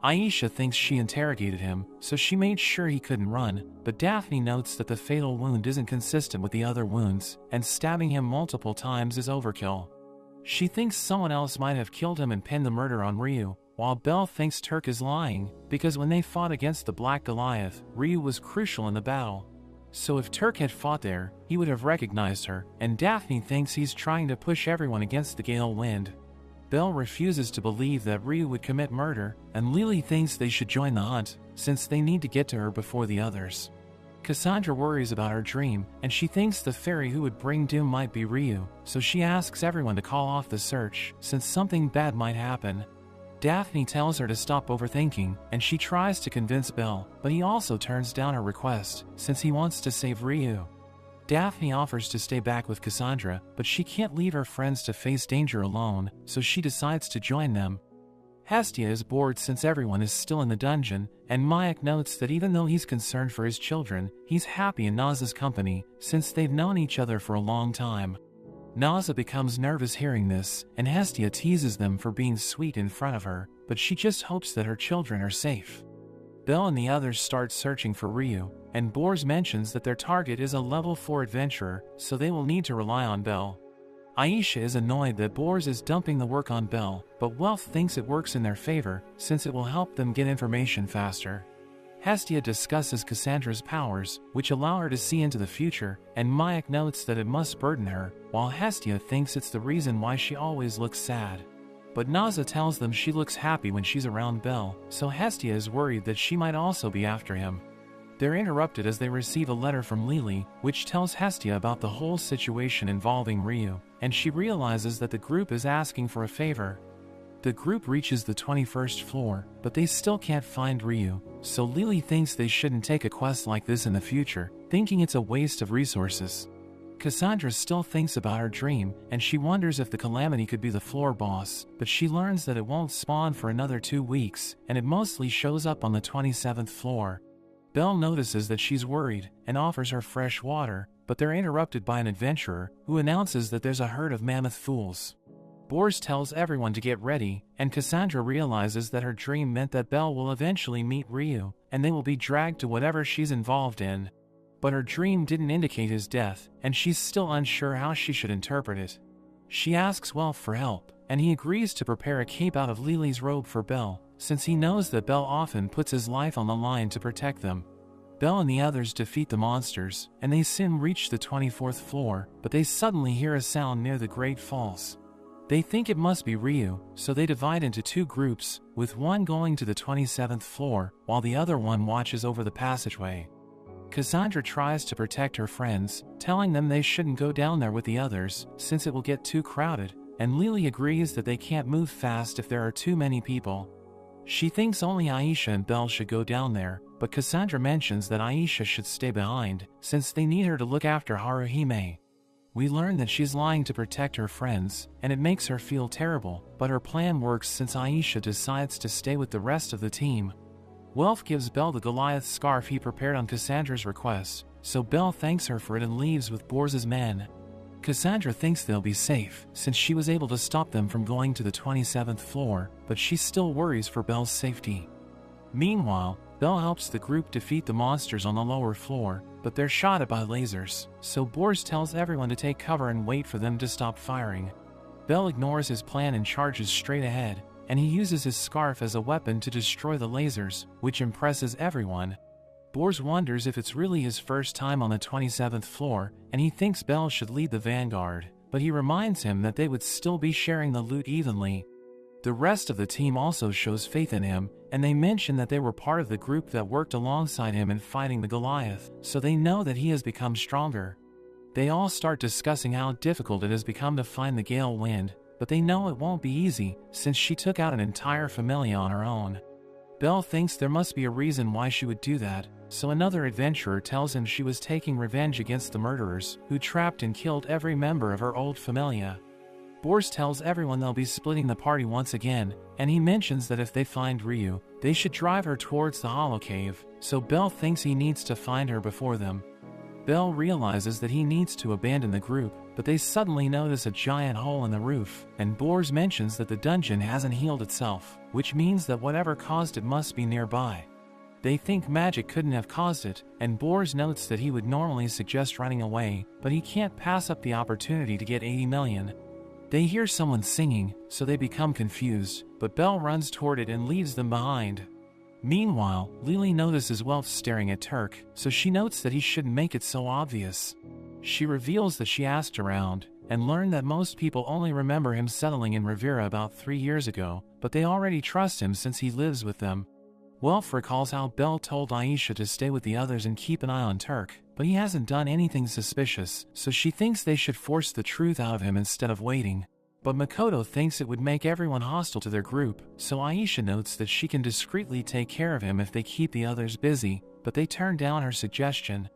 A: Aisha thinks she interrogated him, so she made sure he couldn't run, but Daphne notes that the fatal wound isn't consistent with the other wounds, and stabbing him multiple times is overkill. She thinks someone else might have killed him and pinned the murder on Ryu, while Belle thinks Turk is lying, because when they fought against the Black Goliath, Ryu was crucial in the battle. So if Turk had fought there, he would have recognized her, and Daphne thinks he's trying to push everyone against the Gale Wind. Belle refuses to believe that Ryu would commit murder, and Lily thinks they should join the hunt, since they need to get to her before the others. Cassandra worries about her dream, and she thinks the fairy who would bring doom might be Ryu, so she asks everyone to call off the search, since something bad might happen. Daphne tells her to stop overthinking, and she tries to convince Belle, but he also turns down her request, since he wants to save Ryu. Daphne offers to stay back with Cassandra, but she can't leave her friends to face danger alone, so she decides to join them. Hestia is bored since everyone is still in the dungeon, and Mayak notes that even though he's concerned for his children, he's happy in Naza's company, since they've known each other for a long time. Naza becomes nervous hearing this, and Hestia teases them for being sweet in front of her, but she just hopes that her children are safe. Belle and the others start searching for Ryu, and Bors mentions that their target is a level 4 adventurer, so they will need to rely on Belle. Aisha is annoyed that Bors is dumping the work on Belle, but Wealth thinks it works in their favor, since it will help them get information faster. Hestia discusses Cassandra's powers, which allow her to see into the future, and Mayak notes that it must burden her, while Hestia thinks it's the reason why she always looks sad. But Naza tells them she looks happy when she's around Belle, so Hestia is worried that she might also be after him. They're interrupted as they receive a letter from Lily, which tells Hestia about the whole situation involving Ryu, and she realizes that the group is asking for a favor. The group reaches the 21st floor, but they still can't find Ryu, so Lily thinks they shouldn't take a quest like this in the future, thinking it's a waste of resources. Cassandra still thinks about her dream, and she wonders if the Calamity could be the floor boss, but she learns that it won't spawn for another 2 weeks, and it mostly shows up on the 27th floor. Belle notices that she's worried, and offers her fresh water, but they're interrupted by an adventurer, who announces that there's a herd of mammoth fools. Bors tells everyone to get ready, and Cassandra realizes that her dream meant that Belle will eventually meet Ryu, and they will be dragged to whatever she's involved in. But her dream didn't indicate his death, and she's still unsure how she should interpret it. She asks Welf for help, and he agrees to prepare a cape out of Lily's robe for Belle, since he knows that Belle often puts his life on the line to protect them. Belle and the others defeat the monsters, and they soon reach the 24th floor, but they suddenly hear a sound near the Great Falls. They think it must be Ryu, so they divide into two groups, with one going to the 27th floor, while the other one watches over the passageway. Cassandra tries to protect her friends, telling them they shouldn't go down there with the others, since it will get too crowded, and Lily agrees that they can't move fast if there are too many people. She thinks only Aisha and Belle should go down there, but Cassandra mentions that Aisha should stay behind, since they need her to look after Haruhime. We learn that she's lying to protect her friends, and it makes her feel terrible, but her plan works since Aisha decides to stay with the rest of the team. Welf gives Belle the Goliath scarf he prepared on Cassandra's request, so Belle thanks her for it and leaves with Bors's men. Cassandra thinks they'll be safe, since she was able to stop them from going to the 27th floor, but she still worries for Belle's safety. Meanwhile, Belle helps the group defeat the monsters on the lower floor, but they're shot at by lasers, so Bors tells everyone to take cover and wait for them to stop firing. Belle ignores his plan and charges straight ahead, and he uses his scarf as a weapon to destroy the lasers, which impresses everyone. Bors wonders if it's really his first time on the 27th floor, and he thinks Belle should lead the vanguard, but he reminds him that they would still be sharing the loot evenly. The rest of the team also shows faith in him, and they mention that they were part of the group that worked alongside him in fighting the Goliath, so they know that he has become stronger. They all start discussing how difficult it has become to find the Gale Wind, but they know it won't be easy, since she took out an entire familia on her own. Belle thinks there must be a reason why she would do that, so another adventurer tells him she was taking revenge against the murderers, who trapped and killed every member of her old familia. Bors tells everyone they'll be splitting the party once again, and he mentions that if they find Ryu, they should drive her towards the Hollow Cave, so Belle thinks he needs to find her before them. Belle realizes that he needs to abandon the group, but they suddenly notice a giant hole in the roof, and Bors mentions that the dungeon hasn't healed itself, which means that whatever caused it must be nearby. They think magic couldn't have caused it, and Bors notes that he would normally suggest running away, but he can't pass up the opportunity to get 80 million. They hear someone singing, so they become confused, but Belle runs toward it and leaves them behind. Meanwhile, Lily notices Welf staring at Turk, so she notes that he shouldn't make it so obvious. She reveals that she asked around, and learned that most people only remember him settling in Rivera about 3 years ago, but they already trust him since he lives with them. Welf recalls how Belle told Aisha to stay with the others and keep an eye on Turk, but he hasn't done anything suspicious, so she thinks they should force the truth out of him instead of waiting. But Makoto thinks it would make everyone hostile to their group, so Aisha notes that she can discreetly take care of him if they keep the others busy, but they turn down her suggestion.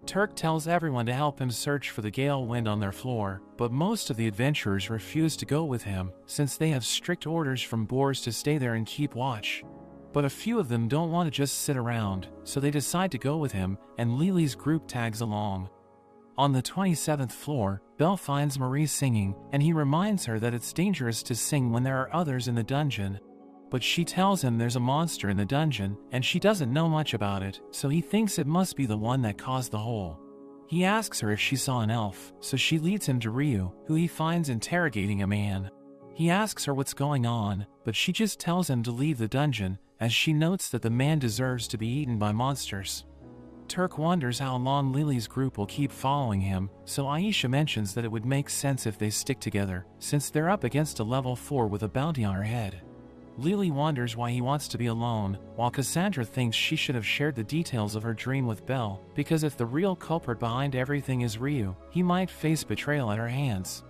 A: Turk tells everyone to help him search for the Gale Wind on their floor, but most of the adventurers refuse to go with him, since they have strict orders from Bors to stay there and keep watch. But a few of them don't want to just sit around, so they decide to go with him, and Lily's group tags along. On the 27th floor, Belle finds Marie singing, and he reminds her that it's dangerous to sing when there are others in the dungeon. But she tells him there's a monster in the dungeon, and she doesn't know much about it, so he thinks it must be the one that caused the hole. He asks her if she saw an elf, so she leads him to Ryu, who he finds interrogating a man. He asks her what's going on, but she just tells him to leave the dungeon, as she notes that the man deserves to be eaten by monsters. Turk wonders how long Lily's group will keep following him, so Aisha mentions that it would make sense if they stick together, since they're up against a level 4 with a bounty on her head. Lily wonders why he wants to be alone, while Cassandra thinks she should have shared the details of her dream with Belle, because if the real culprit behind everything is Ryu, he might face betrayal at her hands.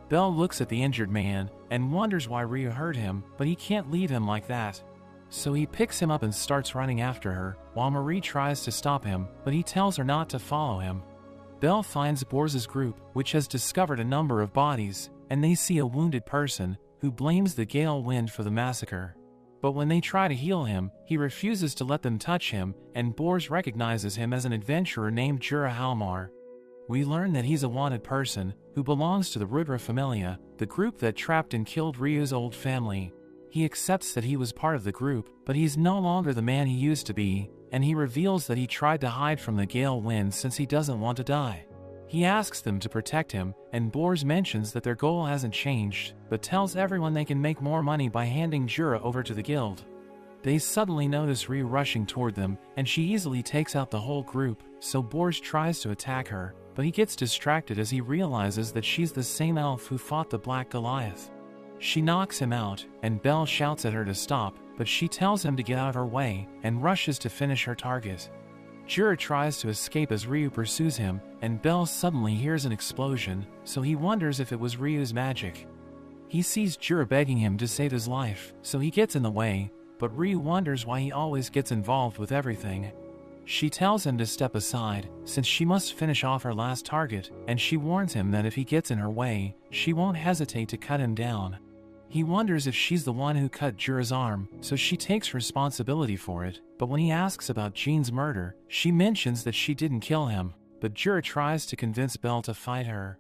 A: Belle looks at the injured man, and wonders why Ryu hurt him, but he can't leave him like that. So he picks him up and starts running after her, while Marie tries to stop him, but he tells her not to follow him. Belle finds Bors's group, which has discovered a number of bodies, and they see a wounded person, who blames the Gale Wind for the massacre. But when they try to heal him, he refuses to let them touch him, and Bors recognizes him as an adventurer named Jura Halmar. We learn that he's a wanted person, who belongs to the Rudra Familia, the group that trapped and killed Ryu's old family. He accepts that he was part of the group, but he's no longer the man he used to be, and he reveals that he tried to hide from the Gale Wind since he doesn't want to die. He asks them to protect him, and Bors mentions that their goal hasn't changed, but tells everyone they can make more money by handing Jura over to the guild. They suddenly notice Ryu rushing toward them, and she easily takes out the whole group, so Bors tries to attack her, but he gets distracted as he realizes that she's the same elf who fought the Black Goliath. She knocks him out, and Belle shouts at her to stop, but she tells him to get out of her way, and rushes to finish her target. Jura tries to escape as Ryu pursues him, and Belle suddenly hears an explosion, so he wonders if it was Ryu's magic. He sees Jura begging him to save his life, so he gets in the way, but Ryu wonders why he always gets involved with everything. She tells him to step aside, since she must finish off her last target, and she warns him that if he gets in her way, she won't hesitate to cut him down. He wonders if she's the one who cut Jura's arm, so she takes responsibility for it, but when he asks about Jean's murder, she mentions that she didn't kill him, but Jura tries to convince Belle to fight her.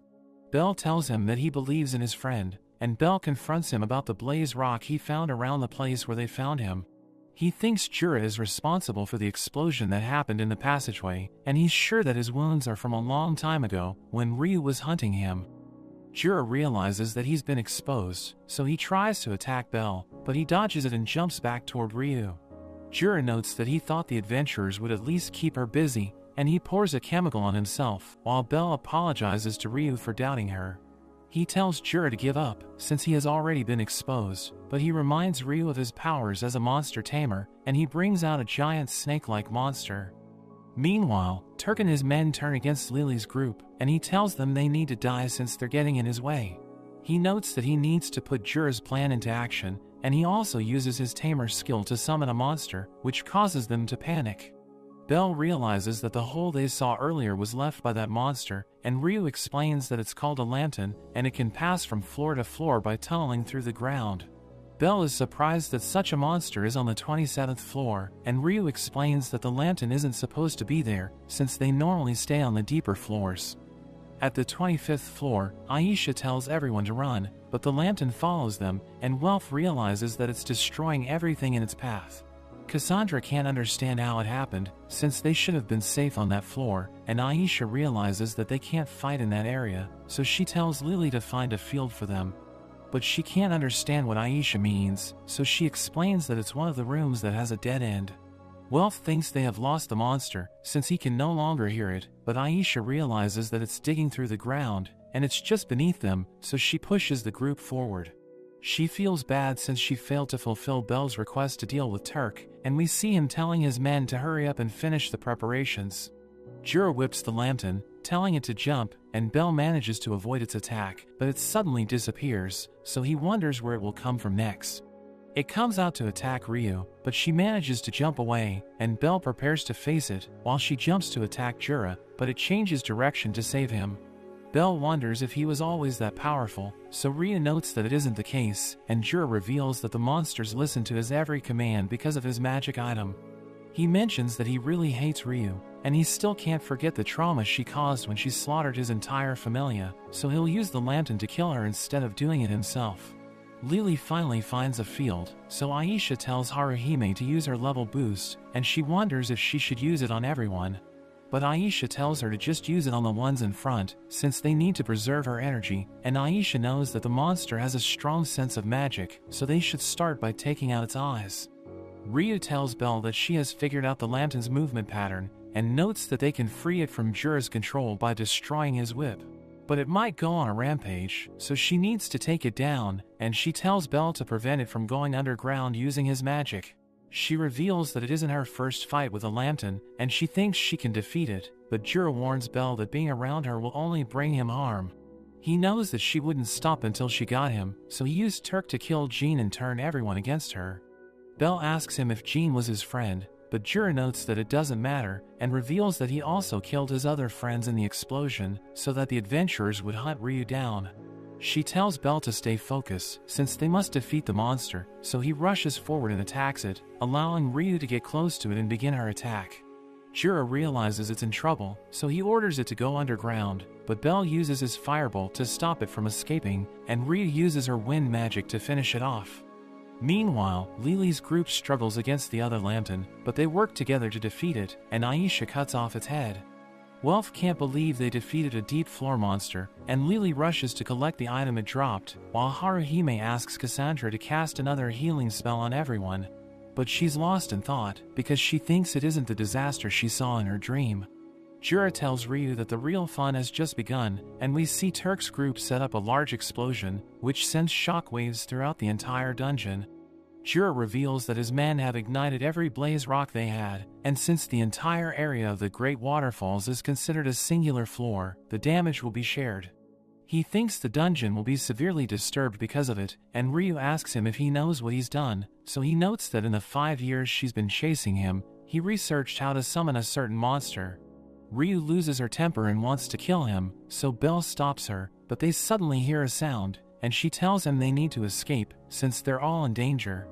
A: Belle tells him that he believes in his friend, and Belle confronts him about the blaze rock he found around the place where they found him. He thinks Jura is responsible for the explosion that happened in the passageway, and he's sure that his wounds are from a long time ago, when Ryu was hunting him. Jura realizes that he's been exposed, so he tries to attack Belle, but he dodges it and jumps back toward Ryu. Jura notes that he thought the adventurers would at least keep her busy, and he pours a chemical on himself, while Belle apologizes to Ryu for doubting her. He tells Jura to give up, since he has already been exposed, but he reminds Ryu of his powers as a monster tamer, and he brings out a giant snake-like monster. Meanwhile, Turk and his men turn against Lily's group, and he tells them they need to die since they're getting in his way. He notes that he needs to put Jura's plan into action, and he also uses his tamer skill to summon a monster, which causes them to panic. Belle realizes that the hole they saw earlier was left by that monster, and Ryu explains that it's called a lantern, and it can pass from floor to floor by tunneling through the ground. Belle is surprised that such a monster is on the 27th floor, and Ryu explains that the lantern isn't supposed to be there, since they normally stay on the deeper floors. At the 25th floor, Aisha tells everyone to run, but the lantern follows them, and Welf realizes that it's destroying everything in its path. Cassandra can't understand how it happened, since they should have been safe on that floor, and Aisha realizes that they can't fight in that area, so she tells Lily to find a field for them. But she can't understand what Aisha means, so she explains that it's one of the rooms that has a dead end. Welf thinks they have lost the monster, since he can no longer hear it, but Aisha realizes that it's digging through the ground, and it's just beneath them, so she pushes the group forward. She feels bad since she failed to fulfill Belle's request to deal with Turk, and we see him telling his men to hurry up and finish the preparations. Jura whips the lantern, telling it to jump, and Belle manages to avoid its attack, but it suddenly disappears, so he wonders where it will come from next. It comes out to attack Ryu, but she manages to jump away, and Belle prepares to face it, while she jumps to attack Jura, but it changes direction to save him. Belle wonders if he was always that powerful, so Ryu notes that it isn't the case, and Jura reveals that the monsters listen to his every command because of his magic item. He mentions that he really hates Ryu, and he still can't forget the trauma she caused when she slaughtered his entire familia, so he'll use the lantern to kill her instead of doing it himself. Lily finally finds a field, so Aisha tells Haruhime to use her level boost, and she wonders if she should use it on everyone. But Aisha tells her to just use it on the ones in front, since they need to preserve her energy, and Aisha knows that the monster has a strong sense of magic, so they should start by taking out its eyes. Ryu tells Belle that she has figured out the lantern's movement pattern, and notes that they can free it from Jura's control by destroying his whip. But it might go on a rampage, so she needs to take it down, and she tells Belle to prevent it from going underground using his magic. She reveals that it isn't her first fight with a lantern, and she thinks she can defeat it, but Jura warns Belle that being around her will only bring him harm. He knows that she wouldn't stop until she got him, so he used Turk to kill Jean and turn everyone against her. Belle asks him if Jean was his friend, but Jura notes that it doesn't matter, and reveals that he also killed his other friends in the explosion, so that the adventurers would hunt Ryu down. She tells Belle to stay focused, since they must defeat the monster, so he rushes forward and attacks it, allowing Ryu to get close to it and begin her attack. Jura realizes it's in trouble, so he orders it to go underground, but Belle uses his firebolt to stop it from escaping, and Ryu uses her wind magic to finish it off. Meanwhile, Lily's group struggles against the other lantern, but they work together to defeat it, and Aisha cuts off its head. Welf can't believe they defeated a deep floor monster, and Lily rushes to collect the item it dropped, while Haruhime asks Cassandra to cast another healing spell on everyone. But she's lost in thought, because she thinks it isn't the disaster she saw in her dream. Jura tells Ryu that the real fun has just begun, and we see Turk's group set up a large explosion, which sends shockwaves throughout the entire dungeon. Jura reveals that his men have ignited every blaze rock they had, and since the entire area of the Great Waterfalls is considered a singular floor, the damage will be shared. He thinks the dungeon will be severely disturbed because of it, and Ryu asks him if he knows what he's done, so he notes that in the 5 years she's been chasing him, he researched how to summon a certain monster. Ryu loses her temper and wants to kill him, so Belle stops her, but they suddenly hear a sound, and she tells him they need to escape, since they're all in danger.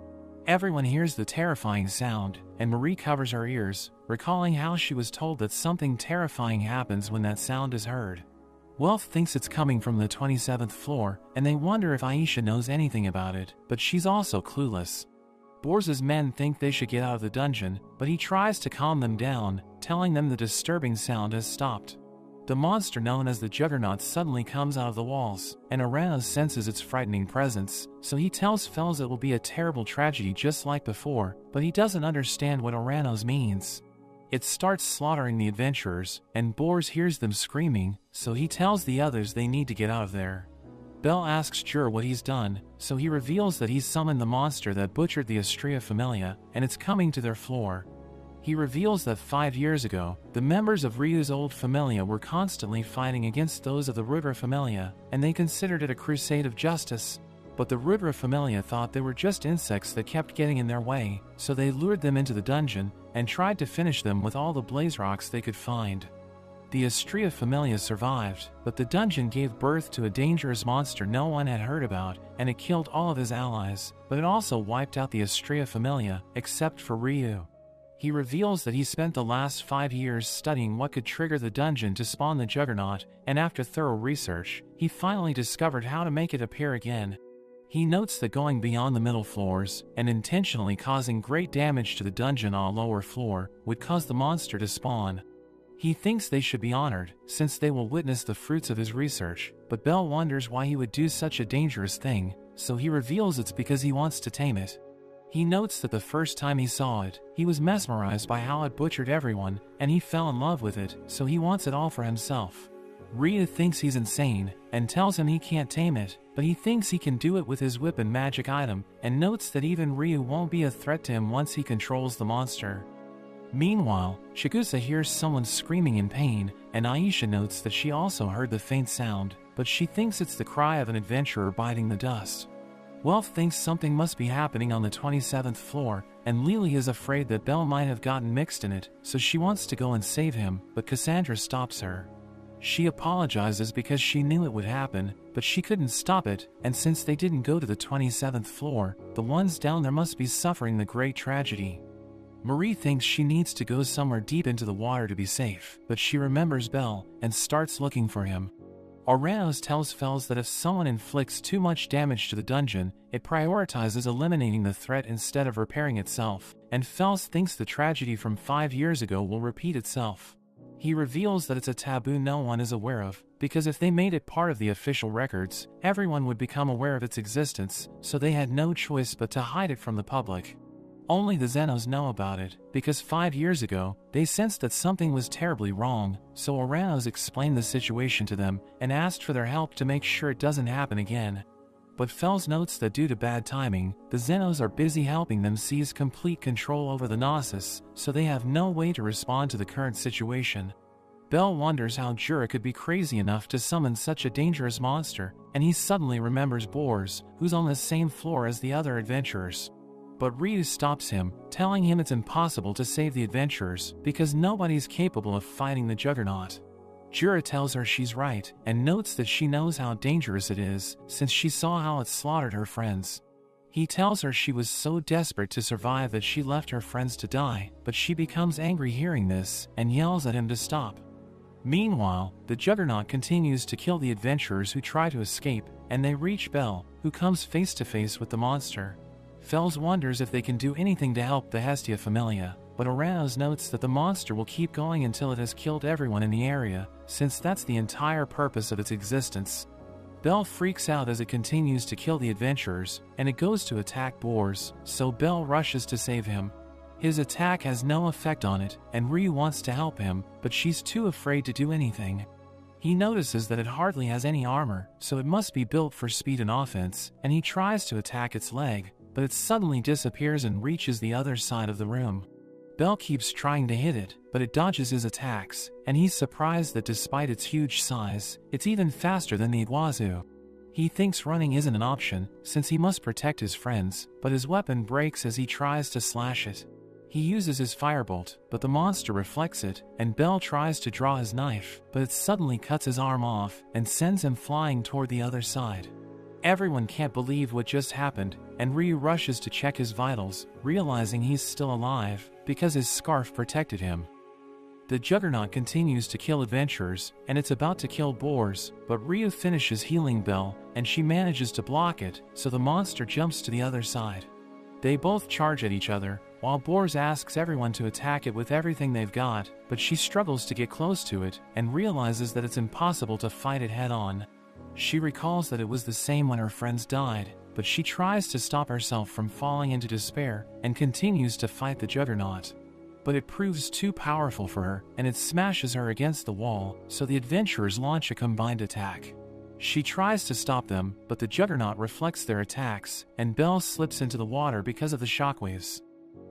A: Everyone hears the terrifying sound, and Marie covers her ears, recalling how she was told that something terrifying happens when that sound is heard. Welf thinks it's coming from the 27th floor, and they wonder if Aisha knows anything about it, but she's also clueless. Bors's men think they should get out of the dungeon, but he tries to calm them down, telling them the disturbing sound has stopped. The monster known as the Juggernaut suddenly comes out of the walls, and Aranos senses its frightening presence, so he tells Fels it will be a terrible tragedy just like before, but he doesn't understand what Aranos means. It starts slaughtering the adventurers, and Bors hears them screaming, so he tells the others they need to get out of there. Belle asks Jur what he's done, so he reveals that he's summoned the monster that butchered the Astrea Familia, and it's coming to their floor. He reveals that 5 years ago, the members of Ryu's old familia were constantly fighting against those of the Rudra Familia, and they considered it a crusade of justice. But the Rudra Familia thought they were just insects that kept getting in their way, so they lured them into the dungeon, and tried to finish them with all the blaze rocks they could find. The Astrea Familia survived, but the dungeon gave birth to a dangerous monster no one had heard about, and it killed all of his allies, but it also wiped out the Astrea Familia, except for Ryu. He reveals that he spent the last 5 years studying what could trigger the dungeon to spawn the Juggernaut, and after thorough research, he finally discovered how to make it appear again. He notes that going beyond the middle floors, and intentionally causing great damage to the dungeon on a lower floor, would cause the monster to spawn. He thinks they should be honored, since they will witness the fruits of his research, but Belle wonders why he would do such a dangerous thing, so he reveals it's because he wants to tame it. He notes that the first time he saw it, he was mesmerized by how it butchered everyone, and he fell in love with it, so he wants it all for himself. Ryu thinks he's insane, and tells him he can't tame it, but he thinks he can do it with his whip and magic item, and notes that even Ryu won't be a threat to him once he controls the monster. Meanwhile, Chigusa hears someone screaming in pain, and Aisha notes that she also heard the faint sound, but she thinks it's the cry of an adventurer biting the dust. Welf thinks something must be happening on the 27th floor, and Lily is afraid that Belle might have gotten mixed in it, so she wants to go and save him, but Cassandra stops her. She apologizes because she knew it would happen, but she couldn't stop it, and since they didn't go to the 27th floor, the ones down there must be suffering the great tragedy. Marie thinks she needs to go somewhere deep into the water to be safe, but she remembers Belle, and starts looking for him. Aranos tells Fels that if someone inflicts too much damage to the dungeon, it prioritizes eliminating the threat instead of repairing itself, and Fels thinks the tragedy from 5 years ago will repeat itself. He reveals that it's a taboo no one is aware of, because if they made it part of the official records, everyone would become aware of its existence, so they had no choice but to hide it from the public. Only the Zenos know about it, because 5 years ago, they sensed that something was terribly wrong, so Aranos explained the situation to them, and asked for their help to make sure it doesn't happen again. But Fels notes that due to bad timing, the Zenos are busy helping them seize complete control over the Gnosis, so they have no way to respond to the current situation. Belle wonders how Jura could be crazy enough to summon such a dangerous monster, and he suddenly remembers Bors, who's on the same floor as the other adventurers. But Ryu stops him, telling him it's impossible to save the adventurers, because nobody's capable of fighting the Juggernaut. Jura tells her she's right, and notes that she knows how dangerous it is, since she saw how it slaughtered her friends. He tells her she was so desperate to survive that she left her friends to die, but she becomes angry hearing this, and yells at him to stop. Meanwhile, the Juggernaut continues to kill the adventurers who try to escape, and they reach Belle, who comes face to face with the monster. Fels wonders if they can do anything to help the Hestia Familia, but Oranos notes that the monster will keep going until it has killed everyone in the area, since that's the entire purpose of its existence. Belle freaks out as it continues to kill the adventurers, and it goes to attack Bors, so Belle rushes to save him. His attack has no effect on it, and Ryu wants to help him, but she's too afraid to do anything. He notices that it hardly has any armor, so it must be built for speed and offense, and he tries to attack its leg, but it suddenly disappears and reaches the other side of the room. Belle keeps trying to hit it, but it dodges his attacks, and he's surprised that despite its huge size, it's even faster than the Iguazu. He thinks running isn't an option, since he must protect his friends, but his weapon breaks as he tries to slash it. He uses his firebolt, but the monster reflects it, and Belle tries to draw his knife, but it suddenly cuts his arm off and sends him flying toward the other side. Everyone can't believe what just happened, and Ryu rushes to check his vitals, realizing he's still alive, because his scarf protected him. The Juggernaut continues to kill adventurers, and it's about to kill Bors, but Ryu finishes healing Belle, and she manages to block it, so the monster jumps to the other side. They both charge at each other, while Bors asks everyone to attack it with everything they've got, but she struggles to get close to it, and realizes that it's impossible to fight it head-on. She recalls that it was the same when her friends died, but she tries to stop herself from falling into despair, and continues to fight the Juggernaut. But it proves too powerful for her, and it smashes her against the wall, so the adventurers launch a combined attack. She tries to stop them, but the Juggernaut reflects their attacks, and Belle slips into the water because of the shockwaves.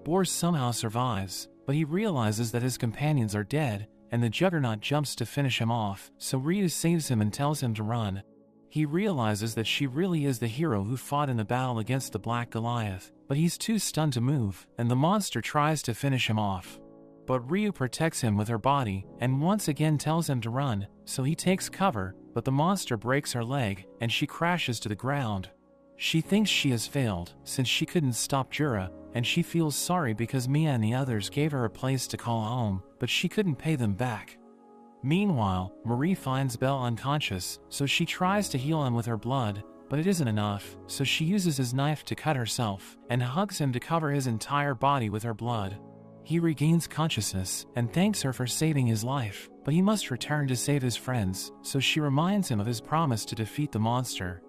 A: Bors somehow survives, but he realizes that his companions are dead, and the Juggernaut jumps to finish him off, so Ryu saves him and tells him to run. He realizes that she really is the hero who fought in the battle against the Black Goliath, but he's too stunned to move, and the monster tries to finish him off. But Ryu protects him with her body, and once again tells him to run, so he takes cover, but the monster breaks her leg, and she crashes to the ground. She thinks she has failed, since she couldn't stop Jura, and she feels sorry because Mia and the others gave her a place to call home, but she couldn't pay them back. Meanwhile, Marie finds Belle unconscious, so she tries to heal him with her blood, but it isn't enough, so she uses his knife to cut herself, and hugs him to cover his entire body with her blood. He regains consciousness, and thanks her for saving his life, but he must return to save his friends, so she reminds him of his promise to defeat the monster.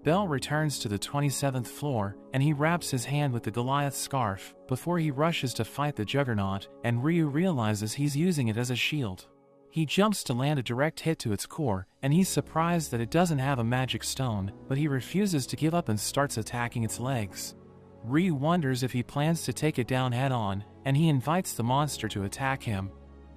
A: Belle returns to the 27th floor, and he wraps his hand with the Goliath scarf, before he rushes to fight the Juggernaut, and Ryu realizes he's using it as a shield. He jumps to land a direct hit to its core, and he's surprised that it doesn't have a magic stone, but he refuses to give up and starts attacking its legs. Ryu wonders if he plans to take it down head-on, and he invites the monster to attack him.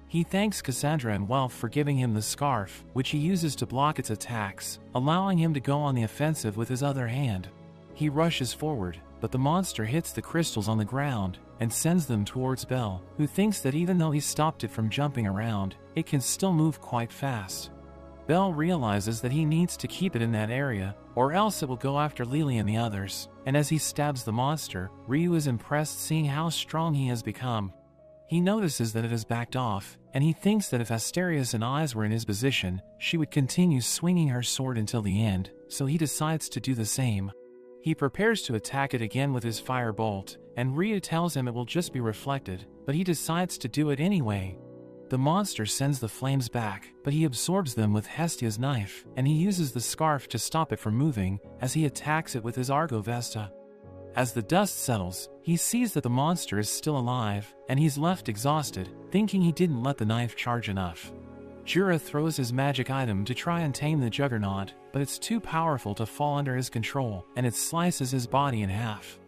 A: He thanks Cassandra and Welf for giving him the scarf, which he uses to block its attacks, allowing him to go on the offensive with his other hand. He rushes forward, but the monster hits the crystals on the ground, and sends them towards Belle, who thinks that even though he stopped it from jumping around, it can still move quite fast. Belle realizes that he needs to keep it in that area, or else it will go after Lily and the others, and as he stabs the monster, Ryu is impressed seeing how strong he has become. He notices that it has backed off, and he thinks that if Asterius and Eyes were in his position, she would continue swinging her sword until the end, so he decides to do the same. He prepares to attack it again with his firebolt, and Ryu tells him it will just be reflected, but he decides to do it anyway. The monster sends the flames back, but he absorbs them with Hestia's knife, and he uses the scarf to stop it from moving, as he attacks it with his Argo Vesta. As the dust settles, he sees that the monster is still alive, and he's left exhausted, thinking he didn't let the knife charge enough. Jura throws his magic item to try and tame the Juggernaut, but it's too powerful to fall under his control, and it slices his body in half.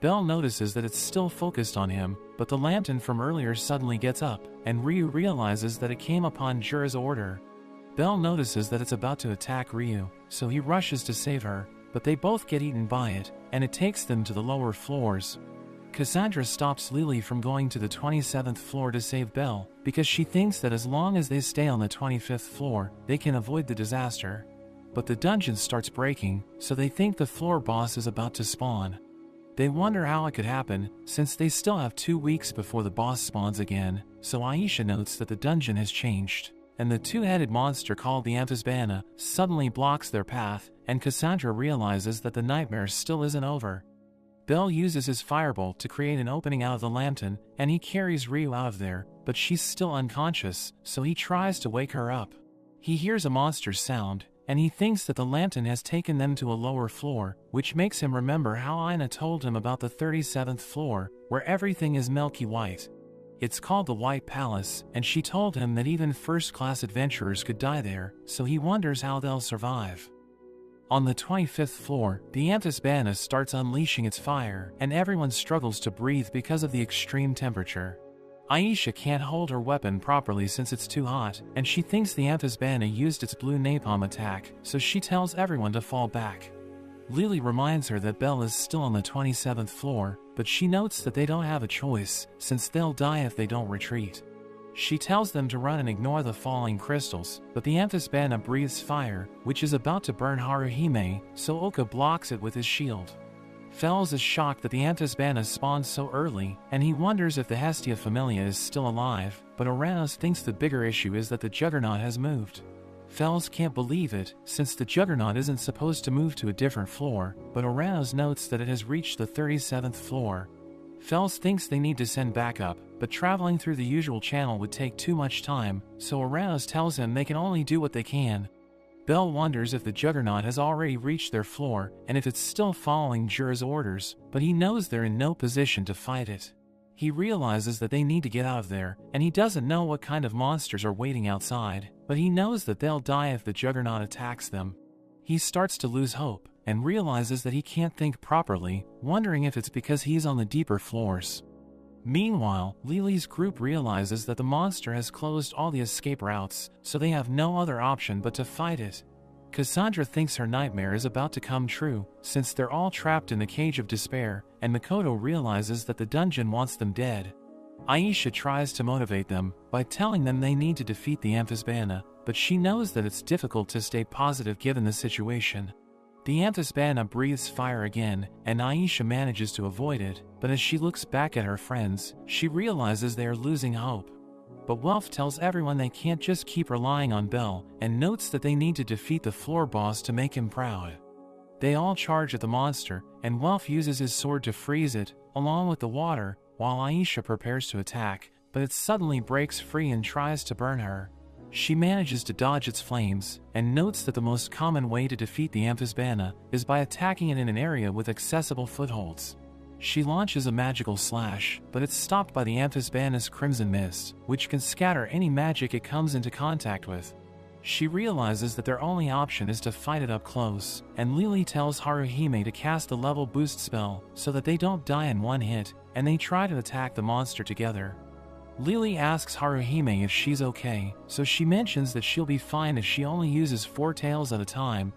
A: Belle notices that it's still focused on him, but the lantern from earlier suddenly gets up, and Ryu realizes that it came upon Jura's order. Belle notices that it's about to attack Ryu, so he rushes to save her, but they both get eaten by it, and it takes them to the lower floors. Cassandra stops Lily from going to the 27th floor to save Belle, because she thinks that as long as they stay on the 25th floor, they can avoid the disaster. But the dungeon starts breaking, so they think the floor boss is about to spawn. They wonder how it could happen, since they still have 2 weeks before the boss spawns again, so Aisha notes that the dungeon has changed, and the two-headed monster called the Antisbana suddenly blocks their path, and Cassandra realizes that the nightmare still isn't over. Belle uses his firebolt to create an opening out of the lantern, and he carries Ryu out of there, but she's still unconscious, so he tries to wake her up. He hears a monster's sound, and he thinks that the lantern has taken them to a lower floor, which makes him remember how Ina told him about the 37th floor, where everything is milky white. It's called the White Palace, and she told him that even first-class adventurers could die there, so he wonders how they'll survive. On the 25th floor, the Amphisbaena starts unleashing its fire, and everyone struggles to breathe because of the extreme temperature. Aisha can't hold her weapon properly since it's too hot, and she thinks the Amphisbaena used its blue napalm attack, so she tells everyone to fall back. Lily reminds her that Belle is still on the 27th floor, but she notes that they don't have a choice, since they'll die if they don't retreat. She tells them to run and ignore the falling crystals, but the Amphisbaena breathes fire, which is about to burn Haruhime, so Oka blocks it with his shield. Fells is shocked that the Amphisbaena spawned so early, and he wonders if the Hestia Familia is still alive, but Uranus thinks the bigger issue is that the Juggernaut has moved. Fells can't believe it, since the Juggernaut isn't supposed to move to a different floor, but Uranus notes that it has reached the 37th floor. Fells thinks they need to send backup, but traveling through the usual channel would take too much time, so Uranus tells him they can only do what they can. Belle wonders if the Juggernaut has already reached their floor, and if it's still following Jura's orders, but he knows they're in no position to fight it. He realizes that they need to get out of there, and he doesn't know what kind of monsters are waiting outside, but he knows that they'll die if the Juggernaut attacks them. He starts to lose hope, and realizes that he can't think properly, wondering if it's because he's on the deeper floors. Meanwhile, Lily's group realizes that the monster has closed all the escape routes, so they have no other option but to fight it. Cassandra thinks her nightmare is about to come true, since they're all trapped in the cage of despair, and Makoto realizes that the dungeon wants them dead. Aisha tries to motivate them by telling them they need to defeat the Amphisbaena, but she knows that it's difficult to stay positive given the situation. The Amphisbaena breathes fire again, and Aisha manages to avoid it, but as she looks back at her friends, she realizes they are losing hope. But Welf tells everyone they can't just keep relying on Belle, and notes that they need to defeat the floor boss to make him proud. They all charge at the monster, and Welf uses his sword to freeze it, along with the water, while Aisha prepares to attack, but it suddenly breaks free and tries to burn her. She manages to dodge its flames, and notes that the most common way to defeat the Amphisbaena is by attacking it in an area with accessible footholds. She launches a magical slash, but it's stopped by the Amphisbaena's crimson mist, which can scatter any magic it comes into contact with. She realizes that their only option is to fight it up close, and Lily tells Haruhime to cast a level boost spell so that they don't die in one hit, and they try to attack the monster together. Lily asks Haruhime if she's okay, so she mentions that she'll be fine if she only uses 4 tails at a time.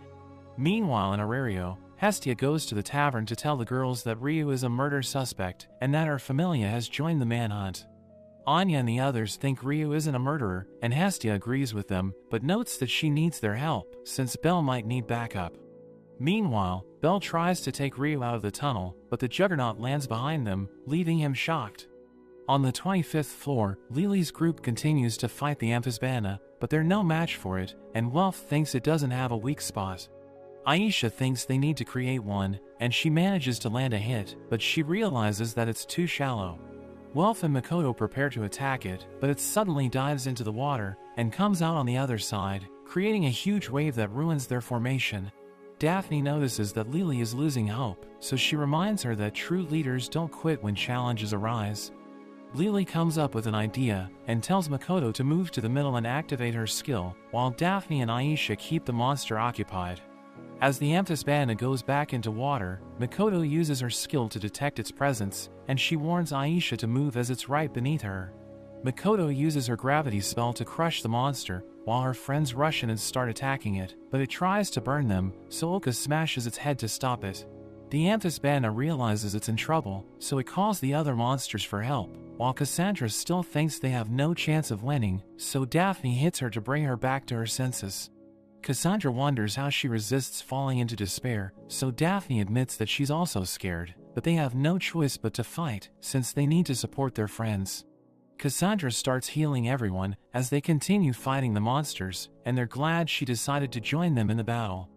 A: Meanwhile in Arario, Hestia goes to the tavern to tell the girls that Ryu is a murder suspect, and that her familia has joined the manhunt. Anya and the others think Ryu isn't a murderer, and Hestia agrees with them, but notes that she needs their help, since Belle might need backup. Meanwhile, Belle tries to take Ryu out of the tunnel, but the Juggernaut lands behind them, leaving him shocked. On the 25th floor, Lily's group continues to fight the Amphisbaena, but they're no match for it, and Welf thinks it doesn't have a weak spot. Aisha thinks they need to create one, and she manages to land a hit, but she realizes that it's too shallow. Welf and Makoto prepare to attack it, but it suddenly dives into the water, and comes out on the other side, creating a huge wave that ruins their formation. Daphne notices that Lily is losing hope, so she reminds her that true leaders don't quit when challenges arise. Lily comes up with an idea, and tells Makoto to move to the middle and activate her skill, while Daphne and Aisha keep the monster occupied. As the Amphisbaena goes back into water, Makoto uses her skill to detect its presence, and she warns Aisha to move as it's right beneath her. Makoto uses her gravity spell to crush the monster, while her friends rush in and start attacking it, but it tries to burn them, so Oka smashes its head to stop it. The Amphisbaena realizes it's in trouble, so it calls the other monsters for help, while Cassandra still thinks they have no chance of winning, so Daphne hits her to bring her back to her senses. Cassandra wonders how she resists falling into despair, so Daphne admits that she's also scared, but they have no choice but to fight, since they need to support their friends. Cassandra starts healing everyone as they continue fighting the monsters, and they're glad she decided to join them in the battle.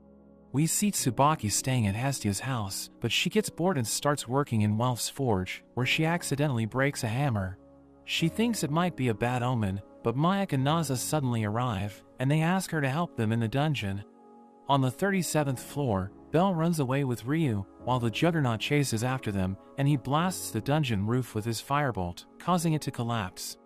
A: We see Tsubaki staying at Hestia's house, but she gets bored and starts working in Welf's forge, where she accidentally breaks a hammer. She thinks it might be a bad omen, but Mayek and Naza suddenly arrive, and they ask her to help them in the dungeon. On the 37th floor, Bell runs away with Ryu, while the Juggernaut chases after them, and he blasts the dungeon roof with his firebolt, causing it to collapse.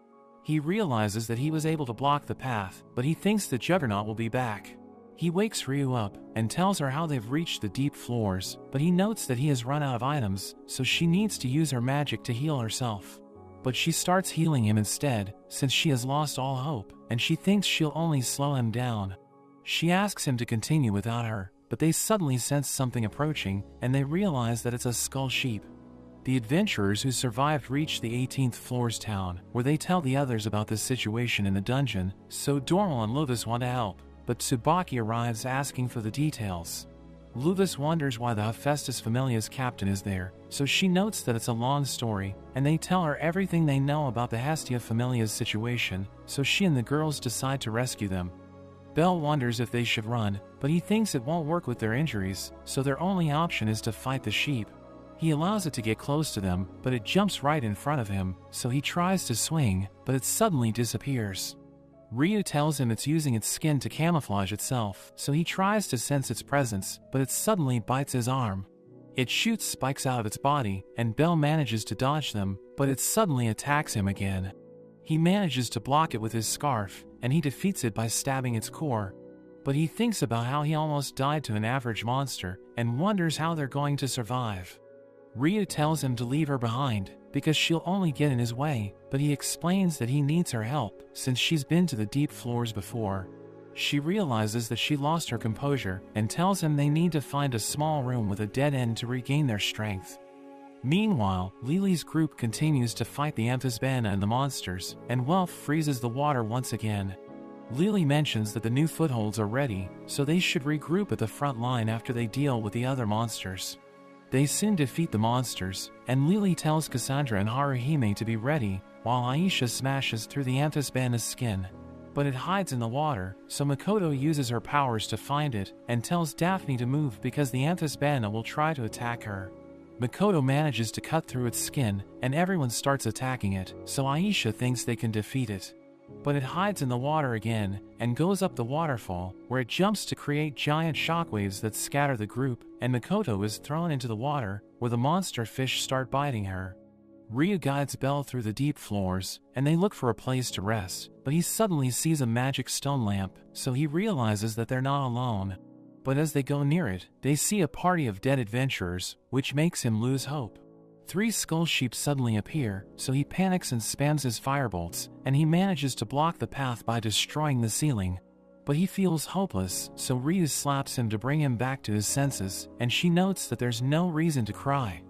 A: He realizes that he was able to block the path, but he thinks the Juggernaut will be back. He wakes Ryu up, and tells her how they've reached the deep floors, but he notes that he has run out of items, so she needs to use her magic to heal herself. But she starts healing him instead, since she has lost all hope, and she thinks she'll only slow him down. She asks him to continue without her, but they suddenly sense something approaching, and they realize that it's a skull sheep. The adventurers who survived reach the 18th floor's town, where they tell the others about the situation in the dungeon, so Dormal and Luthus want to help, but Tsubaki arrives asking for the details. Luthus wonders why the Hephaestus Familia's captain is there, so she notes that it's a long story, and they tell her everything they know about the Hestia Familia's situation, so she and the girls decide to rescue them. Bell wonders if they should run, but he thinks it won't work with their injuries, so their only option is to fight the sheep. He allows it to get close to them, but it jumps right in front of him, so he tries to swing, but it suddenly disappears. Ryu tells him it's using its skin to camouflage itself, so he tries to sense its presence, but it suddenly bites his arm. It shoots spikes out of its body, and Bell manages to dodge them, but it suddenly attacks him again. He manages to block it with his scarf, and he defeats it by stabbing its core. But he thinks about how he almost died to an average monster, and wonders how they're going to survive. Ryu tells him to leave her behind, because she'll only get in his way, but he explains that he needs her help, since she's been to the deep floors before. She realizes that she lost her composure, and tells him they need to find a small room with a dead end to regain their strength. Meanwhile, Lily's group continues to fight the Amphisbaena and the monsters, and Welf freezes the water once again. Lily mentions that the new footholds are ready, so they should regroup at the front line after they deal with the other monsters. They soon defeat the monsters, and Lily tells Cassandra and Haruhime to be ready, while Aisha smashes through the Amphisbaena's skin. But it hides in the water, so Makoto uses her powers to find it, and tells Daphne to move because the Amphisbaena will try to attack her. Makoto manages to cut through its skin, and everyone starts attacking it, so Aisha thinks they can defeat it. But it hides in the water again, and goes up the waterfall, where it jumps to create giant shockwaves that scatter the group, and Makoto is thrown into the water, where the monster fish start biting her. Ryu guides Bell through the deep floors, and they look for a place to rest, but he suddenly sees a magic stone lamp, so he realizes that they're not alone. But as they go near it, they see a party of dead adventurers, which makes him lose hope. 3 skull sheep suddenly appear, so he panics and spams his firebolts, and he manages to block the path by destroying the ceiling. But he feels hopeless, so Ryu slaps him to bring him back to his senses, and she notes that there's no reason to cry.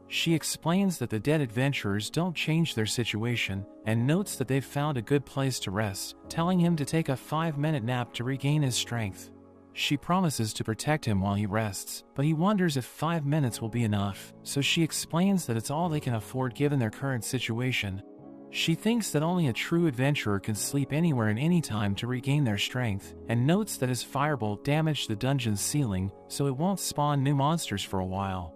A: She explains that the dead adventurers don't change their situation, and notes that they've found a good place to rest, telling him to take a 5-minute nap to regain his strength. She promises to protect him while he rests, but he wonders if 5 minutes will be enough, so she explains that it's all they can afford given their current situation. She thinks that only a true adventurer can sleep anywhere and anytime to regain their strength, and notes that his firebolt damaged the dungeon's ceiling, so it won't spawn new monsters for a while.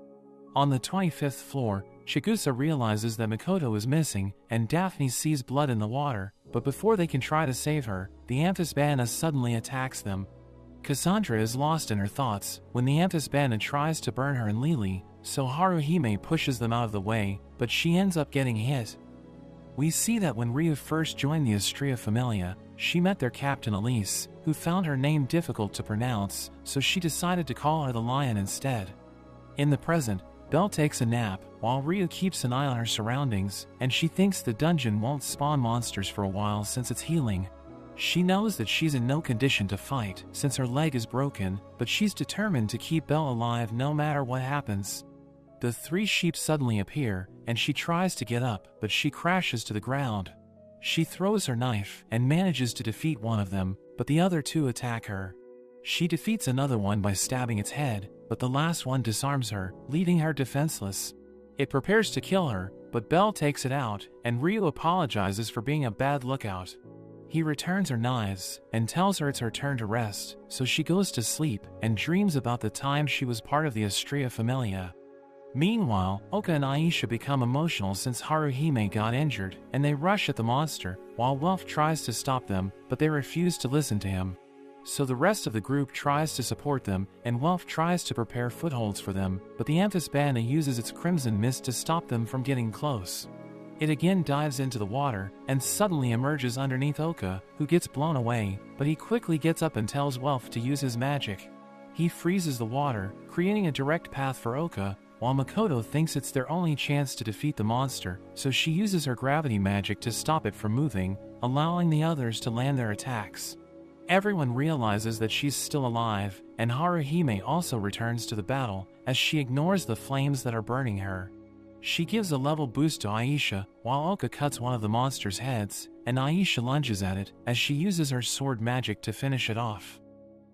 A: On the 25th floor, Chigusa realizes that Makoto is missing, and Daphne sees blood in the water, but before they can try to save her, the Amphisbaena suddenly attacks them. Cassandra is lost in her thoughts when the Amphisbaena tries to burn her and Lily, so Haruhime pushes them out of the way, but she ends up getting hit. We see that when Ryu first joined the Astrea Familia, she met their captain Elise, who found her name difficult to pronounce, so she decided to call her the Lion instead. In the present, Belle takes a nap, while Ryu keeps an eye on her surroundings, and she thinks the dungeon won't spawn monsters for a while since it's healing. She knows that she's in no condition to fight, since her leg is broken, but she's determined to keep Belle alive no matter what happens. The 3 sheep suddenly appear, and she tries to get up, but she crashes to the ground. She throws her knife, and manages to defeat one of them, but the other 2 attack her. She defeats another one by stabbing its head, but the last one disarms her, leaving her defenseless. It prepares to kill her, but Belle takes it out, and Ryu apologizes for being a bad lookout. He returns her knives and tells her it's her turn to rest, so she goes to sleep and dreams about the time she was part of the Astrea Familia. Meanwhile, Oka and Aisha become emotional since Haruhime got injured, and they rush at the monster, while Welf tries to stop them, but they refuse to listen to him. So the rest of the group tries to support them, and Welf tries to prepare footholds for them, but the Amphisbaena uses its crimson mist to stop them from getting close. It again dives into the water, and suddenly emerges underneath Oka, who gets blown away, but he quickly gets up and tells Welf to use his magic. He freezes the water, creating a direct path for Oka, while Makoto thinks it's their only chance to defeat the monster, so she uses her gravity magic to stop it from moving, allowing the others to land their attacks. Everyone realizes that she's still alive, and Haruhime also returns to the battle, as she ignores the flames that are burning her. She gives a level boost to Aisha, while Oka cuts one of the monster's heads, and Aisha lunges at it, as she uses her sword magic to finish it off.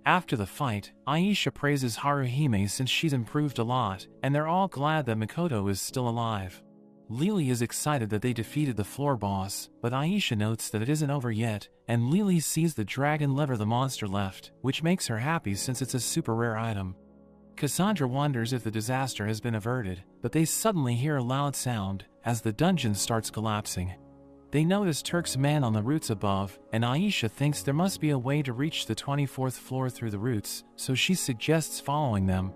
A: After the fight, Aisha praises Haruhime since she's improved a lot, and they're all glad that Makoto is still alive. Lily is excited that they defeated the floor boss, but Aisha notes that it isn't over yet, and Lily sees the dragon liver the monster left, which makes her happy since it's a super rare item. Cassandra wonders if the disaster has been averted, but they suddenly hear a loud sound, as the dungeon starts collapsing. They notice Turk's man on the roots above, and Aisha thinks there must be a way to reach the 24th floor through the roots, so she suggests following them.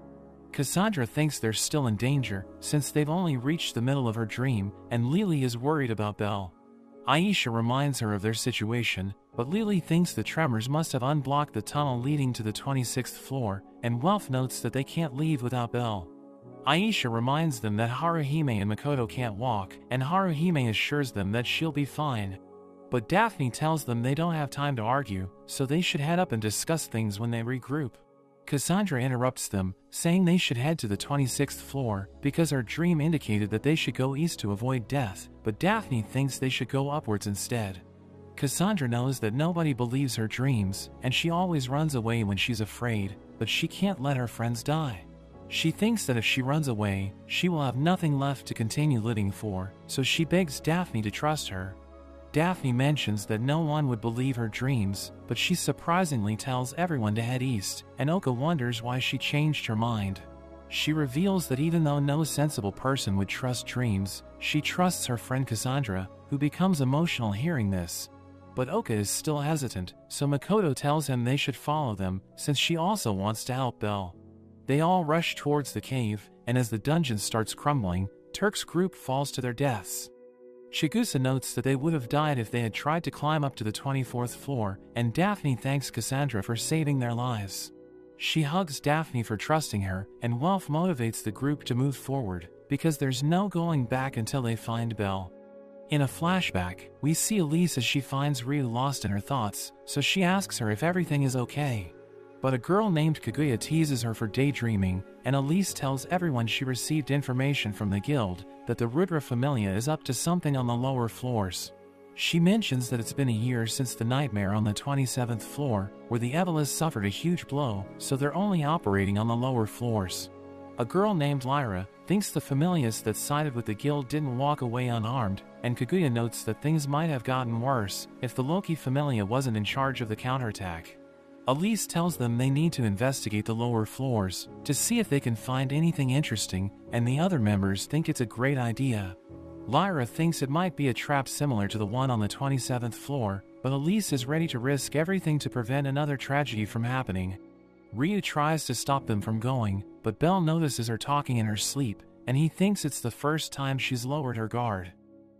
A: Cassandra thinks they're still in danger, since they've only reached the middle of her dream, and Lily is worried about Belle. Aisha reminds her of their situation, but Lily thinks the tremors must have unblocked the tunnel leading to the 26th floor, and Welf notes that they can't leave without Belle. Aisha reminds them that Haruhime and Makoto can't walk, and Haruhime assures them that she'll be fine. But Daphne tells them they don't have time to argue, so they should head up and discuss things when they regroup. Cassandra interrupts them, saying they should head to the 26th floor, because her dream indicated that they should go east to avoid death, but Daphne thinks they should go upwards instead. Cassandra knows that nobody believes her dreams, and she always runs away when she's afraid, but she can't let her friends die. She thinks that if she runs away, she will have nothing left to continue living for, so she begs Daphne to trust her. Daphne mentions that no one would believe her dreams, but she surprisingly tells everyone to head east, and Oka wonders why she changed her mind. She reveals that even though no sensible person would trust dreams, she trusts her friend Cassandra, who becomes emotional hearing this. But Oka is still hesitant, so Makoto tells him they should follow them, since she also wants to help Belle. They all rush towards the cave, and as the dungeon starts crumbling, Turk's group falls to their deaths. Chigusa notes that they would have died if they had tried to climb up to the 24th floor, and Daphne thanks Cassandra for saving their lives. She hugs Daphne for trusting her, and Welf motivates the group to move forward, because there's no going back until they find Belle. In a flashback, we see Elise as she finds Ryu lost in her thoughts, so she asks her if everything is okay. But a girl named Kaguya teases her for daydreaming, and Elise tells everyone she received information from the guild that the Rudra Familia is up to something on the lower floors. She mentions that it's been a year since the nightmare on the 27th floor, where the Evelas suffered a huge blow, so they're only operating on the lower floors. A girl named Lyra thinks the Familias that sided with the guild didn't walk away unarmed, and Kaguya notes that things might have gotten worse if the Loki Familia wasn't in charge of the counterattack. Elise tells them they need to investigate the lower floors to see if they can find anything interesting, and the other members think it's a great idea. Lyra thinks it might be a trap similar to the one on the 27th floor, but Elise is ready to risk everything to prevent another tragedy from happening. Ryu tries to stop them from going, but Belle notices her talking in her sleep, and he thinks it's the first time she's lowered her guard.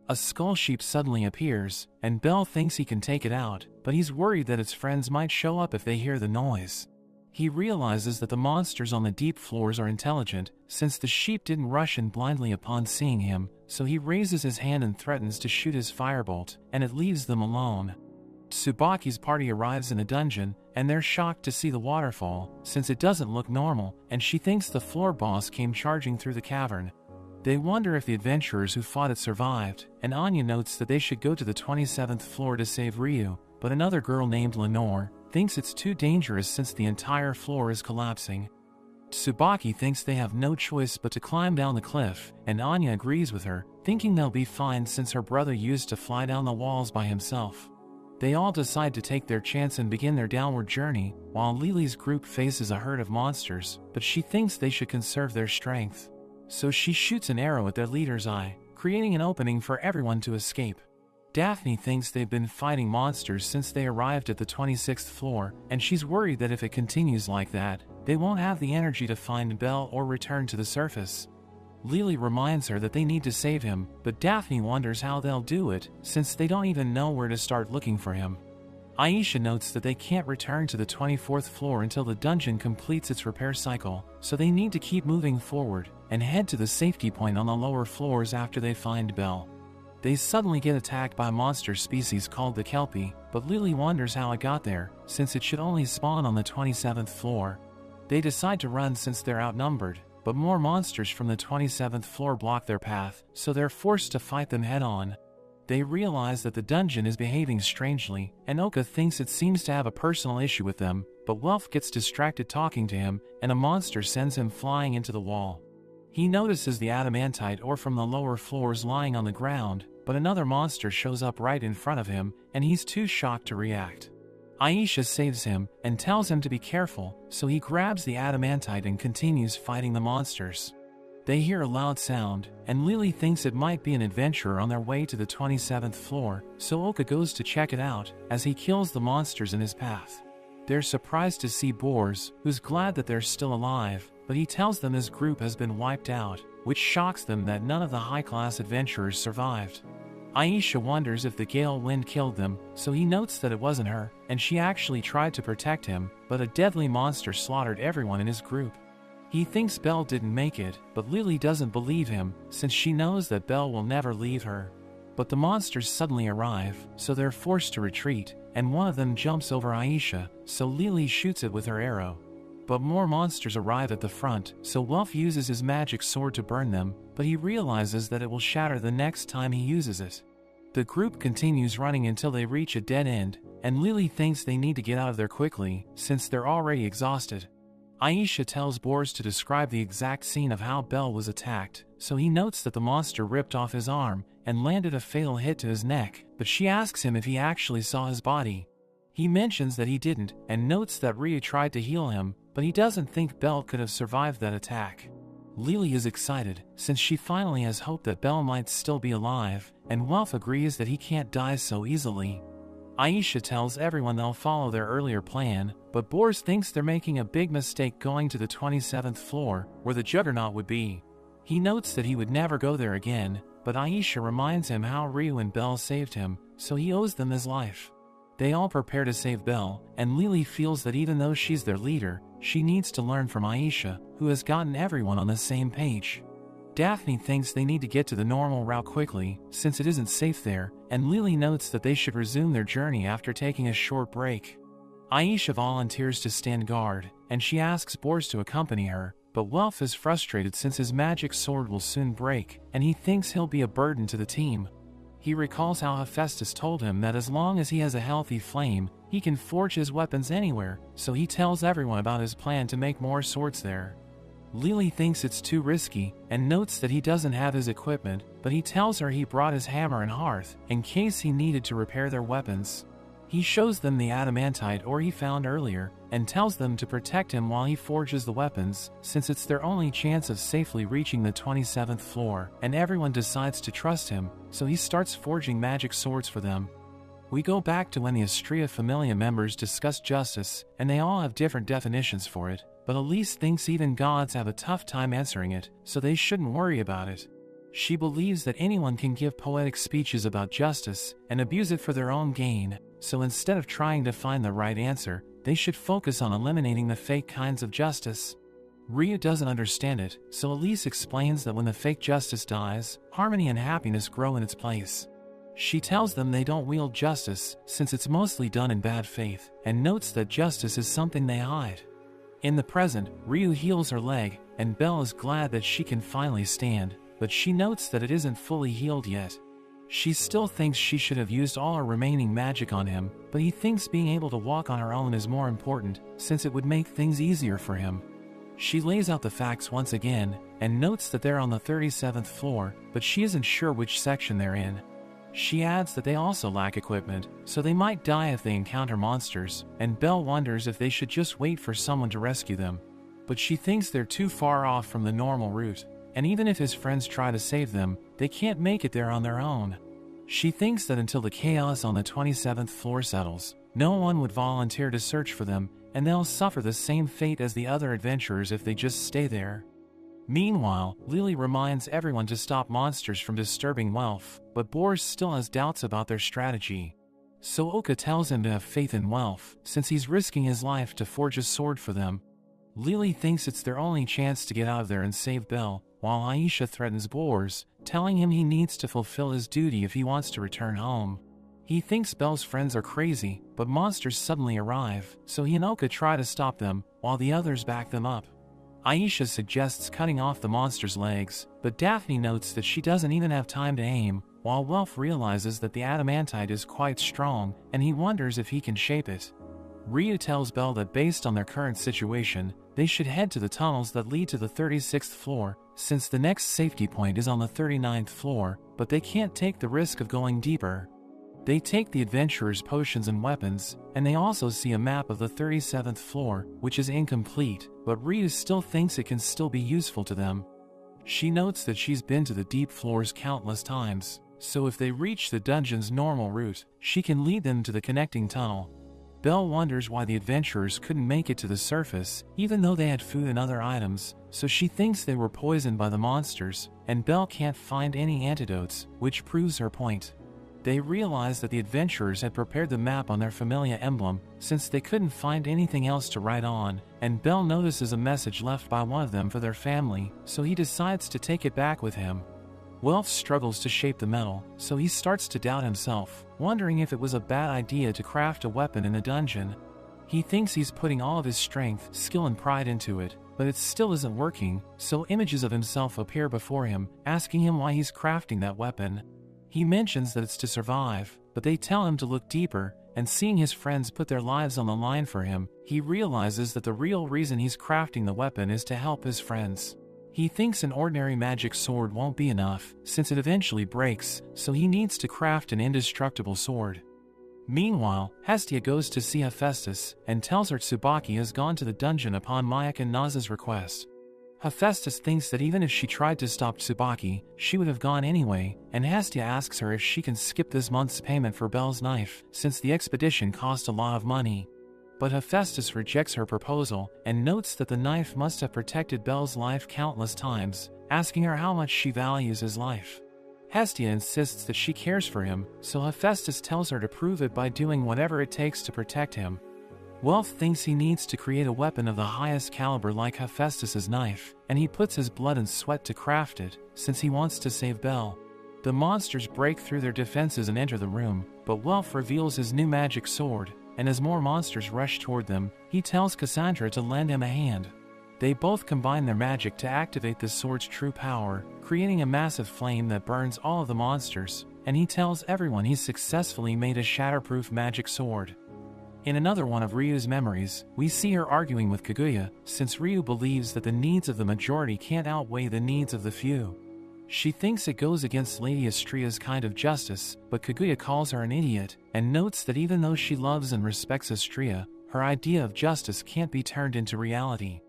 A: A skull sheep suddenly appears, and Belle thinks he can take it out, but he's worried that its friends might show up if they hear the noise. He realizes that the monsters on the deep floors are intelligent, since the sheep didn't rush in blindly upon seeing him, so he raises his hand and threatens to shoot his firebolt, and it leaves them alone. Tsubaki's party arrives in a dungeon, and they're shocked to see the waterfall, since it doesn't look normal, and she thinks the floor boss came charging through the cavern. They wonder if the adventurers who fought it survived, and Anya notes that they should go to the 27th floor to save Ryu, but another girl named Lenore thinks it's too dangerous since the entire floor is collapsing. Tsubaki thinks they have no choice but to climb down the cliff, and Anya agrees with her, thinking they'll be fine since her brother used to fly down the walls by himself. They all decide to take their chance and begin their downward journey, while Lily's group faces a herd of monsters, but she thinks they should conserve their strength. So she shoots an arrow at their leader's eye, creating an opening for everyone to escape. Daphne thinks they've been fighting monsters since they arrived at the 26th floor, and she's worried that if it continues like that, they won't have the energy to find Belle or return to the surface. Lily reminds her that they need to save him, but Daphne wonders how they'll do it, since they don't even know where to start looking for him. Aisha notes that they can't return to the 24th floor until the dungeon completes its repair cycle, so they need to keep moving forward, and head to the safety point on the lower floors after they find Belle. They suddenly get attacked by a monster species called the Kelpie, but Lily wonders how it got there, since it should only spawn on the 27th floor. They decide to run since they're outnumbered, but more monsters from the 27th floor block their path, so they're forced to fight them head-on. They realize that the dungeon is behaving strangely, and Oka thinks it seems to have a personal issue with them, but Welf gets distracted talking to him, and a monster sends him flying into the wall. He notices the adamantite ore from the lower floors lying on the ground, but another monster shows up right in front of him, and he's too shocked to react. Aisha saves him and tells him to be careful, so he grabs the adamantite and continues fighting the monsters. They hear a loud sound, and Lily thinks it might be an adventurer on their way to the 27th floor, so Oka goes to check it out, as he kills the monsters in his path. They're surprised to see Bors, who's glad that they're still alive, but he tells them his group has been wiped out, which shocks them that none of the high-class adventurers survived. Aisha wonders if the gale wind killed them, so he notes that it wasn't her, and she actually tried to protect him, but a deadly monster slaughtered everyone in his group. He thinks Belle didn't make it, but Lily doesn't believe him, since she knows that Belle will never leave her. But the monsters suddenly arrive, so they're forced to retreat, and one of them jumps over Aisha, so Lily shoots it with her arrow. But more monsters arrive at the front, so Welf uses his magic sword to burn them, but he realizes that it will shatter the next time he uses it. The group continues running until they reach a dead end, and Lily thinks they need to get out of there quickly, since they're already exhausted. Aisha tells Bors to describe the exact scene of how Belle was attacked, so he notes that the monster ripped off his arm and landed a fatal hit to his neck, but she asks him if he actually saw his body. He mentions that he didn't, and notes that Rhea tried to heal him, but he doesn't think Belle could have survived that attack. Lily is excited, since she finally has hope that Belle might still be alive, and Welf agrees that he can't die so easily. Aisha tells everyone they'll follow their earlier plan, but Bors thinks they're making a big mistake going to the 27th floor, where the Juggernaut would be. He notes that he would never go there again, but Aisha reminds him how Ryu and Belle saved him, so he owes them his life. They all prepare to save Belle, and Lily feels that even though she's their leader, she needs to learn from Aisha, who has gotten everyone on the same page. Daphne thinks they need to get to the normal route quickly, since it isn't safe there, and Lily notes that they should resume their journey after taking a short break. Aisha volunteers to stand guard, and she asks Bors to accompany her, but Welf is frustrated since his magic sword will soon break, and he thinks he'll be a burden to the team. He recalls how Hephaestus told him that as long as he has a healthy flame, he can forge his weapons anywhere, so he tells everyone about his plan to make more swords there. Lily thinks it's too risky, and notes that he doesn't have his equipment, but he tells her he brought his hammer and hearth, in case he needed to repair their weapons. He shows them the adamantite ore he found earlier, and tells them to protect him while he forges the weapons, since it's their only chance of safely reaching the 27th floor, and everyone decides to trust him, so he starts forging magic swords for them. We go back to when the Astrea Familia members discuss justice, and they all have different definitions for it, but Elise thinks even gods have a tough time answering it, so they shouldn't worry about it. She believes that anyone can give poetic speeches about justice and abuse it for their own gain, so instead of trying to find the right answer, they should focus on eliminating the fake kinds of justice. Rhea doesn't understand it, so Elise explains that when the fake justice dies, harmony and happiness grow in its place. She tells them they don't wield justice, since it's mostly done in bad faith, and notes that justice is something they hide. In the present, Ryu heals her leg, and Belle is glad that she can finally stand, but she notes that it isn't fully healed yet. She still thinks she should have used all her remaining magic on him, but he thinks being able to walk on her own is more important, since it would make things easier for him. She lays out the facts once again, and notes that they're on the 37th floor, but she isn't sure which section they're in. She adds that they also lack equipment, so they might die if they encounter monsters, and Belle wonders if they should just wait for someone to rescue them. But she thinks they're too far off from the normal route, and even if his friends try to save them, they can't make it there on their own. She thinks that until the chaos on the 27th floor settles, no one would volunteer to search for them, and they'll suffer the same fate as the other adventurers if they just stay there. Meanwhile, Lily reminds everyone to stop monsters from disturbing Welf, but Boris still has doubts about their strategy. So Oka tells him to have faith in Welf, since he's risking his life to forge a sword for them. Lily thinks it's their only chance to get out of there and save Belle, while Aisha threatens Boris, telling him he needs to fulfill his duty if he wants to return home. He thinks Belle's friends are crazy, but monsters suddenly arrive, so he and Oka try to stop them, while the others back them up. Aisha suggests cutting off the monster's legs, but Daphne notes that she doesn't even have time to aim, while Welf realizes that the adamantite is quite strong, and he wonders if he can shape it. Ryu tells Belle that based on their current situation, they should head to the tunnels that lead to the 36th floor, since the next safety point is on the 39th floor, but they can't take the risk of going deeper. They take the adventurers' potions and weapons, and they also see a map of the 37th floor, which is incomplete, but Ryu still thinks it can still be useful to them. She notes that she's been to the deep floors countless times, so if they reach the dungeon's normal route, she can lead them to the connecting tunnel. Belle wonders why the adventurers couldn't make it to the surface, even though they had food and other items, so she thinks they were poisoned by the monsters, and Belle can't find any antidotes, which proves her point. They realize that the adventurers had prepared the map on their familia emblem, since they couldn't find anything else to write on, and Belle notices a message left by one of them for their family, so he decides to take it back with him. Welf struggles to shape the metal, so he starts to doubt himself, wondering if it was a bad idea to craft a weapon in a dungeon. He thinks he's putting all of his strength, skill and pride into it, but it still isn't working, so images of himself appear before him, asking him why he's crafting that weapon. He mentions that it's to survive, but they tell him to look deeper, and seeing his friends put their lives on the line for him, he realizes that the real reason he's crafting the weapon is to help his friends. He thinks an ordinary magic sword won't be enough, since it eventually breaks, so he needs to craft an indestructible sword. Meanwhile, Hestia goes to see Hephaestus, and tells her Tsubaki has gone to the dungeon upon Mayek and Naza's request. Hephaestus thinks that even if she tried to stop Tsubaki, she would have gone anyway, and Hestia asks her if she can skip this month's payment for Belle's knife, since the expedition cost a lot of money. But Hephaestus rejects her proposal, and notes that the knife must have protected Belle's life countless times, asking her how much she values his life. Hestia insists that she cares for him, so Hephaestus tells her to prove it by doing whatever it takes to protect him. Welf thinks he needs to create a weapon of the highest caliber like Hephaestus's knife, and he puts his blood and sweat to craft it, since he wants to save Belle. The monsters break through their defenses and enter the room, but Welf reveals his new magic sword, and as more monsters rush toward them, he tells Cassandra to lend him a hand. They both combine their magic to activate the sword's true power, creating a massive flame that burns all of the monsters, and he tells everyone he's successfully made a shatterproof magic sword. In another one of Ryu's memories, we see her arguing with Kaguya, since Ryu believes that the needs of the majority can't outweigh the needs of the few. She thinks it goes against Lady Astria's kind of justice, but Kaguya calls her an idiot, and notes that even though she loves and respects Astria, her idea of justice can't be turned into reality.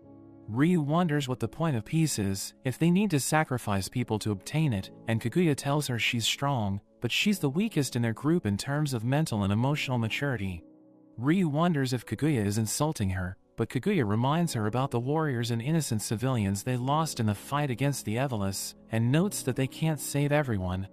A: Ryu wonders what the point of peace is, if they need to sacrifice people to obtain it, and Kaguya tells her she's strong, but she's the weakest in their group in terms of mental and emotional maturity. Ryu wonders if Kaguya is insulting her, but Kaguya reminds her about the warriors and innocent civilians they lost in the fight against the Evolus, and notes that they can't save everyone.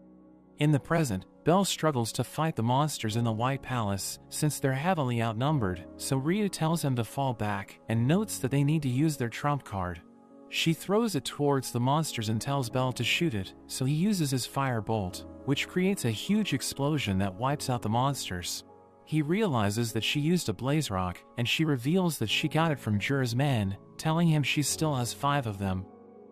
A: In the present, Belle struggles to fight the monsters in the White Palace, since they're heavily outnumbered, so Ryu tells him to fall back, and notes that they need to use their trump card. She throws it towards the monsters and tells Belle to shoot it, so he uses his fire bolt, which creates a huge explosion that wipes out the monsters. He realizes that she used a blaze rock, and she reveals that she got it from Jura's men, telling him she still has 5 of them.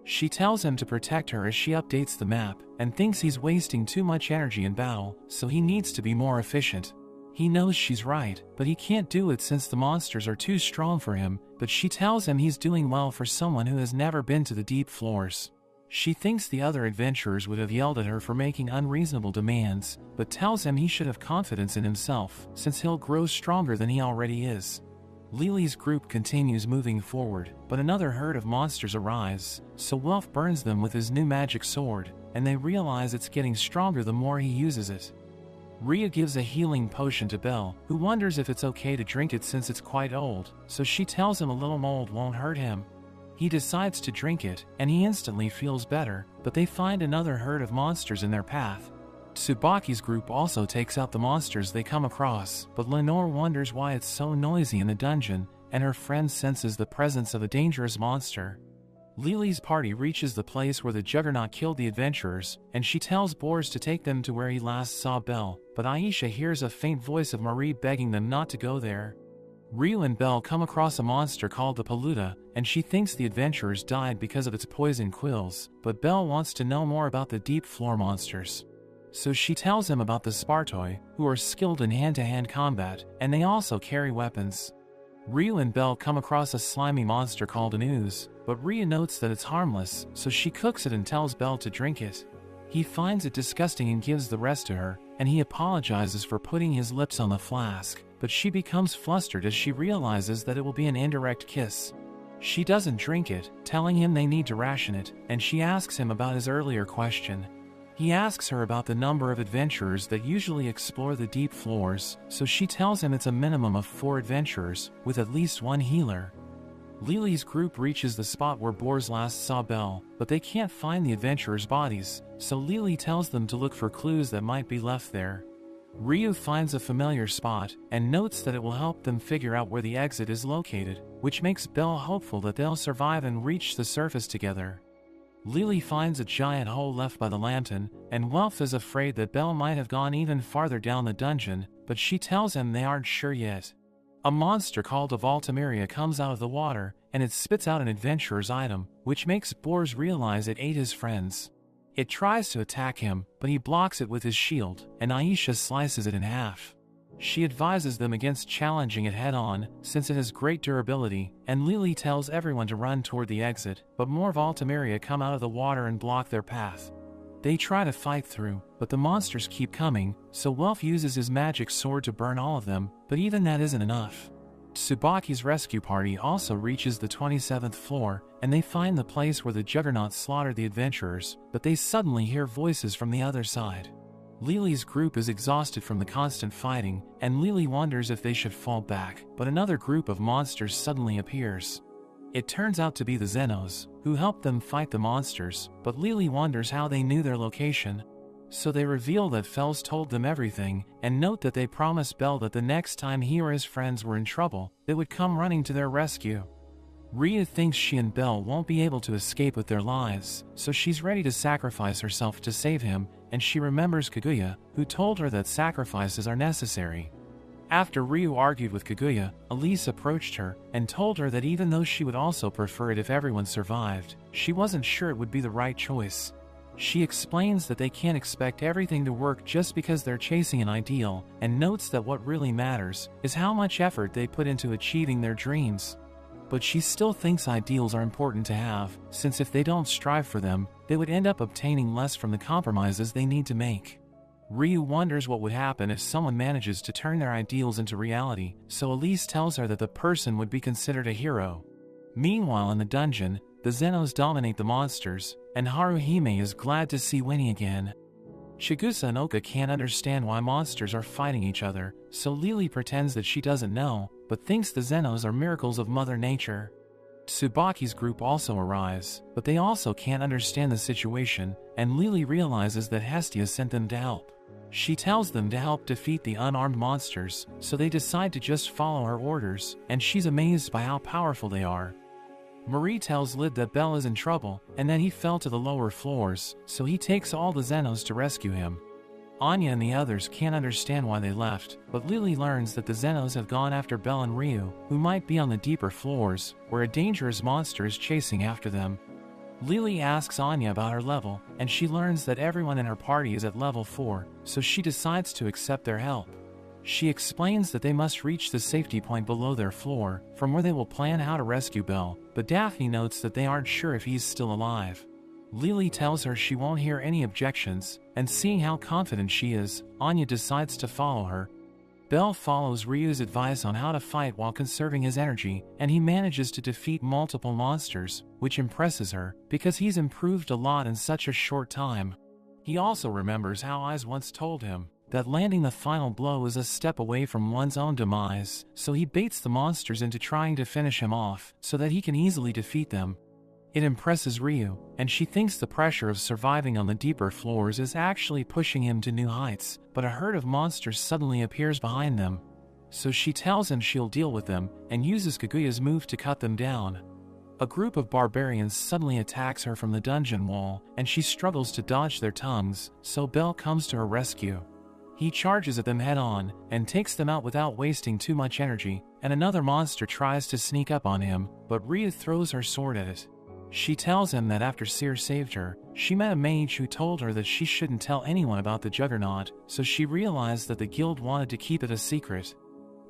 A: She tells him to protect her as she updates the map, and thinks he's wasting too much energy in battle, so he needs to be more efficient. He knows she's right, but he can't do it since the monsters are too strong for him, but she tells him he's doing well for someone who has never been to the deep floors. She thinks the other adventurers would have yelled at her for making unreasonable demands, but tells him he should have confidence in himself, since he'll grow stronger than he already is. Lily's group continues moving forward, but another herd of monsters arrives, so Wolf burns them with his new magic sword, and they realize it's getting stronger the more he uses it. Rhea gives a healing potion to Belle, who wonders if it's okay to drink it since it's quite old, so she tells him a little mold won't hurt him. He decides to drink it, and he instantly feels better, but they find another herd of monsters in their path. Tsubaki's group also takes out the monsters they come across, but Lenore wonders why it's so noisy in the dungeon, and her friend senses the presence of a dangerous monster. Lily's party reaches the place where the Juggernaut killed the adventurers, and she tells Bors to take them to where he last saw Belle, but Aisha hears a faint voice of Marie begging them not to go there. Ryu and Belle come across a monster called the Paluda, and she thinks the adventurers died because of its poison quills, but Belle wants to know more about the deep floor monsters. So she tells him about the Spartoi, who are skilled in hand-to-hand combat, and they also carry weapons. Ryu and Belle come across a slimy monster called an ooze, but Rhea notes that it's harmless, so she cooks it and tells Belle to drink it. He finds it disgusting and gives the rest to her, and he apologizes for putting his lips on the flask, but she becomes flustered as she realizes that it will be an indirect kiss. She doesn't drink it, telling him they need to ration it, and she asks him about his earlier question. He asks her about the number of adventurers that usually explore the deep floors, so she tells him it's a minimum of 4 adventurers, with at least 1 healer. Lily's group reaches the spot where Bors last saw Belle, but they can't find the adventurers' bodies, so Lily tells them to look for clues that might be left there. Ryu finds a familiar spot, and notes that it will help them figure out where the exit is located, which makes Belle hopeful that they'll survive and reach the surface together. Lily finds a giant hole left by the lantern, and Welf is afraid that Belle might have gone even farther down the dungeon, but she tells him they aren't sure yet. A monster called a Voltimiria comes out of the water, and it spits out an adventurer's item, which makes Bors realize it ate his friends. It tries to attack him, but he blocks it with his shield, and Aisha slices it in half. She advises them against challenging it head-on, since it has great durability, and Lily tells everyone to run toward the exit, but more Voltimiria come out of the water and block their path. They try to fight through, but the monsters keep coming, so Welf uses his magic sword to burn all of them, but even that isn't enough. Tsubaki's rescue party also reaches the 27th floor, and they find the place where the Juggernaut slaughtered the adventurers, but they suddenly hear voices from the other side. Lily's group is exhausted from the constant fighting, and Lily wonders if they should fall back, but another group of monsters suddenly appears. It turns out to be the Xenos, who helped them fight the monsters, but Lily wonders how they knew their location. So they reveal that Fels told them everything, and note that they promised Belle that the next time he or his friends were in trouble, they would come running to their rescue. Rhea thinks she and Belle won't be able to escape with their lives, so she's ready to sacrifice herself to save him, and she remembers Kaguya, who told her that sacrifices are necessary. After Ryu argued with Kaguya, Elise approached her and told her that even though she would also prefer it if everyone survived, she wasn't sure it would be the right choice. She explains that they can't expect everything to work just because they're chasing an ideal, and notes that what really matters is how much effort they put into achieving their dreams. But she still thinks ideals are important to have, since if they don't strive for them, they would end up obtaining less from the compromises they need to make. Ryu wonders what would happen if someone manages to turn their ideals into reality, so Elise tells her that the person would be considered a hero. Meanwhile in the dungeon, the Xenos dominate the monsters, and Haruhime is glad to see Winnie again. Chigusa and Oka can't understand why monsters are fighting each other, so Lily pretends that she doesn't know, but thinks the Xenos are miracles of Mother Nature. Tsubaki's group also arrives, but they also can't understand the situation, and Lily realizes that Hestia sent them to help. She tells them to help defeat the unarmed monsters, so they decide to just follow her orders, and she's amazed by how powerful they are. Marie tells Lid that Belle is in trouble, and that he fell to the lower floors, so he takes all the Xenos to rescue him. Anya and the others can't understand why they left, but Lily learns that the Xenos have gone after Belle and Ryu, who might be on the deeper floors, where a dangerous monster is chasing after them. Lily asks Anya about her level, and she learns that everyone in her party is at level 4, so she decides to accept their help. She explains that they must reach the safety point below their floor, from where they will plan how to rescue Belle, but Daphne notes that they aren't sure if he's still alive. Lily tells her she won't hear any objections, and seeing how confident she is, Anya decides to follow her. Belle follows Ryu's advice on how to fight while conserving his energy, and he manages to defeat multiple monsters, which impresses her, because he's improved a lot in such a short time. He also remembers how Eyes once told him that landing the final blow is a step away from one's own demise, so he baits the monsters into trying to finish him off, so that he can easily defeat them. It impresses Ryu, and she thinks the pressure of surviving on the deeper floors is actually pushing him to new heights, but a herd of monsters suddenly appears behind them. So she tells him she'll deal with them, and uses Kaguya's move to cut them down. A group of barbarians suddenly attacks her from the dungeon wall, and she struggles to dodge their tongues, so Belle comes to her rescue. He charges at them head-on, and takes them out without wasting too much energy, and another monster tries to sneak up on him, but Ryu throws her sword at it. She tells him that after Seer saved her, she met a mage who told her that she shouldn't tell anyone about the Juggernaut, so she realized that the guild wanted to keep it a secret.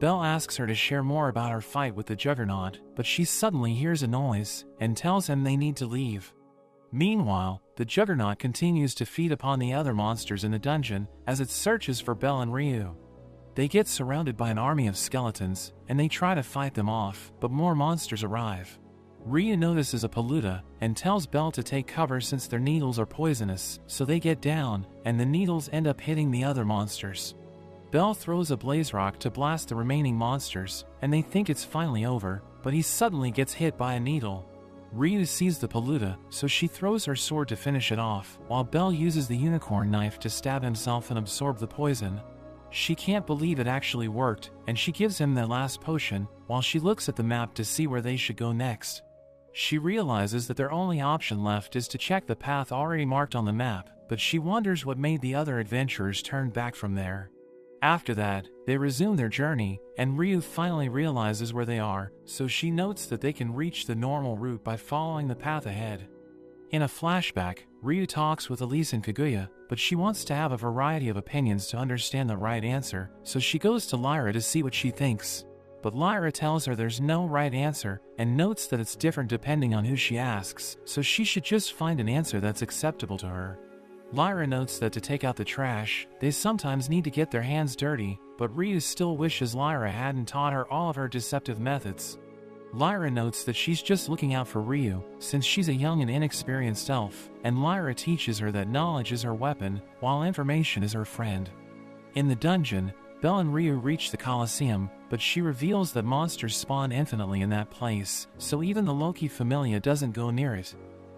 A: Belle asks her to share more about her fight with the Juggernaut, but she suddenly hears a noise, and tells him they need to leave. Meanwhile, the Juggernaut continues to feed upon the other monsters in the dungeon, as it searches for Belle and Ryu. They get surrounded by an army of skeletons, and they try to fight them off, but more monsters arrive. Ryu notices a Paluda, and tells Belle to take cover since their needles are poisonous, so they get down, and the needles end up hitting the other monsters. Belle throws a blaze rock to blast the remaining monsters, and they think it's finally over, but he suddenly gets hit by a needle. Ryu sees the Paluda, so she throws her sword to finish it off, while Belle uses the unicorn knife to stab himself and absorb the poison. She can't believe it actually worked, and she gives him their last potion, while she looks at the map to see where they should go next. She realizes that their only option left is to check the path already marked on the map, but she wonders what made the other adventurers turn back from there. After that, they resume their journey, and Ryu finally realizes where they are, so she notes that they can reach the normal route by following the path ahead. In a flashback, Ryu talks with Elise and Kaguya, but she wants to have a variety of opinions to understand the right answer, so she goes to Lyra to see what she thinks. But Lyra tells her there's no right answer, and notes that it's different depending on who she asks, so she should just find an answer that's acceptable to her. Lyra notes that to take out the trash, they sometimes need to get their hands dirty, but Ryu still wishes Lyra hadn't taught her all of her deceptive methods. Lyra notes that she's just looking out for Ryu, since she's a young and inexperienced elf, and Lyra teaches her that knowledge is her weapon, while information is her friend. In the dungeon, Belle and Ryu reach the Colosseum, but she reveals that monsters spawn infinitely in that place, so even the Loki Familia doesn't go near it.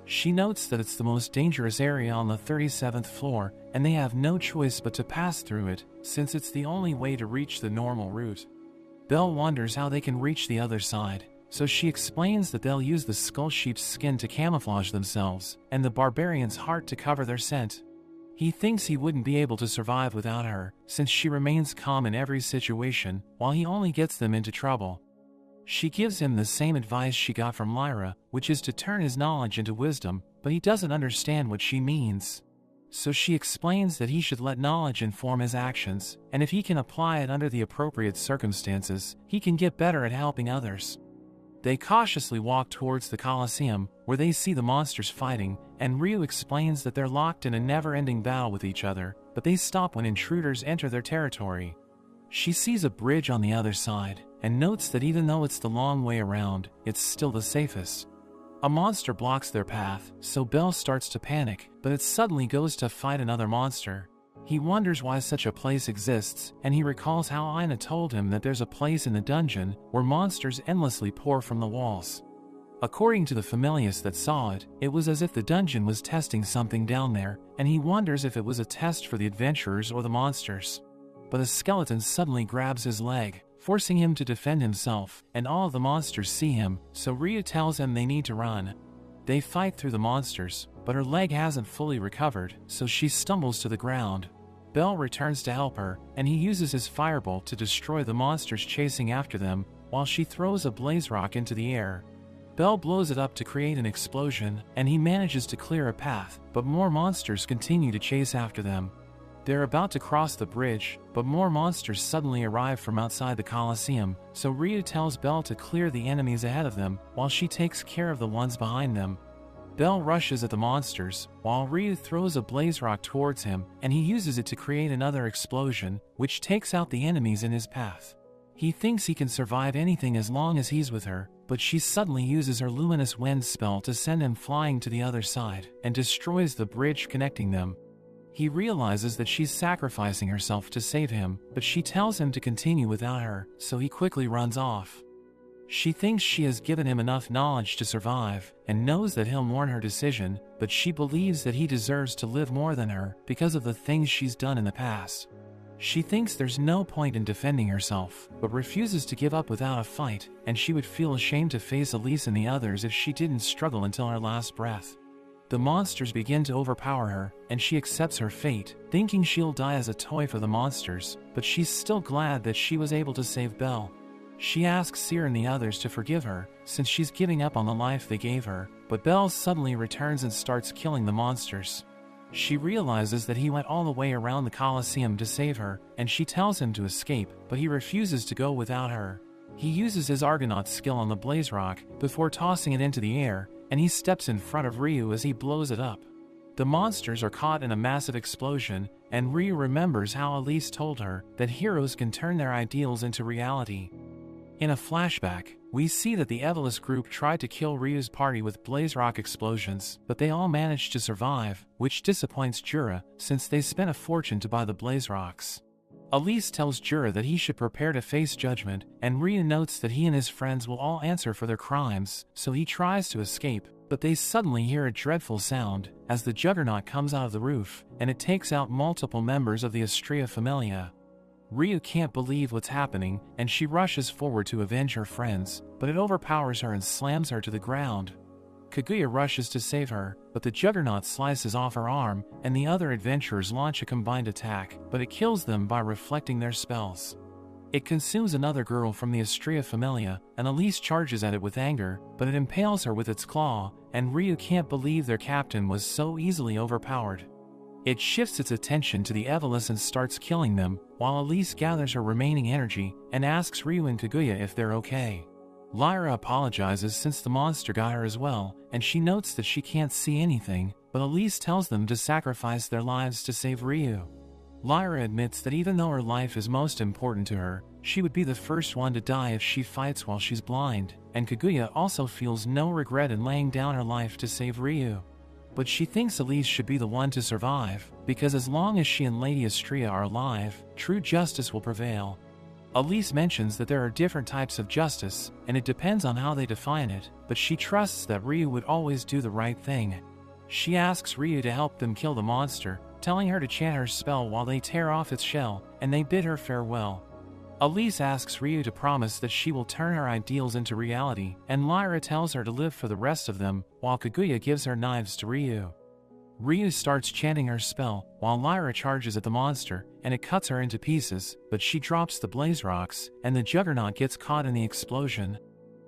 A: She notes that it's the most dangerous area on the 37th floor, and they have no choice but to pass through it, since it's the only way to reach the normal route. Belle wonders how they can reach the other side, so she explains that they'll use the skull sheep's skin to camouflage themselves, and the barbarian's heart to cover their scent. He thinks he wouldn't be able to survive without her, since she remains calm in every situation, while he only gets them into trouble. She gives him the same advice she got from Lyra, which is to turn his knowledge into wisdom, but he doesn't understand what she means. So she explains that he should let knowledge inform his actions, and if he can apply it under the appropriate circumstances, he can get better at helping others. They cautiously walk towards the Colosseum, where they see the monsters fighting, and Ryu explains that they're locked in a never-ending battle with each other, but they stop when intruders enter their territory. She sees a bridge on the other side, and notes that even though it's the long way around, it's still the safest. A monster blocks their path, so Belle starts to panic, but it suddenly goes to fight another monster. He wonders why such a place exists, and he recalls how Ina told him that there's a place in the dungeon where monsters endlessly pour from the walls. According to the familius that saw it, it was as if the dungeon was testing something down there, and he wonders if it was a test for the adventurers or the monsters. But a skeleton suddenly grabs his leg, forcing him to defend himself, and all of the monsters see him, so Ryu tells him they need to run. They fight through the monsters, but her leg hasn't fully recovered, so she stumbles to the ground. Belle returns to help her, and he uses his firebolt to destroy the monsters chasing after them, while she throws a blaze rock into the air. Belle blows it up to create an explosion, and he manages to clear a path, but more monsters continue to chase after them. They're about to cross the bridge, but more monsters suddenly arrive from outside the Colosseum, so Ryu tells Belle to clear the enemies ahead of them, while she takes care of the ones behind them. Bell rushes at the monsters, while Ryu throws a blaze rock towards him, and he uses it to create another explosion, which takes out the enemies in his path. He thinks he can survive anything as long as he's with her, but she suddenly uses her luminous wind spell to send him flying to the other side, and destroys the bridge connecting them. He realizes that she's sacrificing herself to save him, but she tells him to continue without her, so he quickly runs off. She thinks she has given him enough knowledge to survive, and knows that he'll mourn her decision, but she believes that he deserves to live more than her because of the things she's done in the past. She thinks there's no point in defending herself, but refuses to give up without a fight, and she would feel ashamed to face Elise and the others if she didn't struggle until her last breath. The monsters begin to overpower her, and she accepts her fate, thinking she'll die as a toy for the monsters, but she's still glad that she was able to save Belle. She asks Seer and the others to forgive her, since she's giving up on the life they gave her, but Belle suddenly returns and starts killing the monsters. She realizes that he went all the way around the Colosseum to save her, and she tells him to escape, but he refuses to go without her. He uses his Argonaut skill on the blaze rock, before tossing it into the air, and he steps in front of Ryu as he blows it up. The monsters are caught in a massive explosion, and Ryu remembers how Elise told her that heroes can turn their ideals into reality. In a flashback, we see that the Evolus group tried to kill Ryu's party with blaze rock explosions, but they all managed to survive, which disappoints Jura, since they spent a fortune to buy the blaze rocks. Elise tells Jura that he should prepare to face judgment, and Ryu notes that he and his friends will all answer for their crimes, so he tries to escape, but they suddenly hear a dreadful sound, as the Juggernaut comes out of the roof, and it takes out multiple members of the Astrea Familia. Ryu can't believe what's happening, and she rushes forward to avenge her friends, but it overpowers her and slams her to the ground. Kaguya rushes to save her, but the Juggernaut slices off her arm, and the other adventurers launch a combined attack, but it kills them by reflecting their spells. It consumes another girl from the Astrea Familia, and Elise charges at it with anger, but it impales her with its claw, and Ryu can't believe their captain was so easily overpowered. It shifts its attention to the Evolus and starts killing them, while Elise gathers her remaining energy and asks Ryu and Kaguya if they're okay. Lyra apologizes since the monster got her as well, and she notes that she can't see anything, but Elise tells them to sacrifice their lives to save Ryu. Lyra admits that even though her life is most important to her, she would be the first one to die if she fights while she's blind, and Kaguya also feels no regret in laying down her life to save Ryu. But she thinks Elise should be the one to survive, because as long as she and Lady Astrea are alive, true justice will prevail. Elise mentions that there are different types of justice, and it depends on how they define it, but she trusts that Ryu would always do the right thing. She asks Ryu to help them kill the monster, telling her to chant her spell while they tear off its shell, and they bid her farewell. Elise asks Ryu to promise that she will turn her ideals into reality, and Lyra tells her to live for the rest of them, while Kaguya gives her knives to Ryu. Ryu starts chanting her spell, while Lyra charges at the monster, and it cuts her into pieces, but she drops the blaze rocks, and the Juggernaut gets caught in the explosion.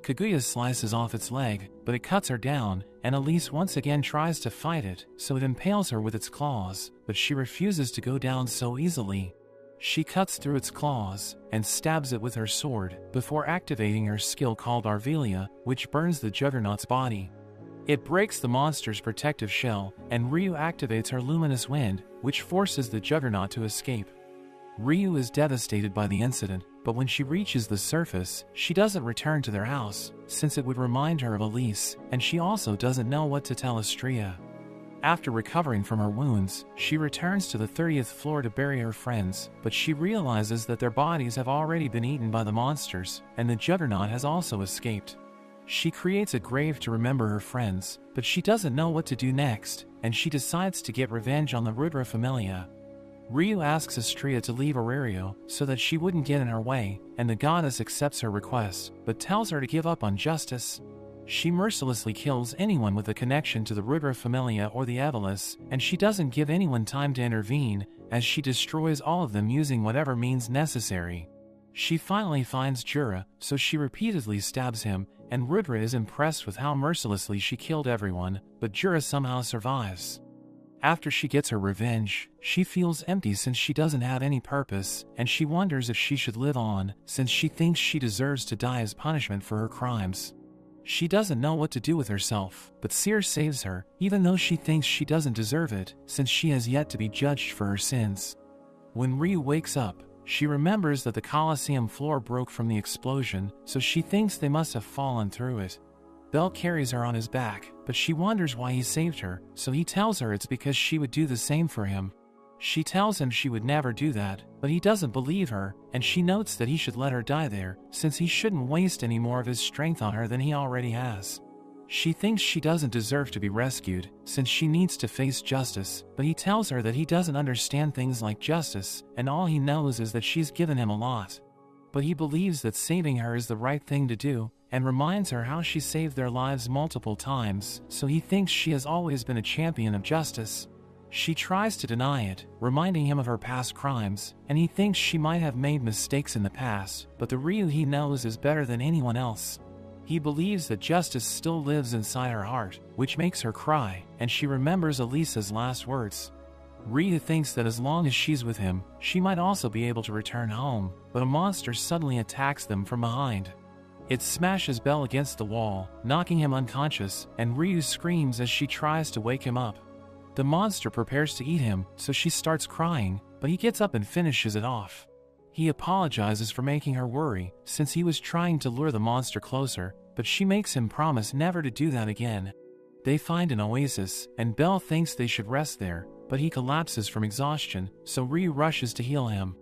A: Kaguya slices off its leg, but it cuts her down, and Elise once again tries to fight it, so it impales her with its claws, but she refuses to go down so easily. She cuts through its claws, and stabs it with her sword, before activating her skill called Arvelia, which burns the Juggernaut's body. It breaks the monster's protective shell, and Ryu activates her luminous wind, which forces the Juggernaut to escape. Ryu is devastated by the incident, but when she reaches the surface, she doesn't return to their house, since it would remind her of Elise, and she also doesn't know what to tell Astrea. After recovering from her wounds, she returns to the 30th floor to bury her friends, but she realizes that their bodies have already been eaten by the monsters, and the Juggernaut has also escaped. She creates a grave to remember her friends, but she doesn't know what to do next, and she decides to get revenge on the Rudra Familia. Ryu asks Astrea to leave Aurario so that she wouldn't get in her way, and the goddess accepts her request, but tells her to give up on justice. She mercilessly kills anyone with a connection to the Rudra Familia or the Evolus, and she doesn't give anyone time to intervene, as she destroys all of them using whatever means necessary. She finally finds Jura, so she repeatedly stabs him, and Rudra is impressed with how mercilessly she killed everyone, but Jura somehow survives. After she gets her revenge, she feels empty since she doesn't have any purpose, and she wonders if she should live on, since she thinks she deserves to die as punishment for her crimes. She doesn't know what to do with herself, but Seer saves her, even though she thinks she doesn't deserve it, since she has yet to be judged for her sins. When Ryu wakes up, she remembers that the Colosseum floor broke from the explosion, so she thinks they must have fallen through it. Bell carries her on his back, but she wonders why he saved her, so he tells her it's because she would do the same for him. She tells him she would never do that, but he doesn't believe her, and she notes that he should let her die there, since he shouldn't waste any more of his strength on her than he already has. She thinks she doesn't deserve to be rescued, since she needs to face justice, but he tells her that he doesn't understand things like justice, and all he knows is that she's given him a lot. But he believes that saving her is the right thing to do, and reminds her how she saved their lives multiple times, so he thinks she has always been a champion of justice. She tries to deny it, reminding him of her past crimes, and he thinks she might have made mistakes in the past, but the Ryu he knows is better than anyone else. He believes that justice still lives inside her heart, which makes her cry, and she remembers Elisa's last words. Ryu thinks that as long as she's with him, she might also be able to return home, but a monster suddenly attacks them from behind. It smashes Bell against the wall, knocking him unconscious, and Ryu screams as she tries to wake him up. The monster prepares to eat him, so she starts crying, but he gets up and finishes it off. He apologizes for making her worry, since he was trying to lure the monster closer, but she makes him promise never to do that again. They find an oasis, and Bell thinks they should rest there, but he collapses from exhaustion, so Ryu rushes to heal him.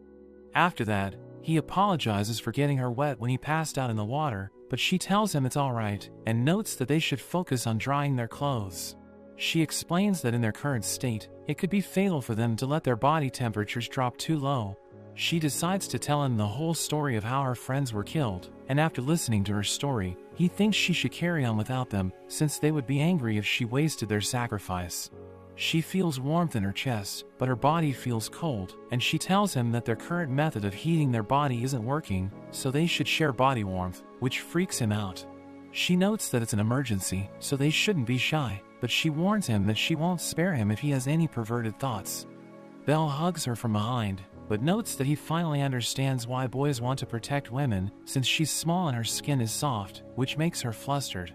A: After that, he apologizes for getting her wet when he passed out in the water, but she tells him it's alright, and notes that they should focus on drying their clothes. She explains that in their current state, it could be fatal for them to let their body temperatures drop too low. She decides to tell him the whole story of how her friends were killed, and after listening to her story, he thinks she should carry on without them, since they would be angry if she wasted their sacrifice. She feels warmth in her chest, but her body feels cold, and she tells him that their current method of heating their body isn't working, so they should share body warmth, which freaks him out. She notes that it's an emergency, so they shouldn't be shy, but she warns him that she won't spare him if he has any perverted thoughts. Belle hugs her from behind, but notes that he finally understands why boys want to protect women, since she's small and her skin is soft, which makes her flustered.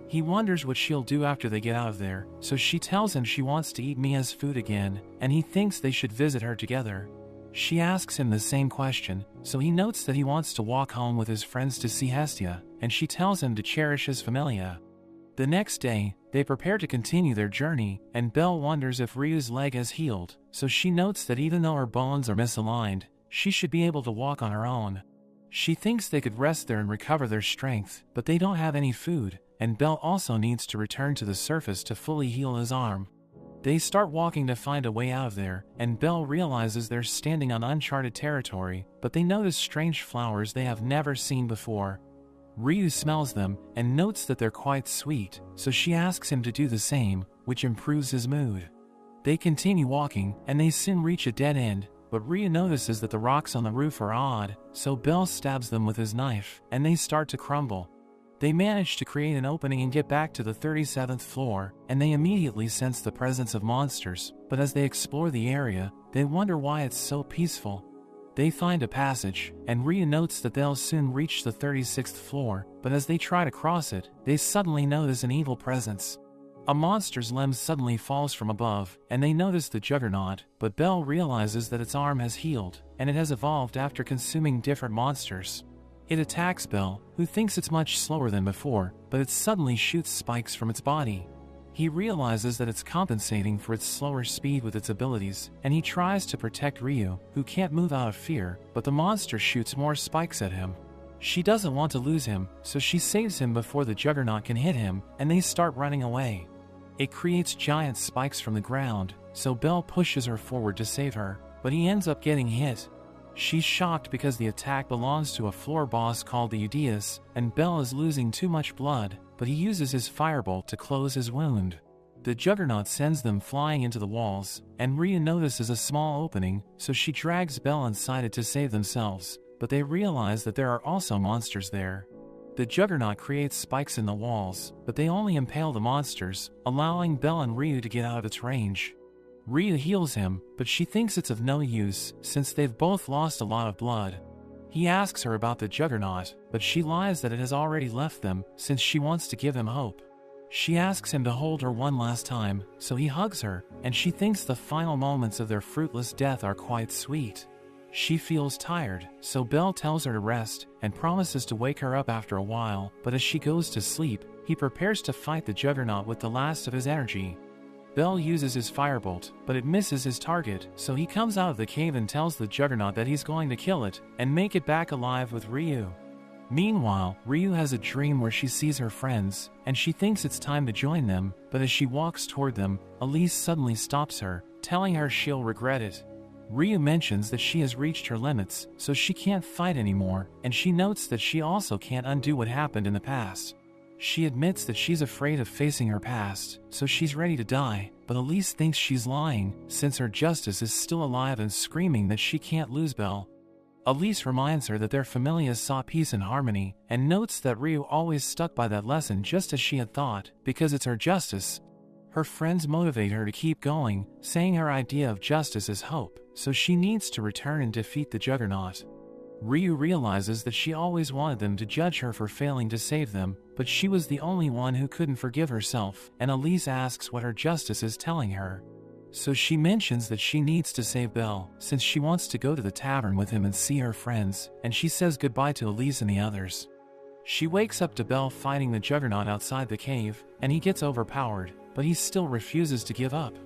A: He wonders what she'll do after they get out of there, so she tells him she wants to eat Mia's food again, and he thinks they should visit her together. She asks him the same question, so he notes that he wants to walk home with his friends to see Hestia, and she tells him to cherish his familia. The next day, they prepare to continue their journey, and Belle wonders if Ryu's leg has healed, so she notes that even though her bones are misaligned, she should be able to walk on her own. She thinks they could rest there and recover their strength, but they don't have any food, and Belle also needs to return to the surface to fully heal his arm. They start walking to find a way out of there, and Belle realizes they're standing on uncharted territory, but they notice strange flowers they have never seen before. Ryu smells them, and notes that they're quite sweet, so she asks him to do the same, which improves his mood. They continue walking, and they soon reach a dead end, but Ryu notices that the rocks on the roof are odd, so Belle stabs them with his knife, and they start to crumble. They manage to create an opening and get back to the 37th floor, and they immediately sense the presence of monsters, but as they explore the area, they wonder why it's so peaceful. They find a passage, and Ryu notes that they'll soon reach the 36th floor, but as they try to cross it, they suddenly notice an evil presence. A monster's limb suddenly falls from above, and they notice the Juggernaut, but Belle realizes that its arm has healed, and it has evolved after consuming different monsters. It attacks Belle, who thinks it's much slower than before, but it suddenly shoots spikes from its body. He realizes that it's compensating for its slower speed with its abilities, and he tries to protect Ryu, who can't move out of fear, but the monster shoots more spikes at him. She doesn't want to lose him, so she saves him before the Juggernaut can hit him, and they start running away. It creates giant spikes from the ground, so Belle pushes her forward to save her, but he ends up getting hit. She's shocked because the attack belongs to a floor boss called the Udius, and Belle is losing too much blood, but he uses his firebolt to close his wound. The Juggernaut sends them flying into the walls, and Ryu notices a small opening, so she drags Belle inside it to save themselves, but they realize that there are also monsters there. The Juggernaut creates spikes in the walls, but they only impale the monsters, allowing Belle and Ryu to get out of its range. Ryu heals him, but she thinks it's of no use, since they've both lost a lot of blood. He asks her about the Juggernaut, but she lies that it has already left them, since she wants to give him hope. She asks him to hold her one last time, so he hugs her, and she thinks the final moments of their fruitless death are quite sweet. She feels tired, so Belle tells her to rest, and promises to wake her up after a while, but as she goes to sleep, he prepares to fight the Juggernaut with the last of his energy. Belle uses his firebolt, but it misses his target, so he comes out of the cave and tells the Juggernaut that he's going to kill it, and make it back alive with Ryu. Meanwhile, Ryu has a dream where she sees her friends, and she thinks it's time to join them, but as she walks toward them, Elise suddenly stops her, telling her she'll regret it. Ryu mentions that she has reached her limits, so she can't fight anymore, and she notes that she also can't undo what happened in the past. She admits that she's afraid of facing her past, so she's ready to die, but Elise thinks she's lying, since her Justice is still alive and screaming that she can't lose Belle. Elise reminds her that their familias sought peace and harmony, and notes that Ryu always stuck by that lesson just as she had thought, because it's her justice. Her friends motivate her to keep going, saying her idea of justice is hope, so she needs to return and defeat the Juggernaut. Ryu realizes that she always wanted them to judge her for failing to save them, but she was the only one who couldn't forgive herself, and Elise asks what her justice is telling her. So she mentions that she needs to save Belle, since she wants to go to the tavern with him and see her friends, and she says goodbye to Elise and the others. She wakes up to Belle fighting the Juggernaut outside the cave, and he gets overpowered, but he still refuses to give up.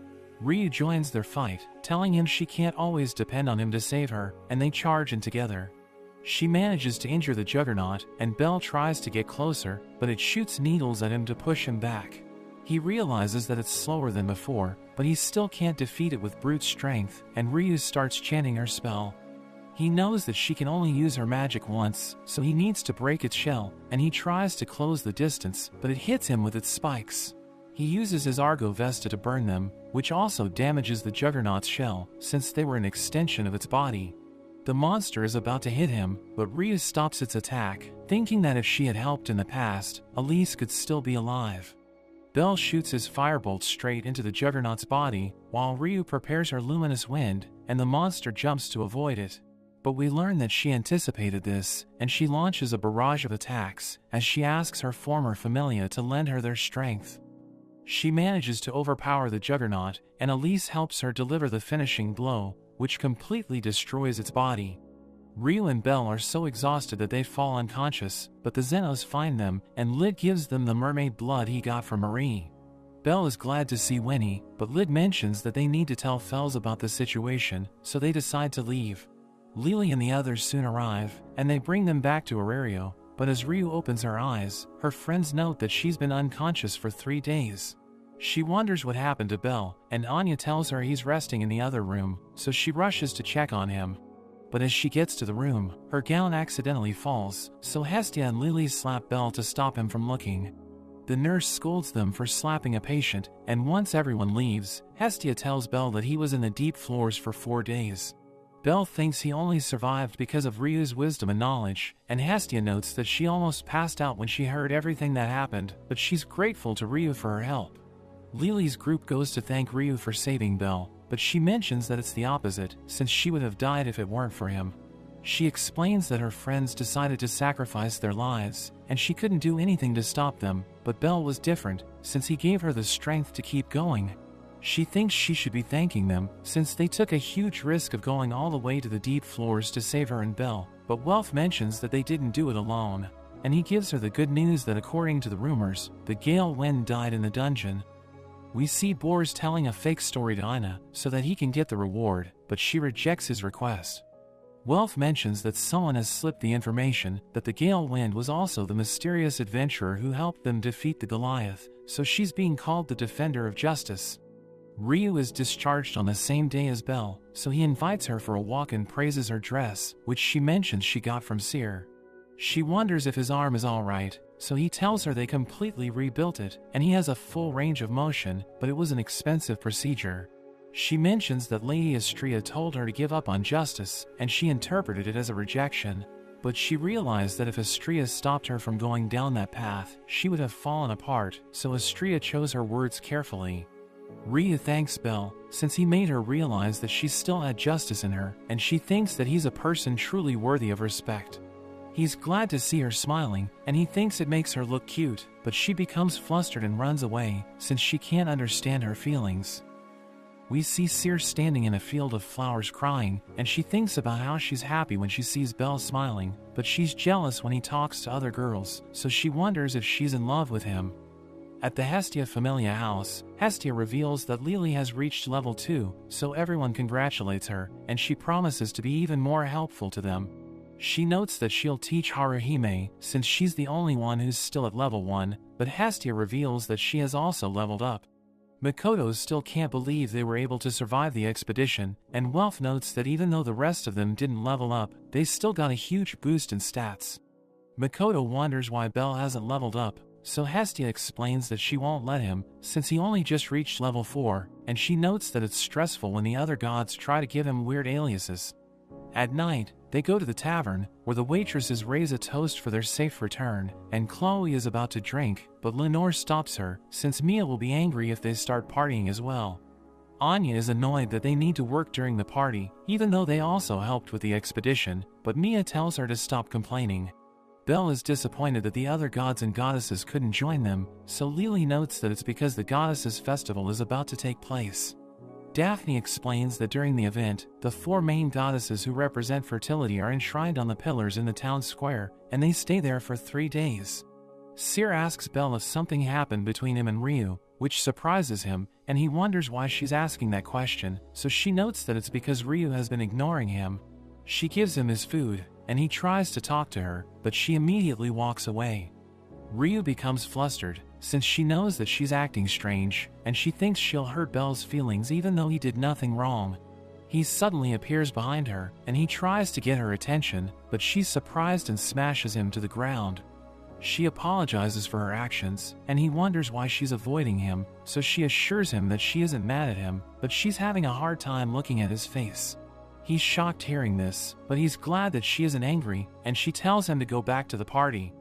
A: Ryu joins their fight, telling him she can't always depend on him to save her, and they charge in together. She manages to injure the Juggernaut, and Belle tries to get closer, but it shoots needles at him to push him back. He realizes that it's slower than before, but he still can't defeat it with brute strength, and Ryu starts chanting her spell. He knows that she can only use her magic once, so he needs to break its shell, and he tries to close the distance, but it hits him with its spikes. He uses his Argo Vesta to burn them, which also damages the Juggernaut's shell, since they were an extension of its body. The monster is about to hit him, but Ryu stops its attack, thinking that if she had helped in the past, Elise could still be alive. Belle shoots his firebolt straight into the Juggernaut's body, while Ryu prepares her luminous wind, and the monster jumps to avoid it. But we learn that she anticipated this, and she launches a barrage of attacks, as she asks her former familia to lend her their strength. She manages to overpower the Juggernaut, and Elise helps her deliver the finishing blow, which completely destroys its body. Ryu and Belle are so exhausted that they fall unconscious, but the Xenos find them, and Lid gives them the mermaid blood he got from Marie. Belle is glad to see Winnie, but Lid mentions that they need to tell Fels about the situation, so they decide to leave. Lily and the others soon arrive, and they bring them back to Aurario, but as Ryu opens her eyes, her friends note that she's been unconscious for 3 days. She wonders what happened to Belle, and Anya tells her he's resting in the other room, so she rushes to check on him. But as she gets to the room, her gown accidentally falls, so Hestia and Lily slap Belle to stop him from looking. The nurse scolds them for slapping a patient, and once everyone leaves, Hestia tells Belle that he was in the deep floors for 4 days. Belle thinks he only survived because of Ryu's wisdom and knowledge, and Hestia notes that she almost passed out when she heard everything that happened, but she's grateful to Ryu for her help. Lily's group goes to thank Ryu for saving Belle, but she mentions that it's the opposite, since she would have died if it weren't for him. She explains that her friends decided to sacrifice their lives, and she couldn't do anything to stop them, but Belle was different, since he gave her the strength to keep going. She thinks she should be thanking them, since they took a huge risk of going all the way to the deep floors to save her and Belle, but Welf mentions that they didn't do it alone, and he gives her the good news that according to the rumors, the Gale Wind died in the dungeon. We see Bors telling a fake story to Ina, so that he can get the reward, but she rejects his request. Welf mentions that someone has slipped the information that the Gale Wind was also the mysterious adventurer who helped them defeat the Goliath, so she's being called the Defender of Justice. Ryu is discharged on the same day as Belle, so he invites her for a walk and praises her dress, which she mentions she got from Seer. She wonders if his arm is alright, so he tells her they completely rebuilt it, and he has a full range of motion, but it was an expensive procedure. She mentions that Lady Astrea told her to give up on justice, and she interpreted it as a rejection. But she realized that if Astrea stopped her from going down that path, she would have fallen apart, so Astrea chose her words carefully. Rhea thanks Belle, since he made her realize that she still had justice in her, and she thinks that he's a person truly worthy of respect. He's glad to see her smiling, and he thinks it makes her look cute, but she becomes flustered and runs away, since she can't understand her feelings. We see Cyr standing in a field of flowers crying, and she thinks about how she's happy when she sees Belle smiling, but she's jealous when he talks to other girls, so she wonders if she's in love with him. At the Hestia Familia house, Hestia reveals that Lily has reached level 2, so everyone congratulates her, and she promises to be even more helpful to them. She notes that she'll teach Haruhime, since she's the only one who's still at level 1, but Hestia reveals that she has also leveled up. Makoto still can't believe they were able to survive the expedition, and Welf notes that even though the rest of them didn't level up, they still got a huge boost in stats. Makoto wonders why Belle hasn't leveled up, so Hestia explains that she won't let him, since he only just reached level 4, and she notes that it's stressful when the other gods try to give him weird aliases. At night, they go to the tavern, where the waitresses raise a toast for their safe return, and Chloe is about to drink, but Lenore stops her, since Mia will be angry if they start partying as well. Anya is annoyed that they need to work during the party, even though they also helped with the expedition, but Mia tells her to stop complaining. Belle is disappointed that the other gods and goddesses couldn't join them, so Lily notes that it's because the goddesses' festival is about to take place. Daphne explains that during the event, the 4 main goddesses who represent fertility are enshrined on the pillars in the town square, and they stay there for 3 days. Cyr asks Belle if something happened between him and Ryu, which surprises him, and he wonders why she's asking that question, so she notes that it's because Ryu has been ignoring him. She gives him his food, and he tries to talk to her, but she immediately walks away. Ryu becomes flustered, since she knows that she's acting strange, and she thinks she'll hurt Belle's feelings even though he did nothing wrong. He suddenly appears behind her, and he tries to get her attention, but she's surprised and smashes him to the ground. She apologizes for her actions, and he wonders why she's avoiding him, so she assures him that she isn't mad at him, but she's having a hard time looking at his face. He's shocked hearing this, but he's glad that she isn't angry, and she tells him to go back to the party.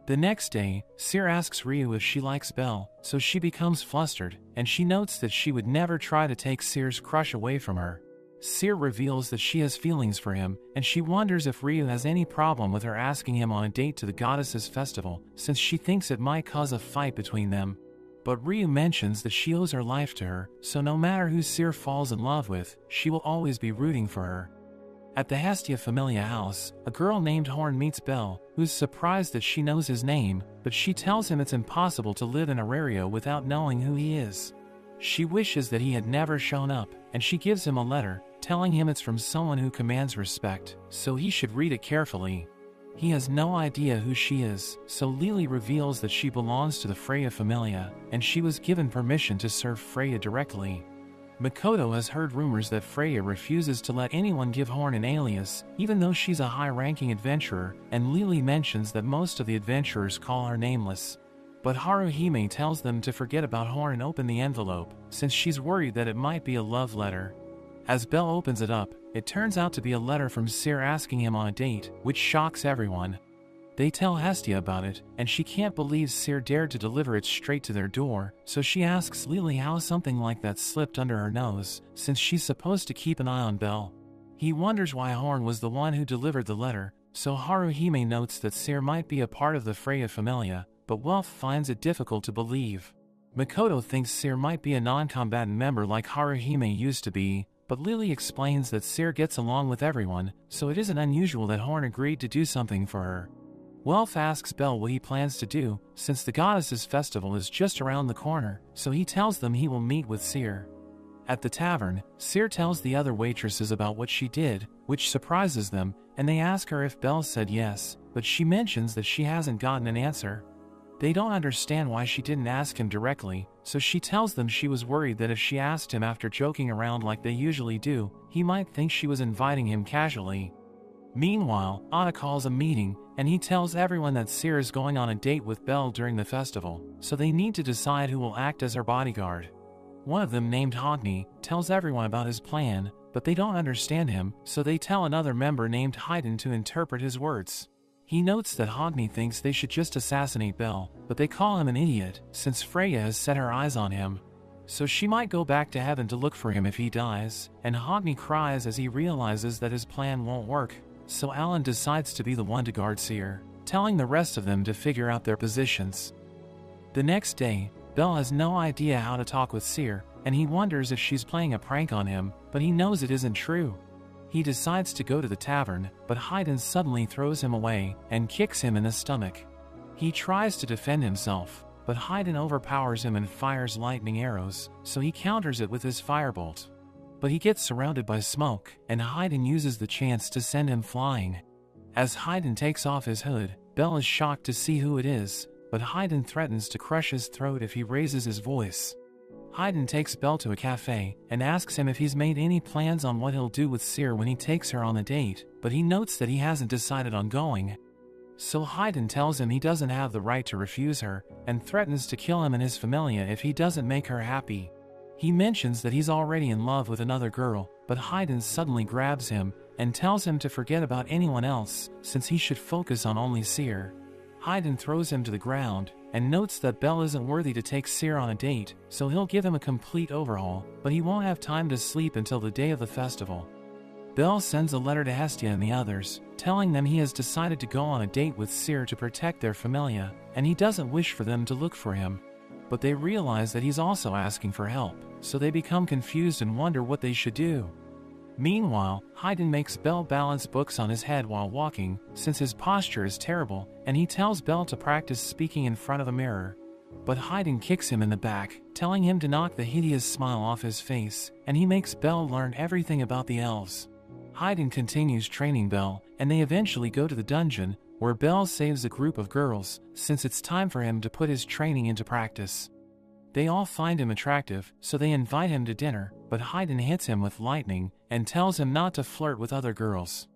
A: The next day, Cyr asks Ryu if she likes Belle, so she becomes flustered, and she notes that she would never try to take Cyr's crush away from her. Cyr reveals that she has feelings for him, and she wonders if Ryu has any problem with her asking him on a date to the goddesses' festival, since she thinks it might cause a fight between them. But Ryu mentions that she owes her life to her, so no matter who Cyr falls in love with, she will always be rooting for her. At the Hestia Familia house, a girl named Horn meets Belle, who's surprised that she knows his name, but she tells him it's impossible to live in Arario without knowing who he is. She wishes that he had never shown up, and she gives him a letter, telling him it's from someone who commands respect, so he should read it carefully. He has no idea who she is, so Lily reveals that she belongs to the Freya Familia, and she was given permission to serve Freya directly. Makoto has heard rumors that Freya refuses to let anyone give Horn an alias, even though she's a high-ranking adventurer, and Lily mentions that most of the adventurers call her nameless. But Haruhime tells them to forget about Horn and open the envelope, since she's worried that it might be a love letter. As Belle opens it up, it turns out to be a letter from Cyr asking him on a date, which shocks everyone. They tell Hestia about it, and she can't believe Cyr dared to deliver it straight to their door, so she asks Lily how something like that slipped under her nose, since she's supposed to keep an eye on Belle. He wonders why Horn was the one who delivered the letter, so Haruhime notes that Cyr might be a part of the Freya Familia, but Welf finds it difficult to believe. Makoto thinks Cyr might be a non-combatant member like Haruhime used to be, but Lily explains that Cyr gets along with everyone, so it isn't unusual that Horn agreed to do something for her. Welf asks Belle what he plans to do, since the goddesses' festival is just around the corner, so he tells them he will meet with Cyr. At the tavern, Cyr tells the other waitresses about what she did, which surprises them, and they ask her if Belle said yes, but she mentions that she hasn't gotten an answer. They don't understand why she didn't ask him directly, so she tells them she was worried that if she asked him after joking around like they usually do, he might think she was inviting him casually. Meanwhile, Anna calls a meeting, and he tells everyone that Cyr is going on a date with Belle during the festival, so they need to decide who will act as her bodyguard. One of them, named Hogni, tells everyone about his plan, but they don't understand him, so they tell another member named Haydn to interpret his words. He notes that Hogni thinks they should just assassinate Belle, but they call him an idiot, since Freya has set her eyes on him. so she might go back to heaven to look for him if he dies, and Hogni cries as he realizes that his plan won't work, so Alan decides to be the one to guard Seer, telling the rest of them to figure out their positions. The next day, Bell has no idea how to talk with Seer, and he wonders if she's playing a prank on him, but he knows it isn't true. He decides to go to the tavern, but Haydn suddenly throws him away and kicks him in the stomach. He tries to defend himself, but Haydn overpowers him and fires lightning arrows, so he counters it with his firebolt. But he gets surrounded by smoke, and Haydn uses the chance to send him flying. As Haydn takes off his hood, Bell is shocked to see who it is, but Haydn threatens to crush his throat if he raises his voice. Haydn takes Bell to a cafe and asks him if he's made any plans on what he'll do with Seer when he takes her on a date, but he notes that he hasn't decided on going. So Haydn tells him he doesn't have the right to refuse her, and threatens to kill him and his familia if he doesn't make her happy. He mentions that he's already in love with another girl, but Haydn suddenly grabs him and tells him to forget about anyone else, since he should focus on only Seer. Haydn throws him to the ground, and notes that Bell isn't worthy to take Seer on a date, so he'll give him a complete overhaul, but he won't have time to sleep until the day of the festival. Bell sends a letter to Hestia and the others, telling them he has decided to go on a date with Seer to protect their familia, and he doesn't wish for them to look for him. But they realize that he's also asking for help, so they become confused and wonder what they should do. Meanwhile, Haydn makes Bell balance books on his head while walking, since his posture is terrible, and he tells Bell to practice speaking in front of a mirror. But Haydn kicks him in the back, telling him to knock the hideous smile off his face, and he makes Bell learn everything about the elves. Haydn continues training Bell, and they eventually go to the dungeon, where Bell saves a group of girls, since it's time for him to put his training into practice. They all find him attractive, so they invite him to dinner, but Haydn hits him with lightning and tells him not to flirt with other girls.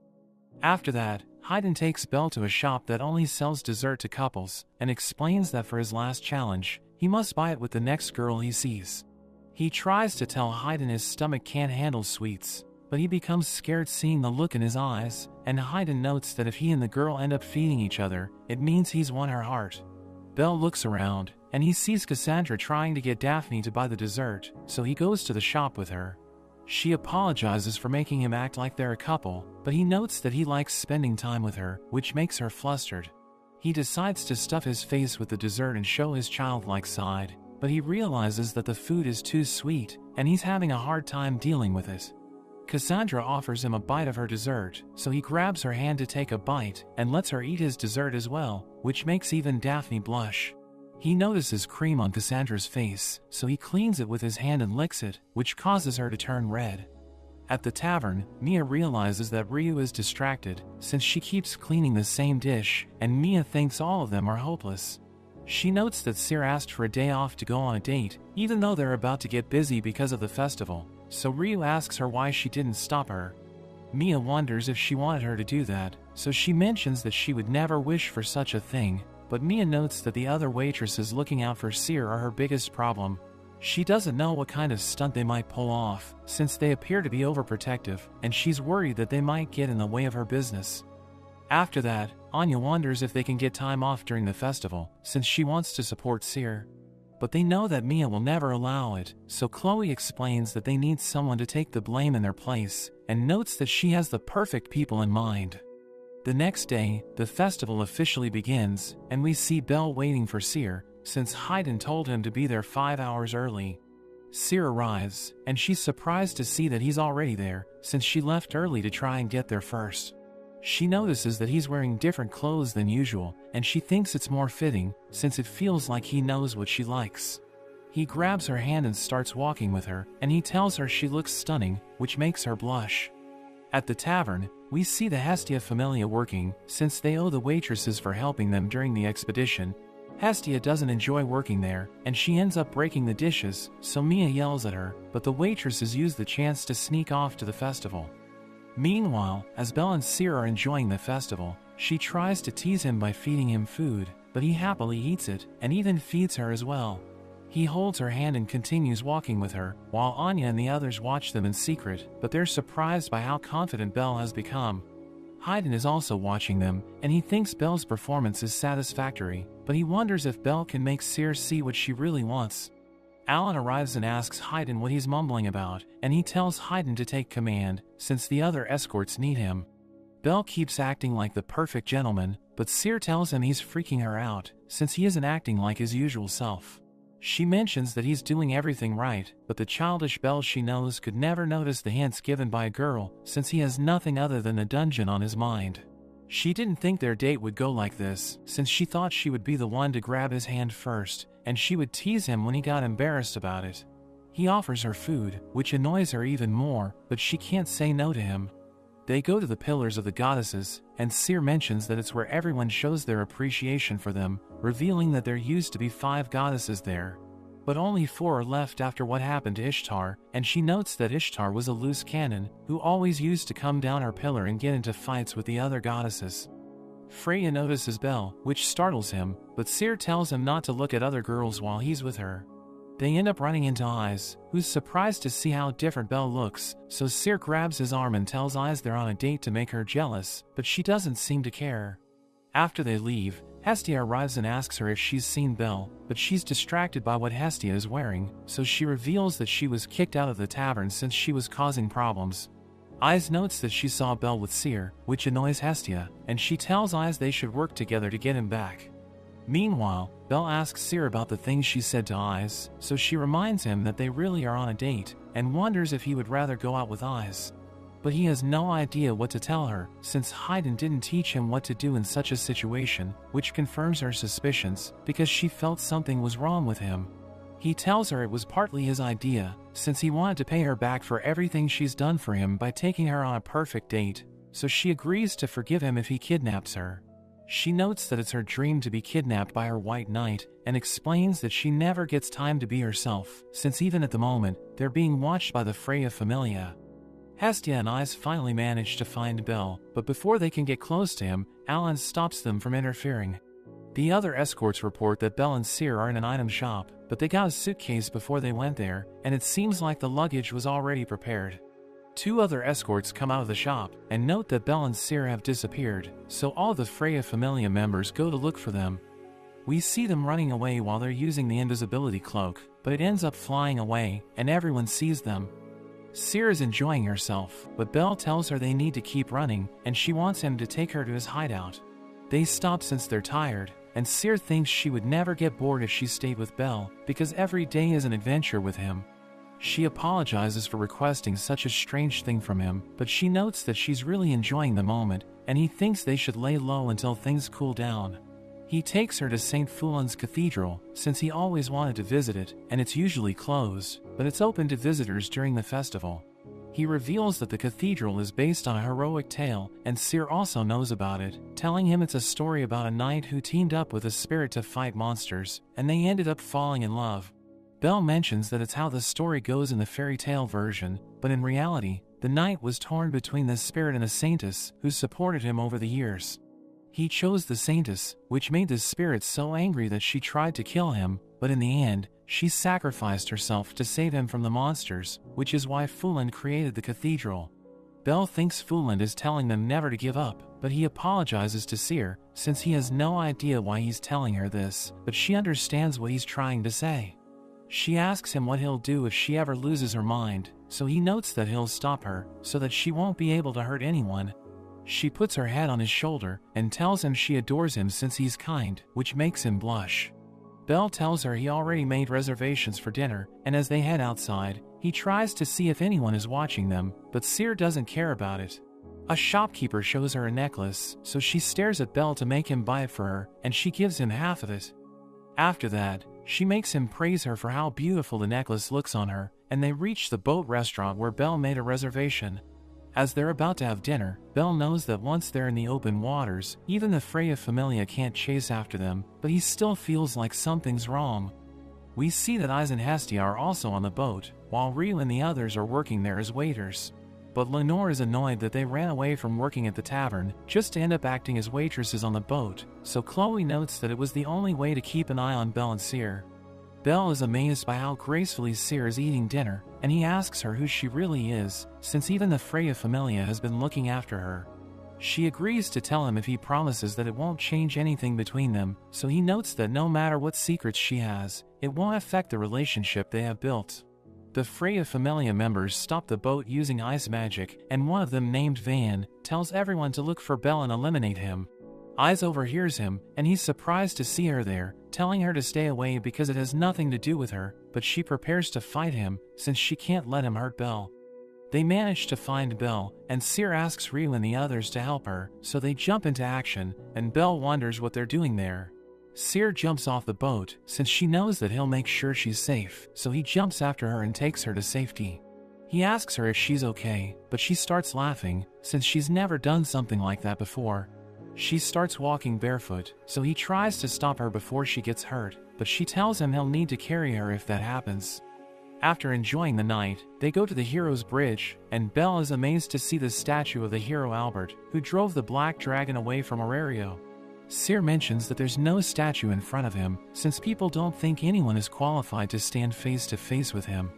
A: After that, Haydn takes Bell to a shop that only sells dessert to couples, and explains that for his last challenge, he must buy it with the next girl he sees. He tries to tell Haydn his stomach can't handle sweets, but he becomes scared seeing the look in his eyes, and Haydn notes that if he and the girl end up feeding each other, it means he's won her heart. Bell looks around, and he sees Cassandra trying to get Daphne to buy the dessert, so he goes to the shop with her. She apologizes for making him act like they're a couple, but he notes that he likes spending time with her, which makes her flustered. He decides to stuff his face with the dessert and show his childlike side, but he realizes that the food is too sweet, and he's having a hard time dealing with it. Cassandra offers him a bite of her dessert, so he grabs her hand to take a bite and lets her eat his dessert as well, which makes even Daphne blush. He notices cream on Cassandra's face, so he cleans it with his hand and licks it, which causes her to turn red. At the tavern, Mia realizes that Ryu is distracted, since she keeps cleaning the same dish, and Mia thinks all of them are hopeless. She notes that Seer asked for a day off to go on a date, even though they're about to get busy because of the festival, so Ryu asks her why she didn't stop her. Mia wonders if she wanted her to do that, so she mentions that she would never wish for such a thing, but Mia notes that the other waitresses looking out for Seer are her biggest problem. She doesn't know what kind of stunt they might pull off, since they appear to be overprotective, and she's worried that they might get in the way of her business. After that, Anya wonders if they can get time off during the festival, since she wants to support Seer. But they know that Mia will never allow it, so Chloe explains that they need someone to take the blame in their place, and notes that she has the perfect people in mind. The next day, the festival officially begins, and we see Bell waiting for Seer, since Haydn told him to be there 5 hours early. Seer arrives, and she's surprised to see that he's already there, since she left early to try and get there first. She notices that he's wearing different clothes than usual, and she thinks it's more fitting, since it feels like he knows what she likes. He grabs her hand and starts walking with her, and he tells her she looks stunning, which makes her blush. At the tavern, we see the Hestia familia working, since they owe the waitresses for helping them during the expedition. Hestia doesn't enjoy working there, and she ends up breaking the dishes, so Mia yells at her, but the waitresses use the chance to sneak off to the festival. Meanwhile, as Bell and Seer are enjoying the festival, she tries to tease him by feeding him food, but he happily eats it, and even feeds her as well. He holds her hand and continues walking with her, while Anya and the others watch them in secret, but they're surprised by how confident Bell has become. Haydn is also watching them, and he thinks Bell's performance is satisfactory, but he wonders if Bell can make Seer see what she really wants. Alan arrives and asks Haydn what he's mumbling about, and he tells Haydn to take command, since the other escorts need him. Belle keeps acting like the perfect gentleman, but Cyr tells him he's freaking her out, since he isn't acting like his usual self. She mentions that he's doing everything right, but the childish Belle she knows could never notice the hints given by a girl, since he has nothing other than a dungeon on his mind. She didn't think their date would go like this, since she thought she would be the one to grab his hand first, and she would tease him when he got embarrassed about it. He offers her food, which annoys her even more, but she can't say no to him. They go to the Pillars of the Goddesses, and Cyr mentions that it's where everyone shows their appreciation for them, revealing that there used to be 5 goddesses there. But only 4 are left after what happened to Ishtar, and she notes that Ishtar was a loose cannon, who always used to come down her pillar and get into fights with the other goddesses. Freya notices Belle, which startles him, but Cyr tells him not to look at other girls while he's with her. They end up running into Eyes, who's surprised to see how different Belle looks, so Cyr grabs his arm and tells Eyes they're on a date to make her jealous, but she doesn't seem to care. After they leave, Hestia arrives and asks her if she's seen Belle, but she's distracted by what Hestia is wearing, so she reveals that she was kicked out of the tavern since she was causing problems. Eyes notes that she saw Belle with Cyr, which annoys Hestia, and she tells Eyes they should work together to get him back. Meanwhile, Belle asks Cyr about the things she said to Eyes, so she reminds him that they really are on a date, and wonders if he would rather go out with Eyes. But he has no idea what to tell her, since Haydn didn't teach him what to do in such a situation, which confirms her suspicions, because she felt something was wrong with him. He tells her it was partly his idea, since he wanted to pay her back for everything she's done for him by taking her on a perfect date, so she agrees to forgive him if he kidnaps her. She notes that it's her dream to be kidnapped by her White Knight, and explains that she never gets time to be herself, since even at the moment, they're being watched by the Freya Familia. Hestia and Eyes finally manage to find Belle, but before they can get close to him, Alan stops them from interfering. The other escorts report that Belle and Cyr are in an item shop, but they got a suitcase before they went there, and it seems like the luggage was already prepared. 2 other escorts come out of the shop, and note that Belle and Cyr have disappeared, so all the Freya Familia members go to look for them. We see them running away while they're using the invisibility cloak, but it ends up flying away, and everyone sees them. Cyr is enjoying herself, but Belle tells her they need to keep running, and she wants him to take her to his hideout. They stop since they're tired, and Cyr thinks she would never get bored if she stayed with Belle, because every day is an adventure with him. She apologizes for requesting such a strange thing from him, but she notes that she's really enjoying the moment, and he thinks they should lay low until things cool down. He takes her to St. Fulan's Cathedral, since he always wanted to visit it, and it's usually closed, but it's open to visitors during the festival. He reveals that the cathedral is based on a heroic tale, and Cyr also knows about it, telling him it's a story about a knight who teamed up with a spirit to fight monsters, and they ended up falling in love. Belle mentions that it's how the story goes in the fairy tale version, but in reality, the knight was torn between the spirit and a saintess who supported him over the years. He chose the saintess, which made the spirit so angry that she tried to kill him, but in the end, she sacrificed herself to save him from the monsters, which is why Fuland created the cathedral. Belle thinks Fuland is telling them never to give up, but he apologizes to Cyr, since he has no idea why he's telling her this, but she understands what he's trying to say. She asks him what he'll do if she ever loses her mind, so he notes that he'll stop her, so that she won't be able to hurt anyone. She puts her head on his shoulder, and tells him she adores him since he's kind, which makes him blush. Belle tells her he already made reservations for dinner, and as they head outside, he tries to see if anyone is watching them, but Cyr doesn't care about it. A shopkeeper shows her a necklace, so she stares at Belle to make him buy it for her, and she gives him half of it. After that, she makes him praise her for how beautiful the necklace looks on her, and they reach the boat restaurant where Belle made a reservation. As they're about to have dinner, Belle knows that once they're in the open waters, even the Freya Familia can't chase after them, but he still feels like something's wrong. We see that Eyes and Hestia are also on the boat, while Ryu and the others are working there as waiters. But Lenore is annoyed that they ran away from working at the tavern, just to end up acting as waitresses on the boat, so Chloe notes that it was the only way to keep an eye on Belle and Cyr. Belle is amazed by how gracefully Cyr is eating dinner, and he asks her who she really is, since even the Freya Familia has been looking after her. She agrees to tell him if he promises that it won't change anything between them, so he notes that no matter what secrets she has, it won't affect the relationship they have built. The Freya Familia members stop the boat using ice magic, and one of them, named Van, tells everyone to look for Belle and eliminate him. Eyes overhears him, and he's surprised to see her there, telling her to stay away because it has nothing to do with her, but she prepares to fight him, since she can't let him hurt Belle. They manage to find Belle, and Cyr asks Ryu and the others to help her, so they jump into action, and Belle wonders what they're doing there. Cyr jumps off the boat, since she knows that he'll make sure she's safe, so he jumps after her and takes her to safety. He asks her if she's okay, but she starts laughing, since she's never done something like that before. She starts walking barefoot, so he tries to stop her before she gets hurt, but she tells him he'll need to carry her if that happens. After enjoying the night, they go to the hero's bridge, and Belle is amazed to see the statue of the hero Albert, who drove the black dragon away from Aurelio. Cyr mentions that there's no statue in front of him, since people don't think anyone is qualified to stand face to face with him.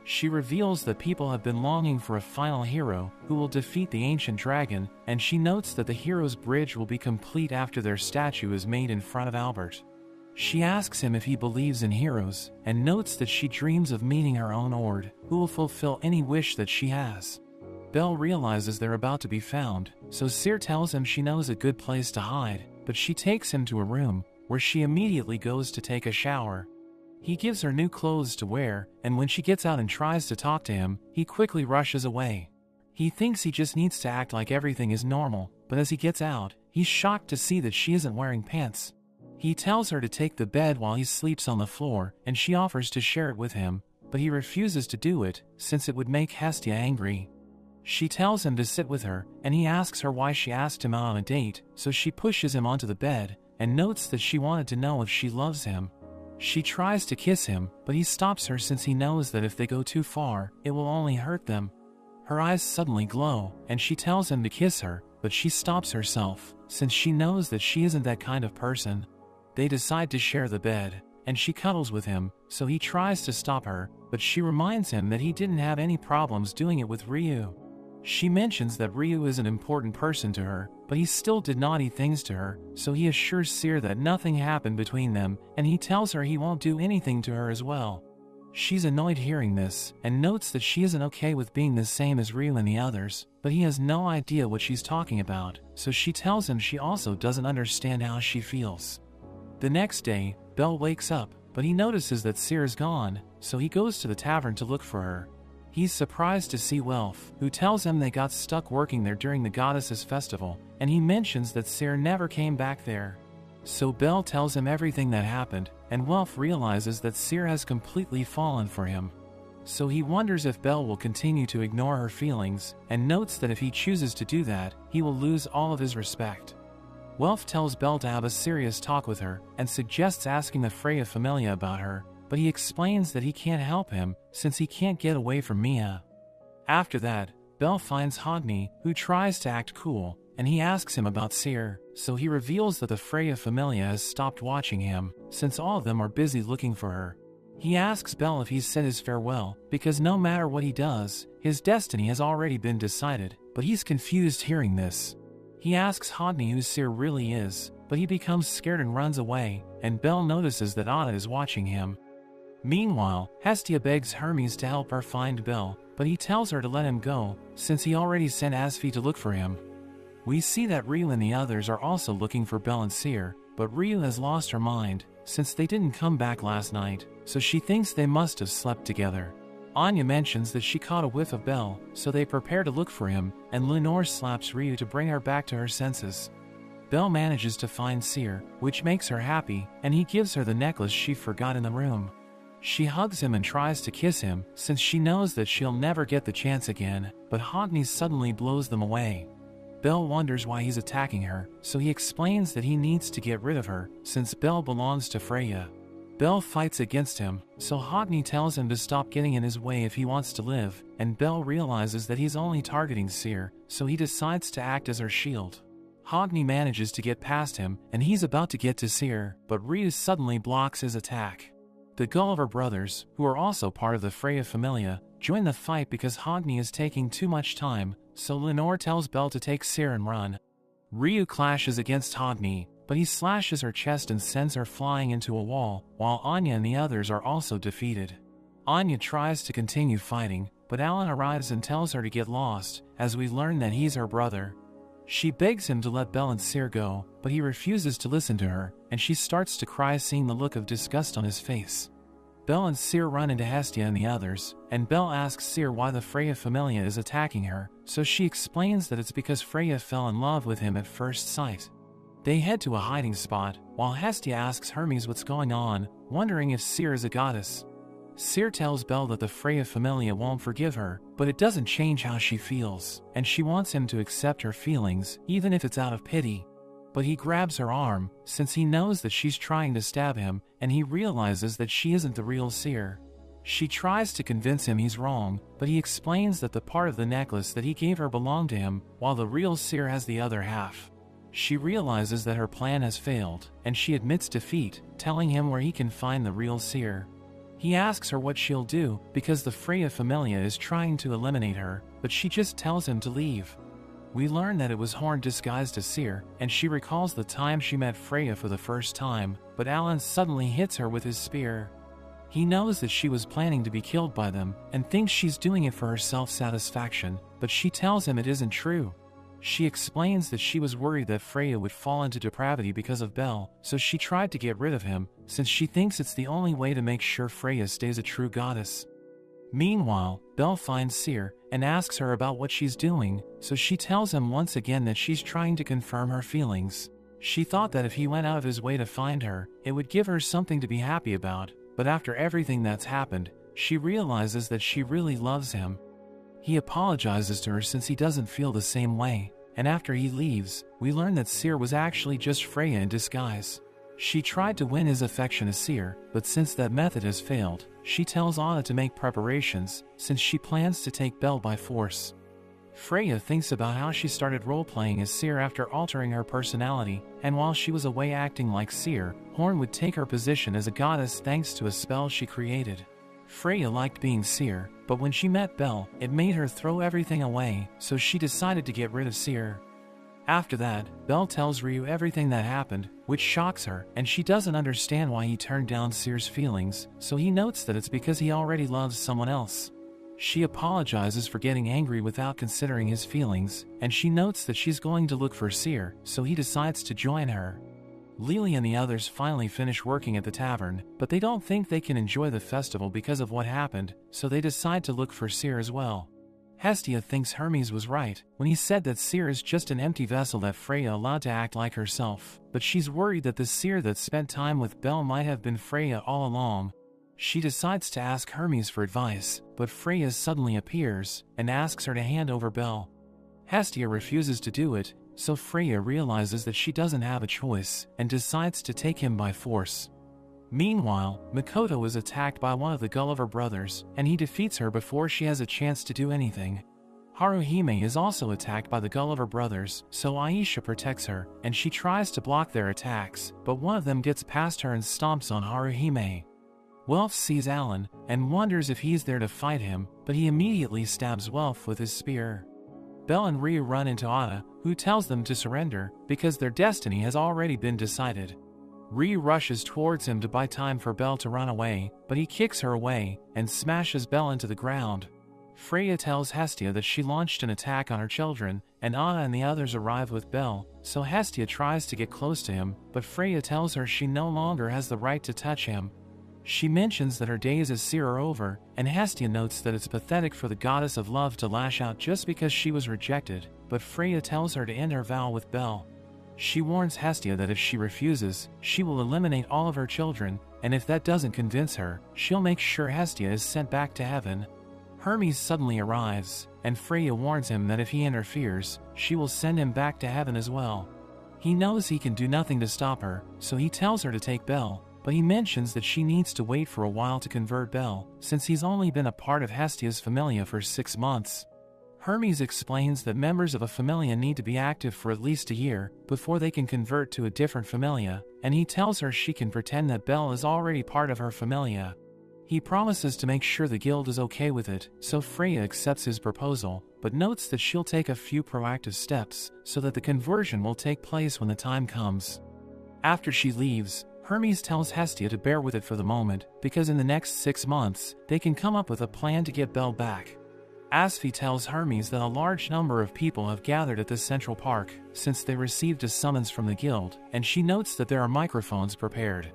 A: She reveals that people have been longing for a final hero who will defeat the ancient dragon, and she notes that the hero's bridge will be complete after their statue is made in front of Albert. She asks him if he believes in heroes, and notes that she dreams of meeting her own Ord, who will fulfill any wish that she has. Belle realizes they're about to be found, so Cyr tells him she knows a good place to hide, but she takes him to a room, where she immediately goes to take a shower. He gives her new clothes to wear, and when she gets out and tries to talk to him, he quickly rushes away. He thinks he just needs to act like everything is normal, but as he gets out, he's shocked to see that she isn't wearing pants. He tells her to take the bed while he sleeps on the floor, and she offers to share it with him, but he refuses to do it, since it would make Hestia angry. She tells him to sit with her, and he asks her why she asked him out on a date, so she pushes him onto the bed, and notes that she wanted to know if she loves him. She tries to kiss him, but he stops her since he knows that if they go too far, it will only hurt them. Her eyes suddenly glow, and she tells him to kiss her, but she stops herself, since she knows that she isn't that kind of person. They decide to share the bed, and she cuddles with him, so he tries to stop her, but she reminds him that he didn't have any problems doing it with Ryu. She mentions that Ryu is an important person to her, but he still did naughty things to her, so he assures Cyr that nothing happened between them, and he tells her he won't do anything to her as well. She's annoyed hearing this, and notes that she isn't okay with being the same as Ryu and the others, but he has no idea what she's talking about, so she tells him she also doesn't understand how she feels. The next day, Belle wakes up, but he notices that Cyr is gone, so he goes to the tavern to look for her. He's surprised to see Welf, who tells him they got stuck working there during the goddesses' festival, and he mentions that Cyr never came back there. So Belle tells him everything that happened, and Welf realizes that Cyr has completely fallen for him. So he wonders if Belle will continue to ignore her feelings, and notes that if he chooses to do that, he will lose all of his respect. Welf tells Belle to have a serious talk with her, and suggests asking the Freya Familia about her, but he explains that he can't help him, since he can't get away from Mia. After that, Belle finds Hodney, who tries to act cool, and he asks him about Cyr, so he reveals that the Freya Familia has stopped watching him, since all of them are busy looking for her. He asks Belle if he's said his farewell, because no matter what he does, his destiny has already been decided, but he's confused hearing this. He asks Hodney who Cyr really is, but he becomes scared and runs away, and Belle notices that Anna is watching him. Meanwhile, Hestia begs Hermes to help her find Belle, but he tells her to let him go, since he already sent Asfi to look for him. We see that Ryu and the others are also looking for Belle and Cyr, but Ryu has lost her mind, since they didn't come back last night, so she thinks they must have slept together. Anya mentions that she caught a whiff of Belle, so they prepare to look for him, and Lenore slaps Ryu to bring her back to her senses. Belle manages to find Cyr, which makes her happy, and he gives her the necklace she forgot in the room. She hugs him and tries to kiss him, since she knows that she'll never get the chance again, but Hodney suddenly blows them away. Belle wonders why he's attacking her, so he explains that he needs to get rid of her, since Belle belongs to Freya. Belle fights against him, so Hodney tells him to stop getting in his way if he wants to live, and Belle realizes that he's only targeting Cyr, so he decides to act as her shield. Hodney manages to get past him, and he's about to get to Cyr, but Ryu suddenly blocks his attack. The Gulliver brothers, who are also part of the Freya Familia, join the fight because Hodney is taking too much time, so Lenore tells Belle to take Cyr and run. Ryu clashes against Hodney, but he slashes her chest and sends her flying into a wall, while Anya and the others are also defeated. Anya tries to continue fighting, but Alan arrives and tells her to get lost, as we learn that he's her brother. She begs him to let Belle and Cyr go, but he refuses to listen to her, and she starts to cry seeing the look of disgust on his face. Belle and Cyr run into Hestia and the others, and Belle asks Cyr why the Freya Familia is attacking her, so she explains that it's because Freya fell in love with him at first sight. They head to a hiding spot, while Hestia asks Hermes what's going on, wondering if Cyr is a goddess. Cyr tells Belle that the Freya Familia won't forgive her, but it doesn't change how she feels, and she wants him to accept her feelings, even if it's out of pity. But he grabs her arm, since he knows that she's trying to stab him, and he realizes that she isn't the real Cyr. She tries to convince him he's wrong, but he explains that the part of the necklace that he gave her belonged to him, while the real Cyr has the other half. She realizes that her plan has failed, and she admits defeat, telling him where he can find the real Cyr. He asks her what she'll do, because the Freya Familia is trying to eliminate her, but she just tells him to leave. We learn that it was Horn disguised as Cyr, and she recalls the time she met Freya for the first time, but Alan suddenly hits her with his spear. He knows that she was planning to be killed by them, and thinks she's doing it for her self-satisfaction, but she tells him it isn't true. She explains that she was worried that Freya would fall into depravity because of Belle, so she tried to get rid of him, since she thinks it's the only way to make sure Freya stays a true goddess. Meanwhile, Belle finds Cyr, and asks her about what she's doing, so she tells him once again that she's trying to confirm her feelings. She thought that if he went out of his way to find her, it would give her something to be happy about, but after everything that's happened, she realizes that she really loves him. He apologizes to her since he doesn't feel the same way, and after he leaves, we learn that Cyr was actually just Freya in disguise. She tried to win his affection as Cyr, but since that method has failed, she tells Anna to make preparations, since she plans to take Belle by force. Freya thinks about how she started role-playing as Cyr after altering her personality, and while she was away acting like Cyr, Horn would take her position as a goddess thanks to a spell she created. Freya liked being Cyr, but when she met Belle, it made her throw everything away, so she decided to get rid of Cyr. After that, Belle tells Ryu everything that happened, which shocks her, and she doesn't understand why he turned down Cyr's feelings, so he notes that it's because he already loves someone else. She apologizes for getting angry without considering his feelings, and she notes that she's going to look for Cyr, so he decides to join her. Lily and the others finally finish working at the tavern, but they don't think they can enjoy the festival because of what happened, so they decide to look for Cyr as well. Hestia thinks Hermes was right when he said that Cyr is just an empty vessel that Freya allowed to act like herself, but she's worried that the Cyr that spent time with Belle might have been Freya all along. She decides to ask Hermes for advice, but Freya suddenly appears and asks her to hand over Belle. Hestia refuses to do it, so Freya realizes that she doesn't have a choice and decides to take him by force. Meanwhile, Makoto is attacked by one of the Gulliver brothers, and he defeats her before she has a chance to do anything. Haruhime is also attacked by the Gulliver brothers, so Aisha protects her, and she tries to block their attacks, but one of them gets past her and stomps on Haruhime. Welf sees Alan, and wonders if he's there to fight him, but he immediately stabs Welf with his spear. Belle and Ryu run into Ada, who tells them to surrender, because their destiny has already been decided. Ryu rushes towards him to buy time for Belle to run away, but he kicks her away, and smashes Belle into the ground. Freya tells Hestia that she launched an attack on her children, and Anna and the others arrive with Belle, so Hestia tries to get close to him, but Freya tells her she no longer has the right to touch him. She mentions that her days as Cyr are over, and Hestia notes that it's pathetic for the goddess of love to lash out just because she was rejected, but Freya tells her to end her vow with Belle. She warns Hestia that if she refuses, she will eliminate all of her children, and if that doesn't convince her, she'll make sure Hestia is sent back to heaven. Hermes suddenly arrives, and Freya warns him that if he interferes, she will send him back to heaven as well. He knows he can do nothing to stop her, so he tells her to take Belle, but he mentions that she needs to wait for a while to convert Belle, since he's only been a part of Hestia's Familia for 6 months. Hermes explains that members of a Familia need to be active for at least a year before they can convert to a different Familia, and he tells her she can pretend that Belle is already part of her Familia. He promises to make sure the guild is okay with it, so Freya accepts his proposal, but notes that she'll take a few proactive steps so that the conversion will take place when the time comes. After she leaves, Hermes tells Hestia to bear with it for the moment, because in the next 6 months, they can come up with a plan to get Belle back. Asphi tells Hermes that a large number of people have gathered at the Central Park, since they received a summons from the guild, and she notes that there are microphones prepared.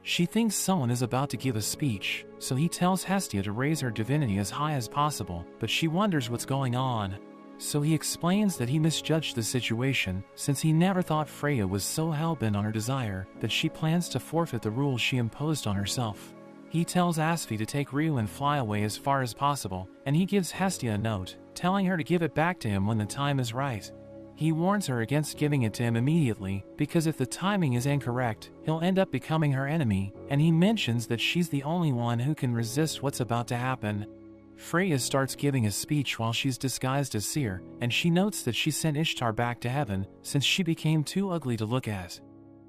A: She thinks someone is about to give a speech, so he tells Hestia to raise her divinity as high as possible, but she wonders what's going on. So he explains that he misjudged the situation, since he never thought Freya was so hell-bent on her desire that she plans to forfeit the rules she imposed on herself. He tells Asphi to take Ryu and fly away as far as possible, and he gives Hestia a note, telling her to give it back to him when the time is right. He warns her against giving it to him immediately, because if the timing is incorrect, he'll end up becoming her enemy, and he mentions that she's the only one who can resist what's about to happen. Freya starts giving a speech while she's disguised as Seer, and she notes that she sent Ishtar back to heaven since she became too ugly to look at.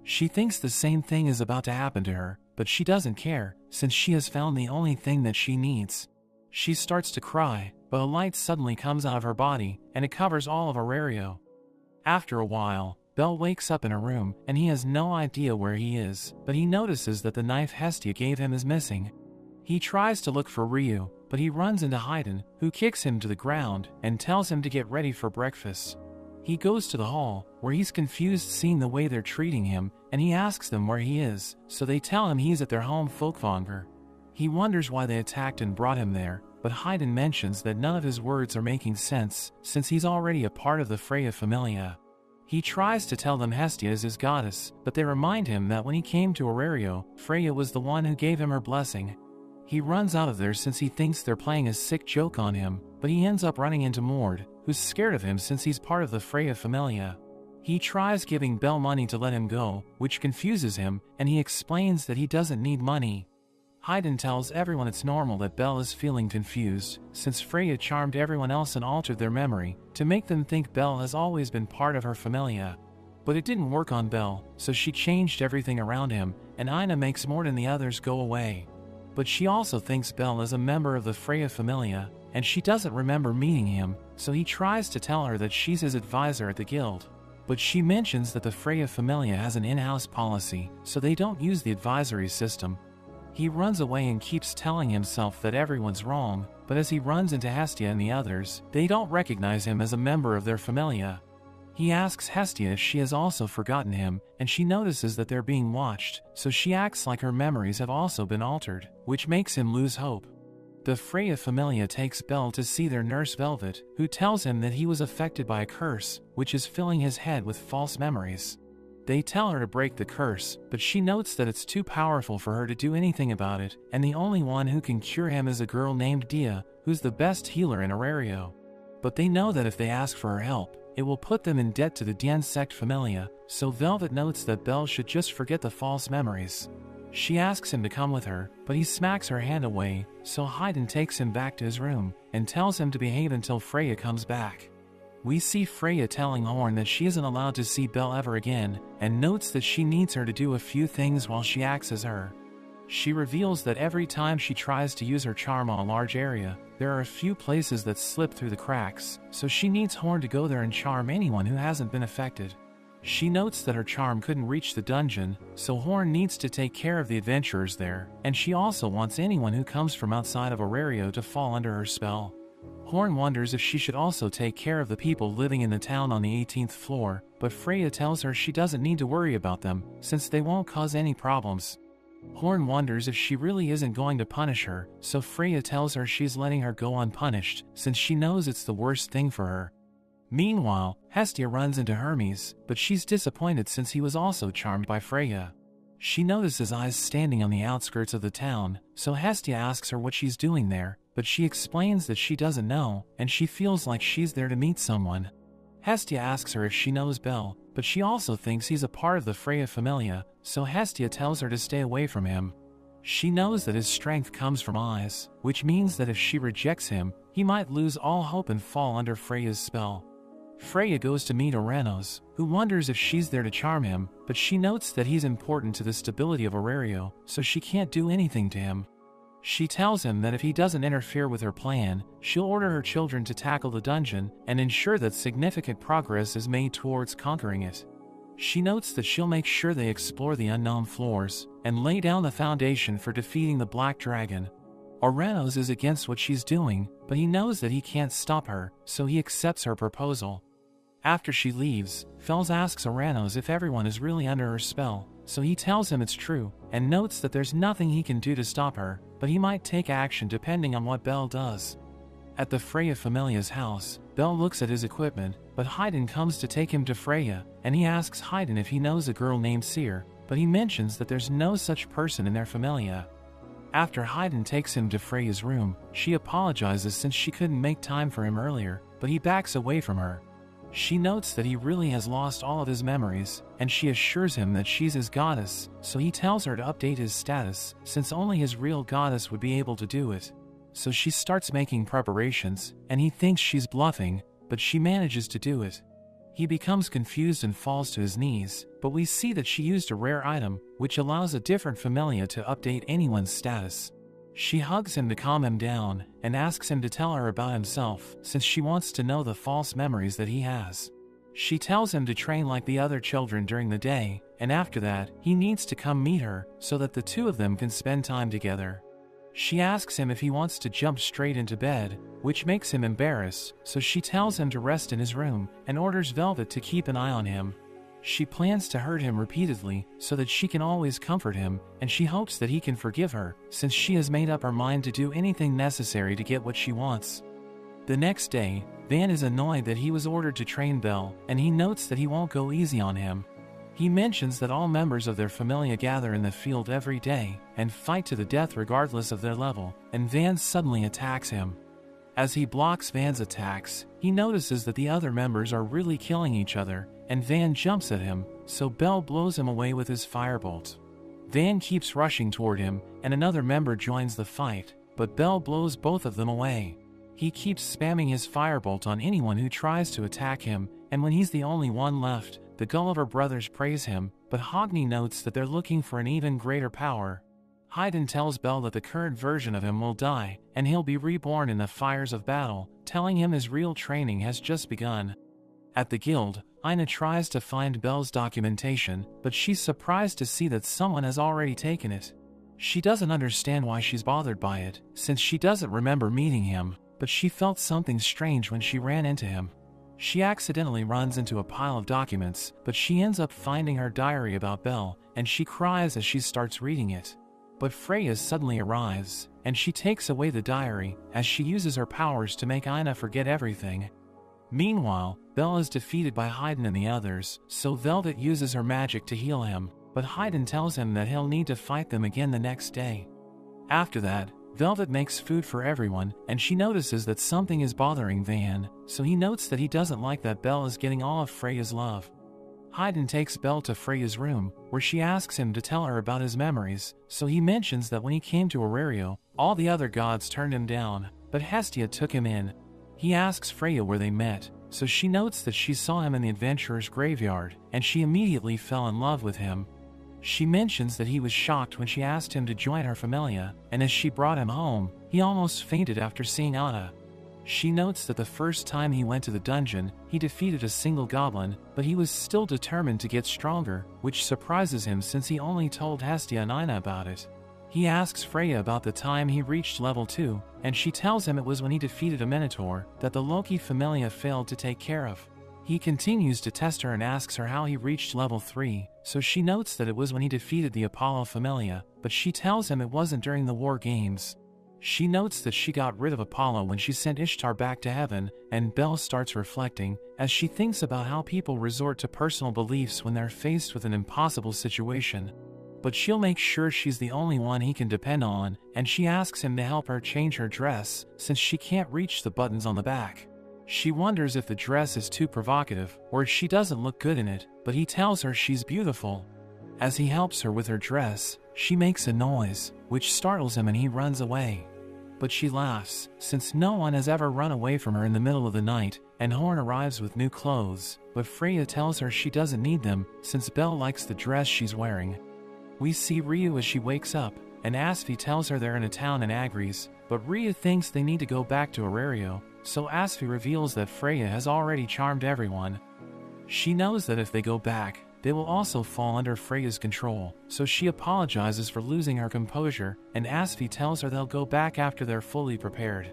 A: She thinks the same thing is about to happen to her, but she doesn't care, since she has found the only thing that she needs. She starts to cry, but a light suddenly comes out of her body, and it covers all of Aurario. After a while, Belle wakes up in her room, and he has no idea where he is, but he notices that the knife Hestia gave him is missing. He tries to look for Ryu, but he runs into Haydn, who kicks him to the ground and tells him to get ready for breakfast. He goes to the hall, where he's confused seeing the way they're treating him, and he asks them where he is, so they tell him he's at their home Folkvanger. He wonders why they attacked and brought him there, but Haydn mentions that none of his words are making sense, since he's already a part of the Freya Familia. He tries to tell them Hestia is his goddess, but they remind him that when he came to Aurario, Freya was the one who gave him her blessing. He runs out of there since he thinks they're playing a sick joke on him, but he ends up running into Mord, who's scared of him since he's part of the Freya Familia. He tries giving Belle money to let him go, which confuses him, and he explains that he doesn't need money. Haydn tells everyone it's normal that Belle is feeling confused, since Freya charmed everyone else and altered their memory, to make them think Belle has always been part of her Familia. But it didn't work on Belle, so she changed everything around him, and Ina makes Mord and the others go away. But she also thinks Belle is a member of the Freya Familia, and she doesn't remember meeting him, so he tries to tell her that she's his advisor at the guild. But she mentions that the Freya Familia has an in-house policy, so they don't use the advisory system. He runs away and keeps telling himself that everyone's wrong, but as he runs into Hestia and the others, they don't recognize him as a member of their Familia. He asks Hestia if she has also forgotten him, and she notices that they're being watched, so she acts like her memories have also been altered, which makes him lose hope. The Freya Familia takes Belle to see their nurse Velvet, who tells him that he was affected by a curse, which is filling his head with false memories. They tell her to break the curse, but she notes that it's too powerful for her to do anything about it, and the only one who can cure him is a girl named Dia, who's the best healer in Aurario. But they know that if they ask for her help, it will put them in debt to the Dien Sect Familia, so Velvet notes that Belle should just forget the false memories. She asks him to come with her, but he smacks her hand away, so Haydn takes him back to his room, and tells him to behave until Freya comes back. We see Freya telling Horn that she isn't allowed to see Belle ever again, and notes that she needs her to do a few things while she acts as her. She reveals that every time she tries to use her charm on a large area, there are a few places that slip through the cracks, so she needs Horn to go there and charm anyone who hasn't been affected. She notes that her charm couldn't reach the dungeon, so Horn needs to take care of the adventurers there, and she also wants anyone who comes from outside of Aurario to fall under her spell. Horn wonders if she should also take care of the people living in the town on the 18th floor, but Freya tells her she doesn't need to worry about them, since they won't cause any problems. Horn wonders if she really isn't going to punish her, so Freya tells her she's letting her go unpunished, since she knows it's the worst thing for her. Meanwhile, Hestia runs into Hermes, but she's disappointed since he was also charmed by Freya. She notices Eyes standing on the outskirts of the town, so Hestia asks her what she's doing there, but she explains that she doesn't know, and she feels like she's there to meet someone. Hestia asks her if she knows Belle, but she also thinks he's a part of the Freya Familia, so Hestia tells her to stay away from him. She knows that his strength comes from Eyes, which means that if she rejects him, he might lose all hope and fall under Freya's spell. Freya goes to meet Oranos, who wonders if she's there to charm him, but she notes that he's important to the stability of Aurario, so she can't do anything to him. She tells him that if he doesn't interfere with her plan, she'll order her children to tackle the dungeon and ensure that significant progress is made towards conquering it. She notes that she'll make sure they explore the unknown floors and lay down the foundation for defeating the Black Dragon. Oranos is against what she's doing, but he knows that he can't stop her, so he accepts her proposal. After she leaves, Fels asks Oranos if everyone is really under her spell, so he tells him it's true, and notes that there's nothing he can do to stop her, but he might take action depending on what Belle does. At the Freya Familia's house, Belle looks at his equipment, but Haydn comes to take him to Freya, and he asks Haydn if he knows a girl named Seer, but he mentions that there's no such person in their familia. After Haydn takes him to Freya's room, she apologizes since she couldn't make time for him earlier, but he backs away from her. She notes that he really has lost all of his memories, and she assures him that she's his goddess, so he tells her to update his status, since only his real goddess would be able to do it. So she starts making preparations, and he thinks she's bluffing, but she manages to do it. He becomes confused and falls to his knees, but we see that she used a rare item, which allows a different familia to update anyone's status. She hugs him to calm him down, and asks him to tell her about himself, since she wants to know the false memories that he has. She tells him to train like the other children during the day, and after that, he needs to come meet her, so that the two of them can spend time together. She asks him if he wants to jump straight into bed, which makes him embarrassed, so she tells him to rest in his room, and orders Velvet to keep an eye on him. She plans to hurt him repeatedly, so that she can always comfort him, and she hopes that he can forgive her, since she has made up her mind to do anything necessary to get what she wants. The next day, Van is annoyed that he was ordered to train Belle, and he notes that he won't go easy on him. He mentions that all members of their familia gather in the field every day, and fight to the death regardless of their level, and Van suddenly attacks him. As he blocks Van's attacks, he notices that the other members are really killing each other, and Van jumps at him, so Belle blows him away with his firebolt. Van keeps rushing toward him, and another member joins the fight, but Belle blows both of them away. He keeps spamming his firebolt on anyone who tries to attack him, and when he's the only one left, the Gulliver brothers praise him, but Hogni notes that they're looking for an even greater power. Haydn tells Belle that the current version of him will die, and he'll be reborn in the fires of battle, telling him his real training has just begun. At the guild, Ina tries to find Belle's documentation, but she's surprised to see that someone has already taken it. She doesn't understand why she's bothered by it, since she doesn't remember meeting him, but she felt something strange when she ran into him. She accidentally runs into a pile of documents, but she ends up finding her diary about Belle, and she cries as she starts reading it. But Freya suddenly arrives, and she takes away the diary, as she uses her powers to make Ina forget everything. Meanwhile, Belle is defeated by Haydn and the others, so Velvet uses her magic to heal him, but Haydn tells him that he'll need to fight them again the next day. After that, Velvet makes food for everyone, and she notices that something is bothering Van, so he notes that he doesn't like that Belle is getting all of Freya's love. Haydn takes Belle to Freya's room, where she asks him to tell her about his memories, so he mentions that when he came to Aurario, all the other gods turned him down, but Hestia took him in. He asks Freya where they met, so she notes that she saw him in the adventurer's graveyard, and she immediately fell in love with him. She mentions that he was shocked when she asked him to join her familia, and as she brought him home, he almost fainted after seeing Anna. She notes that the first time he went to the dungeon, he defeated a single goblin, but he was still determined to get stronger, which surprises him since he only told Hestia and Ina about it. He asks Freya about the time he reached level 2, and she tells him it was when he defeated a minotaur that the Loki familia failed to take care of. He continues to test her and asks her how he reached level 3, so she notes that it was when he defeated the Apollo familia, but she tells him it wasn't during the War Games. She notes that she got rid of Apollo when she sent Ishtar back to heaven, and Belle starts reflecting, as she thinks about how people resort to personal beliefs when they're faced with an impossible situation. But she'll make sure she's the only one he can depend on, and she asks him to help her change her dress, since she can't reach the buttons on the back. She wonders if the dress is too provocative, or if she doesn't look good in it, but he tells her she's beautiful. As he helps her with her dress, she makes a noise, which startles him and he runs away. But she laughs, since no one has ever run away from her in the middle of the night, and Horn arrives with new clothes, but Freya tells her she doesn't need them, since Belle likes the dress she's wearing. We see Ryu as she wakes up, and Asfi tells her they're in a town in Agres, but Ryu thinks they need to go back to Aurario, so Asfi reveals that Freya has already charmed everyone. She knows that if they go back, they will also fall under Freya's control, so she apologizes for losing her composure, and Asfi tells her they'll go back after they're fully prepared.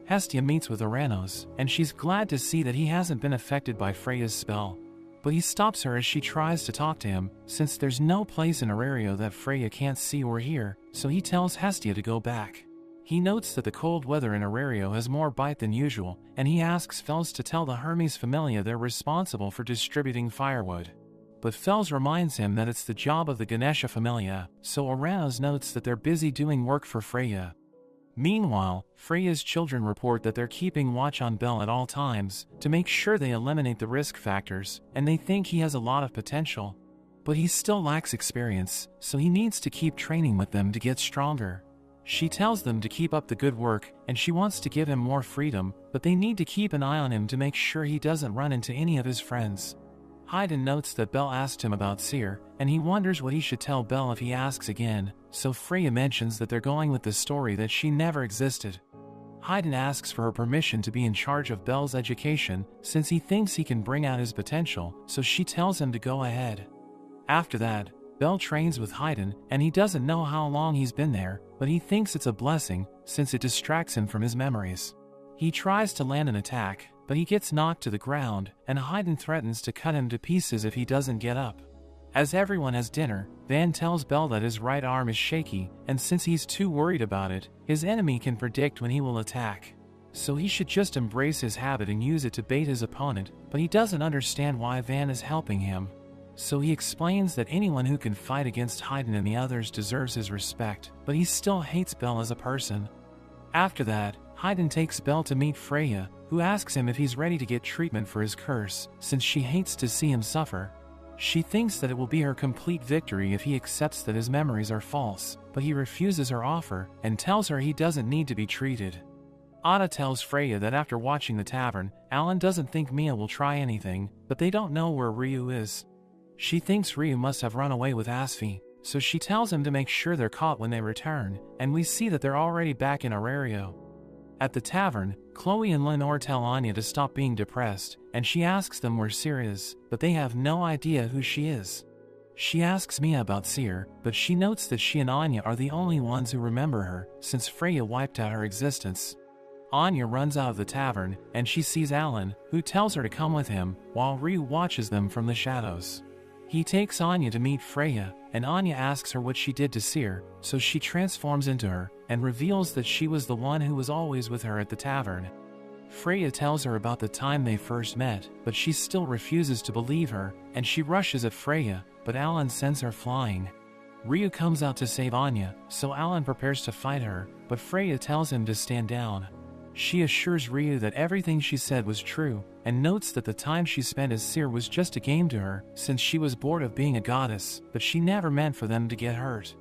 A: Hestia meets with Oranos, and she's glad to see that he hasn't been affected by Freya's spell. But he stops her as she tries to talk to him, since there's no place in Arario that Freya can't see or hear, so he tells Hestia to go back. He notes that the cold weather in Arario has more bite than usual, and he asks Fels to tell the Hermes Familia they're responsible for distributing firewood. But Fels reminds him that it's the job of the Ganesha Familia, so Oranos notes that they're busy doing work for Freya. Meanwhile, Freya's children report that they're keeping watch on Bel at all times, to make sure they eliminate the risk factors, and they think he has a lot of potential. But he still lacks experience, so he needs to keep training with them to get stronger. She tells them to keep up the good work, and she wants to give him more freedom, but they need to keep an eye on him to make sure he doesn't run into any of his friends. Haydn notes that Bel asked him about Seer, and he wonders what he should tell Bel if he asks again, so Freya mentions that they're going with the story that she never existed. Haydn asks for her permission to be in charge of Bel's education, since he thinks he can bring out his potential, so she tells him to go ahead. After that, Bel trains with Haydn, and he doesn't know how long he's been there, but he thinks it's a blessing, since it distracts him from his memories. He tries to land an attack, but he gets knocked to the ground, and Haydn threatens to cut him to pieces if he doesn't get up. As everyone has dinner, Van tells Bel that his right arm is shaky, and since he's too worried about it, his enemy can predict when he will attack. So he should just embrace his habit and use it to bait his opponent, but he doesn't understand why Van is helping him. So he explains that anyone who can fight against Haydn and the others deserves his respect, but he still hates Bel as a person. After that, Haydn takes Bel to meet Freya, who asks him if he's ready to get treatment for his curse, since she hates to see him suffer. She thinks that it will be her complete victory if he accepts that his memories are false, but he refuses her offer, and tells her he doesn't need to be treated. Ada tells Freya that after watching the tavern, Alan doesn't think Mia will try anything, but they don't know where Ryu is. She thinks Ryu must have run away with Asfi, so she tells him to make sure they're caught when they return, and we see that they're already back in Arario. At the tavern, Chloe and Lenore tell Anya to stop being depressed, and she asks them where Seer is, but they have no idea who she is. She asks Mia about Seer, but she notes that she and Anya are the only ones who remember her, since Freya wiped out her existence. Anya runs out of the tavern, and she sees Alan, who tells her to come with him, while Ryu watches them from the shadows. He takes Anya to meet Freya, and Anya asks her what she did to Seer, so she transforms into her, and reveals that she was the one who was always with her at the tavern. Freya tells her about the time they first met, but she still refuses to believe her, and she rushes at Freya, but Alan sends her flying. Ryu comes out to save Anya, so Alan prepares to fight her, but Freya tells him to stand down. She assures Ryu that everything she said was true, and notes that the time she spent as Seer was just a game to her, since she was bored of being a goddess, but she never meant for them to get hurt.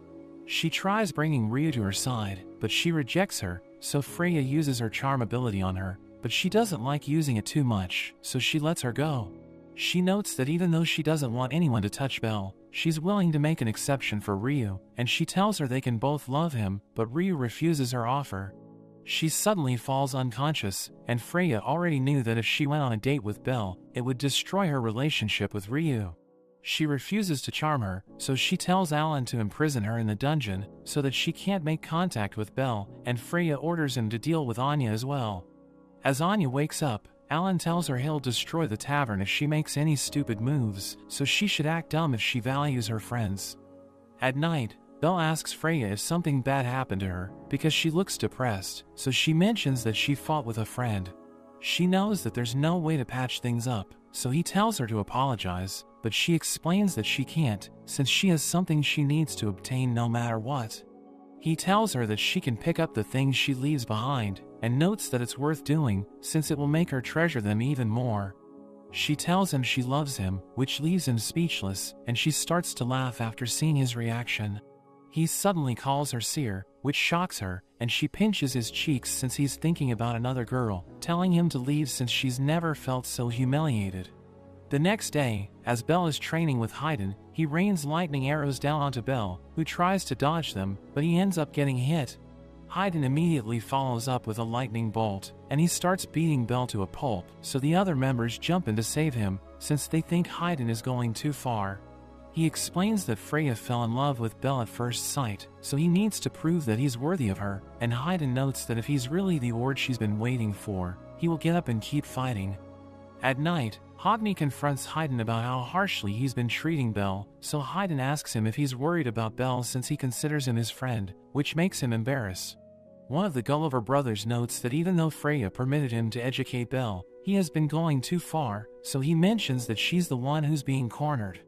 A: She tries bringing Ryu to her side, but she rejects her, so Freya uses her charm ability on her, but she doesn't like using it too much, so she lets her go. She notes that even though she doesn't want anyone to touch Bel, she's willing to make an exception for Ryu, and she tells her they can both love him, but Ryu refuses her offer. She suddenly falls unconscious, and Freya already knew that if she went on a date with Bel, it would destroy her relationship with Ryu. She refuses to charm her, so she tells Alan to imprison her in the dungeon, so that she can't make contact with Bel, and Freya orders him to deal with Anya as well. As Anya wakes up, Alan tells her he'll destroy the tavern if she makes any stupid moves, so she should act dumb if she values her friends. At night, Bel asks Freya if something bad happened to her, because she looks depressed, so she mentions that she fought with a friend. She knows that there's no way to patch things up, so he tells her to apologize, but she explains that she can't, since she has something she needs to obtain no matter what. He tells her that she can pick up the things she leaves behind, and notes that it's worth doing, since it will make her treasure them even more. She tells him she loves him, which leaves him speechless, and she starts to laugh after seeing his reaction. He suddenly calls her Seer, which shocks her, and she pinches his cheeks since he's thinking about another girl, telling him to leave since she's never felt so humiliated. The next day, as Bel is training with Haydn, he rains lightning arrows down onto Bel, who tries to dodge them, but he ends up getting hit. Haydn immediately follows up with a lightning bolt, and he starts beating Bel to a pulp, so the other members jump in to save him, since they think Haydn is going too far. He explains that Freya fell in love with Belle at first sight, so he needs to prove that he's worthy of her, and Haydn notes that if he's really the Ord she's been waiting for, he will get up and keep fighting. At night, Hogni confronts Haydn about how harshly he's been treating Belle, so Haydn asks him if he's worried about Belle since he considers him his friend, which makes him embarrassed. One of the Gulliver brothers notes that even though Freya permitted him to educate Belle, he has been going too far, so he mentions that she's the one who's being cornered.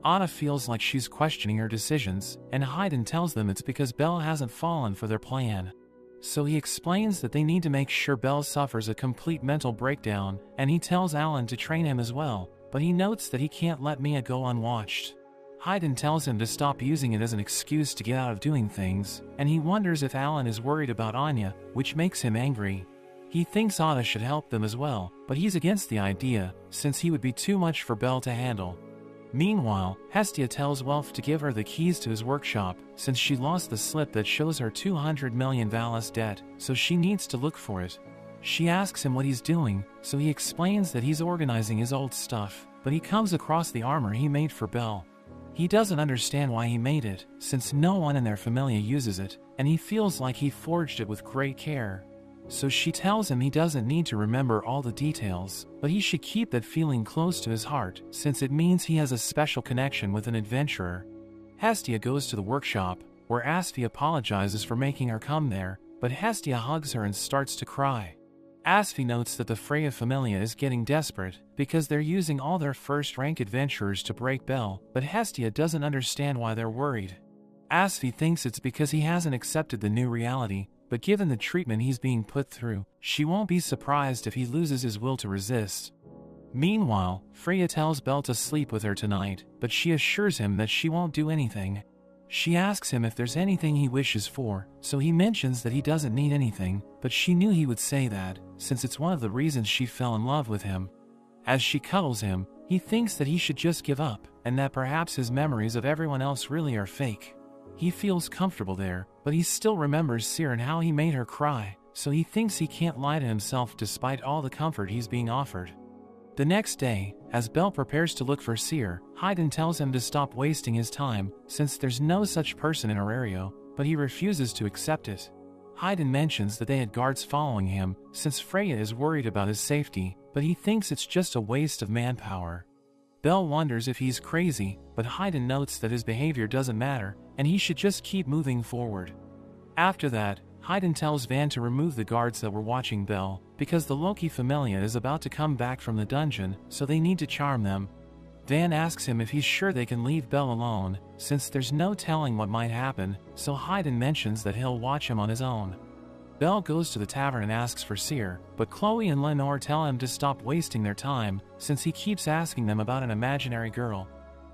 A: Anna feels like she's questioning her decisions, and Haydn tells them it's because Belle hasn't fallen for their plan. So he explains that they need to make sure Belle suffers a complete mental breakdown, and he tells Alan to train him as well, but he notes that he can't let Mia go unwatched. Haydn tells him to stop using it as an excuse to get out of doing things, and he wonders if Alan is worried about Anya, which makes him angry. He thinks Anna should help them as well, but he's against the idea, since he would be too much for Belle to handle. Meanwhile, Hestia tells Welf to give her the keys to his workshop, since she lost the slip that shows her 200 million Valis debt, so she needs to look for it. She asks him what he's doing, so he explains that he's organizing his old stuff, but he comes across the armor he made for Belle. He doesn't understand why he made it, since no one in their familia uses it, and he feels like he forged it with great care. So she tells him he doesn't need to remember all the details, but he should keep that feeling close to his heart, since it means he has a special connection with an adventurer. Hestia goes to the workshop, where Asfi apologizes for making her come there, but Hestia hugs her and starts to cry. Asfi notes that the Freya Familia is getting desperate, because they're using all their first-rank adventurers to break Belle, but Hestia doesn't understand why they're worried. Asfi thinks it's because he hasn't accepted the new reality, but given the treatment he's being put through, she won't be surprised if he loses his will to resist. Meanwhile, Freya tells Belle to sleep with her tonight, but she assures him that she won't do anything. She asks him if there's anything he wishes for, so he mentions that he doesn't need anything, but she knew he would say that, since it's one of the reasons she fell in love with him. As she cuddles him, he thinks that he should just give up, and that perhaps his memories of everyone else really are fake. He feels comfortable there, but he still remembers Cyr and how he made her cry, so he thinks he can't lie to himself despite all the comfort he's being offered. The next day, as Belle prepares to look for Cyr, Haydn tells him to stop wasting his time, since there's no such person in Aurario, but he refuses to accept it. Haydn mentions that they had guards following him, since Freya is worried about his safety, but he thinks it's just a waste of manpower. Belle wonders if he's crazy, but Haydn notes that his behavior doesn't matter, and he should just keep moving forward. After that, Haydn tells Van to remove the guards that were watching Belle, because the Loki Familia is about to come back from the dungeon, so they need to charm them. Van asks him if he's sure they can leave Belle alone, since there's no telling what might happen, so Haydn mentions that he'll watch him on his own. Belle goes to the tavern and asks for Cyr, but Chloe and Lenore tell him to stop wasting their time, since he keeps asking them about an imaginary girl.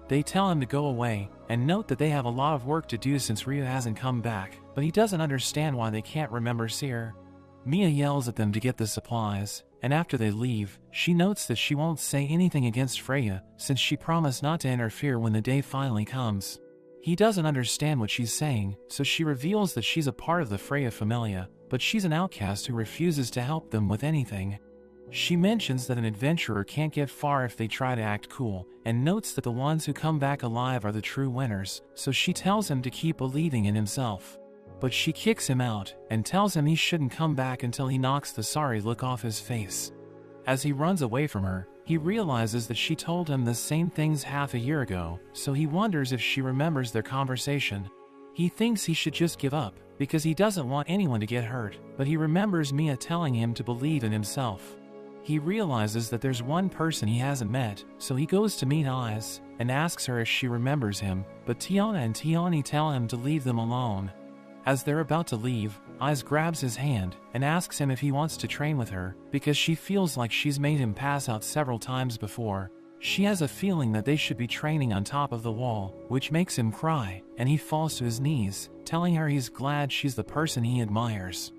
A: They tell him to go away, and note that they have a lot of work to do since Rhea hasn't come back, but he doesn't understand why they can't remember Cyr. Mia yells at them to get the supplies, and after they leave, she notes that she won't say anything against Freya, since she promised not to interfere when the day finally comes. He doesn't understand what she's saying, so she reveals that she's a part of the Freya Familia, but she's an outcast who refuses to help them with anything. She mentions that an adventurer can't get far if they try to act cool, and notes that the ones who come back alive are the true winners, so she tells him to keep believing in himself. But she kicks him out, and tells him he shouldn't come back until he knocks the sorry look off his face. As he runs away from her, he realizes that she told him the same things half a year ago, so he wonders if she remembers their conversation. He thinks he should just give up, because he doesn't want anyone to get hurt, but he remembers Mia telling him to believe in himself. He realizes that there's one person he hasn't met, so he goes to meet Eyes, and asks her if she remembers him, but Tiona and Tioni tell him to leave them alone. As they're about to leave, Eyes grabs his hand, and asks him if he wants to train with her, because she feels like she's made him pass out several times before. She has a feeling that they should be training on top of the wall, which makes him cry, and he falls to his knees, telling her he's glad she's the person he admires.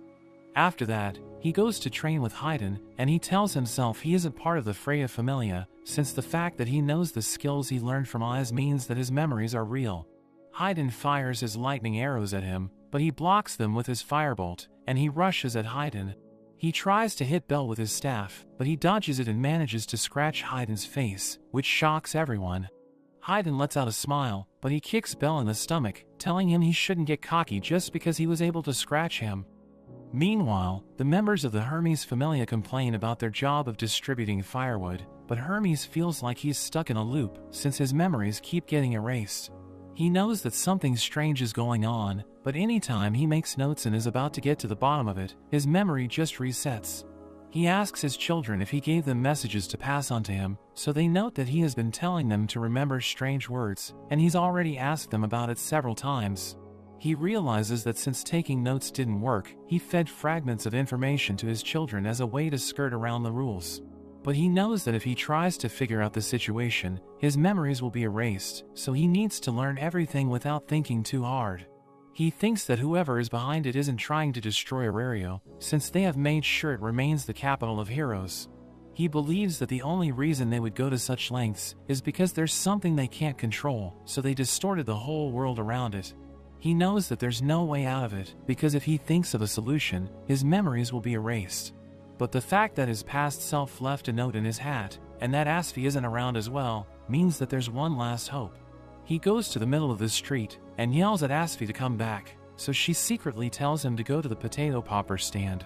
A: After that, he goes to train with Haydn, and he tells himself he isn't part of the Freya Familia, since the fact that he knows the skills he learned from Eyes means that his memories are real. Haydn fires his lightning arrows at him, but he blocks them with his firebolt, and he rushes at Haydn. He tries to hit Belle with his staff, but he dodges it and manages to scratch Haydn's face, which shocks everyone. Haydn lets out a smile, but he kicks Bell in the stomach, telling him he shouldn't get cocky just because he was able to scratch him. Meanwhile, the members of the Hermes Familia complain about their job of distributing firewood, but Hermes feels like he's stuck in a loop since his memories keep getting erased. He knows that something strange is going on, but anytime he makes notes and is about to get to the bottom of it, his memory just resets. He asks his children if he gave them messages to pass on to him, so they note that he has been telling them to remember strange words, and he's already asked them about it several times. He realizes that since taking notes didn't work, he fed fragments of information to his children as a way to skirt around the rules. But he knows that if he tries to figure out the situation, his memories will be erased, so he needs to learn everything without thinking too hard. He thinks that whoever is behind it isn't trying to destroy Arario, since they have made sure it remains the capital of heroes. He believes that the only reason they would go to such lengths is because there's something they can't control, so they distorted the whole world around it. He knows that there's no way out of it, because if he thinks of a solution, his memories will be erased. But the fact that his past self left a note in his hat, and that Asfi isn't around as well, means that there's one last hope. He goes to the middle of the street, and yells at Asfi to come back, so she secretly tells him to go to the potato popper stand.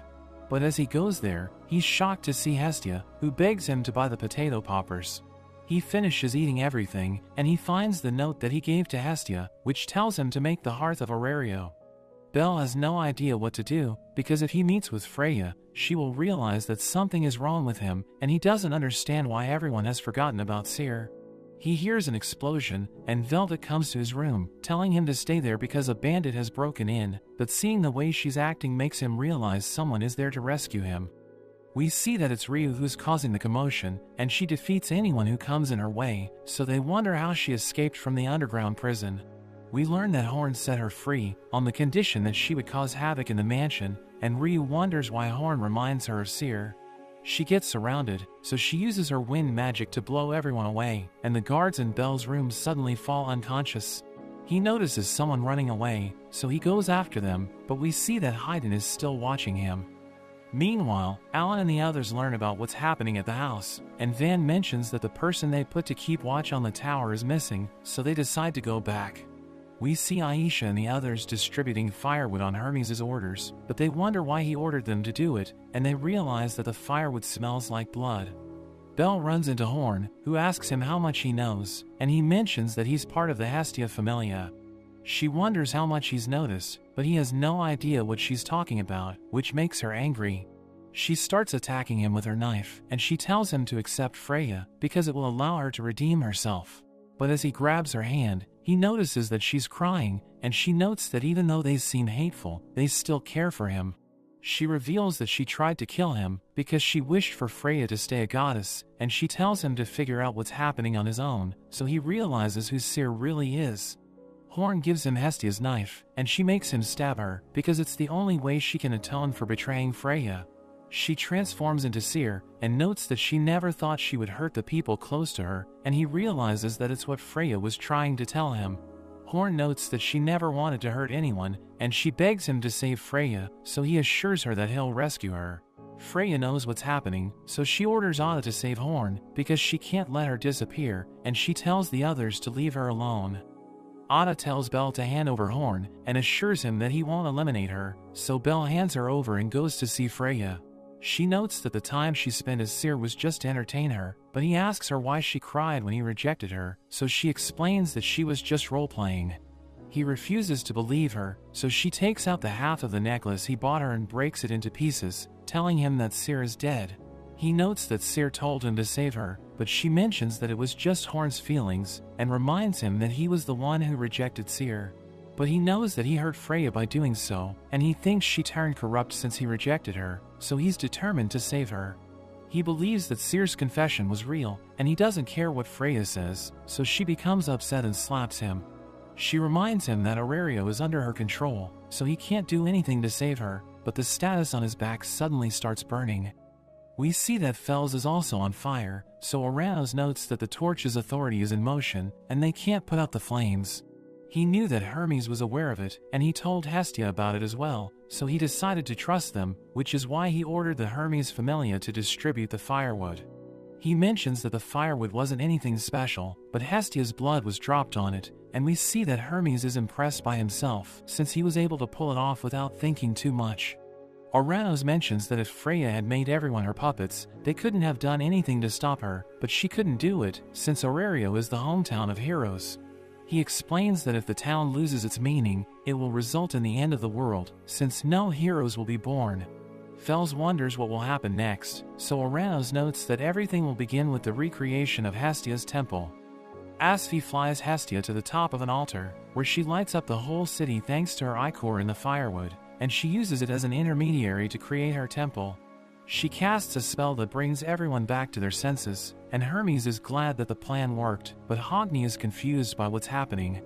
A: But as he goes there, he's shocked to see Hestia, who begs him to buy the potato poppers. He finishes eating everything, and he finds the note that he gave to Hestia, which tells him to make the hearth of Arario. Bell has no idea what to do, because if he meets with Freya, she will realize that something is wrong with him, and he doesn't understand why everyone has forgotten about Seer. He hears an explosion, and Velvet comes to his room, telling him to stay there because a bandit has broken in, but seeing the way she's acting makes him realize someone is there to rescue him. We see that it's Ryu who's causing the commotion, and she defeats anyone who comes in her way, so they wonder how she escaped from the underground prison. We learn that Horn set her free, on the condition that she would cause havoc in the mansion, and Ryu wonders why Horn reminds her of Seer. She gets surrounded, so she uses her wind magic to blow everyone away, and the guards in Belle's room suddenly fall unconscious. He notices someone running away, so he goes after them, but we see that Haydn is still watching him. Meanwhile, Alan and the others learn about what's happening at the house, and Van mentions that the person they put to keep watch on the tower is missing, so they decide to go back. We see Aisha and the others distributing firewood on Hermes' orders, but they wonder why he ordered them to do it, and they realize that the firewood smells like blood. Belle runs into Horn, who asks him how much he knows, and he mentions that he's part of the Hestia Familia. She wonders how much he's noticed, but he has no idea what she's talking about, which makes her angry. She starts attacking him with her knife, and she tells him to accept Freya, because it will allow her to redeem herself. But as he grabs her hand, he notices that she's crying, and she notes that even though they seem hateful, they still care for him. She reveals that she tried to kill him because she wished for Freya to stay a goddess, and she tells him to figure out what's happening on his own, so he realizes who Seer really is. Horn gives him Hestia's knife, and she makes him stab her, because it's the only way she can atone for betraying Freya. She transforms into Seer, and notes that she never thought she would hurt the people close to her, and he realizes that it's what Freya was trying to tell him. Horn notes that she never wanted to hurt anyone, and she begs him to save Freya, so he assures her that he'll rescue her. Freya knows what's happening, so she orders Ada to save Horn, because she can't let her disappear, and she tells the others to leave her alone. Ada tells Belle to hand over Horn, and assures him that he won't eliminate her, so Belle hands her over and goes to see Freya. She notes that the time she spent as Seer was just to entertain her, but he asks her why she cried when he rejected her, so she explains that she was just role-playing. He refuses to believe her, so she takes out the half of the necklace he bought her and breaks it into pieces, telling him that Seer is dead. He notes that Seer told him to save her, but she mentions that it was just Horn's feelings, and reminds him that he was the one who rejected Seer. But he knows that he hurt Freya by doing so, and he thinks she turned corrupt since he rejected her, so he's determined to save her. He believes that Seer's confession was real, and he doesn't care what Freya says, so she becomes upset and slaps him. She reminds him that Arario is under her control, so he can't do anything to save her, but the status on his back suddenly starts burning. We see that Fels is also on fire, so Aranos notes that the Torch's authority is in motion, and they can't put out the flames. He knew that Hermes was aware of it, and he told Hestia about it as well, so he decided to trust them, which is why he ordered the Hermes Familia to distribute the firewood. He mentions that the firewood wasn't anything special, but Hestia's blood was dropped on it, and we see that Hermes is impressed by himself since he was able to pull it off without thinking too much. Oranos mentions that if Freya had made everyone her puppets, they couldn't have done anything to stop her, but she couldn't do it since Aurario is the hometown of heroes. He explains that if the town loses its meaning, it will result in the end of the world, since no heroes will be born. Fels wonders what will happen next, so Oranos notes that everything will begin with the recreation of Hestia's temple. Asfi flies Hestia to the top of an altar, where she lights up the whole city thanks to her ichor in the firewood, and she uses it as an intermediary to create her temple. She casts a spell that brings everyone back to their senses, and Hermes is glad that the plan worked, but Hogni is confused by what's happening.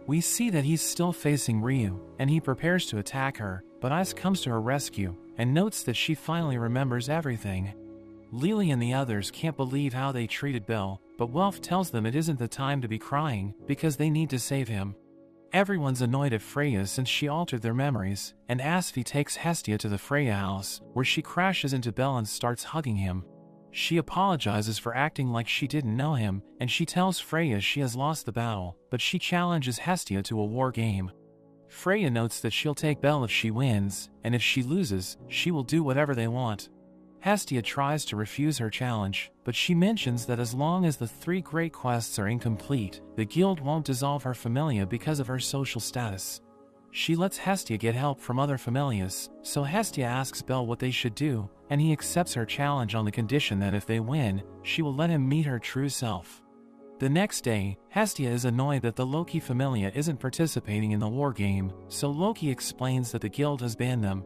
A: We see that he's still facing Ryu, and he prepares to attack her, but Ice comes to her rescue, and notes that she finally remembers everything. Lily and the others can't believe how they treated Belle, but Welf tells them it isn't the time to be crying, because they need to save him. Everyone's annoyed at Freya since she altered their memories, and Asfi takes Hestia to the Freya house, where she crashes into Belle and starts hugging him. She apologizes for acting like she didn't know him, and she tells Freya she has lost the battle, but she challenges Hestia to a war game. Freya notes that she'll take Belle if she wins, and if she loses, she will do whatever they want. Hestia tries to refuse her challenge, but she mentions that as long as the 3 great quests are incomplete, the guild won't dissolve her familia because of her social status. She lets Hestia get help from other familias, so Hestia asks Belle what they should do, and he accepts her challenge on the condition that if they win, she will let him meet her true self. The next day, Hestia is annoyed that the Loki familia isn't participating in the war game, so Loki explains that the guild has banned them.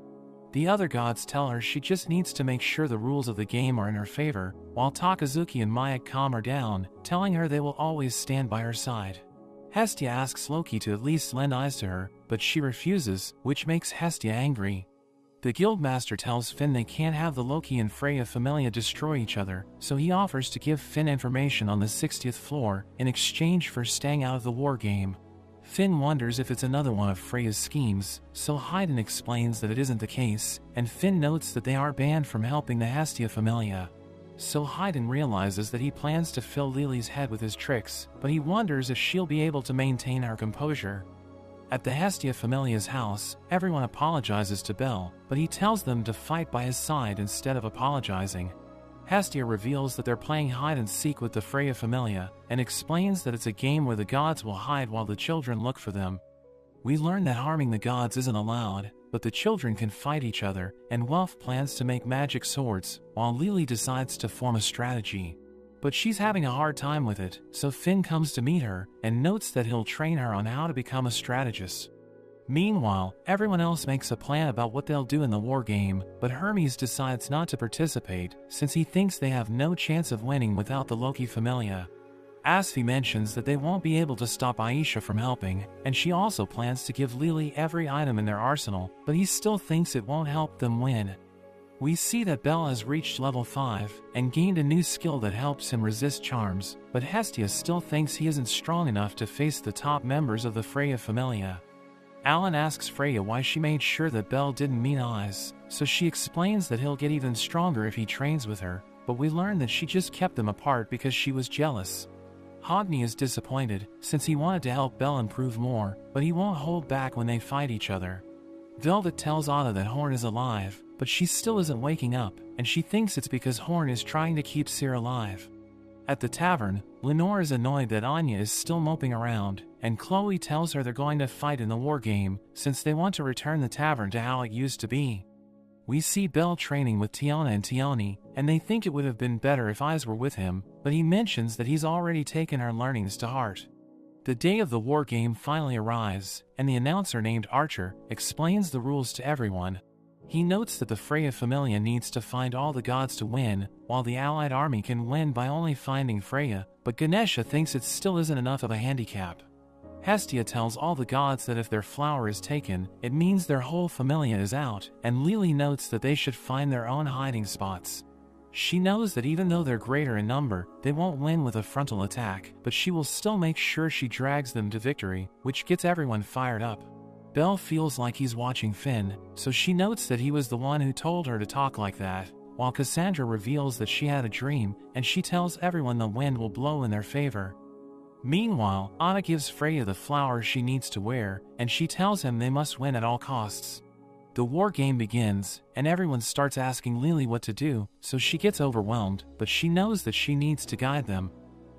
A: The other gods tell her she just needs to make sure the rules of the game are in her favor, while Takazuki and Maya calm her down, telling her they will always stand by her side. Hestia asks Loki to at least lend eyes to her, but she refuses, which makes Hestia angry. The guildmaster tells Finn they can't have the Loki and Freya familia destroy each other, so he offers to give Finn information on the 60th floor in exchange for staying out of the war game. Finn wonders if it's another one of Freya's schemes, so Haydn explains that it isn't the case, and Finn notes that they are banned from helping the Hestia familia. So Haydn realizes that he plans to fill Lily's head with his tricks, but he wonders if she'll be able to maintain her composure. At the Hestia familia's house, everyone apologizes to Belle, but he tells them to fight by his side instead of apologizing. Hestia reveals that they're playing hide-and-seek with the Freya familia, and explains that it's a game where the gods will hide while the children look for them. We learn that harming the gods isn't allowed, but the children can fight each other, and Welf plans to make magic swords, while Lily decides to form a strategy. But she's having a hard time with it, so Finn comes to meet her, and notes that he'll train her on how to become a strategist. Meanwhile, everyone else makes a plan about what they'll do in the war game, but Hermes decides not to participate, since he thinks they have no chance of winning without the Loki familia. Asfi mentions that they won't be able to stop Aisha from helping, and she also plans to give Lily every item in their arsenal, but he still thinks it won't help them win. We see that Belle has reached level 5, and gained a new skill that helps him resist charms, but Hestia still thinks he isn't strong enough to face the top members of the Freya familia. Alan asks Freya why she made sure that Belle didn't meet Eyes, so she explains that he'll get even stronger if he trains with her, but we learn that she just kept them apart because she was jealous. Hogni is disappointed, since he wanted to help Belle improve more, but he won't hold back when they fight each other. Velvet tells Anna that Horn is alive, but she still isn't waking up, and she thinks it's because Horn is trying to keep Cyr alive. At the tavern, Lenore is annoyed that Anya is still moping around, and Chloe tells her they're going to fight in the war game, since they want to return the tavern to how it used to be. We see Belle training with Tiona and Tioni, and they think it would have been better if Eyes were with him, but he mentions that he's already taken her learnings to heart. The day of the war game finally arrives, and the announcer named Archer explains the rules to everyone. He notes that the Freya familia needs to find all the gods to win, while the allied army can win by only finding Freya, but Ganesha thinks it still isn't enough of a handicap. Hestia tells all the gods that if their flower is taken, it means their whole familia is out, and Lily notes that they should find their own hiding spots. She knows that even though they're greater in number, they won't win with a frontal attack, but she will still make sure she drags them to victory, which gets everyone fired up. Belle feels like he's watching Finn, so she notes that he was the one who told her to talk like that, while Cassandra reveals that she had a dream, and she tells everyone the wind will blow in their favor. Meanwhile, Anna gives Freya the flowers she needs to wear, and she tells him they must win at all costs. The war game begins, and everyone starts asking Lily what to do, so she gets overwhelmed, but she knows that she needs to guide them.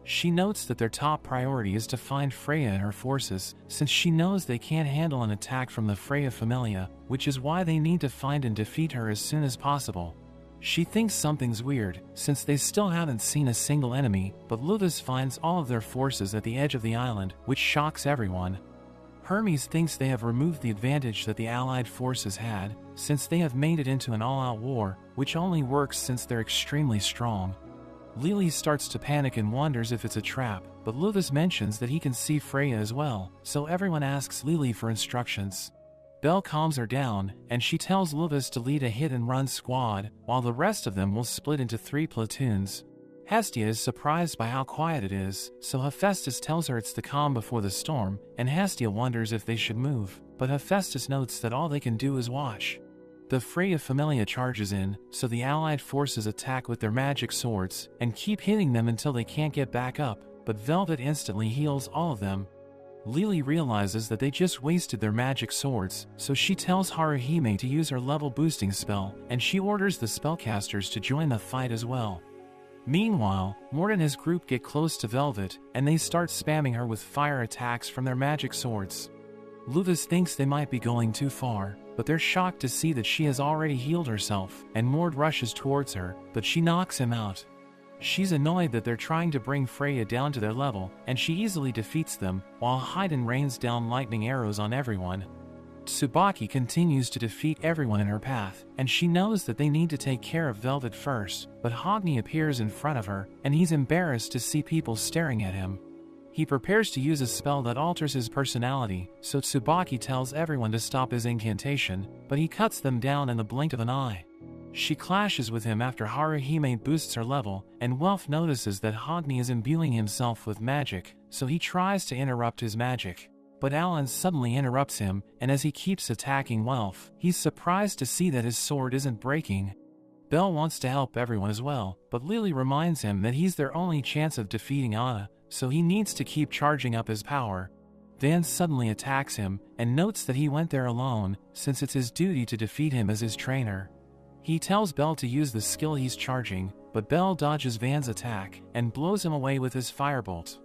A: She notes that their top priority is to find Freya and her forces, since she knows they can't handle an attack from the Freya Familia, which is why they need to find and defeat her as soon as possible. She thinks something's weird, since they still haven't seen a single enemy, but Luthus finds all of their forces at the edge of the island, which shocks everyone. Hermes thinks they have removed the advantage that the Allied forces had, since they have made it into an all-out war, which only works since they're extremely strong. Lily starts to panic and wonders if it's a trap, but Luthus mentions that he can see Freya as well, so everyone asks Lily for instructions. Belle calms her down, and she tells Luthus to lead a hit-and-run squad, while the rest of them will split into 3 platoons. Hestia is surprised by how quiet it is, so Hephaestus tells her it's the calm before the storm, and Hestia wonders if they should move, but Hephaestus notes that all they can do is watch. The Freya Familia charges in, so the Allied forces attack with their magic swords, and keep hitting them until they can't get back up, but Velvet instantly heals all of them. Lily realizes that they just wasted their magic swords, so she tells Haruhime to use her level boosting spell, and she orders the spellcasters to join the fight as well. Meanwhile, Mort and his group get close to Velvet, and they start spamming her with fire attacks from their magic swords. Luthus thinks they might be going too far, but they're shocked to see that she has already healed herself, and Mort rushes towards her, but she knocks him out. She's annoyed that they're trying to bring Freya down to their level, and she easily defeats them, while Haydn rains down lightning arrows on everyone. Tsubaki continues to defeat everyone in her path, and she knows that they need to take care of Velvet first, but Hogni appears in front of her, and he's embarrassed to see people staring at him. He prepares to use a spell that alters his personality, so Tsubaki tells everyone to stop his incantation, but he cuts them down in the blink of an eye. She clashes with him after Haruhime boosts her level, and Welf notices that Hogni is imbuing himself with magic, so he tries to interrupt his magic. But Alan suddenly interrupts him, and as he keeps attacking Welf, he's surprised to see that his sword isn't breaking. Belle wants to help everyone as well, but Lily reminds him that he's their only chance of defeating Anna, so he needs to keep charging up his power. Van suddenly attacks him, and notes that he went there alone, since it's his duty to defeat him as his trainer. He tells Belle to use the skill he's charging, but Belle dodges Van's attack, and blows him away with his firebolt.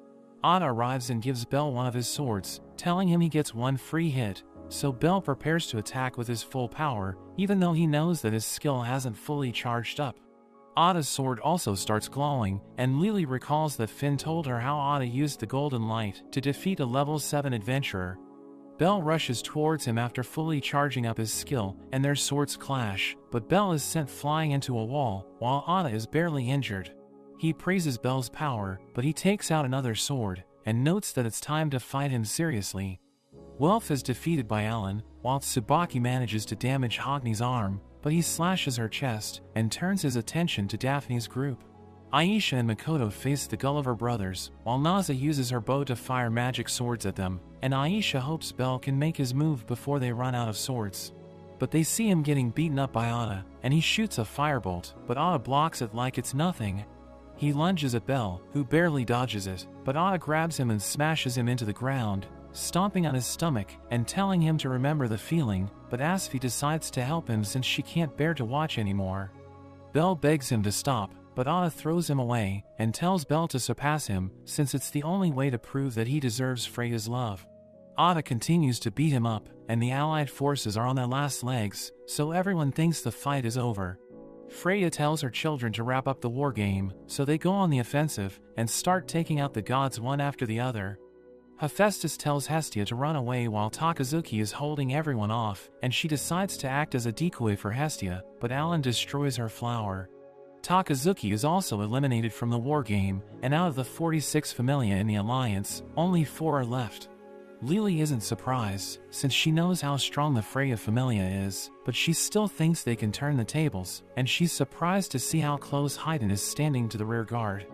A: Anna arrives and gives Belle one of his swords, telling him he gets one free hit, so Belle prepares to attack with his full power, even though he knows that his skill hasn't fully charged up. Ada's sword also starts glowing, and Lily recalls that Finn told her how Ada used the golden light to defeat a level 7 adventurer. Belle rushes towards him after fully charging up his skill, and their swords clash, but Belle is sent flying into a wall, while Ada is barely injured. He praises Belle's power, but he takes out another sword, and notes that it's time to fight him seriously. Welf is defeated by Alan, while Tsubaki manages to damage Hogni's arm, but he slashes her chest, and turns his attention to Daphne's group. Aisha and Makoto face the Gulliver brothers, while Naza uses her bow to fire magic swords at them, and Aisha hopes Belle can make his move before they run out of swords. But they see him getting beaten up by Ada, and he shoots a firebolt, but Ada blocks it like it's nothing. He lunges at Belle, who barely dodges it, but Ada grabs him and smashes him into the ground, stomping on his stomach and telling him to remember the feeling, but Asfi decides to help him since she can't bear to watch anymore. Belle begs him to stop, but Ada throws him away and tells Belle to surpass him since it's the only way to prove that he deserves Freya's love. Ada continues to beat him up, and the Allied forces are on their last legs, so everyone thinks the fight is over. Freya tells her children to wrap up the war game, so they go on the offensive and start taking out the gods one after the other. Hephaestus tells Hestia to run away while Takazuki is holding everyone off, and she decides to act as a decoy for Hestia, but Alan destroys her flower. Takazuki is also eliminated from the war game, and out of the 46 Familia in the Alliance, only 4 are left. Lily isn't surprised, since she knows how strong the Freya Familia is, but she still thinks they can turn the tables, and she's surprised to see how close Haydn is standing to the rear guard.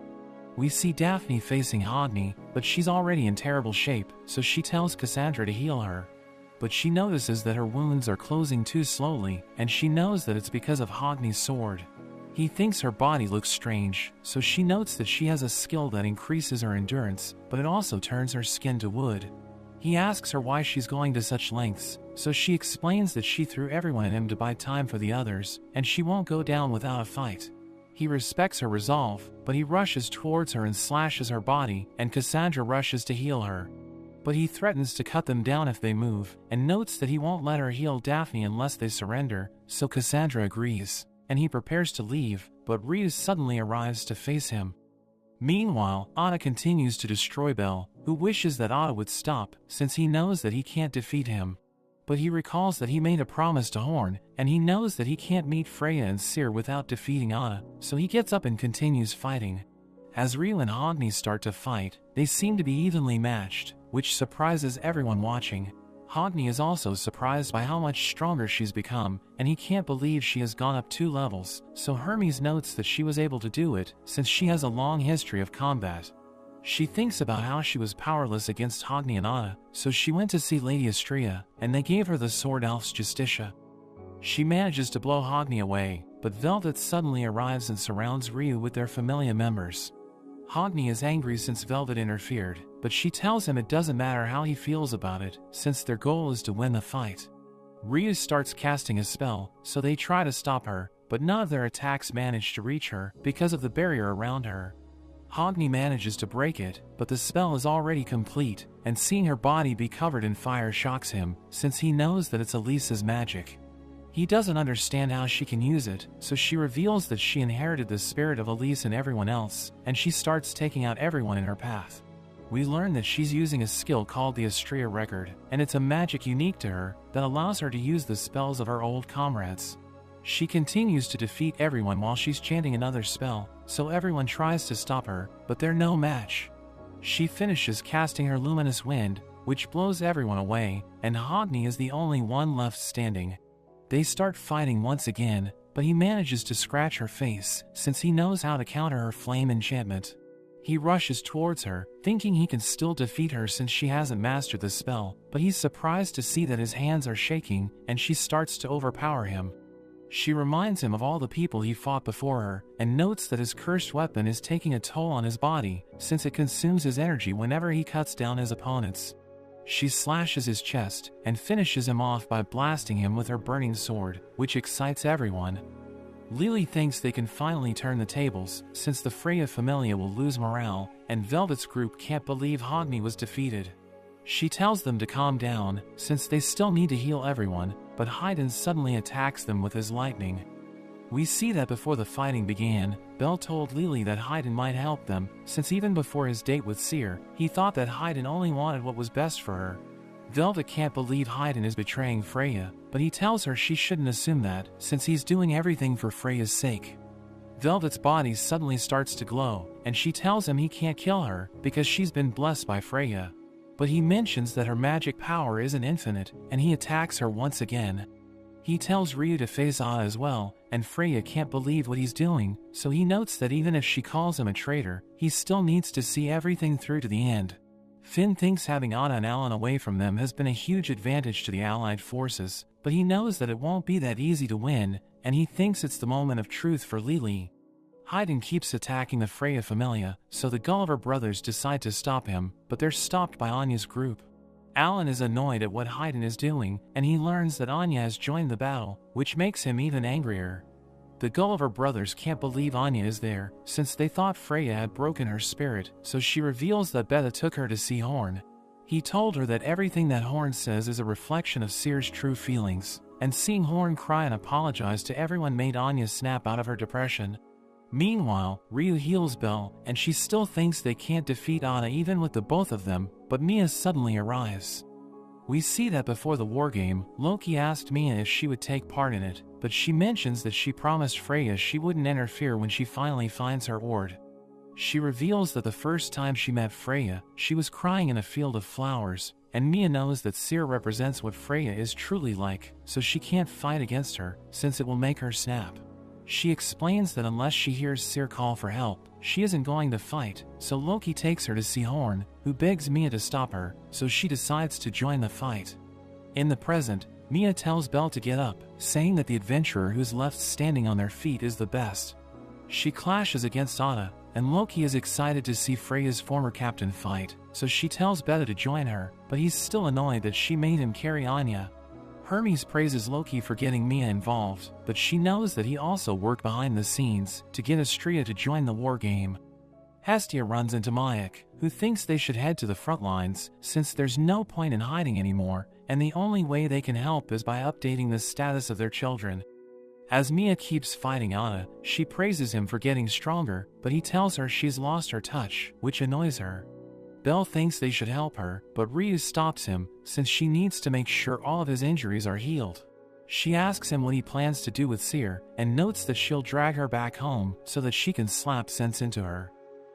A: We see Daphne facing Hogni, but she's already in terrible shape, so she tells Cassandra to heal her. But she notices that her wounds are closing too slowly, and she knows that it's because of Hogni's sword. He thinks her body looks strange, so she notes that she has a skill that increases her endurance, but it also turns her skin to wood. He asks her why she's going to such lengths, so she explains that she threw everyone at him to buy time for the others, and she won't go down without a fight. He respects her resolve, but he rushes towards her and slashes her body, and Cassandra rushes to heal her. But he threatens to cut them down if they move, and notes that he won't let her heal Daphne unless they surrender, so Cassandra agrees, and he prepares to leave, but Rhea suddenly arrives to face him. Meanwhile, Anna continues to destroy Belle, who wishes that Anna would stop, since he knows that he can't defeat him. But he recalls that he made a promise to Horn, and he knows that he can't meet Freya and Cyr without defeating Anna, so he gets up and continues fighting. As Rhea and Hogni start to fight, they seem to be evenly matched, which surprises everyone watching. Hogni is also surprised by how much stronger she's become, and he can't believe she has gone up 2 levels, so Hermes notes that she was able to do it, since she has a long history of combat. She thinks about how she was powerless against Hogni and Anna, so she went to see Lady Astrea, and they gave her the sword elf's Justitia. She manages to blow Hogni away, but Velvet suddenly arrives and surrounds Ryu with their familia members. Hogni is angry since Velvet interfered, but she tells him it doesn't matter how he feels about it, since their goal is to win the fight. Rhea starts casting a spell, so they try to stop her, but none of their attacks manage to reach her because of the barrier around her. Hogni manages to break it, but the spell is already complete, and seeing her body be covered in fire shocks him, since he knows that it's Elisa's magic. He doesn't understand how she can use it, so she reveals that she inherited the spirit of Elise and everyone else, and she starts taking out everyone in her path. We learn that she's using a skill called the Astrea Record, and it's a magic unique to her that allows her to use the spells of her old comrades. She continues to defeat everyone while she's chanting another spell, so everyone tries to stop her, but they're no match. She finishes casting her luminous wind, which blows everyone away, and Hogni is the only one left standing. They start fighting once again, but he manages to scratch her face, since he knows how to counter her flame enchantment. He rushes towards her, thinking he can still defeat her since she hasn't mastered the spell, but he's surprised to see that his hands are shaking, and she starts to overpower him. She reminds him of all the people he fought before her, and notes that his cursed weapon is taking a toll on his body, since it consumes his energy whenever he cuts down his opponents. She slashes his chest, and finishes him off by blasting him with her burning sword, which excites everyone. Lily thinks they can finally turn the tables, since the Freya Familia will lose morale, and Velvet's group can't believe Hogni was defeated. She tells them to calm down, since they still need to heal everyone, but Haydn suddenly attacks them with his lightning. We see that before the fighting began, Belle told Lily that Haydn might help them, since even before his date with Cyr, he thought that Haydn only wanted what was best for her. Velvet can't believe Haydn is betraying Freya, but he tells her she shouldn't assume that, since he's doing everything for Freya's sake. Velvet's body suddenly starts to glow, and she tells him he can't kill her, because she's been blessed by Freya. But he mentions that her magic power isn't infinite, and he attacks her once again. He tells Ryu to face Anna as well, and Freya can't believe what he's doing, so he notes that even if she calls him a traitor, he still needs to see everything through to the end. Finn thinks having Anna and Alan away from them has been a huge advantage to the Allied forces, but he knows that it won't be that easy to win, and he thinks it's the moment of truth for Lily. Haydn keeps attacking the Freya Familia, so the Gulliver brothers decide to stop him, but they're stopped by Anya's group. Alan is annoyed at what Haydn is doing, and he learns that Anya has joined the battle, which makes him even angrier. The Gulliver brothers can't believe Anya is there, since they thought Freya had broken her spirit, so she reveals that Beta took her to see Horn. He told her that everything that Horn says is a reflection of Cyr's true feelings, and seeing Horn cry and apologize to everyone made Anya snap out of her depression. Meanwhile, Ryu heals Belle, and she still thinks they can't defeat Anna even with the both of them, but Mia suddenly arrives. We see that before the wargame, Loki asked Mia if she would take part in it, but she mentions that she promised Freya she wouldn't interfere when she finally finds her Ord. She reveals that the first time she met Freya, she was crying in a field of flowers, and Mia knows that Cyr represents what Freya is truly like, so she can't fight against her, since it will make her snap. She explains that unless she hears Cyr call for help, she isn't going to fight, so Loki takes her to see Horn, who begs Mia to stop her, so she decides to join the fight. In the present, Mia tells Belle to get up, saying that the adventurer who's left standing on their feet is the best, She clashes against Ada, and Loki is excited to see Freya's former captain fight, so she tells Beta to join her, but he's still annoyed that she made him carry Anya. Hermes praises Loki for getting Mia involved, but she knows that he also worked behind the scenes to get Astrea to join the war game. Hestia runs into Mayak, who thinks they should head to the front lines since there's no point in hiding anymore, and the only way they can help is by updating the status of their children. As Mia keeps fighting Ada, she praises him for getting stronger, but he tells her she's lost her touch, which annoys her. Belle thinks they should help her, but Ryu stops him, since she needs to make sure all of his injuries are healed. She asks him what he plans to do with Seer, and notes that she'll drag her back home so that she can slap sense into her.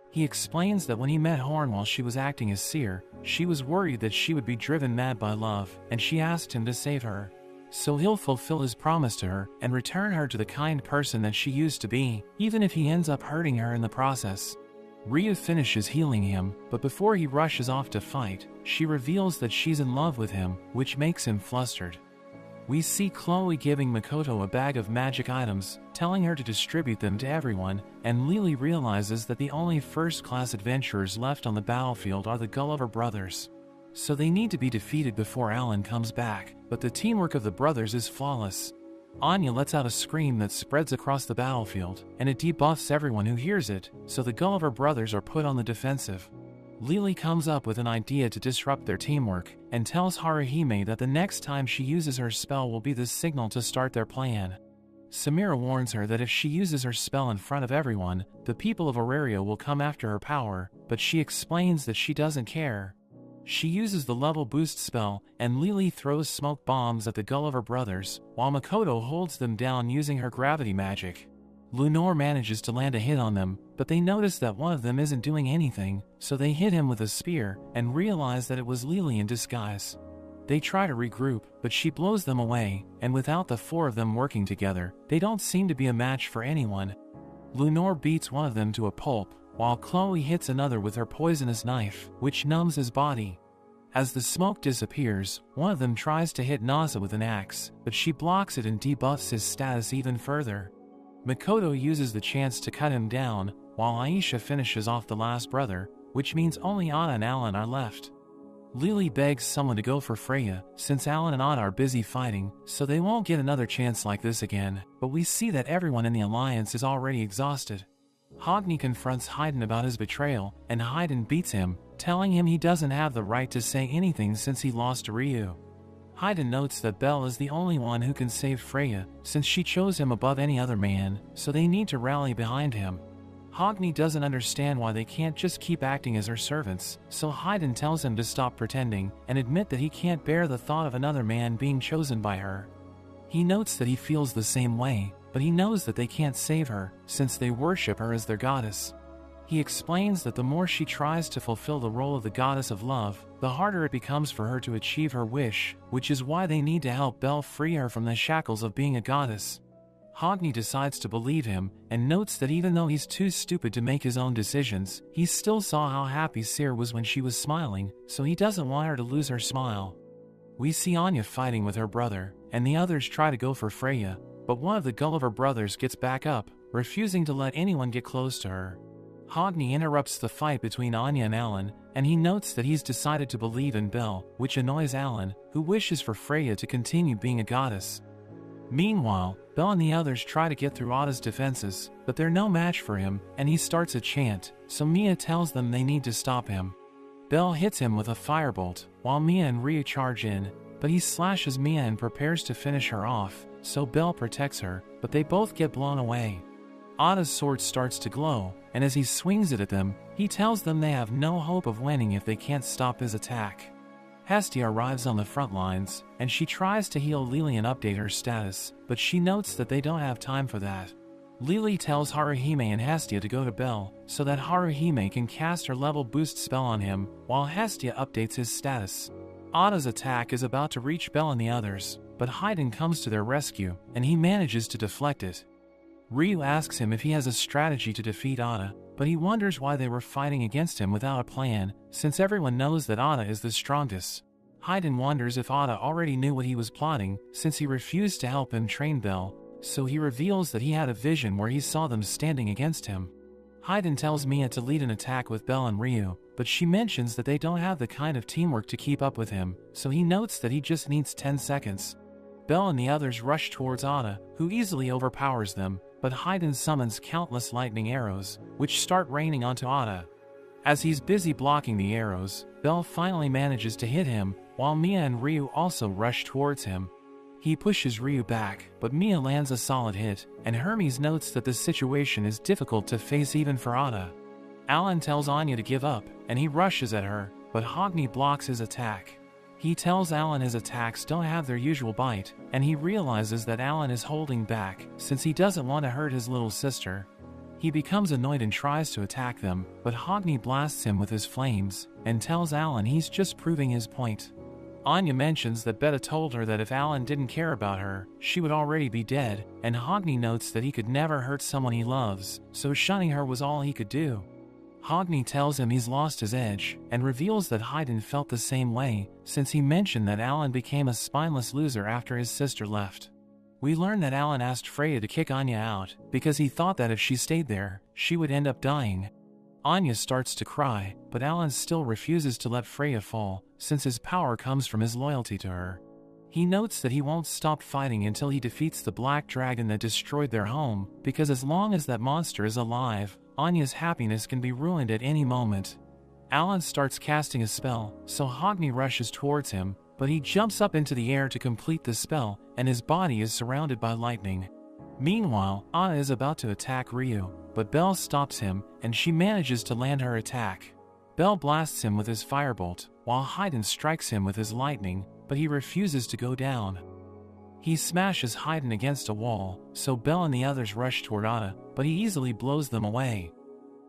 A: He explains that when he met Horn while she was acting as Seer, she was worried that she would be driven mad by love, and she asked him to save her. So he'll fulfill his promise to her and return her to the kind person that she used to be, even if he ends up hurting her in the process. Ryu finishes healing him, but before he rushes off to fight, she reveals that she's in love with him, which makes him flustered. We see Chloe giving Makoto a bag of magic items, telling her to distribute them to everyone, and Lily realizes that the only first-class adventurers left on the battlefield are the Gulliver brothers. So they need to be defeated before Alan comes back, but the teamwork of the brothers is flawless. Anya lets out a scream that spreads across the battlefield, and it debuffs everyone who hears it, so the Gulliver brothers are put on the defensive. Lily comes up with an idea to disrupt their teamwork, and tells Haruhime that the next time she uses her spell will be the signal to start their plan. Samira warns her that if she uses her spell in front of everyone, the people of Auraria will come after her power, but she explains that she doesn't care. She uses the level boost spell, and Lily throws smoke bombs at the Gulliver brothers, while Makoto holds them down using her gravity magic. Lunor manages to land a hit on them, but they notice that one of them isn't doing anything, so they hit him with a spear, and realize that it was Lily in disguise. They try to regroup, but she blows them away, and without the four of them working together, they don't seem to be a match for anyone. Lunor beats one of them to a pulp, while Chloe hits another with her poisonous knife, which numbs his body. As the smoke disappears, one of them tries to hit Nasa with an axe, but she blocks it and debuffs his status even further. Makoto uses the chance to cut him down, while Aisha finishes off the last brother, which means only Ada and Alan are left. Lily begs someone to go for Freya, since Alan and Ada are busy fighting, so they won't get another chance like this again, but we see that everyone in the Alliance is already exhausted. Hogni confronts Haydn about his betrayal, and Haydn beats him, telling him he doesn't have the right to say anything since he lost to Ryu. Haydn notes that Belle is the only one who can save Freya, since she chose him above any other man, so they need to rally behind him. Hogni doesn't understand why they can't just keep acting as her servants, so Haydn tells him to stop pretending, and admit that he can't bear the thought of another man being chosen by her. He notes that he feels the same way, but he knows that they can't save her, since they worship her as their goddess. He explains that the more she tries to fulfill the role of the goddess of love, the harder it becomes for her to achieve her wish, which is why they need to help Belle free her from the shackles of being a goddess. Hogni decides to believe him, and notes that even though he's too stupid to make his own decisions, he still saw how happy Seer was when she was smiling, so he doesn't want her to lose her smile. We see Anya fighting with her brother, and the others try to go for Freya, but one of the Gulliver brothers gets back up, refusing to let anyone get close to her. Hogni interrupts the fight between Anya and Alan, and he notes that he's decided to believe in Belle, which annoys Alan, who wishes for Freya to continue being a goddess. Meanwhile, Belle and the others try to get through Ada's defenses, but they're no match for him, and he starts a chant, so Mia tells them they need to stop him. Belle hits him with a firebolt, while Mia and Rhea charge in, but he slashes Mia and prepares to finish her off, so Belle protects her, but they both get blown away. Ada's sword starts to glow, and as he swings it at them, he tells them they have no hope of winning if they can't stop his attack. Hestia arrives on the front lines, and she tries to heal Lily and update her status, but she notes that they don't have time for that. Lily tells Haruhime and Hestia to go to Belle, so that Haruhime can cast her level boost spell on him, while Hestia updates his status. Ada's attack is about to reach Belle and the others, but Haydn comes to their rescue, and he manages to deflect it. Ryu asks him if he has a strategy to defeat Ada, but he wonders why they were fighting against him without a plan, since everyone knows that Ada is the strongest. Haydn wonders if Ada already knew what he was plotting, since he refused to help him train Belle, so he reveals that he had a vision where he saw them standing against him. Haydn tells Mia to lead an attack with Belle and Ryu, but she mentions that they don't have the kind of teamwork to keep up with him, so he notes that he just needs 10 seconds. Belle and the others rush towards Ada, who easily overpowers them, but Haydn summons countless lightning arrows, which start raining onto Ada. As he's busy blocking the arrows, Belle finally manages to hit him, while Mia and Ryu also rush towards him. He pushes Ryu back, but Mia lands a solid hit, and Hermes notes that the situation is difficult to face even for Ada. Alan tells Anya to give up, and he rushes at her, but Hogni blocks his attack. He tells Alan his attacks don't have their usual bite, and he realizes that Alan is holding back since he doesn't want to hurt his little sister. He becomes annoyed and tries to attack them, but Hogni blasts him with his flames and tells Alan he's just proving his point. Anya mentions that Beta told her that if Alan didn't care about her, she would already be dead, and Hogni notes that he could never hurt someone he loves, so shunning her was all he could do. Hogni tells him he's lost his edge, and reveals that Haydn felt the same way, since he mentioned that Alan became a spineless loser after his sister left. We learn that Alan asked Freya to kick Anya out, because he thought that if she stayed there, she would end up dying. Anya starts to cry, but Alan still refuses to let Freya fall, since his power comes from his loyalty to her. He notes that he won't stop fighting until he defeats the black dragon that destroyed their home, because as long as that monster is alive, Anya's happiness can be ruined at any moment. Alan starts casting a spell, so Hogni rushes towards him, but he jumps up into the air to complete the spell, and his body is surrounded by lightning. Meanwhile, Anna is about to attack Ryu, but Belle stops him, and she manages to land her attack. Belle blasts him with his firebolt, while Haydn strikes him with his lightning, but he refuses to go down. He smashes Haydn against a wall, so Belle and the others rush toward Ada, but he easily blows them away.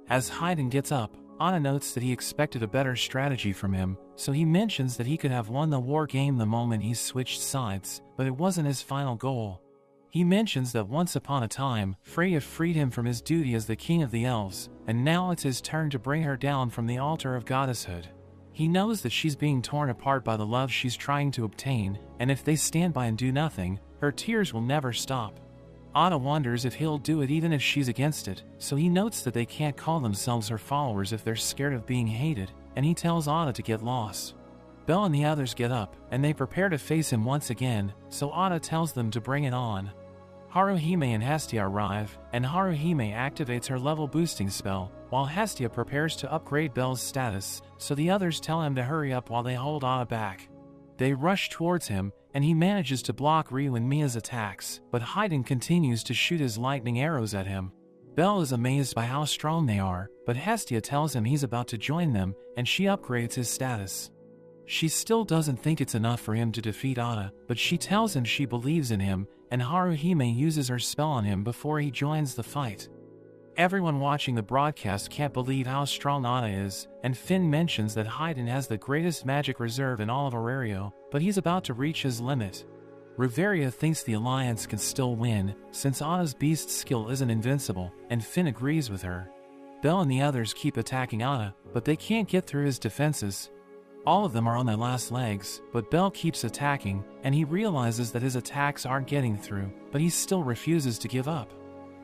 A: As Haydn gets up, Anna notes that he expected a better strategy from him, so he mentions that he could have won the war game the moment he switched sides, but it wasn't his final goal. He mentions that once upon a time, Freya freed him from his duty as the king of the elves, and now it's his turn to bring her down from the altar of goddesshood. He knows that she's being torn apart by the love she's trying to obtain, and if they stand by and do nothing, her tears will never stop. Ada wonders if he'll do it even if she's against it, so he notes that they can't call themselves her followers if they're scared of being hated, and he tells Ada to get lost. Belle and the others get up, and they prepare to face him once again, so Ada tells them to bring it on. Haruhime and Hestia arrive, and Haruhime activates her level boosting spell, while Hestia prepares to upgrade Belle's status, so the others tell him to hurry up while they hold Ada back. They rush towards him, and he manages to block Ryu and Mia's attacks, but Haydn continues to shoot his lightning arrows at him. Belle is amazed by how strong they are, but Hestia tells him he's about to join them, and she upgrades his status. She still doesn't think it's enough for him to defeat Ada, but she tells him she believes in him, and Haruhime uses her spell on him before he joins the fight. Everyone watching the broadcast can't believe how strong Ada is, and Finn mentions that Haydn has the greatest magic reserve in all of Aurario, but he's about to reach his limit. Riveria thinks the Alliance can still win, since Ada's beast skill isn't invincible, and Finn agrees with her. Belle and the others keep attacking Ada, but they can't get through his defenses. All of them are on their last legs, but Belle keeps attacking, and he realizes that his attacks aren't getting through, but he still refuses to give up.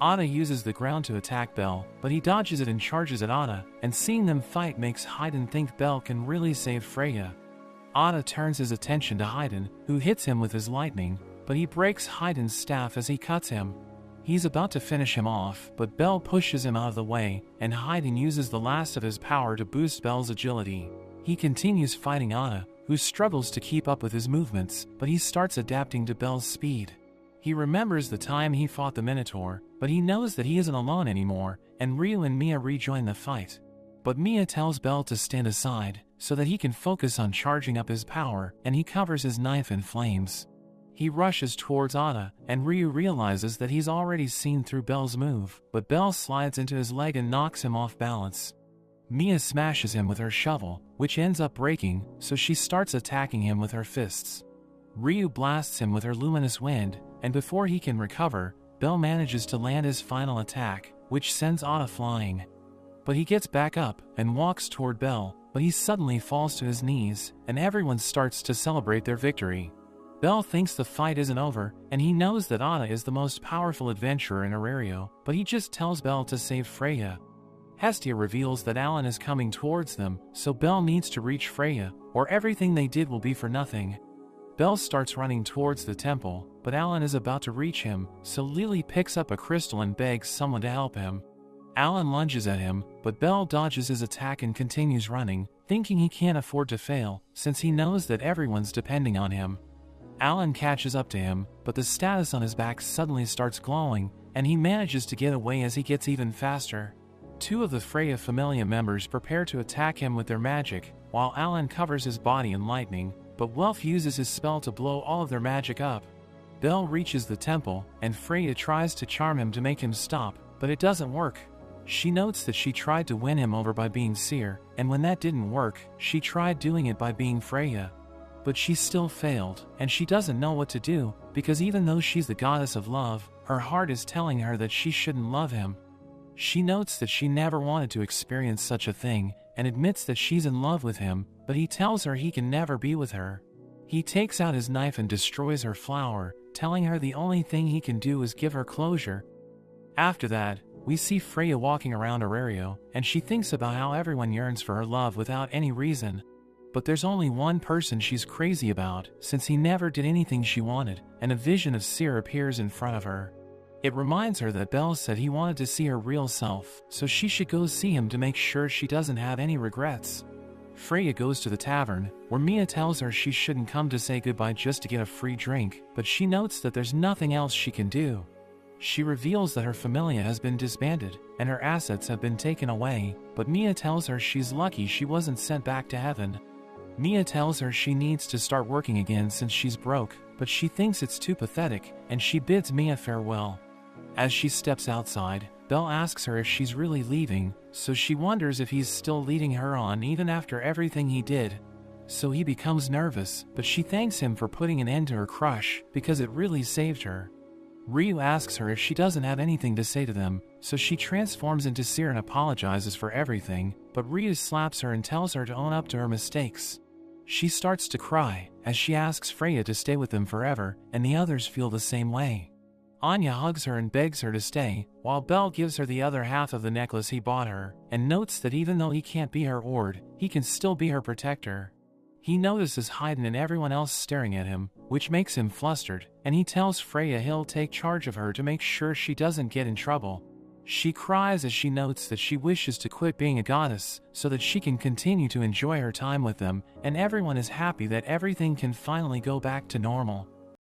A: Ada uses the ground to attack Belle, but he dodges it and charges at Ada, and seeing them fight makes Haydn think Belle can really save Freya. Ada turns his attention to Haydn, who hits him with his lightning, but he breaks Haydn's staff as he cuts him. He's about to finish him off, but Belle pushes him out of the way, and Haydn uses the last of his power to boost Belle's agility. He continues fighting Ada, who struggles to keep up with his movements, but he starts adapting to Belle's speed. He remembers the time he fought the Minotaur, but he knows that he isn't alone anymore, and Ryu and Mia rejoin the fight. But Mia tells Belle to stand aside, so that he can focus on charging up his power, and he covers his knife in flames. He rushes towards Ada, and Ryu realizes that he's already seen through Belle's move, but Belle slides into his leg and knocks him off balance. Mia smashes him with her shovel, which ends up breaking, so she starts attacking him with her fists. Ryu blasts him with her luminous wind, and before he can recover, Belle manages to land his final attack, which sends Ada flying. But he gets back up and walks toward Belle, but he suddenly falls to his knees, and everyone starts to celebrate their victory. Belle thinks the fight isn't over, and he knows that Anna is the most powerful adventurer in Arario, but he just tells Belle to save Freya. Hestia reveals that Alan is coming towards them, so Belle needs to reach Freya, or everything they did will be for nothing. Belle starts running towards the temple, but Alan is about to reach him, so Lily picks up a crystal and begs someone to help him. Alan lunges at him, but Belle dodges his attack and continues running, thinking he can't afford to fail, since he knows that everyone's depending on him. Alan catches up to him, but the status on his back suddenly starts glowing, and he manages to get away as he gets even faster. Two of the Freya Familia members prepare to attack him with their magic, while Alan covers his body in lightning, but Welf uses his spell to blow all of their magic up. Belle reaches the temple, and Freya tries to charm him to make him stop, but it doesn't work. She notes that she tried to win him over by being Seer, and when that didn't work, she tried doing it by being Freya. But she still failed, and she doesn't know what to do, because even though she's the goddess of love, her heart is telling her that she shouldn't love him. She notes that she never wanted to experience such a thing, and admits that she's in love with him, but he tells her he can never be with her. He takes out his knife and destroys her flower, telling her the only thing he can do is give her closure. After that, we see Freya walking around Arario, and she thinks about how everyone yearns for her love without any reason. But there's only one person she's crazy about, since he never did anything she wanted, and a vision of Seer appears in front of her. It reminds her that Belle said he wanted to see her real self, so she should go see him to make sure she doesn't have any regrets. Freya goes to the tavern, where Mia tells her she shouldn't come to say goodbye just to get a free drink, but she notes that there's nothing else she can do. She reveals that her familia has been disbanded, and her assets have been taken away, but Mia tells her she's lucky she wasn't sent back to heaven. Mia tells her she needs to start working again since she's broke, but she thinks it's too pathetic, and she bids Mia farewell. As she steps outside, Belle asks her if she's really leaving, so she wonders if he's still leading her on even after everything he did. So he becomes nervous, but she thanks him for putting an end to her crush, because it really saved her. Ryu asks her if she doesn't have anything to say to them, so she transforms into Seer and apologizes for everything, but Ryu slaps her and tells her to own up to her mistakes. She starts to cry, as she asks Freya to stay with them forever, and the others feel the same way. Anya hugs her and begs her to stay, while Belle gives her the other half of the necklace he bought her, and notes that even though he can't be her ward, he can still be her protector. He notices Haydn and everyone else staring at him, which makes him flustered, and he tells Freya he'll take charge of her to make sure she doesn't get in trouble. She cries as she notes that she wishes to quit being a goddess, so that she can continue to enjoy her time with them, and everyone is happy that everything can finally go back to normal.